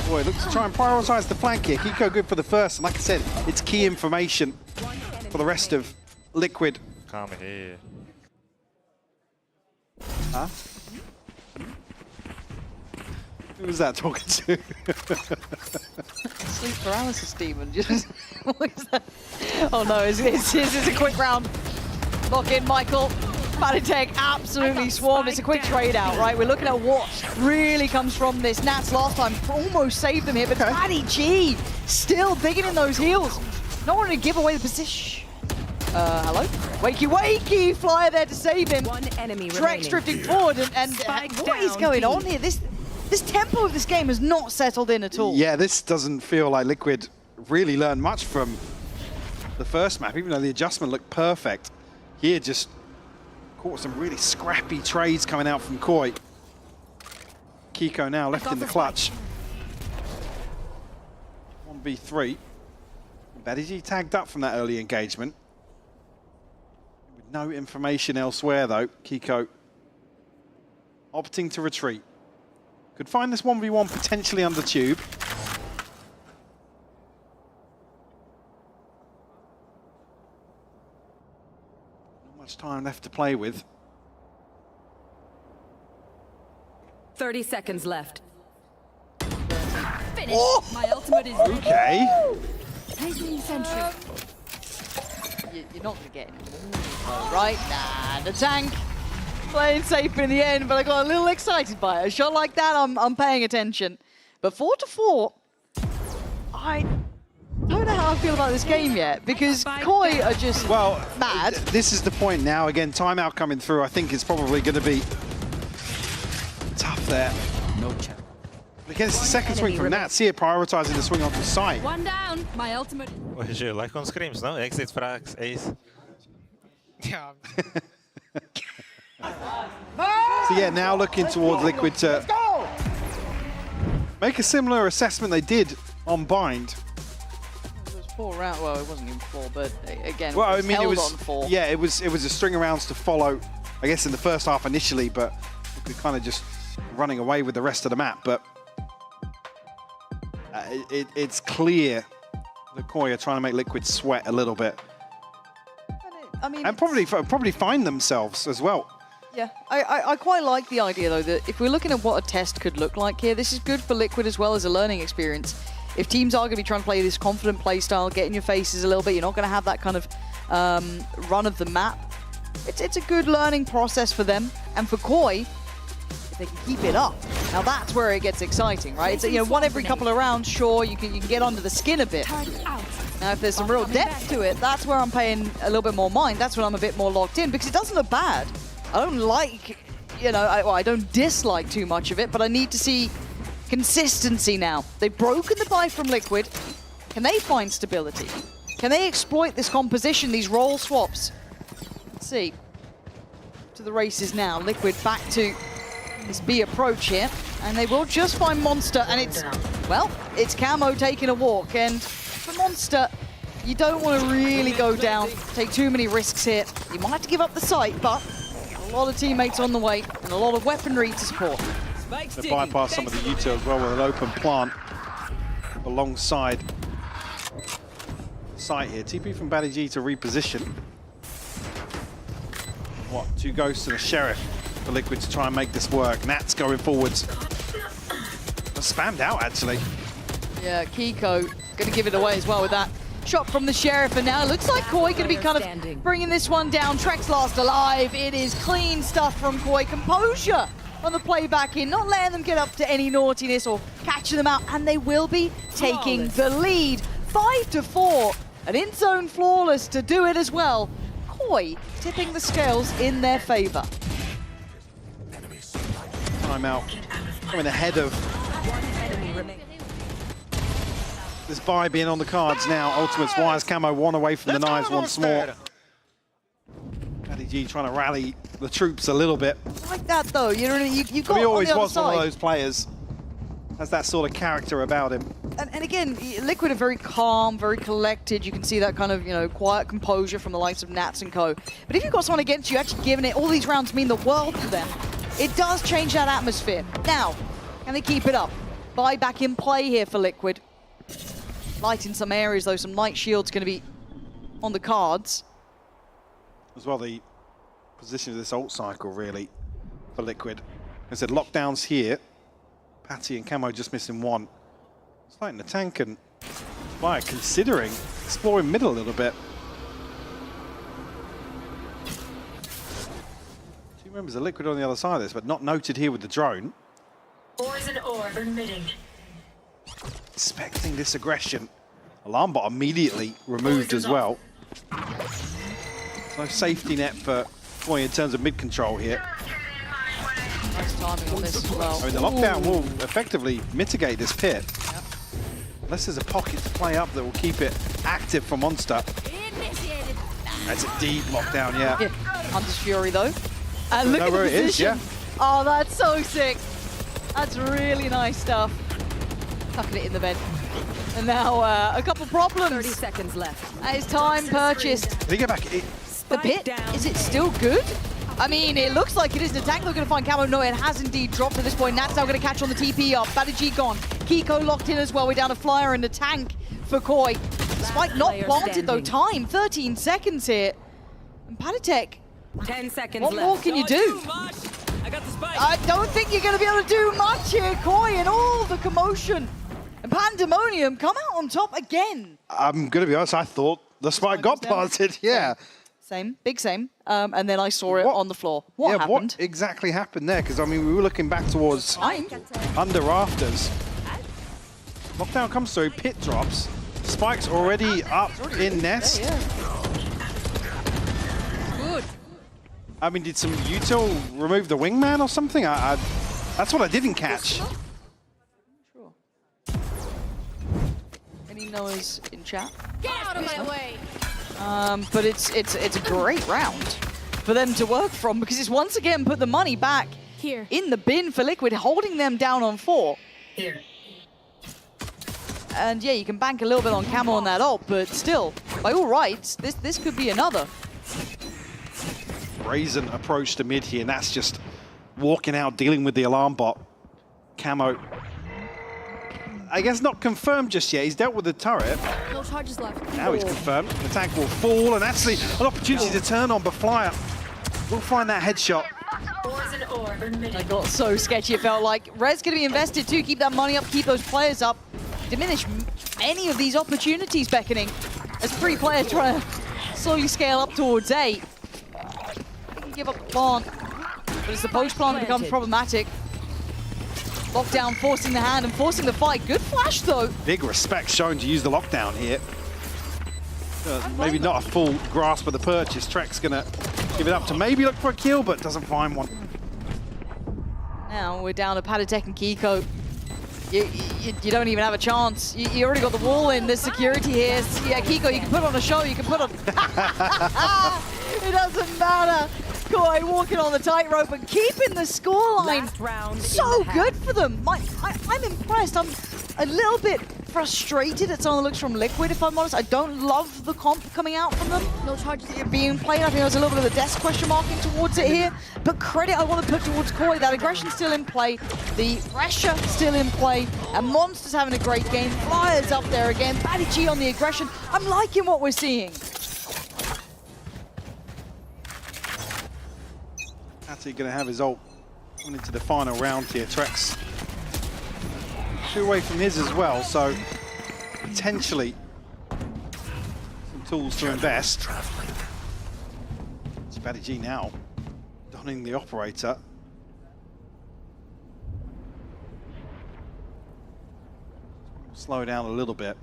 Boy, looks to try and prioritize the flank here. Kiko good for the first, and like I said, it's key information for the rest of Liquid. Come here. Huh? Who was that talking to? Sleep paralysis demon. Just what is that? Oh no, it's a quick round. Lock in, Michael. Patatek absolutely swarmed. It's a quick trade out, right? We're looking at what really comes from this. Nats last time almost saved them here, but Patty G still digging in those heels. Not wanting to give away the position. Hello? Wakey, wakey! Flyer there to save him. One enemy Trex drifting forward, and what is going on here? This tempo of this game has not settled in at all. Yeah, this doesn't feel like Liquid really learned much from the first map, even though the adjustment looked perfect. Here just caught some really scrappy trades coming out from Koi. Kiko now left in the clutch. 1v3. Badigi tagged up from that early engagement. With no information elsewhere, though. Kiko opting to retreat. Could find this 1v1 potentially under tube. Not much time left to play with. 30 seconds left. Finish. Oh! My ultimate is Okay. placing sentry. You're not going to get any more, right? Nah, the tank playing safe in the end, but I got a little excited by it. A shot like that, I'm paying attention. But 4-4, I don't know how I feel about this game yet, because Koi are just mad. This is the point now. Again, timeout coming through. I think it's probably going to be tough there. No chance. Again, it's the second swing from Nats here, prioritizing the swing onto the site. One down. My ultimate. What you like on screams, no? Exit, frags, ace. Yeah. So yeah, now looking towards Liquid to make a similar assessment they did on Bind. It was 4 rounds. Well, it wasn't even 4, but again, Well, I it was mean, it held was on 4. yeah, it was a string of rounds to follow. I guess in the first half initially, but Liquid kind of just running away with the rest of the map. But it's clear that Koi are trying to make Liquid sweat a little bit, I mean, and probably find themselves as well. Yeah, I quite like the idea, though, that if we're looking at what a test could look like here, this is good for Liquid as well as a learning experience. If teams are going to be trying to play this confident play style, get in your faces a little bit, you're not going to have that kind of run of the map. It's a good learning process for them. And for Koi, if they can keep it up, now that's where it gets exciting, right? It's, you know, one every couple of rounds, sure, you can get under the skin a bit. Now, if there's some real depth to it, that's where I'm paying a little bit more mind. That's when I'm a bit more locked in, because it doesn't look bad. I don't like, you know, I don't dislike too much of it, but I need to see consistency now. They've broken the buy from Liquid. Can they find stability? Can they exploit this composition, these role swaps? Let's see. To the races now. Liquid back to this B approach here, and they will just find Monster, and it's, well, it's Camo taking a walk, and for Monster, you don't want to really go down, take too many risks here. You might have to give up the site, but a lot of teammates on the way, and a lot of weaponry to support. They bypass some of the util as well with an open plant alongside the site here. TP from Badigi to reposition. What, 2 ghosts and a sheriff for Liquid to try and make this work. Nats going forwards. Spammed out, actually. Yeah, Kiko going to give it away as well with that shot from the sheriff, and now it looks like Koi going to be kind of bringing this one down. Trex last alive. It is clean stuff from Koi. Composure on the play back in, not letting them get up to any naughtiness or catching them out, and they will be taking the lead. 5-4, an in-zone flawless to do it as well. Koi tipping the scales in their favor. Timeout coming ahead of this buy being on the cards now. Ultimates wires Camo 1 away from the knives once more. Badigi trying to rally the troops a little bit. Like that though, you know, you got He always on the was other one of side. those players. Has that sort of character about him. And again, Liquid are very calm, very collected. You can see that kind of, you know, quiet composure from the likes of Nats and co. But if you've got someone against you actually giving it, all these rounds mean the world to them. It does change that atmosphere. Now, can they keep it up? Buy back in play here for Liquid. Light in some areas though, some light shield's going to be on the cards. As well, the position of this ult cycle really for Liquid. As I said, lockdowns here. Patty and Camo just missing 1. It's like the tank and Fire considering exploring middle a little bit. 2 members of Liquid on the other side of this, but not noted here with the drone. Poison orb emitting. Expecting this aggression. Alarm bot immediately removed as well. No safety net for Koi in terms of mid control here. Nice timing on this as well. I mean, the lockdown will effectively mitigate this pit. Yep. Unless there's a pocket to play up that will keep it active for Monster. That's a deep lockdown, yeah. Hunter's Fury though. And look Know at the where it is, position. Oh, that's so sick. That's really nice stuff. Tucking it in the bed. And now a couple problems. 30 seconds left. That is time purchased. They get back. The pit, is it still good? I mean, it looks like it is. The tank looking to find Camo. No, it has indeed dropped at this point. Nat's now going to catch on the TP up. Badaji gone. Kiko locked in as well. We're down to Flyer and the tank for Koi. Spike not planted though. Time, 13 seconds here. And Patatek, 10 seconds what left. more can you do? I don't think you're going to be able to do much here, Koi, and all the commotion. And Pandemonium come out on top again. I'm going to be honest, I thought the spike got planted, yeah. Same, big same. And then I saw it on the floor. What happened? What exactly happened there? Because, I mean, we were looking back towards under rafters. Lockdown comes through, pit drops. Spike's already up in nest. Good. I mean, did some util remove the wingman or something? That's what I didn't catch. Any Noahs in chat? Get out of my way! But it's a great round for them to work from because it's once again put the money back here in the bin for Liquid, holding them down on 4. Here. And yeah, you can bank a little bit on Camo on that ult, but still, by all rights, this could be another. Brazen approach to mid here, and that's just walking out, dealing with the alarm bot. Camo, I guess not confirmed just yet. He's dealt with the turret. No charges left. Now he's confirmed. The tank will fall, and actually an opportunity to turn on, but Flyer will find that headshot. I got so sketchy, it felt like. Red's going to be invested too. Keep that money up, keep those players up. Diminish any of these opportunities beckoning as 3 players try to slowly scale up towards A. They can give up the plant, but as the post plant becomes problematic. Lockdown forcing the hand and forcing the fight. Good flash though. Big respect shown to use the lockdown here. Maybe not a full grasp of the purchase. Trek's gonna give it up to maybe look for a kill, but doesn't find one. Now we're down to Patatek and Kiko. You don't even have a chance. You already got the wall in. There's security here. Yeah, Kiko, you can put on a show. You can put on... It doesn't matter. Koi walking on the tightrope and keeping the scoreline. So good for them. I'm impressed. I'm a little bit frustrated at some of the looks from Liquid, if I'm honest. I don't love the comp coming out from them. No charges being played. I think there's a little bit of a desk question marking towards it here. But credit I want to put towards Koi. That aggression's still in play. The pressure still in play. And Monster's having a great game. Flyers up there again. Batty G on the aggression. I'm liking what we're seeing. Natty going to have his ult going into the final round here. Trex 2 away from his as well, so potentially some tools to invest. It's Batty G now donning the operator. Slow down a little bit.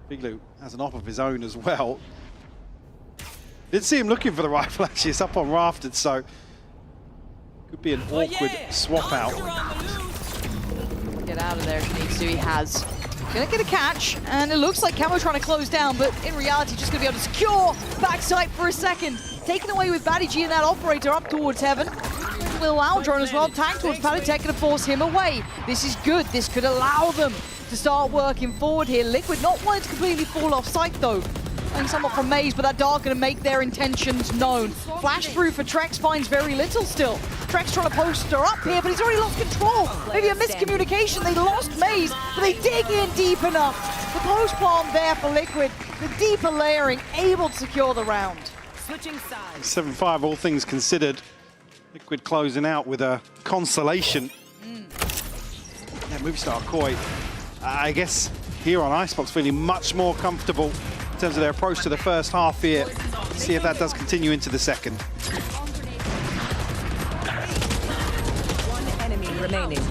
Big Lou has an op of his own as well. Did see him looking for the rifle actually. It's up on rafted, so could be an awkward swap out. Get out of there if he needs to. He has. Gonna get a catch, and it looks like Camo trying to close down, but in reality just gonna be able to secure backside for a second. Taken away with Batty G and that operator up towards heaven. Will Aldron as well, tank towards Patatek, gonna force him away. This is good. This could allow them to start working forward here. Liquid not wanting to completely fall off site though. Playing somewhat from Maze, but that dart going to make their intentions known. Flash through for Trex finds very little still. Trex trying to poster up here, but he's already lost control. Maybe a miscommunication. They lost Maze, but they dig in deep enough. The post palm there for Liquid. The deeper layering, able to secure the round. Switching sides. 7-5, all things considered. Liquid closing out with a consolation. Yeah, Movistar Koi, I guess here on Icebox feeling much more comfortable in terms of their approach to the first half here. See if that does continue into the second. One enemy remaining.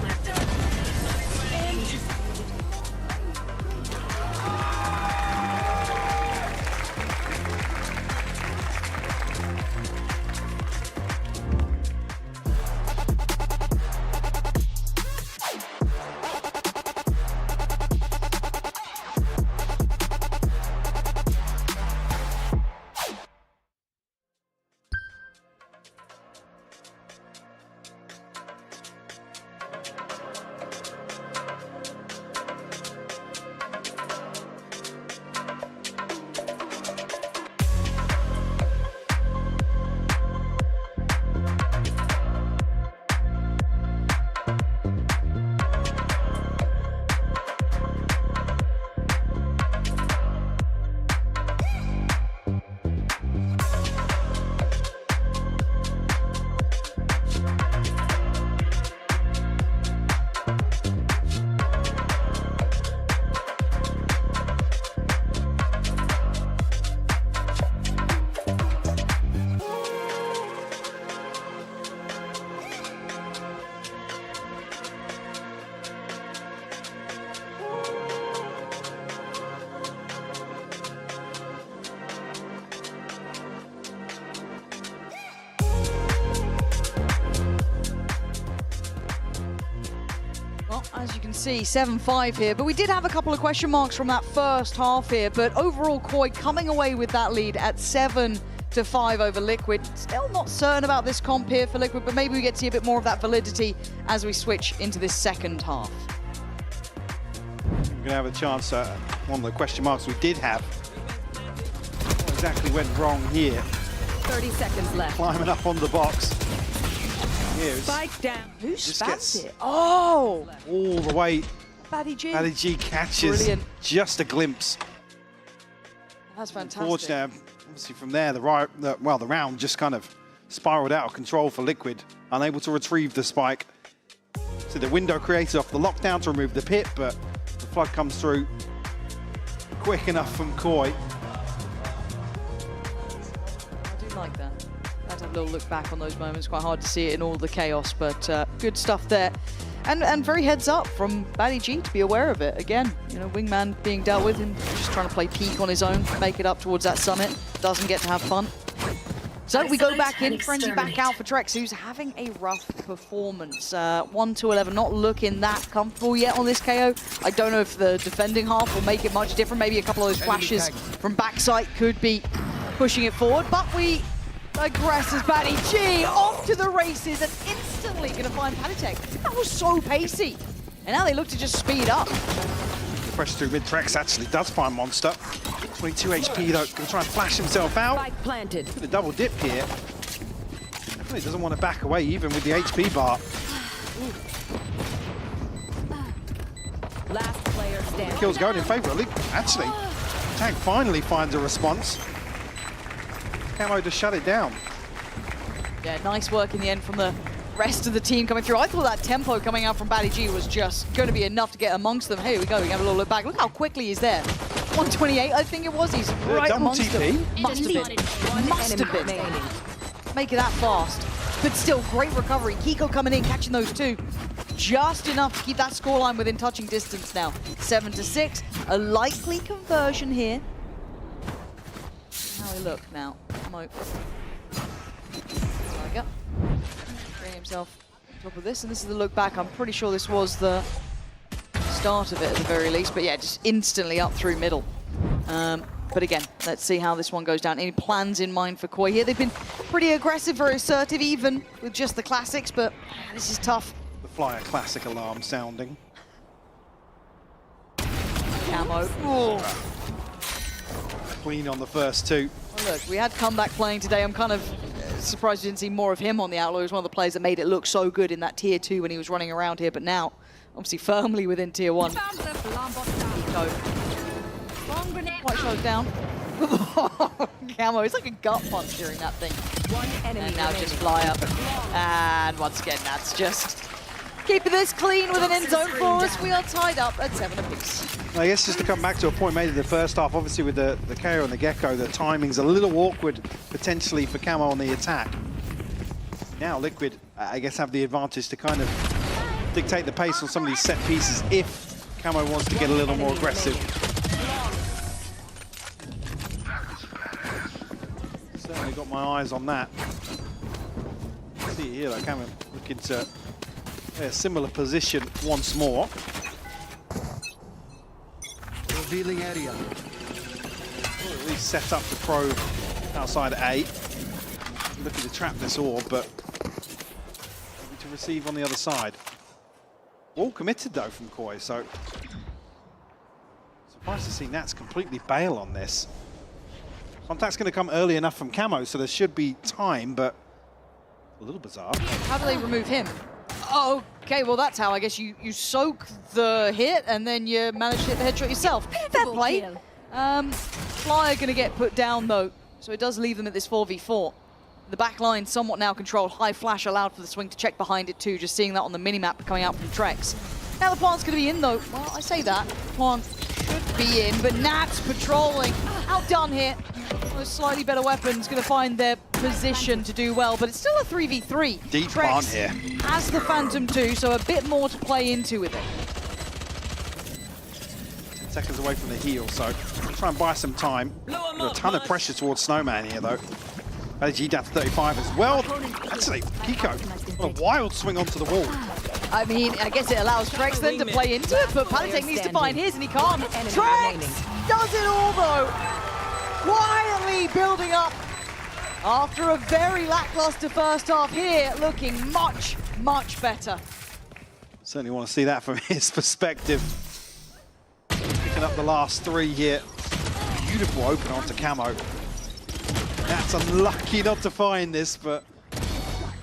as you can see, 7-5 here. But we did have a couple of question marks from that first half here. But overall, Koi coming away with that lead at 7-5 over Liquid. Still not certain about this comp here for Liquid, but maybe we get to see a bit more of that validity as we switch into this second half. We're going to have a chance at one of the question marks we did have. What exactly went wrong here? 30 seconds left. Climbing up on the box. Here's Spike down. Who just gets gets it? Oh! all the way. Batty G. Batty G catches Brilliant. just a glimpse. That's fantastic. Unfortunately, obviously from there, the round just kind of spiraled out of control for Liquid. Unable to retrieve the spike. So the window created off the lockdown to remove the pit, but the flood comes through quick enough from Koi. I do like that. Let's have a little look back on those moments. Quite hard to see it in all the chaos, but good stuff there. And very heads up from Batty G to be aware of it. Again, you know, Wingman being dealt with and just trying to play peak on his own, make it up towards that summit. Doesn't get to have fun. So we go back in, Frenzy back out for Trex, who's having a rough performance. 1-11, not looking that comfortable yet on this KO. I don't know if the defending half will make it much different. Maybe a couple of those flashes from backside could be pushing it forward, but we digress as Batty G off to the races and instantly going to find Panitek. That was so pacey. And now they look to just speed up. Pressure through mid. Trex actually does find Monster. 22 HP though, going to try and flash himself out. Spike planted. The double dip here. Definitely doesn't want to back away even with the HP bar. Last player standing. Kills going in favour of Liquid. Actually, Tag finally finds a response. Camo to shut it down. Yeah, nice work in the end from the rest of the team coming through. I thought that tempo coming out from Batty G was just going to be enough to get amongst them. Here we go, we have a little look back. Look how quickly he's there. 128, I think it was. He's right amongst them. Must have been. Must have been. Make it that fast. But still, great recovery. Kiko coming in, catching those two. Just enough to keep that scoreline within touching distance now. 7-6. A likely conversion here. How we look now. There we go. Bring himself on top of this, and this is the look back. I'm pretty sure this was the start of it at the very least, but yeah, just instantly up through middle. But again, let's see how this one goes down. Any plans in mind for Koi here? They've been pretty aggressive, very assertive, even with just the classics, but this is tough. The Flyer classic alarm sounding. Camo. Ooh. Queen on the first two. Well, look, we had Comeback playing today. I'm kind of surprised we didn't see more of him on the Outlaw. He was one of the players that made it look so good in that Tier 2 when he was running around here, but now, obviously firmly within Tier 1. Quite slowed down. Camo, it's like a gut punch during that thing. One enemy and now remaining. just fly up. And once again, that's just keeping this clean with an end zone for us. We are tied up at 7 apiece. I guess just to come back to a point made in the first half, obviously with the KO and the Gecko, the timing's a little awkward potentially for Camo on the attack. Now Liquid, I guess, have the advantage to kind of dictate the pace on some of these set pieces if Camo wants to get a little more aggressive. Certainly got my eyes on that. See it here though, Camo looking to play a similar position once more. Revealing area. Or at least set up the probe outside A. Looking to trap this orb, but to receive on the other side. All committed though from Koi, so surprised to see Nats completely bail on this. Contact's going to come early enough from Camo, so there should be time, but a little bizarre. How do they remove him? Okay, well that's how I guess you soak the hit and then you manage to hit the headshot yourself. Fair play. Flyer going to get put down though, so it does leave them at this 4v4. The back line somewhat now controlled. High flash allowed for the swing to check behind it too, just seeing that on the minimap coming out from Trex. Now the plant's going to be in though. Well, I say that. Plant should be in, but Nats patrolling. Outdone here. Those slightly better weapons going to find their position to do well, but it's still a 3v3. Deep Trex plant here. has the Phantom 2, so a bit more to play into with it. 10 seconds away from the heal, so we'll try and buy some time. Got a ton of pressure towards Snowman here though. G down to 35 as well. Actually, Kiko, what a wild swing onto the wall. I mean, I guess it allows Trex then to play into it, but Palitek needs to find his and he can't. Trex does it all though. Quietly building up after a very lackluster first half here, looking much, much better. Certainly want to see that from his perspective. Picking up the last 3 here. Beautiful open onto Camo. That's unlucky not to find this, but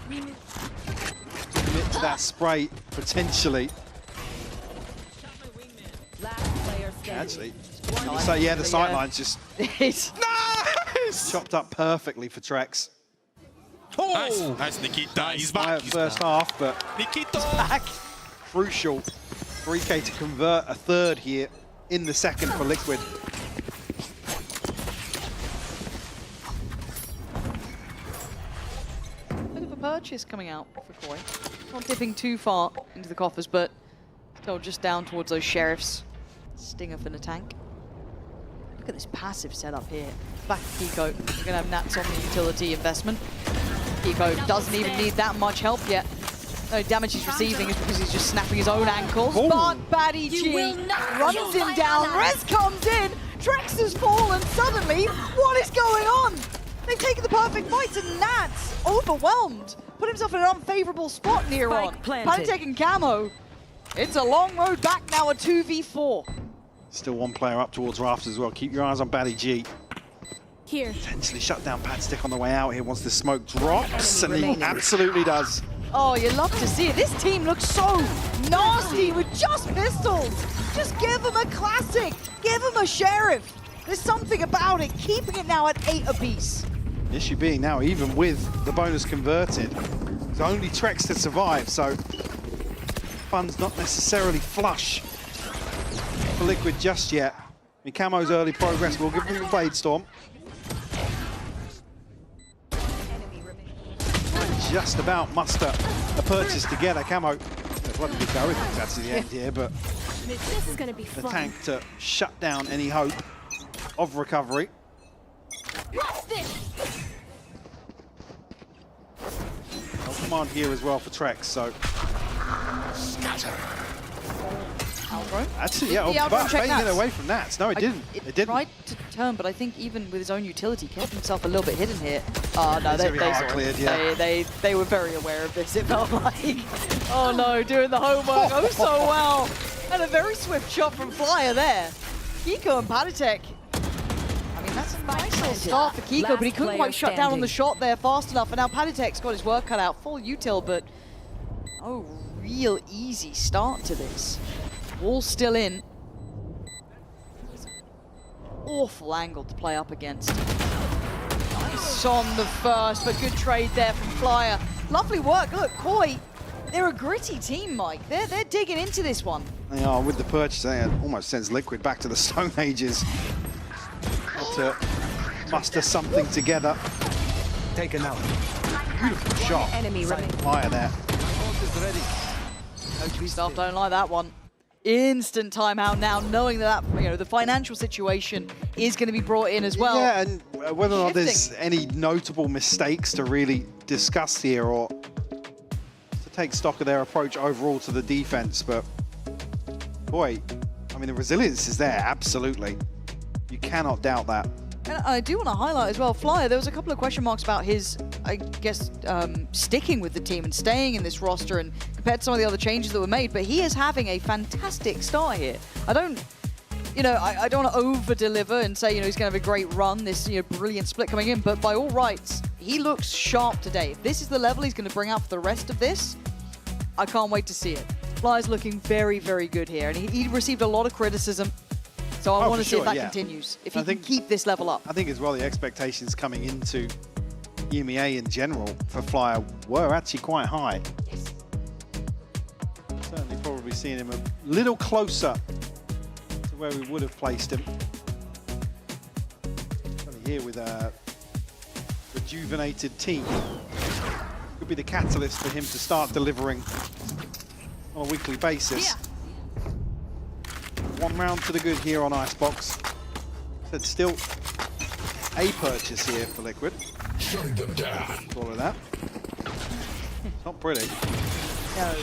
commit to that spray potentially. Actually, so yeah, the sightline's just nice! Chopped up perfectly for Trex. Oh! Nice, Nikita. He's back. First half, but Nikita's back. Crucial. 3K to convert a third here in the second for Liquid. Bit of a purchase coming out for Koi. Not dipping too far into the coffers, but still just down towards those sheriffs. Stinger for the tank. Look at this passive setup here. Back to Kiko. We're going to have Nats on the utility investment. Kiko doesn't even need that much help yet. No damage he's receiving is because he's just snapping his own ankles. Ooh. But Batty G runs him down. Rez comes in. Trex has fallen. Suddenly, what is going on? They've taken the perfect fight and Nats, overwhelmed, put himself in an unfavorable spot near on. Palitek and Camo. It's a long road back now, a 2v4. Still one player up towards Rafters as well. Keep your eyes on Batty G. Here. Potentially shut down Padstick on the way out here once the smoke drops, and he absolutely does. Oh, you love to see it. This team looks so nasty with just pistols. Just give them a classic. Give them a sheriff. There's something about it, keeping it now at 8 apiece. The issue being now, even with the bonus converted, it's only Trex to survive, so funds not necessarily flush for Liquid just yet. I mean, Camo's early progress will give him a Blade Storm. Might just about muster a purchase together. Camo, what did he go with? That's the end here, but This is going to be the fun. tank to shut down any hope of recovery. No command here as well for Trex, so. Actually, yeah, but baiting it away from Nats. No, it didn't. It didn't. Tried to turn, but I think even with his own utility, kept himself a little bit hidden here. Oh no, they saw it. Cleared, yeah. They were very aware of this, it felt like. Oh no, doing the homework oh so well. And a very swift shot from Flyer there. Kiko and Palitek. I mean, that's a nice little start for Kiko, but he couldn't quite shut down on the shot there fast enough. And now Palitek's got his work cut out, full util, but oh, real easy start to this. Wall still in. Awful angle to play up against. Nice on the first, but good trade there from Flyer. Lovely work. Look, Koi, they're a gritty team, Mike. They're digging into this one. They are with the purchase. They almost sends Liquid back to the Stone Ages. To muster something together. Taken out. Beautiful shot. Enemy remaining. Flyer there. Staff don't like that one. Instant timeout now, knowing that the financial situation is going to be brought in as well. Yeah, and whether or not there's any notable mistakes to really discuss here or to take stock of their approach overall to the defense, but boy, I mean, the resilience is there, absolutely. You cannot doubt that. And I do want to highlight as well, Flyer, there was a couple of question marks about his, I guess, sticking with the team and staying in this roster and compared to some of the other changes that were made, but he is having a fantastic start here. I don't want to over-deliver and say, he's going to have a great run, this, brilliant split coming in, but by all rights, he looks sharp today. If this is the level he's going to bring out for the rest of this, I can't wait to see it. Flyer's looking very, very good here, and he received a lot of criticism. So I want to see if that continues, if he can keep this level up. I think as well the expectations coming into EMEA in general for Flyer were actually quite high. Yes. Certainly probably seeing him a little closer to where we would have placed him. Here with a rejuvenated team. Could be the catalyst for him to start delivering on a weekly basis. Yeah. One round to the good here on Icebox. Said still a purchase here for Liquid. Shutting them down. All of that. It's not pretty. No.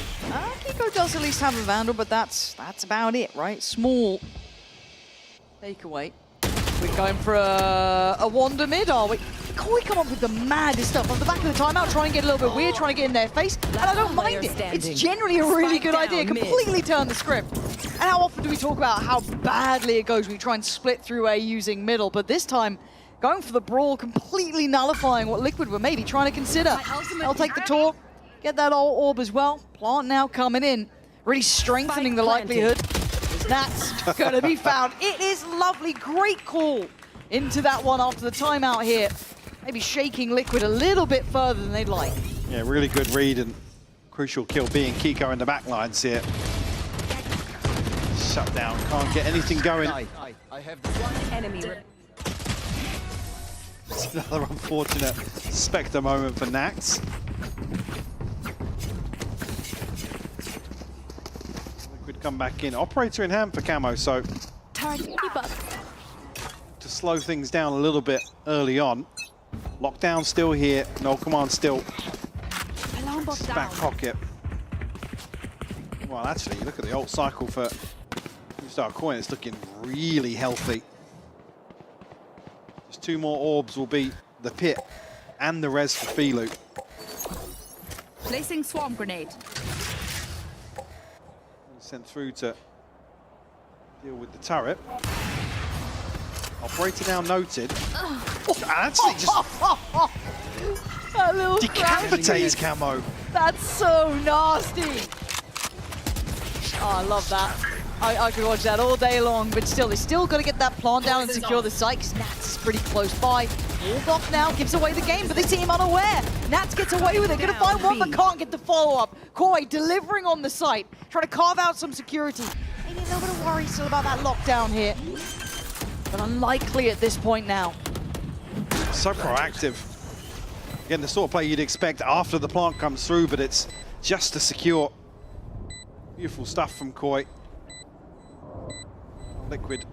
Kiko does at least have a Vandal, but that's about it, right? Small takeaway. We're going for a Wander mid, are we? Koi come up with the maddest stuff on the back of the timeout, trying to get a little bit weird, trying to get in their face, and I don't mind it. It's generally a really good idea, completely turn the script. And how often do we talk about how badly it goes when we try and split through A using middle, but this time, going for the brawl, completely nullifying what Liquid were maybe trying to consider. They'll take the tour, get that old orb as well. Plant now coming in, really strengthening the likelihood that's going to be found. It is lovely, great call into that one after the timeout here. Maybe shaking Liquid a little bit further than they'd like. Yeah, really good read and crucial kill being Kiko in the back lines here. Shut down, can't get anything going. I have one enemy. It's another unfortunate Spectre moment for Nax. Liquid come back in. Operator in hand for Camo, so Keep up. to slow things down a little bit early on. Lockdown still here, no command still. Alarm bot down. Back pocket. Well, actually, look at the ult cycle for Star Coin. It's looking really healthy. Just 2 more orbs will be the pit and the res for Filu. Placing swarm grenade. Sent through to deal with the turret. Operator now noted. Actually just that little decapitates Camo. That's so nasty. Oh, I love that. I could watch that all day long, but still, they still got to get that plant down and secure the site, because Nats is pretty close by. Bulldog now gives away the game, but they seem unaware. Nats gets away with it, gonna find one, but can't get the follow-up. Koi delivering on the site, trying to carve out some security. Maybe a little bit of worry still about that lockdown here, but unlikely at this point now. So proactive. Again, the sort of play you'd expect after the plant comes through, but it's just to secure. Beautiful stuff from Koi. Liquid,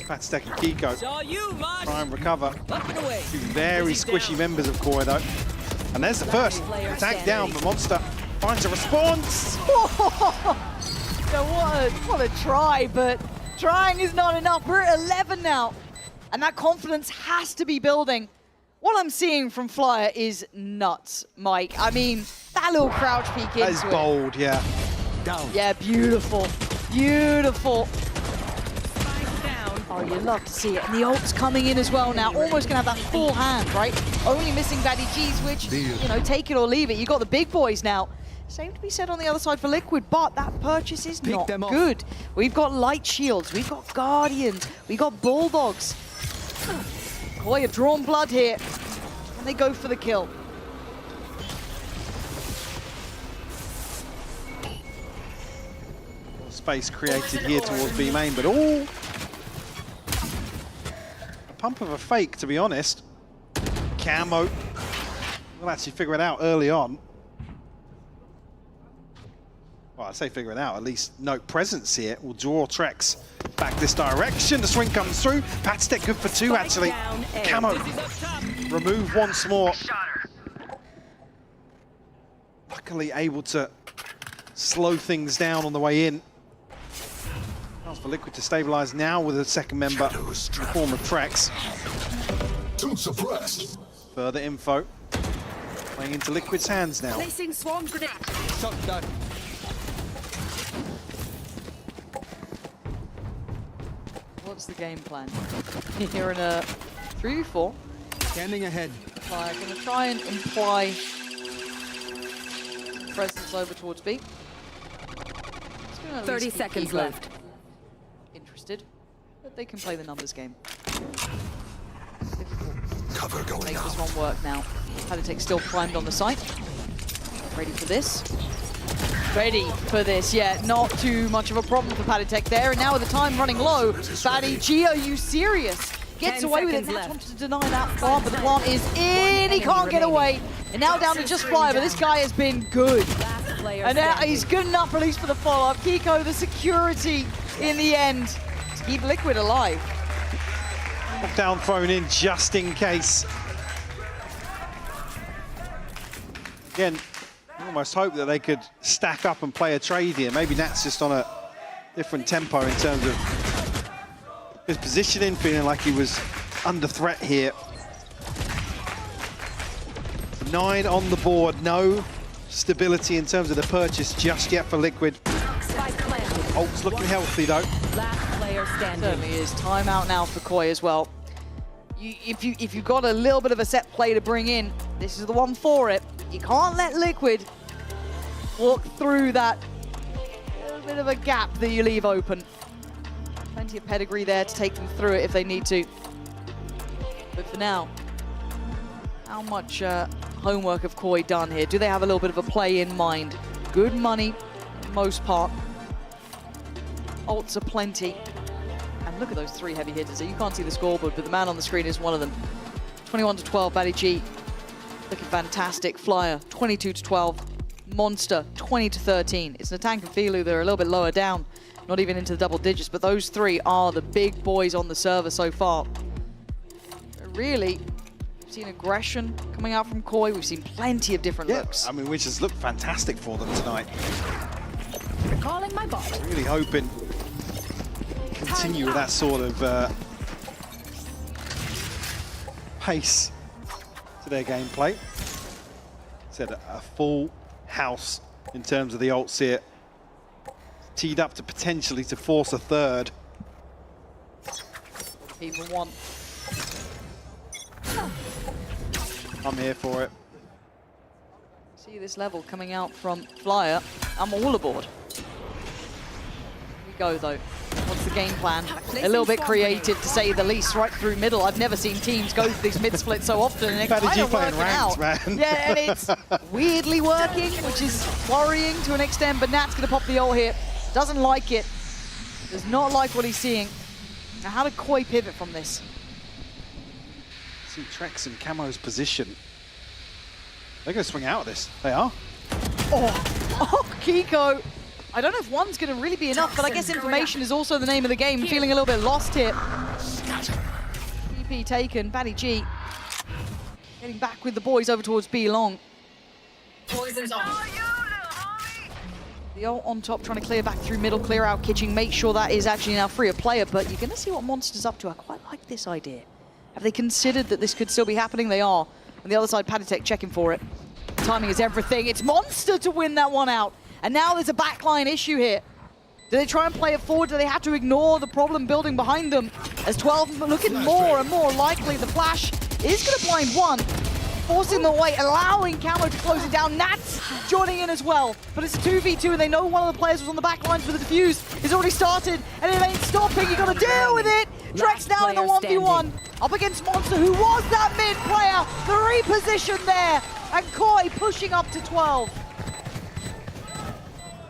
Fatstek and Kiko try and recover. Two very squishy members of Koi though. And there's the first attack down, but Monster finds a response. Yeah, what a try, but trying is not enough. We're at 11 now, and that confidence has to be building. What I'm seeing from Flyer is nuts, Mike. I mean, that little crouch peek into it. That is bold, yeah. Down. Yeah, beautiful, beautiful. Oh, you love to see it. And the ult's coming in as well now. Almost going to have that full hand, right? Only missing Daddy G's, which, you know, take it or leave it. You got the big boys now. Same to be said on the other side for Liquid, but that purchase is not good. We've got light shields, we've got guardians, we've got bulldogs. Koi have drawn blood here, and they go for the kill. Space created here towards B main, but a pump of a fake, to be honest. Camo will actually figure it out early on. Well, I say figure it out, at least note presence here. Will draw Trex back this direction. The swing comes through. Fatstek good for 2, actually. Camo remove once more. Luckily able to slow things down on the way in. For Liquid to stabilize now with a second member in the form of Trex. Further info. Playing into Liquid's hands now. Placing swarm grenade. Shotgun. What's the game plan? Here in a 3v4. Standing ahead. I'm going to try and imply presence over towards B. 30 seconds left. Interested, but they can play the numbers game. Cover going Make out. this one work now. Palitek still primed on the site. Ready for this. Ready for this, yeah. Not too much of a problem for Palitek there. And now with the time running low, Fatty G, are you serious? Gets away with it. Nats wants to deny that plant, but the plant is in. He can't get away. And now down to just Flyer, but this guy has been good. And now he's good enough, at least for the follow-up. Kiko, the security in the end to keep Liquid alive. Down thrown in just in case. Again, You almost hope that they could stack up and play a trade here. Maybe Nat's just on a different tempo in terms of his positioning, feeling like he was under threat here. 9 on the board, no stability in terms of the purchase just yet for Liquid. Ult's looking healthy though. Last player standing. Certainly is. Timeout now for Koi as well. If you've got a little bit of a set play to bring in, this is the one for it. You can't let Liquid walk through that little bit of a gap that you leave open. Plenty of pedigree there to take them through it if they need to. But for now, how much homework have Koi done here? Do they have a little bit of a play in mind? Good money, for the most part. Ults are plenty. And look at those 3 heavy hitters. You can't see the scoreboard, but the man on the screen is one of them. 21-12, Batty G. Looking fantastic. Flyer, 22-12. Monster, 20-13. It's Natank and Filu, they're a little bit lower down. Not even into the double digits, but those 3 are the big boys on the server so far. Really, we've seen aggression coming out from Koi. We've seen plenty of different looks. I mean, which has looked fantastic for them tonight. Calling my bot. Really hoping continue with that sort of pace to their gameplay. Said a full house in terms of the ults here. Teed up to potentially to force a third. People want. I'm here for it. See this level coming out from Flyer. I'm all aboard. Here we go though. What's the game plan? A little bit creative to say the least, right through middle. I've never seen teams go for these mid splits so often, and it's kind of working out. Man. Yeah, and it's weirdly working, which is worrying to an extent, but Nat's gonna pop the ult here. Doesn't like it. Does not like what he's seeing. Now how did Koi pivot from this? See Trex and Camo's position. They're gonna swing out of this. They are. Oh, Kiko. I don't know if one's going to really be enough, but I guess information is also the name of the game. Feeling a little bit lost here. TP taken, Batty G. Getting back with the boys over towards B long. Poison's off. The ult on top, trying to clear back through middle, clear out Kitching, make sure that is actually now free of player, but you're going to see what Monster's up to. I quite like this idea. Have they considered that this could still be happening? They are. On the other side, Paditech checking for it. Timing is everything. It's Monster to win that one out. And now there's a backline issue here. Do they try and play it forward? Do they have to ignore the problem building behind them? As 12 looking more and more likely. The flash is going to blind one, forcing the way, allowing Camo to close it down. Nats joining in as well. But it's a 2v2 and they know one of the players was on the back lines, but the defuse is already started and it ain't stopping. You got to deal with it. Trex now in the 1v1 up against Monster, who was that mid player. The reposition there. And Koi pushing up to 12.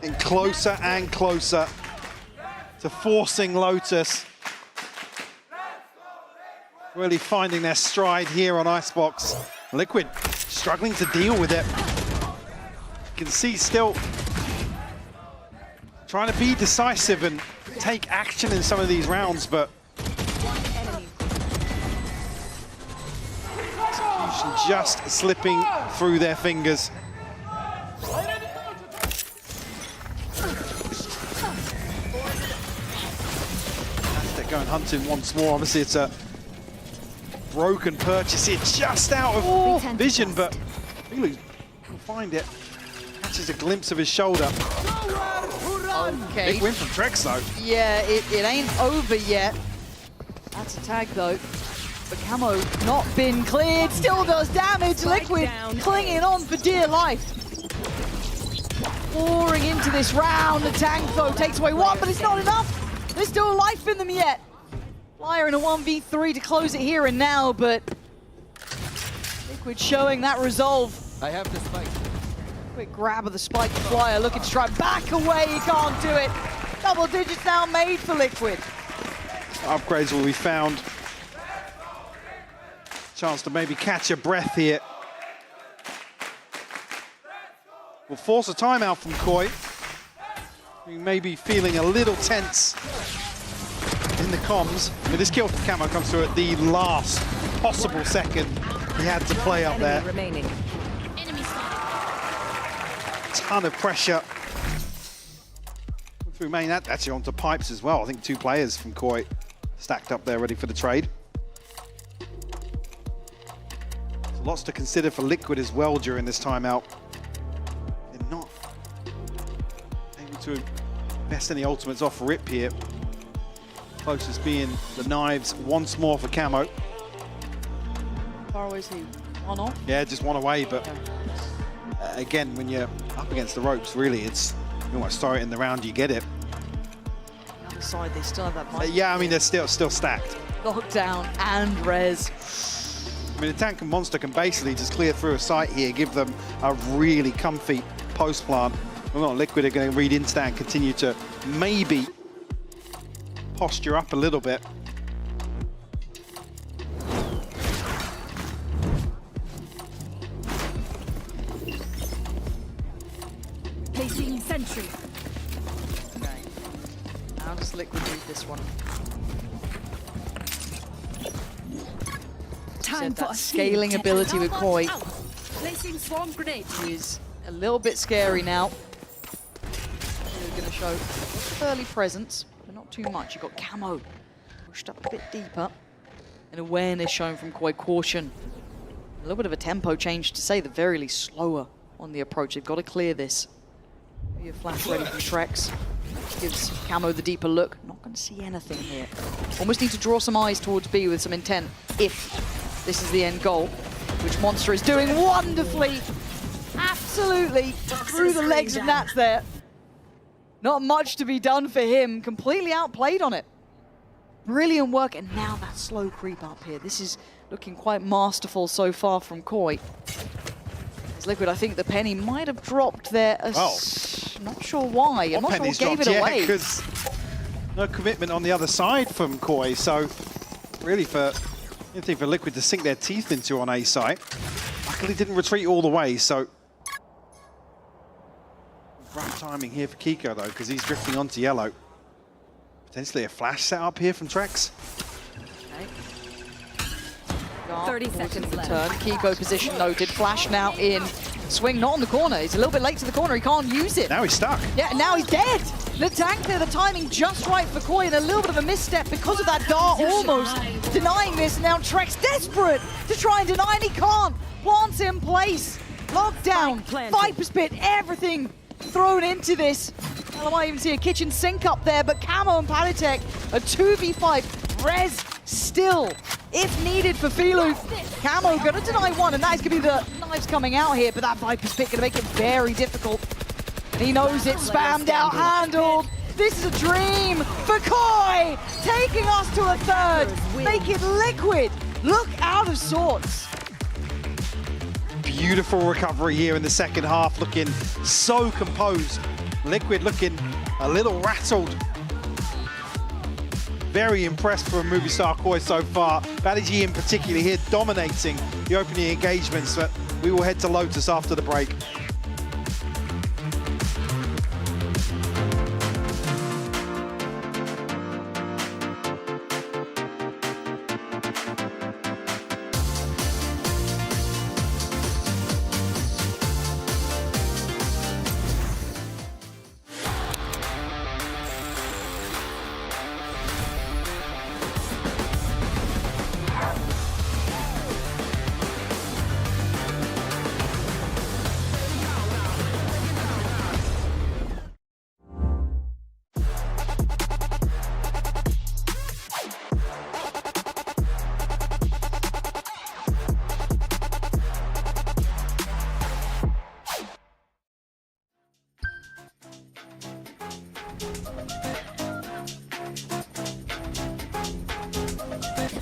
And closer to forcing Lotus. Really finding their stride here on Icebox. Liquid struggling to deal with it. You can see still trying to be decisive and take action in some of these rounds, but execution just slipping through their fingers. Going hunting once more. Obviously, it's a broken purchase here, just out of vision, but Filu will find it. Catches a glimpse of his shoulder. Okay. Big win from Trex, though. Yeah, it ain't over yet. That's a tag, though. But Camo not been cleared. Still does damage. Liquid clinging on for dear life. Pouring into this round. The tank, though, takes away one, but it's not enough. There's still life in them yet. Flyer in a 1v3 to close it here and now, but Liquid showing that resolve. I have the spike. Quick grab of the spike. Flyer looking to try back away. He can't do it. Double digits now made for Liquid. Upgrades will be found. Chance to maybe catch a breath here. Will force a timeout from Koi. He may be feeling a little tense in the comms. But this kill from Camo comes through at the last possible second he had to play up there. ton of pressure through main, actually onto pipes as well. I think 2 players from Koi stacked up there ready for the trade. So lots to consider for Liquid as well during this timeout. They're not able to invest any ultimates off rip here. Closest being the knives once more for Camo. How far away is he? 1 off? Yeah, just 1 away, but again, when you're up against the ropes, really, it's you almost start it in the round, you get it. The other side, they still have that mic. Yeah, I mean, they're still stacked. Lockdown and res. I mean, the tank and monster can basically just clear through a site here, give them a really comfy post plant. Well, Liquid are going to read into that and continue to maybe posture up a little bit. Placing sentry. Okay. How does Liquid read this one? Time for that a scaling field ability with Koi Placing swarm grenade. is a little bit scary now. They're going to show early presence, but not too much. You've got Camo pushed up a bit deeper. And awareness shown from Koi, caution. A little bit of a tempo change, to say the very least, slower on the approach. They've got to clear this. Maybe a flash ready from Trex. Gives Camo the deeper look. Not going to see anything here. Almost need to draw some eyes towards B with some intent, if this is the end goal, which Monster is doing wonderfully. Absolutely through the legs of Nats there. Not much to be done for him. Completely outplayed on it. Brilliant work, and now that slow creep up here. This is looking quite masterful so far from Koi. As Liquid, I think the penny might have dropped there. Not sure why. I'm not sure what gave it away. Because no commitment on the other side from Koi, so really for anything for Liquid to sink their teeth into on A site. Luckily didn't retreat all the way, so rough timing here for Kiko though, because he's drifting onto yellow. Potentially a flash set up here from Trex. 30 seconds left. Turn. Kiko position noted. Flash now in. Swing not on the corner. He's a little bit late to the corner. He can't use it. Now he's stuck. Yeah, now he's dead. The tank there, the timing just right for Koi, and a little bit of a misstep because of that dart almost denying this. And now Trex desperate to try and deny, and he can't. Plants in place. Lockdown. Viper Spit. Everything thrown into this. Well, I might even see a kitchen sink up there, but Camo and Palitek, a 2v5. Res still, if needed for Filu. Camo gonna deny one, and that is gonna be the knives coming out here, but that Viper Spit gonna make it very difficult. And he knows it, spammed out, handled. This is a dream for Koi, taking us to a third. Make it Liquid look out of sorts. Beautiful recovery here in the second half, looking so composed. Liquid looking a little rattled. Very impressed from movie star Koi so far. Badiji in particular here dominating the opening engagements, but we will head to Lotus after the break.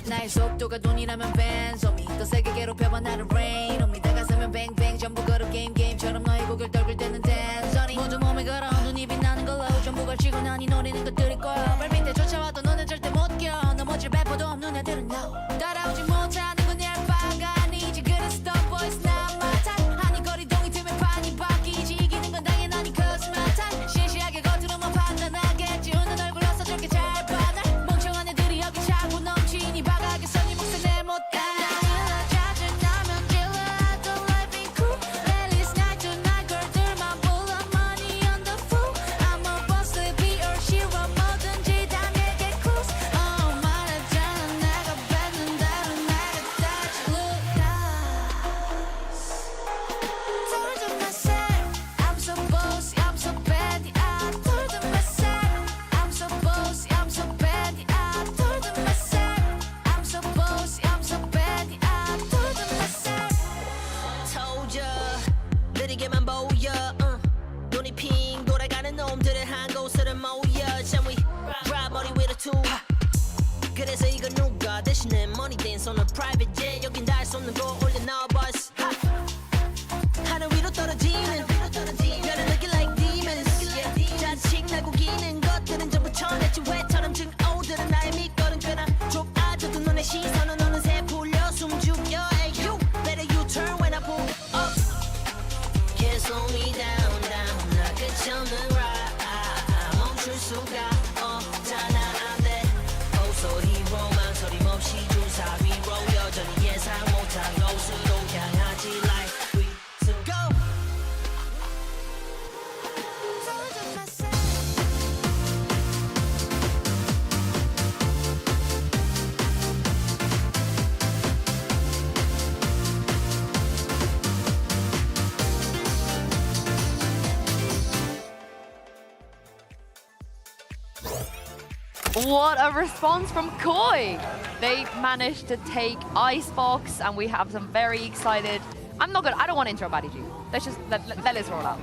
나의 속도가 돈이라면 벤소미 더 세게 괴롭혀봐 나를 rain on me 다가서면 뱅뱅 전부 걸어 게임처럼 너의 고개를 떨굴 때는 댄서니 모두 몸에 걸어 눈이 빛나는 걸로 전부 걸치고 난이 노리는 것들일 거야 발밑에 쫓아와도 너는 절대 못 껴 넘어질 배포도 없는 애들은 no 따라오지 못하는 건 내 알바가 아니지 그래서 the boys not my type 아니 거리동이 틈에 판이 바뀌지 이기는 건 당연하니 cause my type 시시하게 겉으로만 판단하겠지 웃는 얼굴로서 저렇게 잘 봐 날 멍청한 애들이 여기 차고 넘치니 바닥에서 네 몫을 내못 다 짜증나면 질러 I don't like being cool At least not 대신 내 money dance on a private jet 여긴 닿을 수 없는 거 올려놔 boss 하늘 위로 떨어지는 별을 느낄 like demons 자식 날고 기는 것들은 전부 천했지 왜처럼 증 오들은 나의 밑거름 꽤나 좁아져도 눈에 시선은 어느새 풀려 숨 죽여 Hey you better you turn when I pull up Can't slow me down 나 끝이 없는 ride 멈출 수가 없잖아 안돼 Oh 소리로 망설임 없이 주사 위로 여전히 예상 못한 곳으로 향하지 like we to go What a response from Koi! They managed to take Icebox, and we have some very excited. I don't want to intro Buddy G. Let's just let's roll out.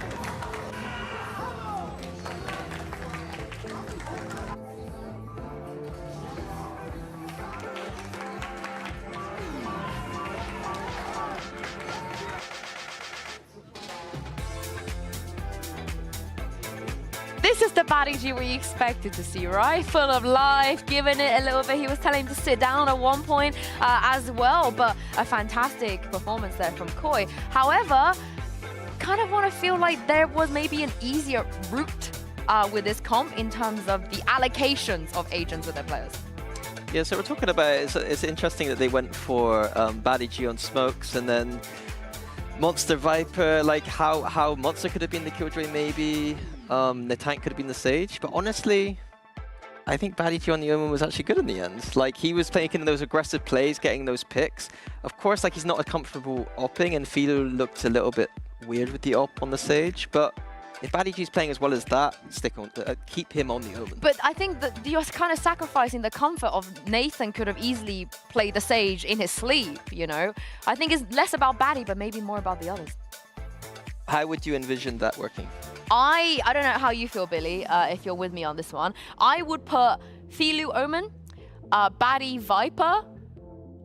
This is the Buddy G we expected to see, right? Full of life, giving it a little bit. He was telling him to sit down at one point as well, but a fantastic performance there from Koi. However, kind of want to feel like there was maybe an easier route with this comp in terms of the allocations of agents with their players. Yeah, so we're talking about it's interesting that they went for Buddy G on smokes and then Monster Viper, like how Monster could have been the Killjoy maybe. The tank could have been the Sage, but honestly, I think Buddy G on the Omen was actually good in the end. Like, he was taking those aggressive plays, getting those picks. Of course, like, he's not as comfortable opping, and Philo looked a little bit weird with the op on the Sage, but if Buddy G's playing as well as that, keep him on the Omen. But I think that you're kind of sacrificing the comfort of Nathan could have easily played the Sage in his sleep, you know? I think it's less about Buddy, but maybe more about the others. How would you envision that working? I don't know how you feel, Billy, if you're with me on this one. I would put Filu Omen, Buddy Viper,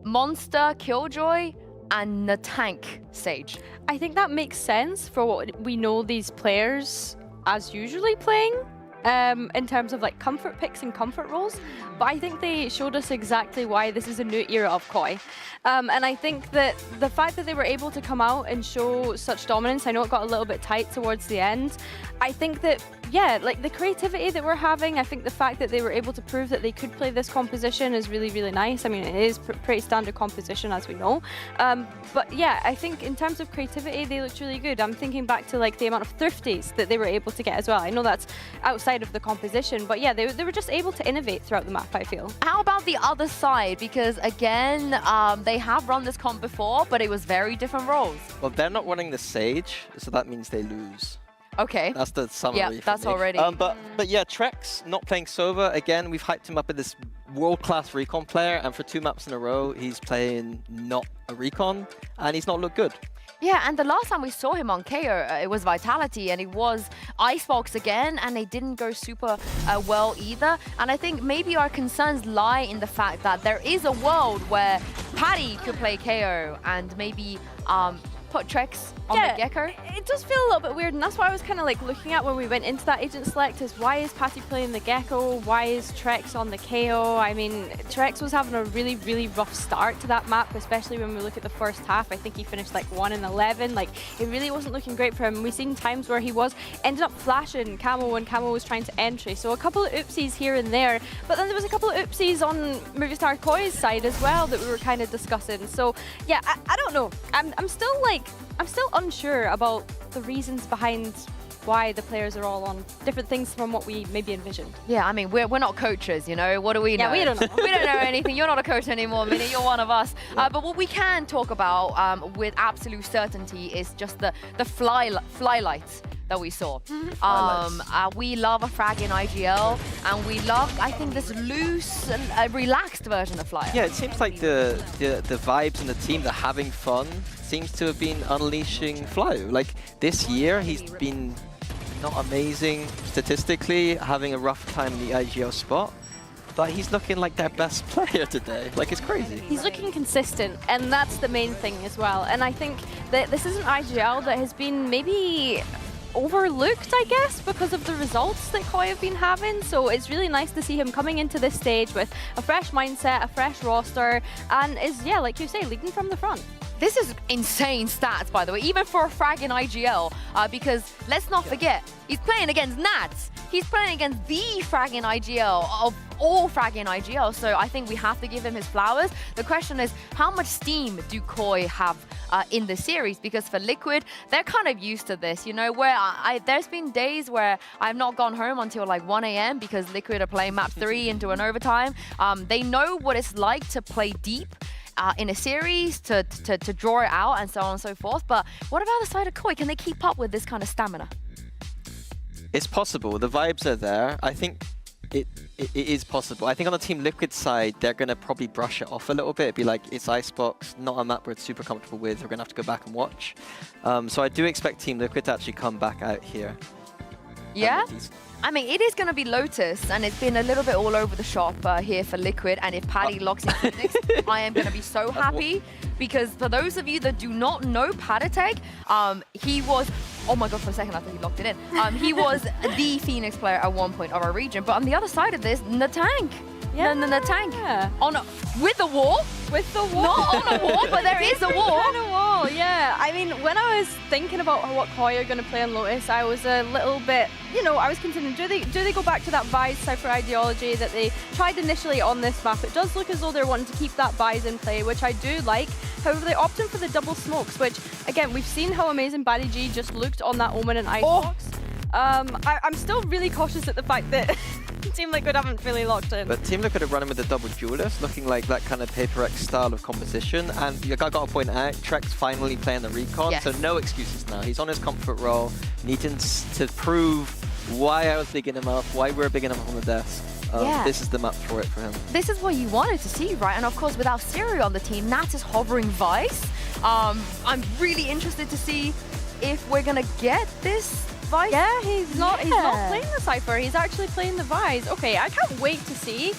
Monster Killjoy, and the tank Sage. I think that makes sense for what we know these players as usually playing. In terms of like comfort picks and comfort roles, but I think they showed us exactly why this is a new era of Koi. And I think that the fact that they were able to come out and show such dominance, I know it got a little bit tight towards the end. I think that, yeah, like the creativity that we're having, I think the fact that they were able to prove that they could play this composition is really, really nice. I mean, it is pretty standard composition, as we know. But yeah, I think in terms of creativity, they looked really good. I'm thinking back to like the amount of thrifties that they were able to get as well. I know that's outside of the composition, but yeah, they were just able to innovate throughout the map, I feel. How about the other side? Because again, they have run this comp before, but it was very different roles. Well, they're not running the Sage, so that means they lose. Okay. That's the summary. Yeah, that's me. already. But yeah, Trex not playing Sova again. We've hyped him up as this world-class recon player, and for 2 maps in a row, he's playing not a recon, and he's not looked good. Yeah, and the last time we saw him on KO, it was Vitality, and it was Icebox again, and they didn't go super well either. And I think maybe our concerns lie in the fact that there is a world where Patty could play KO and maybe put Trex on the Gecko. It does feel a little bit weird, and that's what I was kind of like looking at when we went into that agent select is why is Patty playing the Gecko? Why is Trex on the KO? I mean, Trex was having a really, really rough start to that map, especially when we look at the first half. I think he finished like 1-11. Like, it really wasn't looking great for him. We've seen times where he ended up flashing Camo when Camo was trying to entry. So a couple of oopsies here and there, but then there was a couple of oopsies on Movistar Koi's side as well that we were kind of discussing. So yeah, I don't know. I'm still unsure about the reasons behind why the players are all on different things from what we maybe envisioned. Yeah, I mean, we're not coaches, you know? What do we know? Yeah, we don't know. We don't know anything. You're not a coach anymore, Minnie. You're one of us. But what we can talk about with absolute certainty is just the flylights that we saw. We love a frag in IGL, and we love, I think, this loose and relaxed version of Flyer. Yeah, it seems like the vibes in the team, the having fun, seems to have been unleashing Flyo. Like, this year, he's been not amazing statistically, having a rough time in the IGL spot. but he's looking like their best player today. Like, it's crazy. He's looking consistent, and that's the main thing as well. And I think that this is an IGL that has been maybe overlooked, I guess, because of the results that Koi have been having. So it's really nice to see him coming into this stage with a fresh mindset, a fresh roster, and is, yeah, like you say, leading from the front. This is insane stats, by the way, even for a frag in IGL, because let's not forget, he's playing against Nats. He's playing against the frag in IGL of all frag in IGL, so I think we have to give him his flowers. The question is, how much steam do Koi have in the series? Because for Liquid, they're kind of used to this, you know, where there's been days where I've not gone home until like 1 AM because Liquid are playing map 3 into an overtime. They know what it's like to play deep in a series, to draw it out and so on and so forth. But what about the side of Koi? Can they keep up with this kind of stamina? It's possible. The vibes are there. I think it is possible. I think on the Team Liquid side, they're going to probably brush it off a little bit. It'd be like, it's Icebox, not a map we're super comfortable with. We're going to have to go back and watch. So I do expect Team Liquid to actually come back out here. Yeah? I mean, it is going to be Lotus, and it's been a little bit all over the shop here for Liquid. And if Paddy locks in Phoenix, I am going to be so happy. Because for those of you that do not know Padatek, he was... Oh my god, for a second, I thought he locked it in. He was the Phoenix player at one point of our region. But on the other side of this, Natank. Yeah. Natank. With a wall. With the wall. Not on a wall, but there is a wall. On a wall, yeah. I mean, when I was thinking about what Koi are going to play on Lotus, I was a little bit, you know, I was considering, do they go back to that Vise Cypher ideology that they tried initially on this map? It does look as though they're wanting to keep that Vise in play, which I do like. However, they opted for the double smokes, which, again, we've seen how amazing Baddy G just looked on that Omen and Icebox. I'm still really cautious at the fact that Team Liquid haven't fully locked in. But Team Liquid are running with the double duelist, looking like that kind of Paper X style of composition. And I got to point out, Trek's finally playing the recon, yes. So no excuses now. He's on his comfort role, needing to prove why I was bigging him up, why we're bigging him up on the desk. This is the map for him. This is what you wanted to see, right? And of course, without Stereo on the team, Nat is hovering Vice. I'm really interested to see if we're gonna get this Vice. Yeah, he's not playing the Cypher. He's actually playing the Vise. Okay, I can't wait to see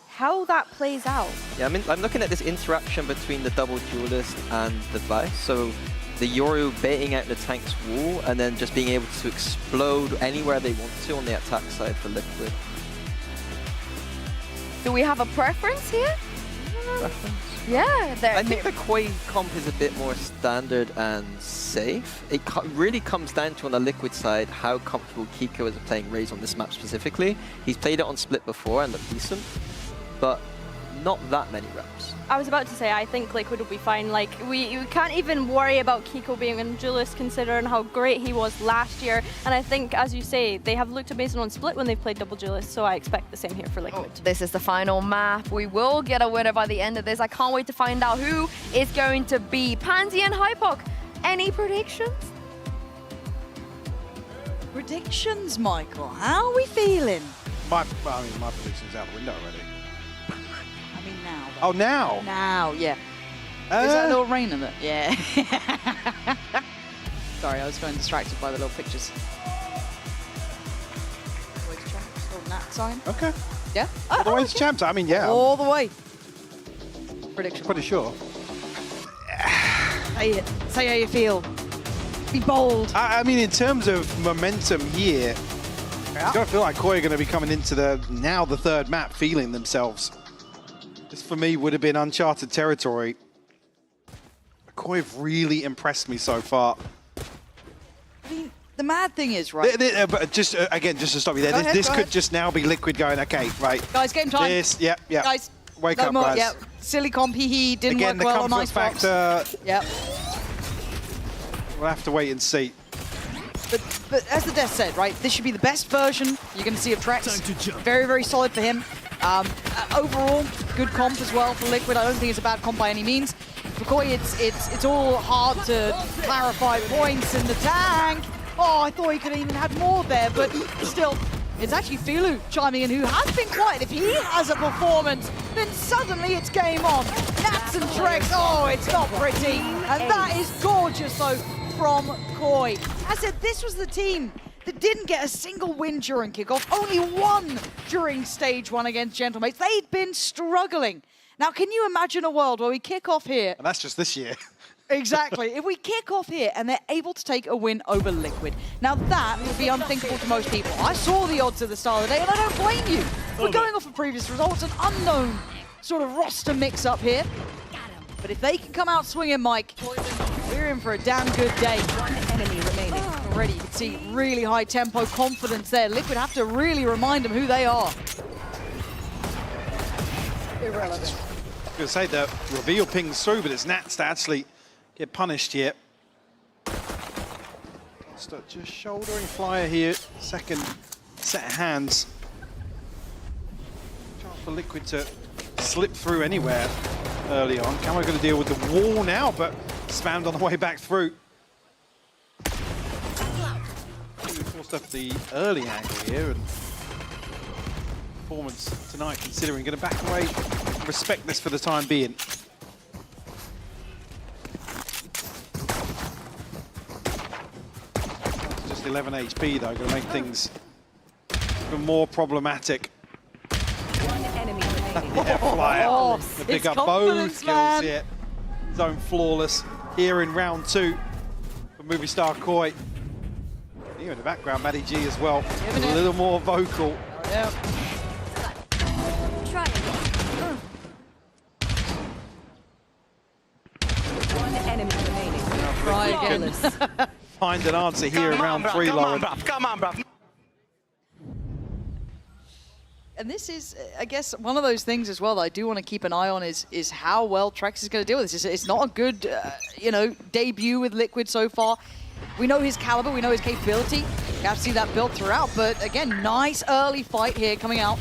how that plays out. Yeah, I mean, I'm looking at this interaction between the double duelist and the Vice. So the Yoru baiting out the tank's wall and then just being able to explode anywhere they want to on the attack side for Liquid. Do we have a preference here? Preference? Yeah. I think the Koi comp is a bit more standard and safe. It really comes down to, on the Liquid side, how comfortable Kiko is playing Raze on this map specifically. He's played it on Split before and looked decent, but not that many reps. I was about to say, I think Liquid will be fine. Like, we can't even worry about Kiko being a duelist considering how great he was last year. And I think, as you say, they have looked amazing on Split when they've played double duelist, so I expect the same here for Liquid. This is the final map. We will get a winner by the end of this. I can't wait to find out who is going to be Pansy and Hypok. Any predictions? Predictions, Michael. How are we feeling? My prediction's out the window already. I mean now. Oh, now? Now, yeah. Is that a little rain in it? Yeah. Sorry, I was going distracted by the little pictures. Always champs, little Nat sign. Okay. Yeah? All the way to champs. I mean, yeah. All the way. Prediction. Pretty sure. Say it. Say how you feel. Be bold. I mean, in terms of momentum here, I don't feel like Koi are going to be coming into the third map feeling themselves. This, for me, would have been uncharted territory. Koi have really impressed me so far. I mean, the mad thing is, right? But just, again, just to stop you there, this could just now be Liquid going, okay, right. Guys, game time. Yeah. Guys, wake no up, more, guys. Yeah. Silly comp, he didn't Again, work well on the Icebox. comfort factor. Yep. We'll have to wait and see. But as the Death said, right, this should be the best version you're going to see of Trex. Very, very solid for him. Overall, good comp as well for Liquid. I don't think it's a bad comp by any means. For Koi, it's all hard to clarify points in the tank. Oh, I thought he could have even had more there, but still, it's actually Filu chiming in, who has been quiet. If he has a performance, then suddenly it's game on. Nats and Trex, oh, it's not pretty. And that is gorgeous, though, from Koi. As I said, this was the team that didn't get a single win during kickoff, only one during stage 1 against Gentlemates. They'd been struggling. Now, can you imagine a world where we kick off here? And that's just this year. Exactly. If we kick off here and they're able to take a win over Liquid, now that would be unthinkable to most people. I saw the odds at the start of the day, and I don't blame you. We're going off of previous results, an unknown sort of roster mix-up here. But if they can come out swinging, Mike, we're in for a damn good day. One enemy remaining. Already you can see really high tempo confidence there. Liquid have to really remind them who they are. Irrelevant. I was going to say the reveal pings through, but it's Nats to actually get punished here. Just shouldering Flyer here. Second set of hands. Chance for Liquid to slip through anywhere early on. Camo going to deal with the wall now, but spammed on the way back through. Forced up the early angle here, and performance tonight considering going to back away, respect this for the time being. Just 11 HP though, going to make things even more problematic. One enemy remaining. Yeah, Flyer. Oh, to pick it's up both confidence, kills man. here. Zone flawless here in round 2 for Movie Star Koi. Here in the background, Maddie G as well. A little more vocal. Yeah. Try again. One enemy remaining. Try again. Find an answer here in round 3, Lauren. Come on, bruv. And this is, I guess, one of those things as well that I do want to keep an eye on is how well Trex is going to deal with this. It's not a good, debut with Liquid so far. We know his caliber, we know his capability. We have to see that built throughout, but again, nice early fight here coming out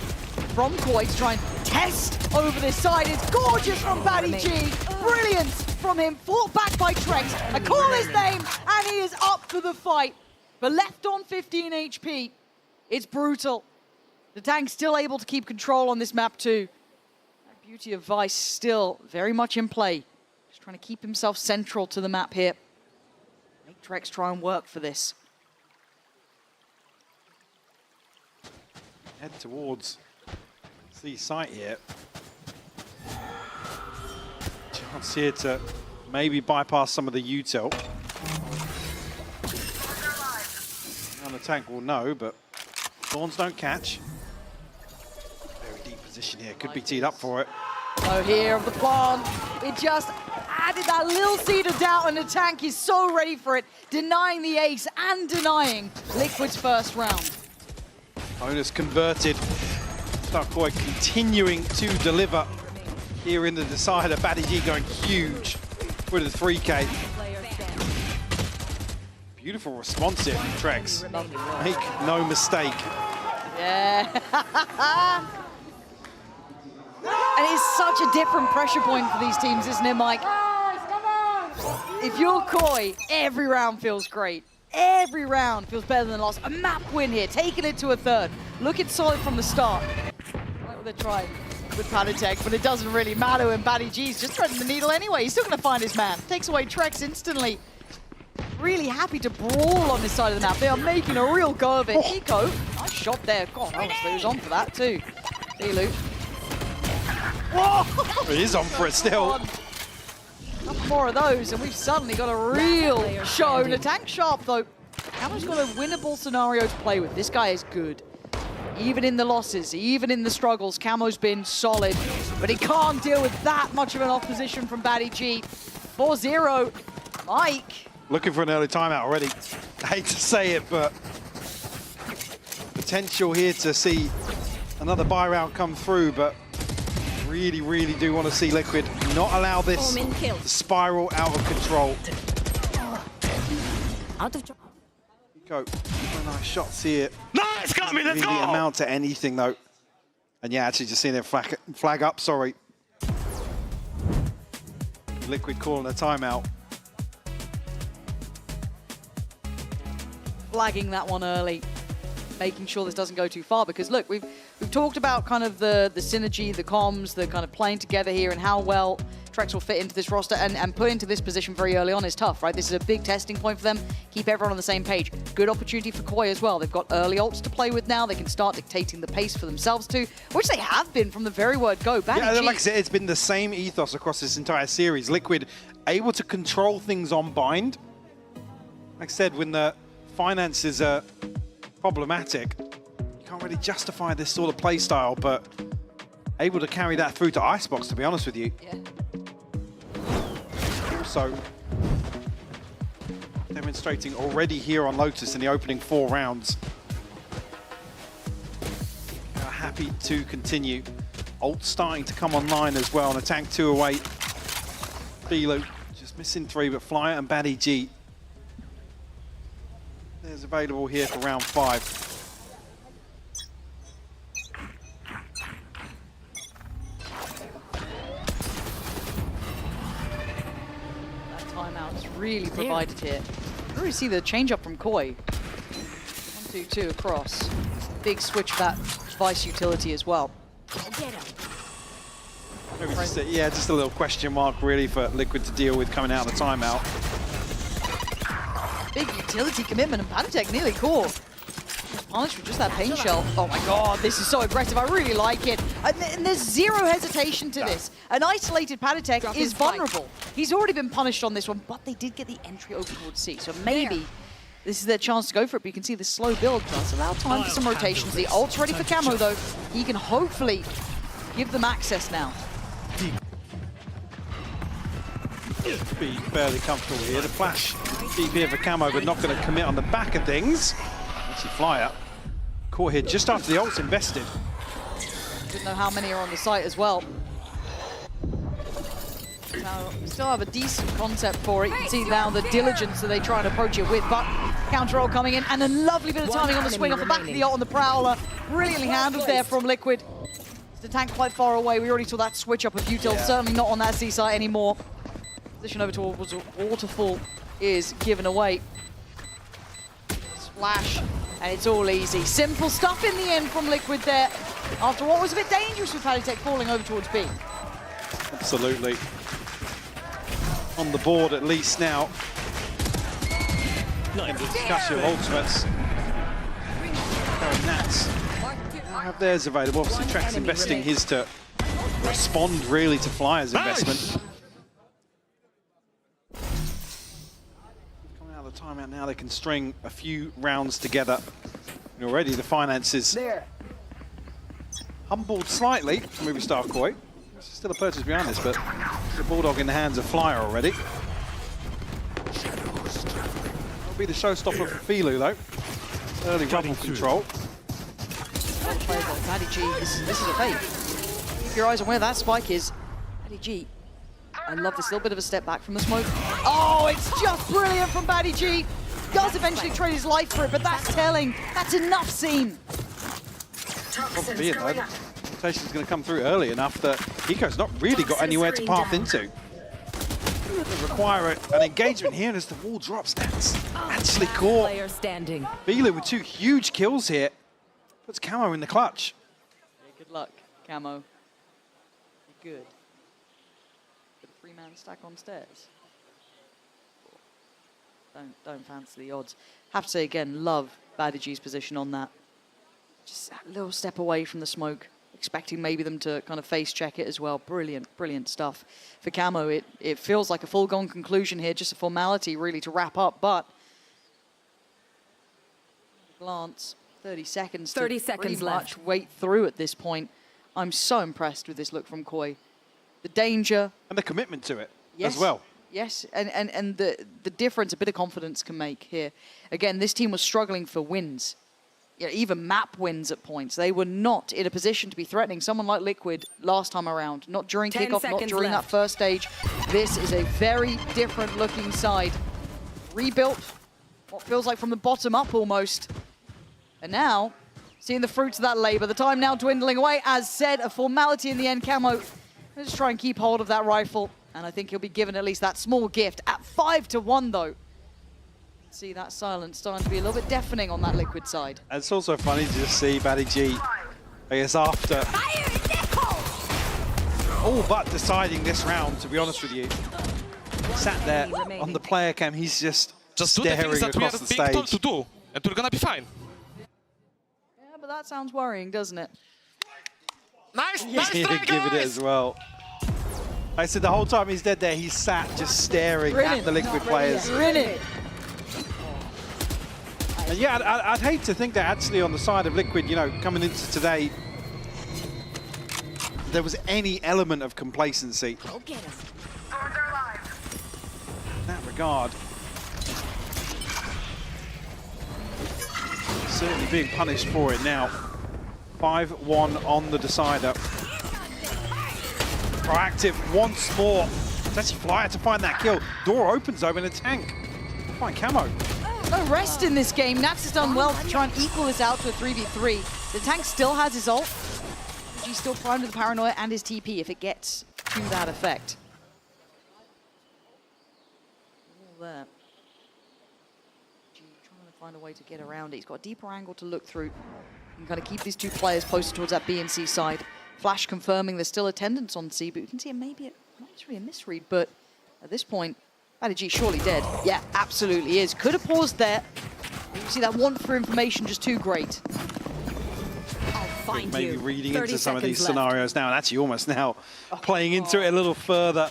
from Koi to try and test over this side. It's gorgeous from Batty G. Brilliant from him, fought back by Trex. I call his name, and he is up for the fight. But left on 15 HP, it's brutal. The tank's still able to keep control on this map too. That beauty of Vice still very much in play. Just trying to keep himself central to the map here. Make Trex try and work for this. Head towards the site here. Chance here to maybe bypass some of the util. And the tank will know, but Thorns don't catch. Very deep position here, could be teed up for it. So here of the plant, it just added that little seed of doubt, and the tank is so ready for it, denying the ace and denying Liquid's first round. Bonus converted. Starkoi continuing to deliver here in the decider. Batty G going huge with the 3K. Beautiful response here from Trex. Make no mistake. Yeah. And it's such a different pressure point for these teams, isn't it, Mike? If you're Koi, every round feels great. Every round feels better than the last. A map win here, taking it to a third. Looking solid from the start. Like what they're trying with Panatek, but it doesn't really matter when Batty G's just threading the needle anyway. He's still going to find his man. Takes away Trex instantly. Really happy to brawl on this side of the map. They are making a real go of it. Eco, nice shot there. God, honestly, he was on for that too. See you, Luke. Whoa! He is on for it still. A couple more of those, and we've suddenly got a real show. The tank sharp, though. Camo's got a winnable scenario to play with. This guy is good. Even in the losses, even in the struggles, Camo's been solid, but he can't deal with that much of an opposition from Batty G. 4-0, Mike. Looking for an early timeout already. I hate to say it, but potential here to see another buy round come through, but really, really do want to see Liquid not allow this to spiral out of control. Go. Nice shots here. Nice, got me, let's really go! amount to anything though. And yeah, actually just seeing it flag up, sorry. Liquid calling a timeout. Flagging that one early. making sure this doesn't go too far. Because look, we've talked about kind of the synergy, the comms, the kind of playing together here, and how well Trex will fit into this roster and put into this position very early on is tough, right? This is a big testing point for them. Keep everyone on the same page. Good opportunity for Koi as well. They've got early ults to play with now. They can start dictating the pace for themselves too, which they have been from the very word go. Yeah, like I said, it's been the same ethos across this entire series. Liquid able to control things on bind. Like I said, when the finances are problematic, you can't really justify this sort of play style, but able to carry that through to Icebox, to be honest with you. Yeah. Also, demonstrating already here on Lotus in the opening 4 rounds. Are happy to continue. Ult starting to come online as well, and a tank 2 away. Philo just missing 3, but Flyer and Baddy G. There's available here for round 5. Really provided here. You already see the change up from Koi. 1-2-2 across. Big switch of that Vice utility as well. Maybe just just a little question mark really for Liquid to deal with coming out of the timeout. Big utility commitment, and Pantek nearly caught. Punished with just that pain shell. Oh my god, this is so aggressive. I really like it. And there's zero hesitation to this. An isolated Pantek is vulnerable. He's already been punished on this one, but they did get the entry over towards C. So maybe this is their chance to go for it. But you can see the slow build does allow time for some rotations. The ult's ready for Camo though. He can hopefully give them access now. Be fairly comfortable here. The flash deep here for Camo, but not going to commit on the back of things. Actually, Flyer caught here just after the ult's invested. Didn't know how many are on the site as well. Now, we still have a decent concept for it. You can see now the diligence that they try and approach it with, but counter roll coming in, and a lovely bit of timing on the swing off the back of the ult on the Prowler. Brilliantly handled there from Liquid. The tank quite far away. We already saw that switch up of util, certainly not on that C site anymore. Position over towards Waterfall is given away. Splash, and it's all easy. Simple stuff in the end from Liquid there, after what was a bit dangerous with Palitech falling over towards B. Absolutely. On the board at least now. Not in the discussion of ultimates. Nats have theirs available. Obviously, Trex investing his to respond really to Flyer's investment. Coming out of the timeout now, they can string a few rounds together. And already the finances humbled slightly from Movistar Koi. Still a purchase behind this, but the Bulldog in the hands of Flyer already. That'll be the showstopper for Filu though. Early rubble control. Well played by Paddy G. This is a fake. Keep your eyes on where that spike is. Paddy G. I love this little bit of a step back from the smoke. Oh, it's just brilliant from Paddy G. Does eventually trade his life for it, but that's telling. That's enough scene. Probably it though. Rotation's going to come through early enough that Hiko's not really got anywhere to path into. They require an engagement here, and as the wall drops, that's actually caught. Filu with 2 huge kills here. Puts Camo in the clutch. Yeah, good luck, Camo. You're good. Put a 3-man stack on stairs. Don't fancy the odds. Have to say again, love Baddy G's position on that. Just that little step away from the smoke. Expecting maybe them to kind of face check it as well. Brilliant, brilliant stuff. For Camo, it feels like a full-gone conclusion here, just a formality really to wrap up, but glance, 30 seconds 30 to seconds pretty left. much wait through at this point. I'm so impressed with this look from Koi. The danger. And the commitment to it as well. Yes, and the difference a bit of confidence can make here. Again, this team was struggling for wins. Yeah, even map wins at points. They were not in a position to be threatening someone like Liquid last time around. Not during 10 kickoff, not during that first stage. This is a very different looking side. Rebuilt, what feels like from the bottom up almost. And now, seeing the fruits of that labor. The time now dwindling away. As said, a formality in the end. Camo, let's try and keep hold of that rifle. And I think he'll be given at least that small gift. At 5-1 though. See that silence starting to be a little bit deafening on that Liquid side. And it's also funny to just see Batty G, I guess, after all but deciding this round, to be honest with you. Sat there on the player cam, he's just do the staring things that we are across the being told stage. to do, and we're gonna be fine. Yeah, but that sounds worrying, doesn't it? Nice, He's nice gonna try, give it guys! as well. I said the whole time he's dead there, he's sat just staring at the Liquid players. Grinning. And yeah, I'd hate to think that actually on the side of Liquid, you know, coming into today, there was any element of complacency. Go get him. In that regard. Certainly being punished for it now. 5-1 on the decider. Proactive once more. It's actually Flyer to find that kill. Door opens though in a tank. Fine camo. No rest in this game. Naps has done well to try and equal this out to a 3v3. The tank still has his ult. He's still primed with the paranoia and his TP if it gets to that effect. All there. Trying to find a way to get around it. He's got a deeper angle to look through. And kind of keep these two players posted towards that B and C side. Flash confirming there's still attendance on C, but we can see it maybe not necessarily a misread, but at this point, Batty G surely dead. Yeah, absolutely is. Could have paused there. You see that want for information just too great. Maybe reading into some of these scenarios now, and actually almost now playing into it a little further.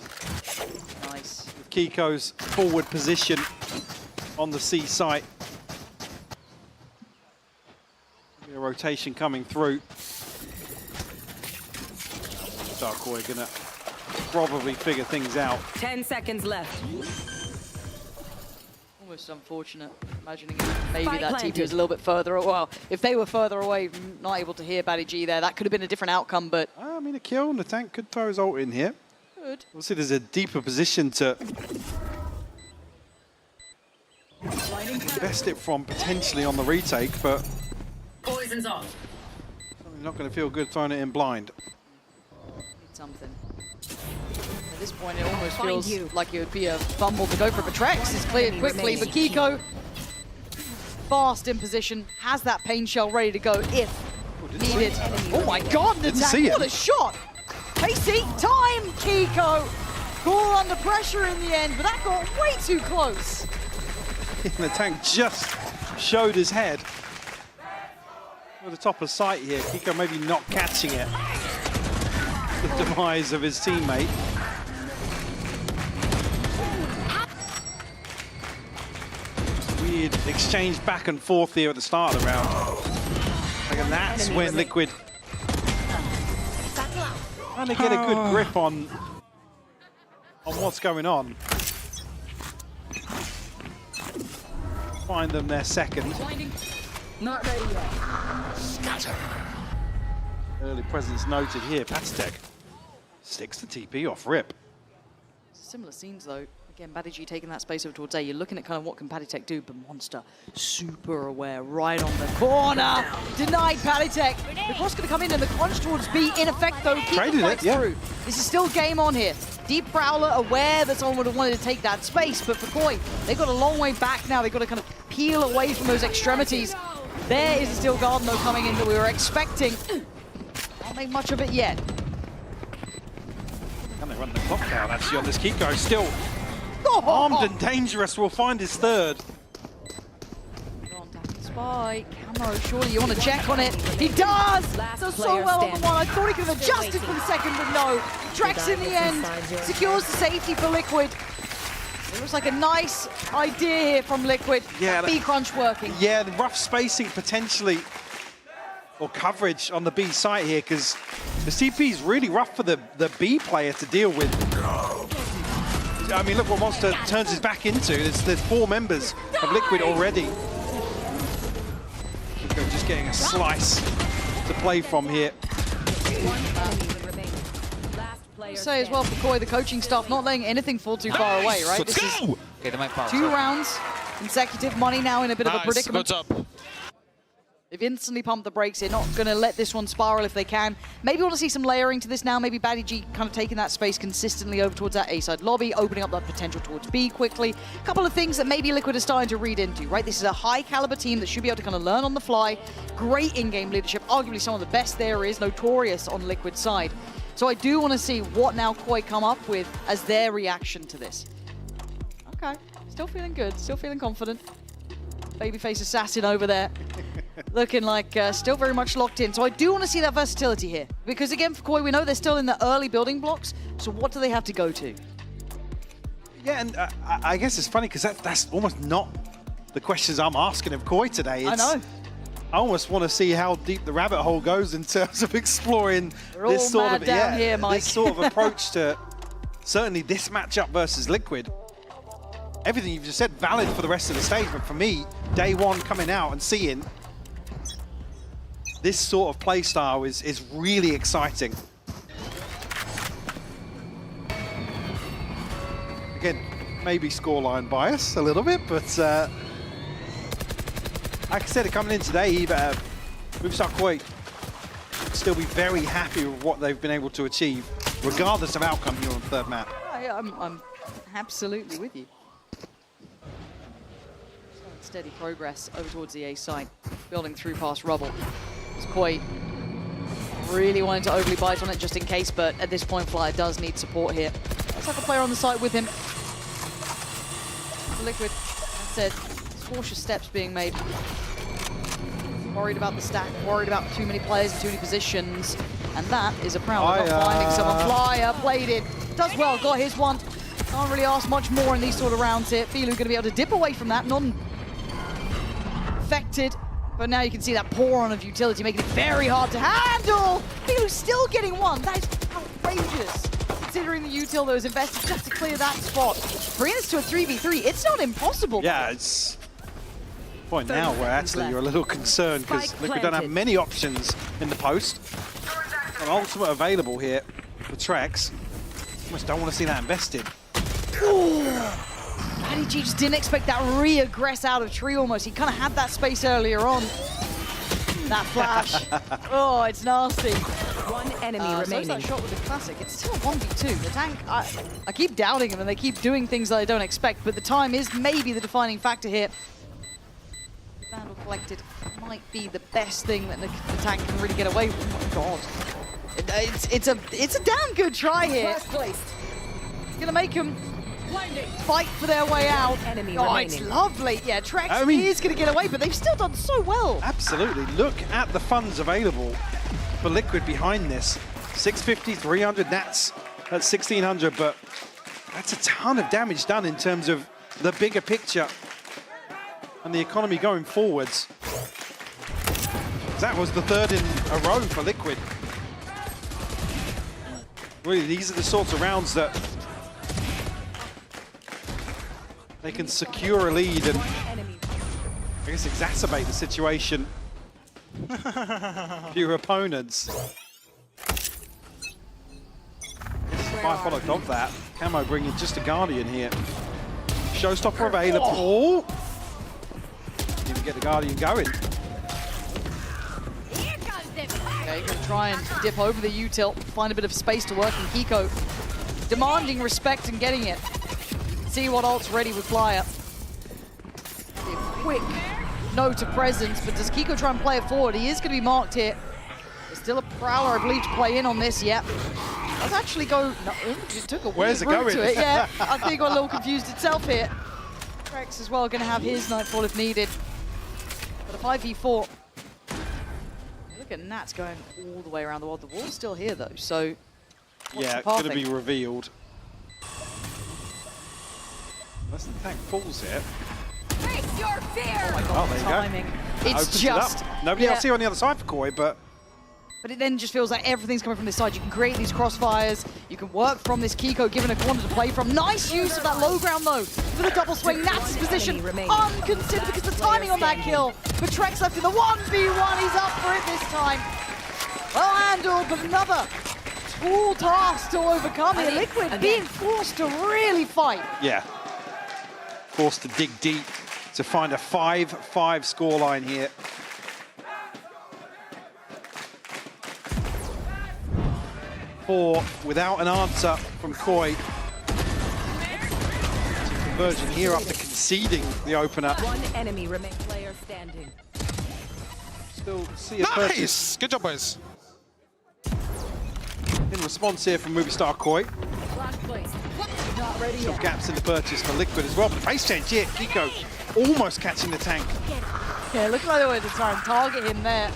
Nice. Kiko's forward position on the C site. A rotation coming through. Darkboy gonna probably figure things out. 10 seconds left. Almost unfortunate. Imagining maybe that TP was a little bit further. Well, if they were further away, not able to hear Batty G there, that could have been a different outcome, but... I mean, a kill and the tank could throw his ult in here. Good. Obviously, there's a deeper position to invest it from potentially on the retake, but... Poison's off. Not going to feel good throwing it in blind. Need something. At this point, it almost feels like it would be a fumble to go for it, but Trex is cleared quickly, but Kiko, fast in position, has that pain shell ready to go if needed. Oh my god, the attack, what a shot! Pacey, time, Kiko! Cool under pressure in the end, but that got way too close. The tank just showed his head. At the top of sight here, Kiko maybe not catching it. The demise of his teammate. Weird exchange back and forth here at the start of the round. And that's when Liquid trying to get a good grip on what's going on. Find them their second. Not ready yet. Scatter. Early presence noted here. Patstek sticks the TP off rip. Similar scenes though. Again, Batty G taking that space over towards A. You're looking at kind of what can Patitech do, but Monster super aware, right on the corner. Denied Patitech. The cross going to come in and the crunch towards B. In effect though, keep the through. This is still game on here. Deep Prowler aware that someone would have wanted to take that space, but for Koi, they've got a long way back now. They've got to kind of peel away from those extremities. There is a Steel Garden though coming in that we were expecting. Not make much of it yet. Can they run the clock down actually on this Kiko? Still armed and dangerous. Will find his third. Spy, Camo, surely you want to check on it. He does! Does so well on the one. I thought he could have adjusted for the second, but no. Drex in the end secures the safety for Liquid. It looks like a nice idea here from Liquid. Yeah, B crunch working. Yeah, the rough spacing potentially, or coverage on the B site here, because the CP is really rough for the B player to deal with. I mean, look what Monster turns his back into. There's 4 members of Liquid already. Just getting a slice to play from here. Say as well for Koi, the coaching staff not letting anything fall too far away, right? Let's go! Okay, 2 rounds, consecutive money now in a bit of a predicament. Good job. They've instantly pumped the brakes here, not going to let this one spiral if they can. Maybe want to see some layering to this now. Maybe Batty G kind of taking that space consistently over towards that A-side lobby, opening up that potential towards B quickly. A couple of things that maybe Liquid is starting to read into, right? This is a high-caliber team that should be able to kind of learn on the fly. Great in-game leadership, arguably some of the best there is, notorious on Liquid's side. So I do want to see what now Koi come up with as their reaction to this. Okay, still feeling good, still feeling confident. Babyface assassin over there. Looking like still very much locked in. So I do want to see that versatility here. Because again, for Koi, we know they're still in the early building blocks. So what do they have to go to? Yeah, and I guess it's funny because that's almost not the questions I'm asking of Koi today. I know. I almost want to see how deep the rabbit hole goes in terms of exploring this sort of this sort of approach to certainly this matchup versus Liquid. Everything you've just said valid for the rest of the stage, but for me, day one coming out and seeing this sort of play style is really exciting. Again, maybe scoreline bias a little bit, but like I said, coming in today, Movistar Koi still be very happy with what they've been able to achieve, regardless of outcome here on third map. Yeah, I'm absolutely with you. Steady progress over towards the A side, building through past rubble. It's Koi really wanting to overly bite on it just in case, but at this point, Flyer does need support here. Let's have a player on the side with him. Liquid, as I said, cautious steps being made. Worried about the stack, worried about too many players in too many positions, and that is a problem of not finding someone. Flyer played it, does well, got his one. Can't really ask much more in these sort of rounds here. Filu going to be able to dip away from that, affected, but now you can see that pour on of utility, making it very hard to handle. Filu's still getting one. That is outrageous, considering the util that was invested just to clear that spot. Bringing us to a 3v3, it's not impossible. Yeah, it's a point now where actually you're a little concerned because Liquid don't have many options in the post. An ultimate available here for Trex. Almost don't want to see that invested. Batty G just didn't expect that re-aggress out of tree almost. He kind of had that space earlier on. That flash. Oh, it's nasty. One enemy So remaining. that shot with the classic. It's still a 1v2. The tank, I keep doubting him and they keep doing things that I don't expect, but the time is maybe the defining factor here. The Vandal collected might be the best thing that the tank can really get away with. Oh my god. It's a damn good try here. Gonna make him fight for their way out. Enemy oh, remaining. It's lovely. Yeah, Trex is going to get away, but they've still done so well. Absolutely. Look at the funds available for Liquid behind this. 650, 300 nats at 1600, but that's a ton of damage done in terms of the bigger picture and the economy going forwards. That was the third in a row for Liquid. Really, these are the sorts of rounds that they can secure a lead and I guess exacerbate the situation for your opponents. This is a byproduct of that. Camo bringing just a Guardian here. Showstopper available. Even get the Guardian going. Okay, going to try and dip over the util, find a bit of space to work, and Kiko demanding respect and getting it. See what ult's ready with Flyer. A quick note of presence, but does Kiko try and play it forward? He is going to be marked here. There's still a Prowler, I believe, to play in on this, yep. Does actually go, no, it took a weird route to it, yeah. I think it got a little confused itself here. Rex as well, going to have his Nightfall if needed. But a 5v4. Look at Nats going all the way around the wall. The wall's still here, though, so... Yeah, it's going to be revealed. Unless the tank falls here. Face your fear! Oh my god, oh, there you timing. Go. It's just... Nobody else here on the other side for Koi, but... But it then just feels like everything's coming from this side. You can create these crossfires. You can work from this Kiko, given a corner to play from. Nice use of that low ground, though, for the double swing. Nats' position unconsidered because the timing on that kill. But Trex left in the 1v1. He's up for it this time. Well handled, but another tall task to overcome here. Liquid being forced to really fight. Yeah. Forced to dig deep to find a 5-5 scoreline here. 4 without an answer from Koi. Conversion here after conceding the opener. One enemy remains. Player standing. Still see a purchase. Nice! Good job, boys. In response here from Movie Star Koi. Not ready Still yet. gaps in the purchase for Liquid as well, but the pace change here. Kiko almost catching the tank. Yeah, looking like they were to try and target him there.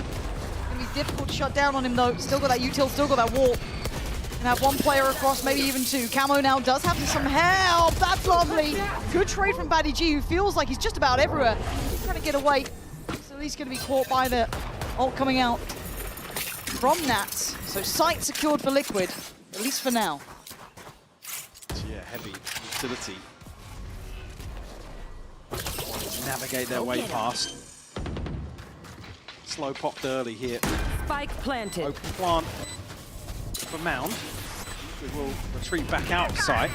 Gonna be difficult to shut down on him though. Still got that util, still got that wall. Gonna have one player across, maybe even two. Camo now does have some help. That's lovely. Good trade from Baddy G, who feels like he's just about everywhere. He's trying to get away. So at least gonna be caught by the ult coming out from Nats. So sight secured for Liquid, at least for now. Yeah, heavy utility. Navigate their way past. Slow popped early here. Spike planted. Open plant for Mound. We will retreat back out of sight.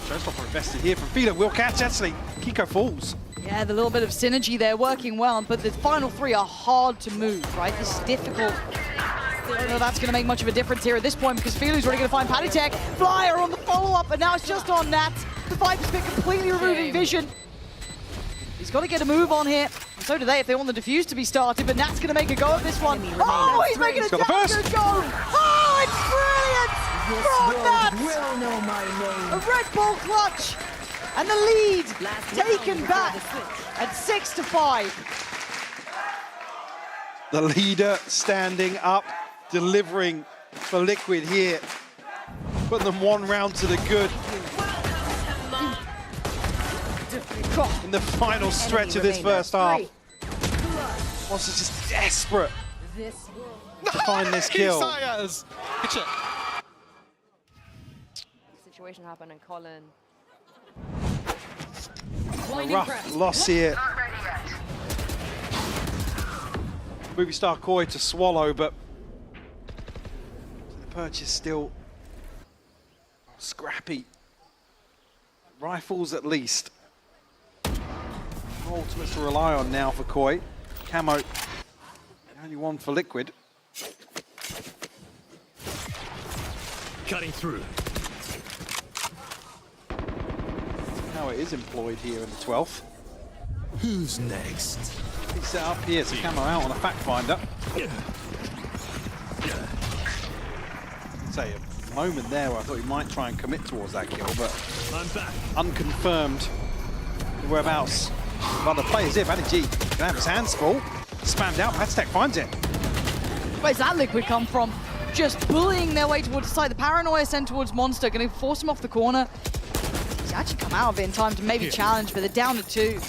Showstopper invested here from Fila. Will catch actually. Kiko falls. Yeah, the little bit of synergy there working well, but the final three are hard to move, right? This is difficult. I don't know that's going to make much of a difference here at this point because Filu's already going to find Paddy Tech. Flyer on the follow-up, but now it's just on Nats. The Viper's been completely removing vision. He's got to get a move on here. And so do they if they want the defuse to be started, but Nat's going to make a go of this one. Oh, he's making a damn good go. Oh, it's brilliant from Nats. Will know my name. A Red Bull clutch. And the lead taken back at 6-5. The leader standing up, delivering for Liquid here. Putting them one round to the good. In the final stretch of this first half. Monster just desperate to find this kill. Good shot. Situation happened and Colin. A rough loss here. Movie Star Koi to swallow, but the purchase still scrappy. Rifles at least. Ultimates to rely on now for Koi. Camo, only one for Liquid. Cutting through. How it is employed here in the 12th. Who's next? He's set up here, so Camo out on a fact finder. Say a moment there where I thought he might try and commit towards that kill, but I'm back. Unconfirmed whereabouts of other players here. Baddy G can have his hands full. Spammed out, Patstek finds it. Where's that Liquid come from? Just bullying their way towards the side. The paranoia sent towards Monster, going to force him off the corner. He's actually come out of it in time to maybe challenge, but they're down to 2.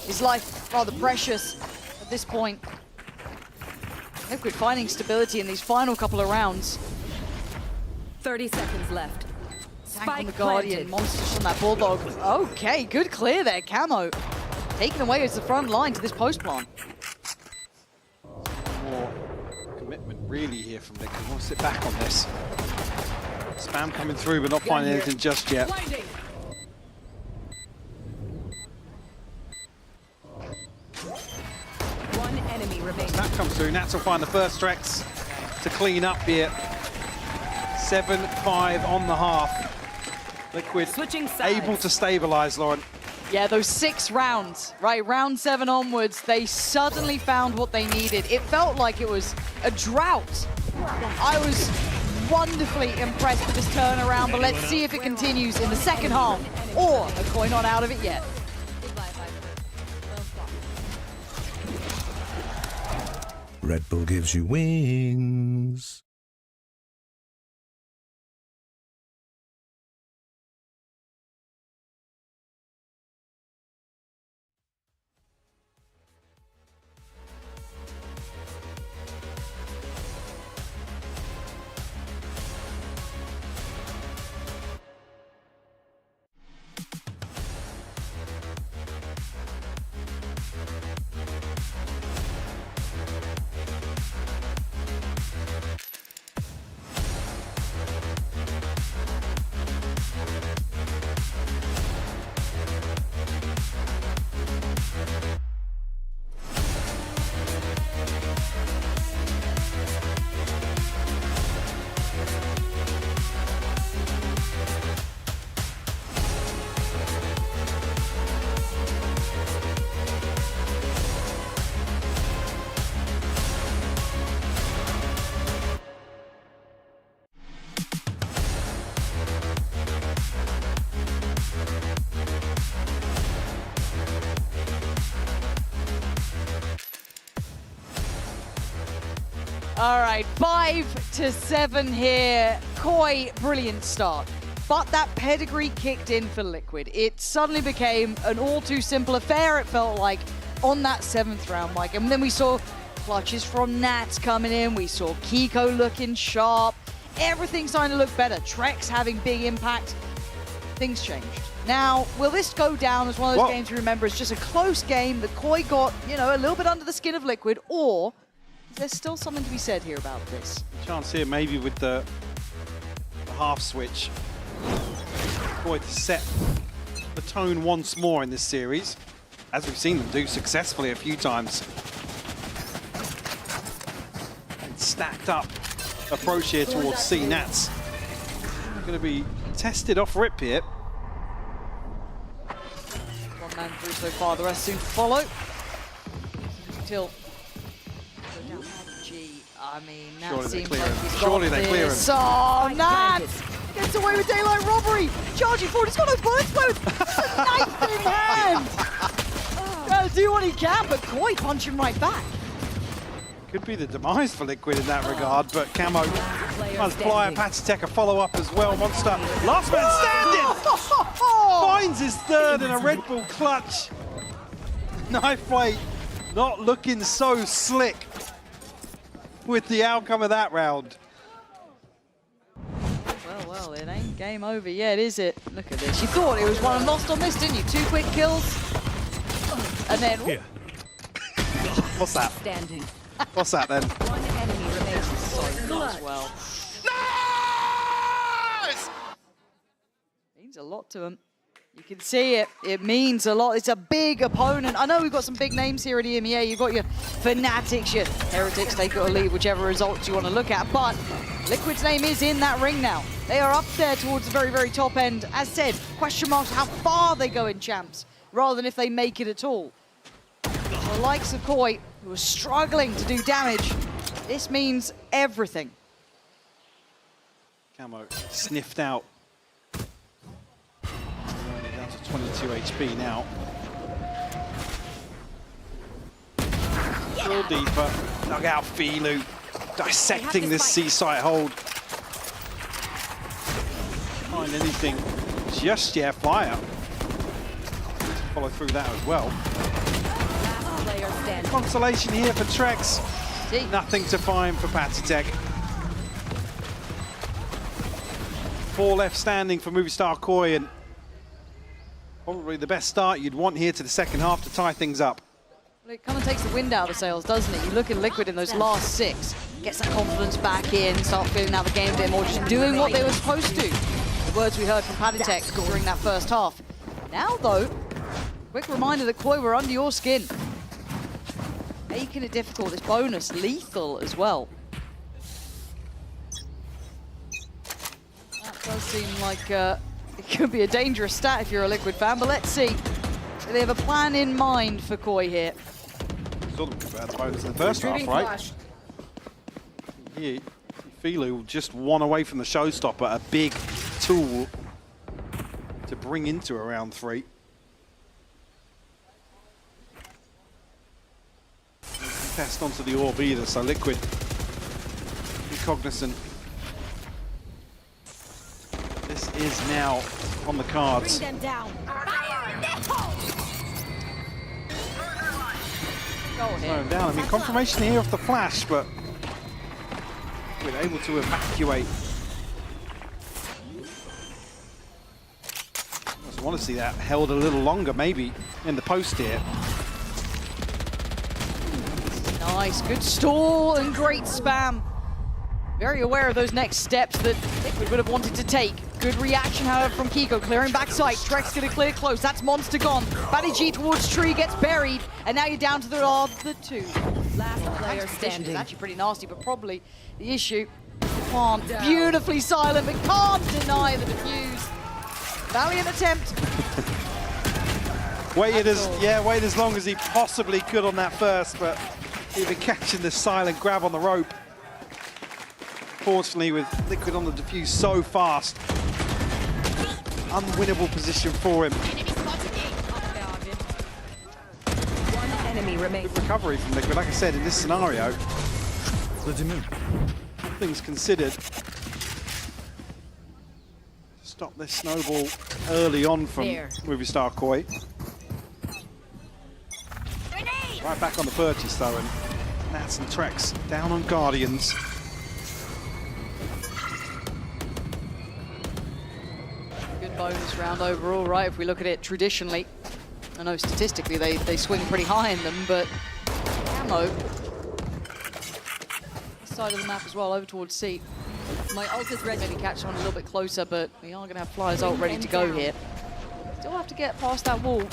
His life rather precious at this point. Liquid finding stability in these final couple of rounds. 30 seconds left. Tank on the Spike Guardian, planted. Monsters from that Bulldog. Okay, good clear there, Camo. Taken away as the front line to this post plant. More commitment really here from Liquid. We'll sit back on this. Spam coming through, but not finding anything just yet. One enemy remains. That comes through. Nats will find the first Trex to clean up here. 7-5 on the half. Liquid able to stabilize, Lauren. Yeah, those 6 rounds, right? Round 7 onwards, they suddenly found what they needed. It felt like it was a drought. I was wonderfully impressed with this turnaround, but let's see if it continues in the second half, or a coin not out of it yet. Red Bull gives you wings. All right, 5-7 here. Koi, brilliant start. But that pedigree kicked in for Liquid. It suddenly became an all too simple affair, it felt like, on that 7th round, Mike. And then we saw clutches from Nats coming in. We saw Kiko looking sharp. Everything starting to look better. Trex having big impact. Things changed. Now, will this go down as one of those games you remember as just a close game that Koi got, you know, a little bit under the skin of Liquid, or is there still something to be said here about this? Chance here maybe with the half switch. Koi to set the tone once more in this series, as we've seen them do successfully a few times. And stacked up approach here towards C. Nats. Going to be tested off rip here. One man through so far, the rest soon to follow. Till I mean, Nats seems like he's Surely they clear him. Oh, Nats gets away with daylight robbery. Charging forward, he's got no bullets, knife in hand. Gotta do what he can, but Koi punching right back. Could be the demise for Liquid in that regard, but Camo must fly a Patitech a follow-up as well. Monster, last man standing! Finds his third in a Red Bull clutch. Knife weight not looking so slick with the outcome of that round. Well, it ain't game over yet, is it? Look at this. You thought it was one and lost on this, didn't you? 2 quick kills. And then... What's that? Standing. What's that then? One enemy remains. So as well. Nice! Means a lot to him. You can see it. It means a lot. It's a big opponent. I know we've got some big names here at EMEA. You've got your Fanatics, your Heretics. They've got to leave whichever results you want to look at. But Liquid's name is in that ring now. They are up there towards the very, very top end. As said, question marks how far they go in champs, rather than if they make it at all. The likes of Koi, who are struggling to do damage, this means everything. Camo sniffed out. Down to 22 HP now. A little deeper. Dug out Filu. Dissecting this C-site hold. Find anything just yet. Fire. Follow through that as well. Consolation here for Trex. Nothing to find for Patitech. 4 left standing for Movistar Koi, and probably the best start you'd want here to the second half to tie things up. Well, it kind of takes the wind out of the sails, doesn't it? You look at Liquid in those last 6, gets that confidence back in, start feeling out the game a bit more, just doing what they were supposed to. The words we heard from Patitech during that first half. Now, though, quick reminder that Koi were under your skin. Making it difficult, this bonus lethal as well. That does seem like it could be a dangerous stat if you're a Liquid fan, but let's see. Do they have a plan in mind for Koi here? Saw them convert the bonus in the first half, right? Here, Filu just one away from the showstopper, a big tool to bring into a round 3. Test onto the orb either, so Liquid be cognizant. This is now on the cards. Bring them down. Slowing down. I mean, confirmation here off the flash, but we're able to evacuate. I just want to see that held a little longer, maybe, in the post here. Nice, good stall and great spam. Very aware of those next steps that Liquid would have wanted to take. Good reaction, however, from Kiko, clearing backside. Trex gonna clear close, that's Monster gone. Batty G towards Tree, gets buried, and now you're down to the 2. Last player standing. It's actually pretty nasty, but probably the issue. Can't, beautifully silent, but can't deny the defuse. Valiant attempt. Waited as long as he possibly could on that first, but he'd been catching the silent grab on the rope. Fortunately, with Liquid on the defuse so fast, unwinnable position for him. One enemy remains. Good recovery from Liquid. Like I said, in this scenario, Things considered. Stop this snowball early on from movie star Koi. Right back on the purchase though, and Nats and Trex down on Guardians. Good bonus round overall, right? If we look at it traditionally, I know statistically they swing pretty high in them, but Camo, this side of the map as well, over towards C. My ult is ready. Maybe catch someone a little bit closer, but we are going to have Flyer's ult ready to go here. Still have to get past that wall.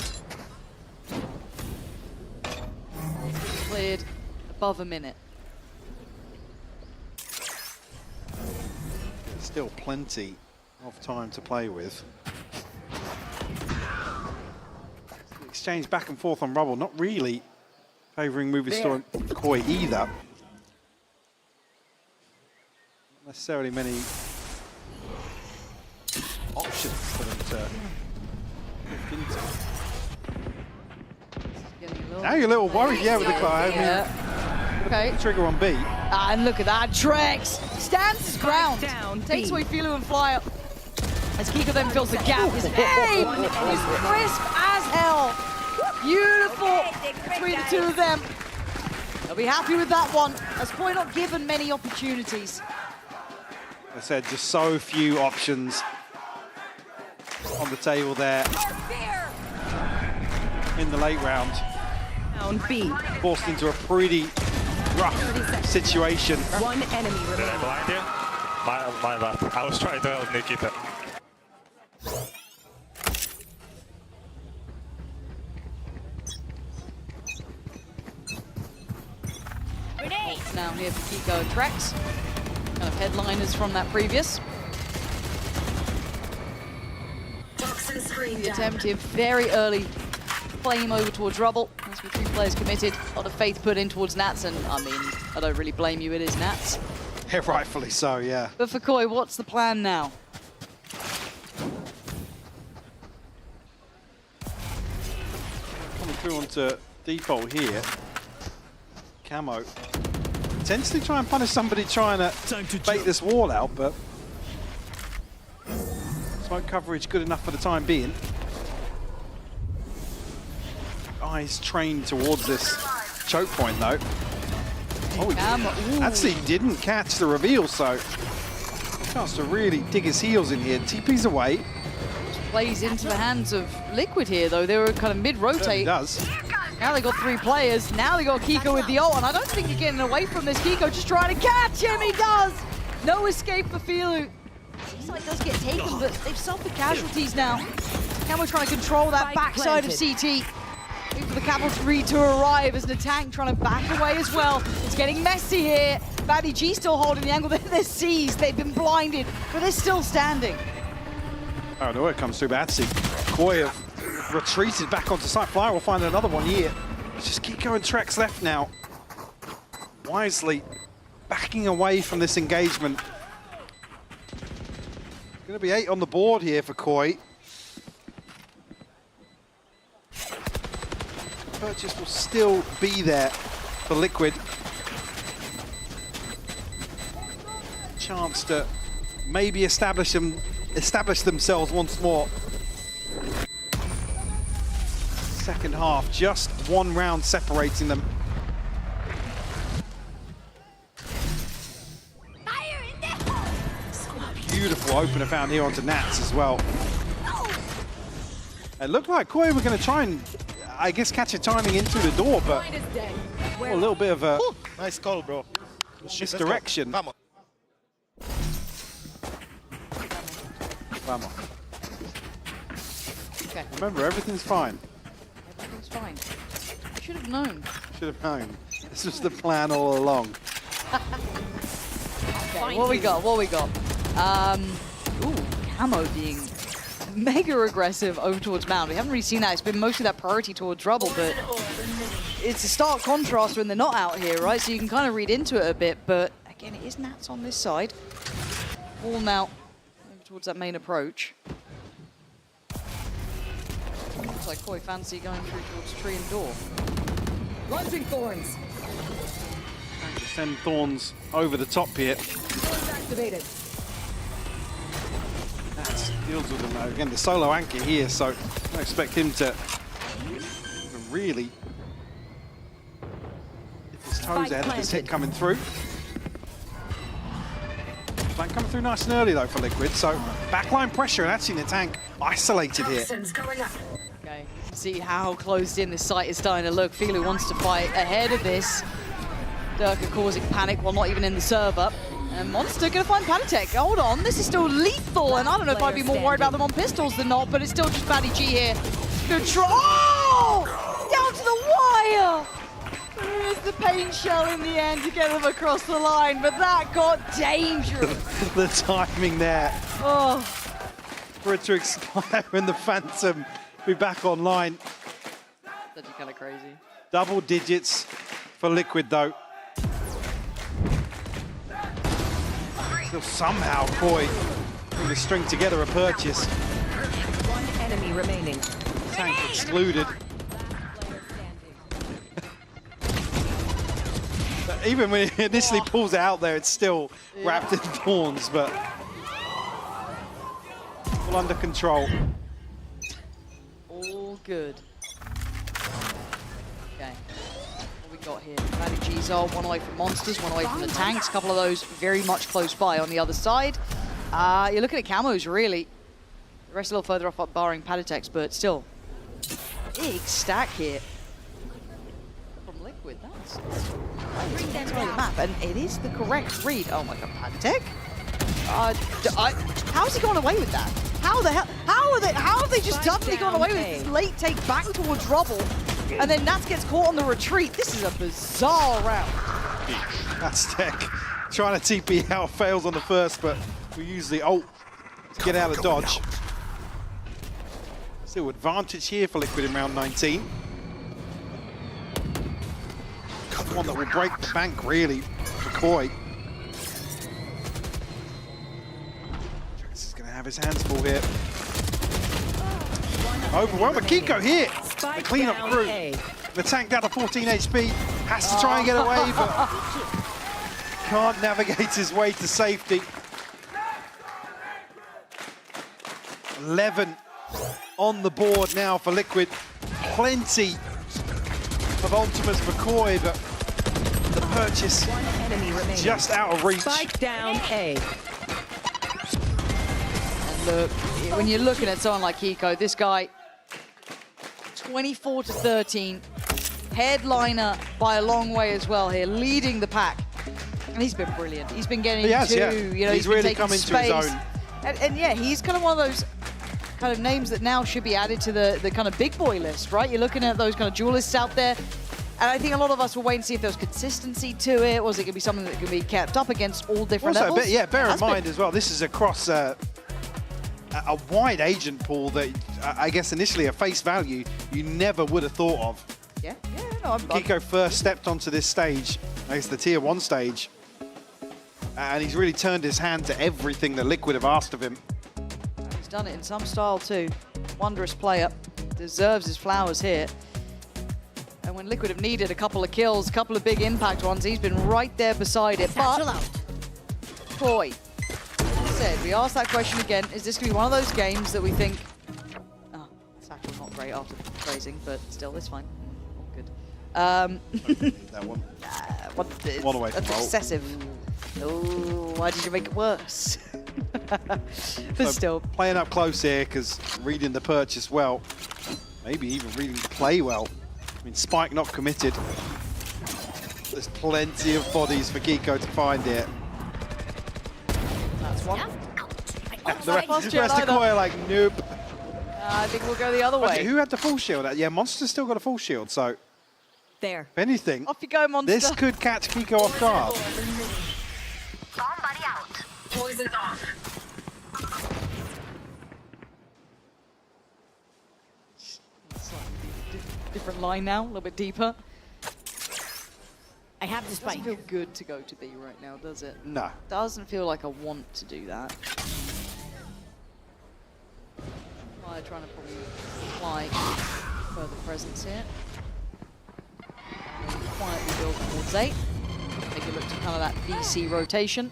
Cleared above a minute. Still plenty of time to play with. Exchange back and forth on rubble, not really favouring movie star Koi either. Not necessarily many options for them to look into. Now you're a little worried, yeah, with the Clyde. Okay. Trigger on B. And look at that, Trex stands his ground. Takes away Filu and Flyer. As Kiko then fills the gap. His aim is crisp as hell. Beautiful between the two of them. They'll be happy with that one, as Koi not given many opportunities. I said just so few options on the table there in the late round. B. Forced into a pretty rough situation. One enemy remaining. Did I blind you? My bad. I was trying to help Nikita. Now here for Kiko and Trex. Kind of headliners from that previous. The attempt here very early. Flame over towards rubble. As with 3 players committed. A lot of faith put in towards Nats, and I mean, I don't really blame you, it is Nats. Yeah, rightfully so, yeah. But for Koi, what's the plan now? Coming through onto default here. Camo. Potentially try and punish somebody trying to bait this wall out, but smoke coverage good enough for the time being. Eyes trained towards this choke point though. Oh, he actually didn't catch the reveal, so chance to really dig his heels in here. TP's away. Plays into the hands of Liquid here though. They were kind of mid-rotate. Does. Now they got 3 players. Now they got Kiko with the ult, and I don't think you're getting away from this. Kiko just trying to catch him. He does. No escape for Filu. Seems like it does get taken, but they've suffered casualties now. Camo trying to control that backside of CT. Wait for the cavalry to arrive as the tank trying to back away as well. It's getting messy here. Baddy G still holding the angle. They're seized. They've been blinded, but they're still standing. Oh, no, it comes through Batsy. Koi have retreated back onto site. Flyer will find another one here. Let's just keep going. Trex left now. Wisely backing away from this engagement. Going to be 8 on the board here for Koi. Purchase will still be there for Liquid. Chance to maybe establish themselves once more. Second half, just 1 round separating them. Beautiful opener found here onto Nats as well. It looked like Koi were going to try and, I guess, catch a timing into the door, but a little bit of a nice call, bro. misdirection. Vamos. Vamos. Okay. Remember, everything's fine. Everything's fine. Should have known. Should have known. This was the plan all along. Okay, what we got? What we got? Ooh, Camo being mega aggressive over towards Mound. We haven't really seen that. It's been mostly that priority towards Rubble, but it's a stark contrast when they're not out here, right? So you can kind of read into it a bit, but again, it is Nats on this side. All now over towards that main approach. Looks like Koi fancy going through towards tree and door. Launching thorns. And just Send Thorns over the top here. Activated. That deals with him now. Again, the solo anchor here, so I expect him to really get his toes ahead of this hit coming through. Flank coming through nice and early though for Liquid, so backline pressure and actually the tank isolated here. Okay, you can see how closed in this site is starting to look. Felu wants to fight ahead of this. Durka causing panic while not even in the server. And Monster gonna find Panatech. Hold on, this is still lethal, and I don't know if I'd be more worried about them on pistols than not, but it's still just Paddy G here. Good try. Oh! Down to the wire! There's the paint shell in the end to get them across the line, but that got dangerous. The timing there. Oh. For it to expire and the Phantom be back online. That's kind of crazy. Double digits for Liquid though. Still somehow Koi able to string together a purchase. One enemy remaining. Tank excluded. But even when he initially pulls it out there, it's still wrapped in thorns, but all under control. All good. Okay. What we got here? Paddy G's are one away from Monsters, one away from the tanks. A couple of those very much close by on the other side. You're looking at camos, really. The rest a little further off, barring Padatex, but still. Big stack here. From Liquid, that's the map, and it is the correct read. Oh my god, Padatex? How's he gone away with that? How the hell? How have they just suddenly gone away with this late take back towards Rubble, and then Nats gets caught on the retreat? This is a bizarre round. That's Tech trying to TP out, fails on the first, but we use the ult to get out of dodge. Still advantage here for Liquid in round 19. One that will break the bank really for Koi. Trax is going to have his hands full here. Overwhelmed, but Kiko here. The cleanup crew. The tank down to 14 HP. Has to try and get away, but can't navigate his way to safety. 11 on the board now for Liquid. Plenty of ultimates for Koi, but the purchase just out of reach. Spike down A. And look, when you're looking at someone like Kiko, this guy, 24 to 13, headliner by a long way as well here, leading the pack. And he's been brilliant. He's been getting you know, he's been really taking come into space. his own. And yeah, he's kind of one of those kind of names that now should be added to the kind of big boy list, right? You're looking at those kind of duelists out there. And I think a lot of us will wait and see if there's consistency to it. Was it going to be something that can be kept up against all different levels? Also, bear in mind as well, this is across a wide agent pool that I guess initially at face value, you never would have thought of. Yeah, no, Kiko first stepped onto this stage, I guess the tier 1 stage, and he's really turned his hand to everything that Liquid have asked of him. He's done it in some style too. Wondrous player, deserves his flowers here. And when Liquid have needed a couple of kills, a couple of big impact ones, he's been right there beside it. But, Koi, said, we asked that question again, is this going to be one of those games that we think, oh, Satchel's not great after the phrasing, but still, it's fine. All good. That one. One away from that's excessive. Oh, why did you make it worse? But So still. playing up close here, because reading the purchase well, maybe even reading the play well. I mean, Spike not committed. There's plenty of bodies for Kiko to find here. That's one. The rest of Koi are like, nope. I think we'll go the other way. Who had the full shield? Yeah, Monster's still got a full shield, so there. If anything, off you go, Monster. This could catch Kiko off guard. Somebody out. Poison's off. Different line now, a little bit deeper. I have the spike. Doesn't feel good to go to B right now, does it? No. Doesn't feel like I want to do that. I'm trying to probably apply further presence here. Quietly build towards 8. Make it look kind of that VC rotation.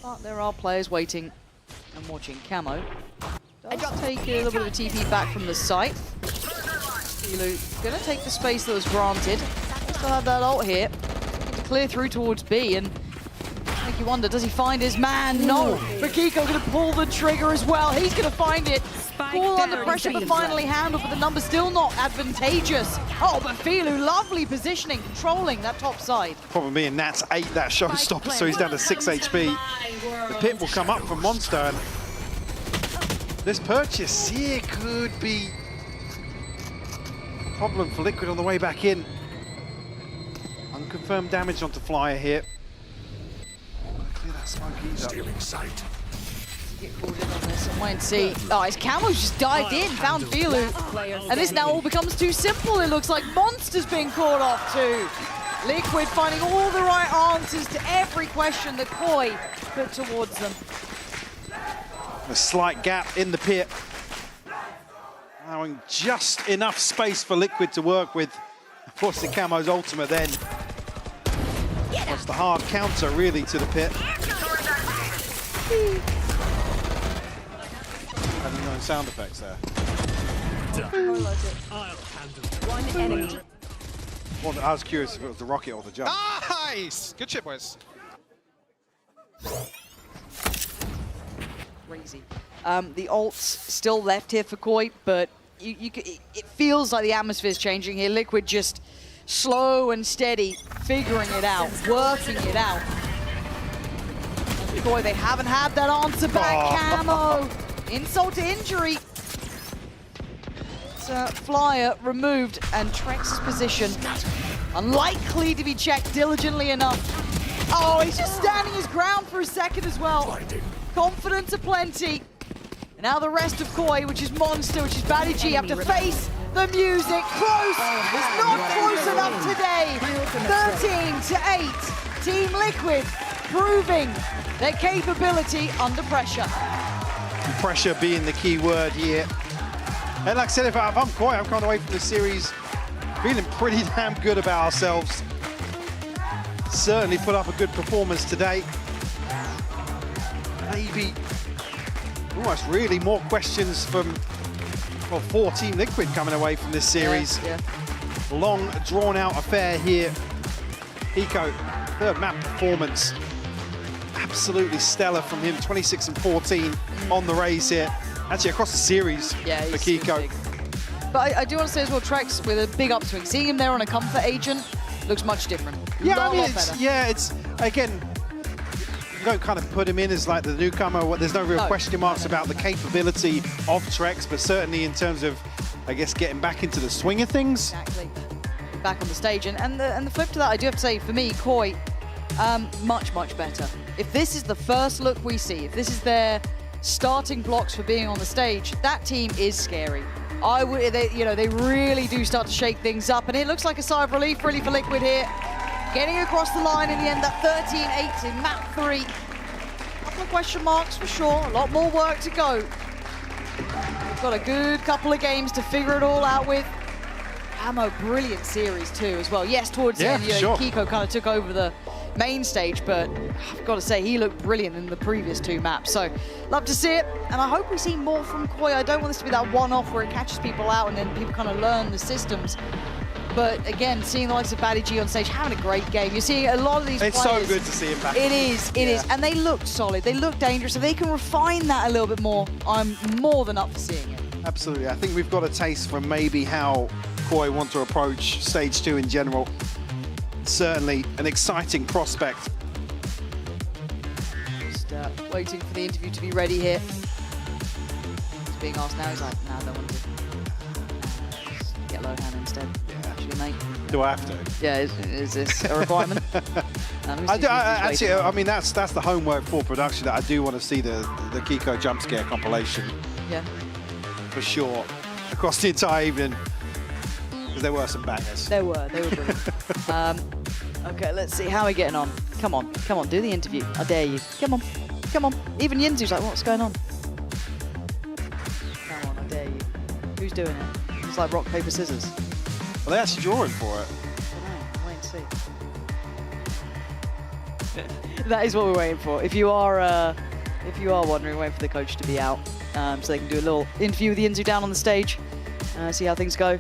But there are players waiting and watching. Camo does take a little bit of a TP back from the site. Filu gonna take the space that was granted. Still have that ult here. Need to clear through towards B, and make you wonder, does he find his man? No! Makiko gonna pull the trigger as well. He's gonna find it. Ball under pressure but finally handled, but the number's still not advantageous. Oh, but Filu, lovely positioning, controlling that top side. Problem being Nats ate that showstopper, so he's down to 6 HP. The pit will come up from Monster, and this purchase here could be a problem for Liquid on the way back in. Unconfirmed damage onto Flyer here. Clear that smoke ease up. Stealing sight. Get called in on this and wait and see. Oh, his Camo's just dived in, found Filu. And this now all becomes too simple. It looks like Monster's being caught off too. Liquid finding all the right answers to every question that Koi put towards them. A slight gap in the pit. Allowing just enough space for Liquid to work with. Of course, the Camo's ultimate then. That's the hard counter really to the pit. Having no sound effects there. One enemy. Well, I was curious if it was the rocket or the jump. Nice! Good shit, boys. Crazy. The ult's still left here for Koi, but it feels like the atmosphere's changing here. Liquid just slow and steady, figuring it out, working it out. Koi, they haven't had that answer back. Camo, insult to injury. Flyer removed, and Trex's position unlikely to be checked diligently enough. Oh, he's just standing his ground for a second as well. Confidence aplenty. And now the rest of Koi, which is Monster, which is Badiji, have to face the music. Close! It's not close enough today. 13-8. Team Liquid proving their capability under pressure. Pressure being the key word here. And like I said, if I'm Koi, I'm coming away from the series feeling pretty damn good about ourselves. Certainly put up a good performance today. Maybe almost really more questions from, well, for Team Liquid coming away from this series. Yeah. Long, drawn-out affair here. Eco, third map performance. Absolutely stellar from him, 26 and 14 on the raise here. Actually, across the series for Kiko. But I do want to say as well, Trex with a big upswing. Seeing him there on a comfort agent looks much different. Yeah, I mean, lot better. it's again, you don't kind of put him in as like the newcomer. There's no real question marks about the capability of Trex, but certainly in terms of, I guess, getting back into the swing of things. Exactly. Back on the stage. And the flip to that, I do have to say, for me, Koi, much, much better. If this is the first look we see, if this is their starting blocks for being on the stage, that team is scary. They really do start to shake things up, and it looks like a sigh of relief really for Liquid here. Getting across the line in the end, that 13-8 in map 3. A couple of question marks for sure, a lot more work to go. We've got a good couple of games to figure it all out with. Camo, brilliant series too as well. Yes, towards the end, Kiko kind of took over the main stage, but I've got to say he looked brilliant in the previous two maps. So love to see it, and I hope we see more from Koi. I don't want this to be that one-off where it catches people out and then people kind of learn the systems. But again, seeing the likes of Badiji on stage having a great game. You're seeing a lot of these players. It's so good to see him back. It is, and they look solid. They look dangerous. If they can refine that a little bit more, I'm more than up for seeing it. Absolutely. I think we've got a taste for maybe how Koi want to approach Stage 2 in general. Certainly an exciting prospect. Just waiting for the interview to be ready here. He's being asked now, he's like, nah, I don't want to. Get Lohan instead. Yeah. Actually, mate. Do I have to? Yeah, is this a requirement? Actually, I mean, that's the homework for production. That I do want to see the Kiko jump scare compilation. Yeah. For sure. Across the entire evening. Because there were some bangers. They were brilliant. Okay, let's see how we're getting on. Come on, do the interview. I dare you. Come on. Even Yinzu's like, what's going on? Come on, I dare you. Who's doing it? It's like rock, paper, scissors. Well, they're actually drawing for it. I don't know, wait and see. That is what we're waiting for. If you are wondering, waiting for the coach to be out, so they can do a little interview with the Yinzu down on the stage, see how things go.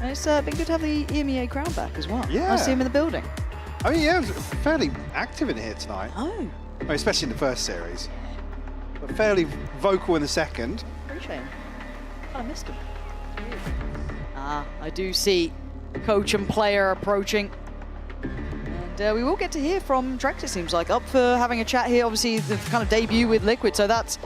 And it's been good to have the EMEA crowd back as well. Yeah. I see him in the building. I mean, yeah, it was fairly active in here tonight. Oh. I mean, especially in the first series. But fairly vocal in the second. Appreciate him. I missed him. I do see coach and player approaching. And we will get to hear from Trex, it seems like, up for having a chat here. Obviously, the kind of debut with Liquid, so that's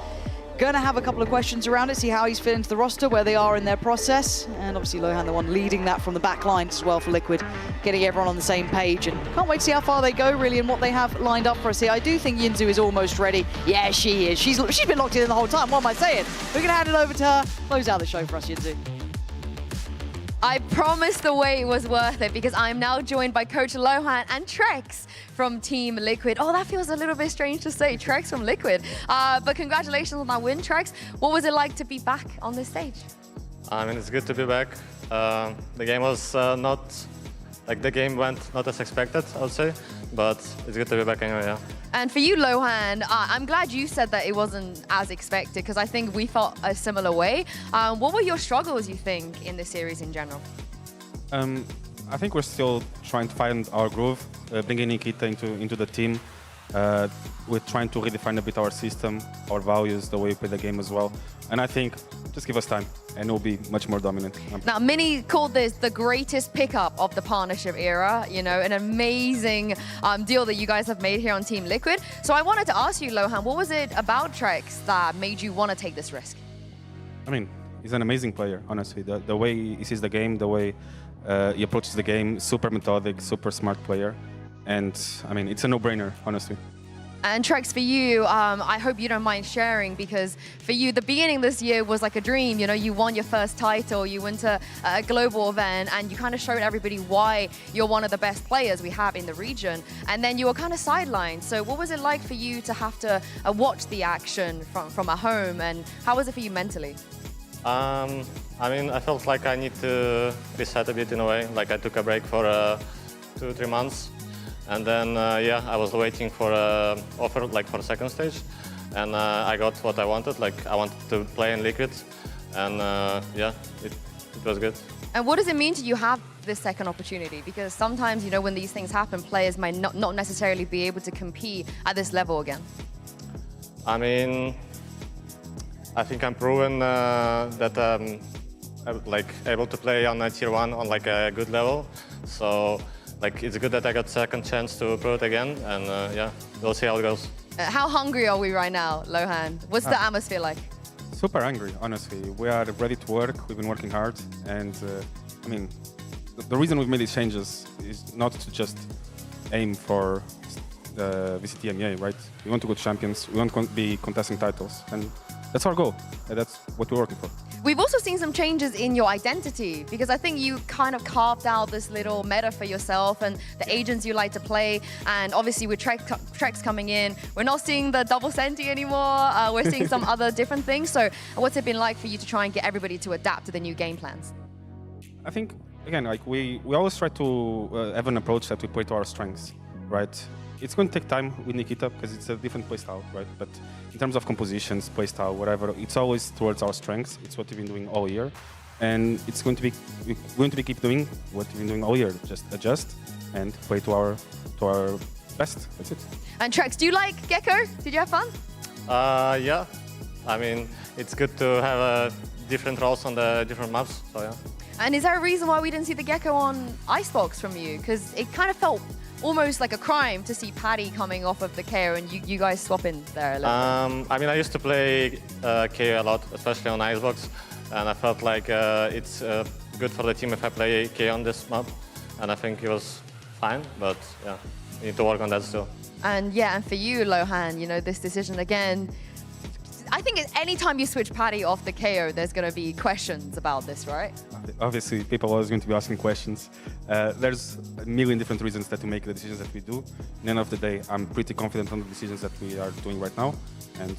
going to have a couple of questions around it, see how he's fit into the roster, where they are in their process. And obviously, Lohan, the one leading that from the back line as well for Liquid, getting everyone on the same page. And can't wait to see how far they go, really, and what they have lined up for us here. I do think Yinzu is almost ready. Yeah, she is. She's been locked in the whole time. What am I saying? We're going to hand it over to her. Close out the show for us, Yinzu. I promised the wait was worth it because I'm now joined by Coach Lohan and Trex from Team Liquid. Oh, that feels a little bit strange to say, Trex from Liquid. But congratulations on that win, Trex. What was it like to be back on this stage? I mean, it's good to be back. The game was the game went not as expected, I would say, but it's good to be back anyway, yeah. And for you, Lohan, I'm glad you said that it wasn't as expected because I think we felt a similar way. What were your struggles, you think, in this series in general? I think we're still trying to find our groove, bringing Nikita into the team. We're trying to redefine a bit our system, our values, the way we play the game as well. And I think just give us time and we'll be much more dominant. Now, Mini called this the greatest pickup of the partnership era, you know, an amazing deal that you guys have made here on Team Liquid. So I wanted to ask you, Lohan, what was it about Trex that made you want to take this risk? I mean, he's an amazing player, honestly. The way he sees the game, the way he approaches the game, super methodic, super smart player. And I mean, it's a no-brainer, honestly. And Trex, for you, I hope you don't mind sharing because for you, the beginning of this year was like a dream. You know, you won your first title, you went to a global event, and you kind of showed everybody why you're one of the best players we have in the region. And then you were kind of sidelined. So what was it like for you to have to watch the action from at home, and how was it for you mentally? I mean, I felt like I need to reset a bit in a way. Like I took a break for 2-3 months. And then, yeah, I was waiting for an offer, like for a second stage, and I got what I wanted. Like I wanted to play in Liquid, and yeah, it was good. And what does it mean to you have this second opportunity? Because sometimes, you know, when these things happen, players might not necessarily be able to compete at this level again. I mean, I think I'm proven that I'm like able to play on a tier 1 on like a good level. So. Like, it's good that I got second chance to prove it again, and yeah, we'll see how it goes. How hungry are we right now, Lohan? What's the atmosphere like? Super angry, honestly. We are ready to work, we've been working hard, and I mean, the reason we've made these changes is not to just aim for the VCT EMEA, right? We want to go to champions, we want to be contesting titles, and that's our goal, and that's what we're working for. We've also seen some changes in your identity because I think you kind of carved out this little meta for yourself and the agents you like to play. And obviously with Trex coming in, we're not seeing the double senti anymore. We're seeing some other different things. So what's it been like for you to try and get everybody to adapt to the new game plans? I think, again, like we always try to have an approach that we play to our strengths, right? It's going to take time with Nikita because it's a different playstyle, right? But in terms of compositions, playstyle, whatever, it's always towards our strengths. It's what we've been doing all year, and it's going to be keep doing what we've been doing all year. Just adjust and play to our best. That's it. And Trex, do you like Gecko? Did you have fun? Yeah. I mean, it's good to have different roles on the different maps. So yeah. And is there a reason why we didn't see the Gecko on Icebox from you? Because it kind of felt almost like a crime to see Paddy coming off of the KO and you guys swapping there a little bit. I mean, I used to play KO a lot, especially on Icebox, and I felt like it's good for the team if I play KO on this map, and I think it was fine, but yeah, we need to work on that still. And yeah, and for you, Lohan, you know, this decision again, I think anytime you switch Paddy off the KO, there's going to be questions about this, right? Obviously, people are always going to be asking questions. There's a million different reasons that we make the decisions that we do. At the end of the day, I'm pretty confident on the decisions that we are doing right now. And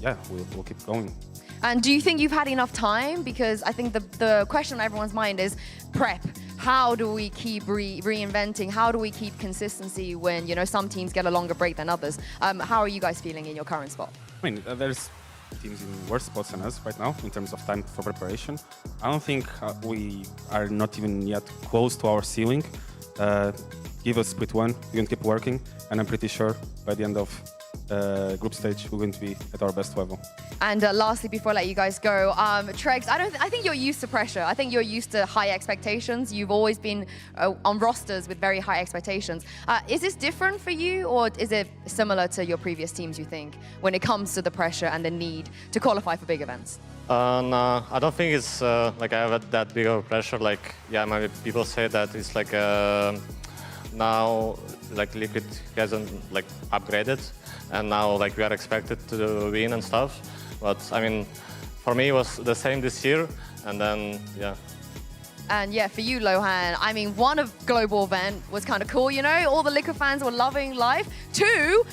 yeah, we'll keep going. And do you think you've had enough time? Because I think the question on everyone's mind is prep. how do we keep reinventing? How do we keep consistency when, you know, some teams get a longer break than others? How are you guys feeling in your current spot? I mean, there's teams in worse spots than us right now in terms of time for preparation. I don't think we are not even yet close to our ceiling. Give us split one, we're going to keep working, and I'm pretty sure by the end of group stage we're going to be at our best level. And lastly, before I let you guys go, Tregs, I think you're used to pressure. I think you're used to high expectations. You've always been on rosters with very high expectations. Is this different for you, or is it similar to your previous teams, you think, when it comes to the pressure and the need to qualify for big events? No, I don't think it's like I have that big of pressure. Like, yeah, maybe people say that it's like now like Liquid hasn't like upgraded, and now like we are expected to win and stuff. But I mean, for me it was the same this year, and then yeah. And yeah, for you, Lohan, I mean, one of global event was kind of cool, you know? All the Liquid fans were loving life. Two,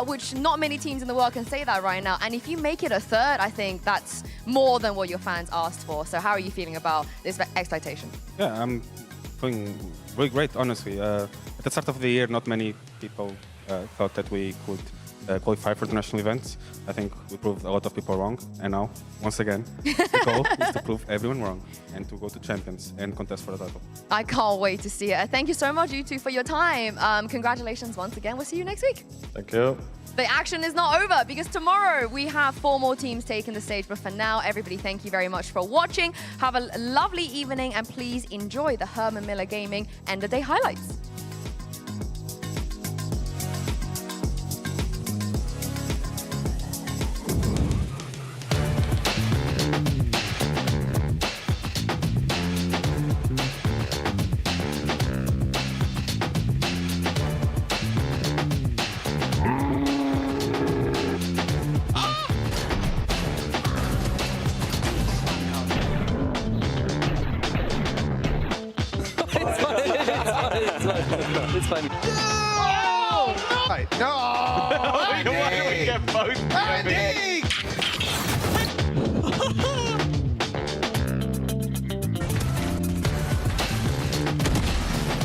which not many teams in the world can say that right now. And if you make it a third, I think that's more than what your fans asked for. So how are you feeling about this expectation? Yeah, I'm feeling really great, honestly. At the start of the year, not many people thought that we could qualify for international events. I think we proved a lot of people wrong, and now, once again, the goal is to prove everyone wrong and to go to champions and contest for the title. I can't wait to see it. Thank you so much, you two, for your time. Congratulations once again. We'll see you next week. Thank you. The action is not over, because tomorrow we have 4 more teams taking the stage. But for now, everybody, thank you very much for watching. Have a lovely evening, and please enjoy the Herman Miller Gaming End of Day highlights. It's fine. No! Right, no! Why do we get both? Andy!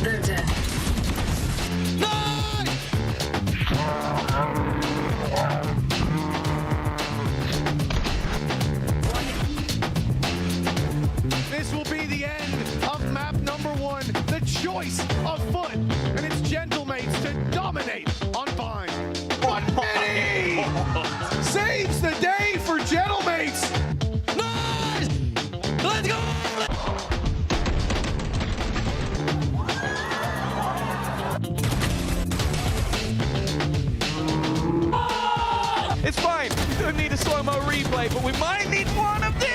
They're dead. This will be the end of map number 1, the choice of Foot and its gentlemates to dominate on Vine. 1 minute saves the day for gentlemates. Nice! Let's go! It's fine. We don't need a slow-mo replay, but we might need one of this.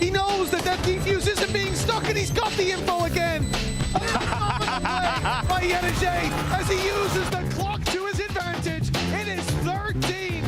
He knows that defuse isn't being stuck, and he's got the info again. By Yedeje as he uses the clock to his advantage. It is 13-5.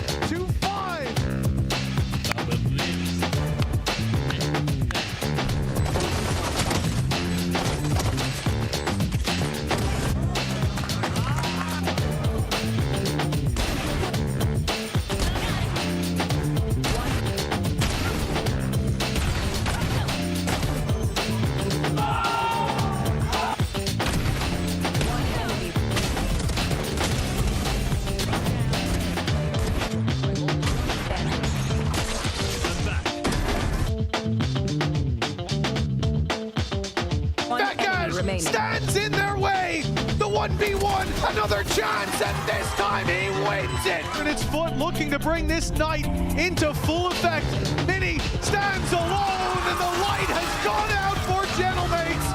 Stands in their way. The 1v1, another chance, and this time he wins it. And it's Foot looking to bring this night into full effect. Mini stands alone, and the light has gone out for gentlemates.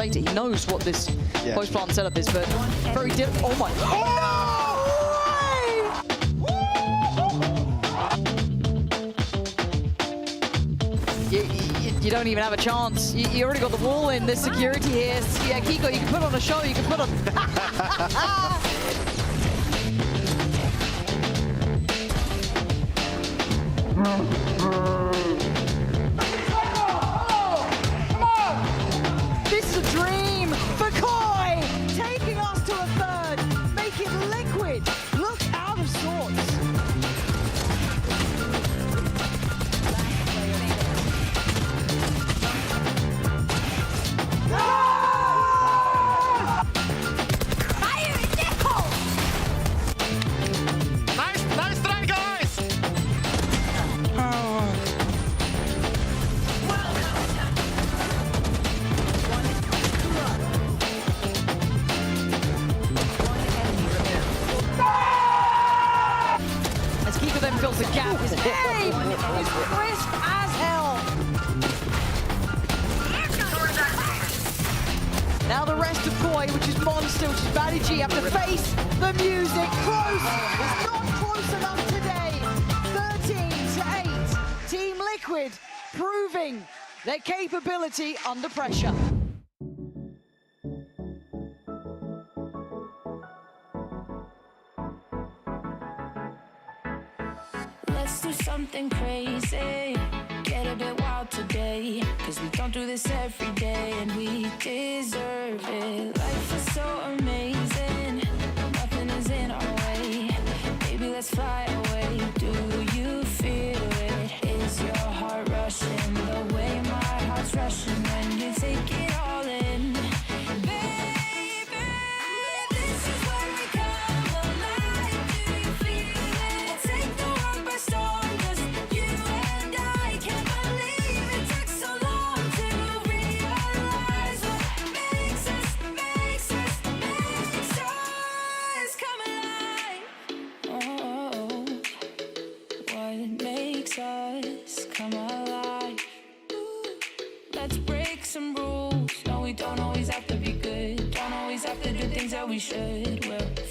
debate it. He knows what this post-plant setup is, but very different. Oh my! You don't even have a chance. You already got the wall in. There's security here. Yeah, Kiko, you can put on a show. You can put on. This is a dream for Koi, taking us to a third, making Liquid look out of sorts. Nice try, guys! As Kiko then fills the gap, his aim is crisp as hell. Now the rest of Koi, which is Monster, which is Batty G, have to face the music. Close! It's not close enough today. 13-8. Team Liquid proving their capability under pressure. Let's do something crazy, get a bit wild today, cause we don't do this every day and we deserve it. Life is so amazing, nothing is in our way. Baby, let's fly away. Do you feel it? Is your heart rushing the way my heart's rushing when you take it all in? Baby, this is where we come alive. Do you feel it? Take the world by storm, 'cause you and I can't believe it took so long to realize what makes us come alive. Oh, what makes us come alive? Let's break some rules. No, we don't always have to be good. Don't always have to do things that we should. We're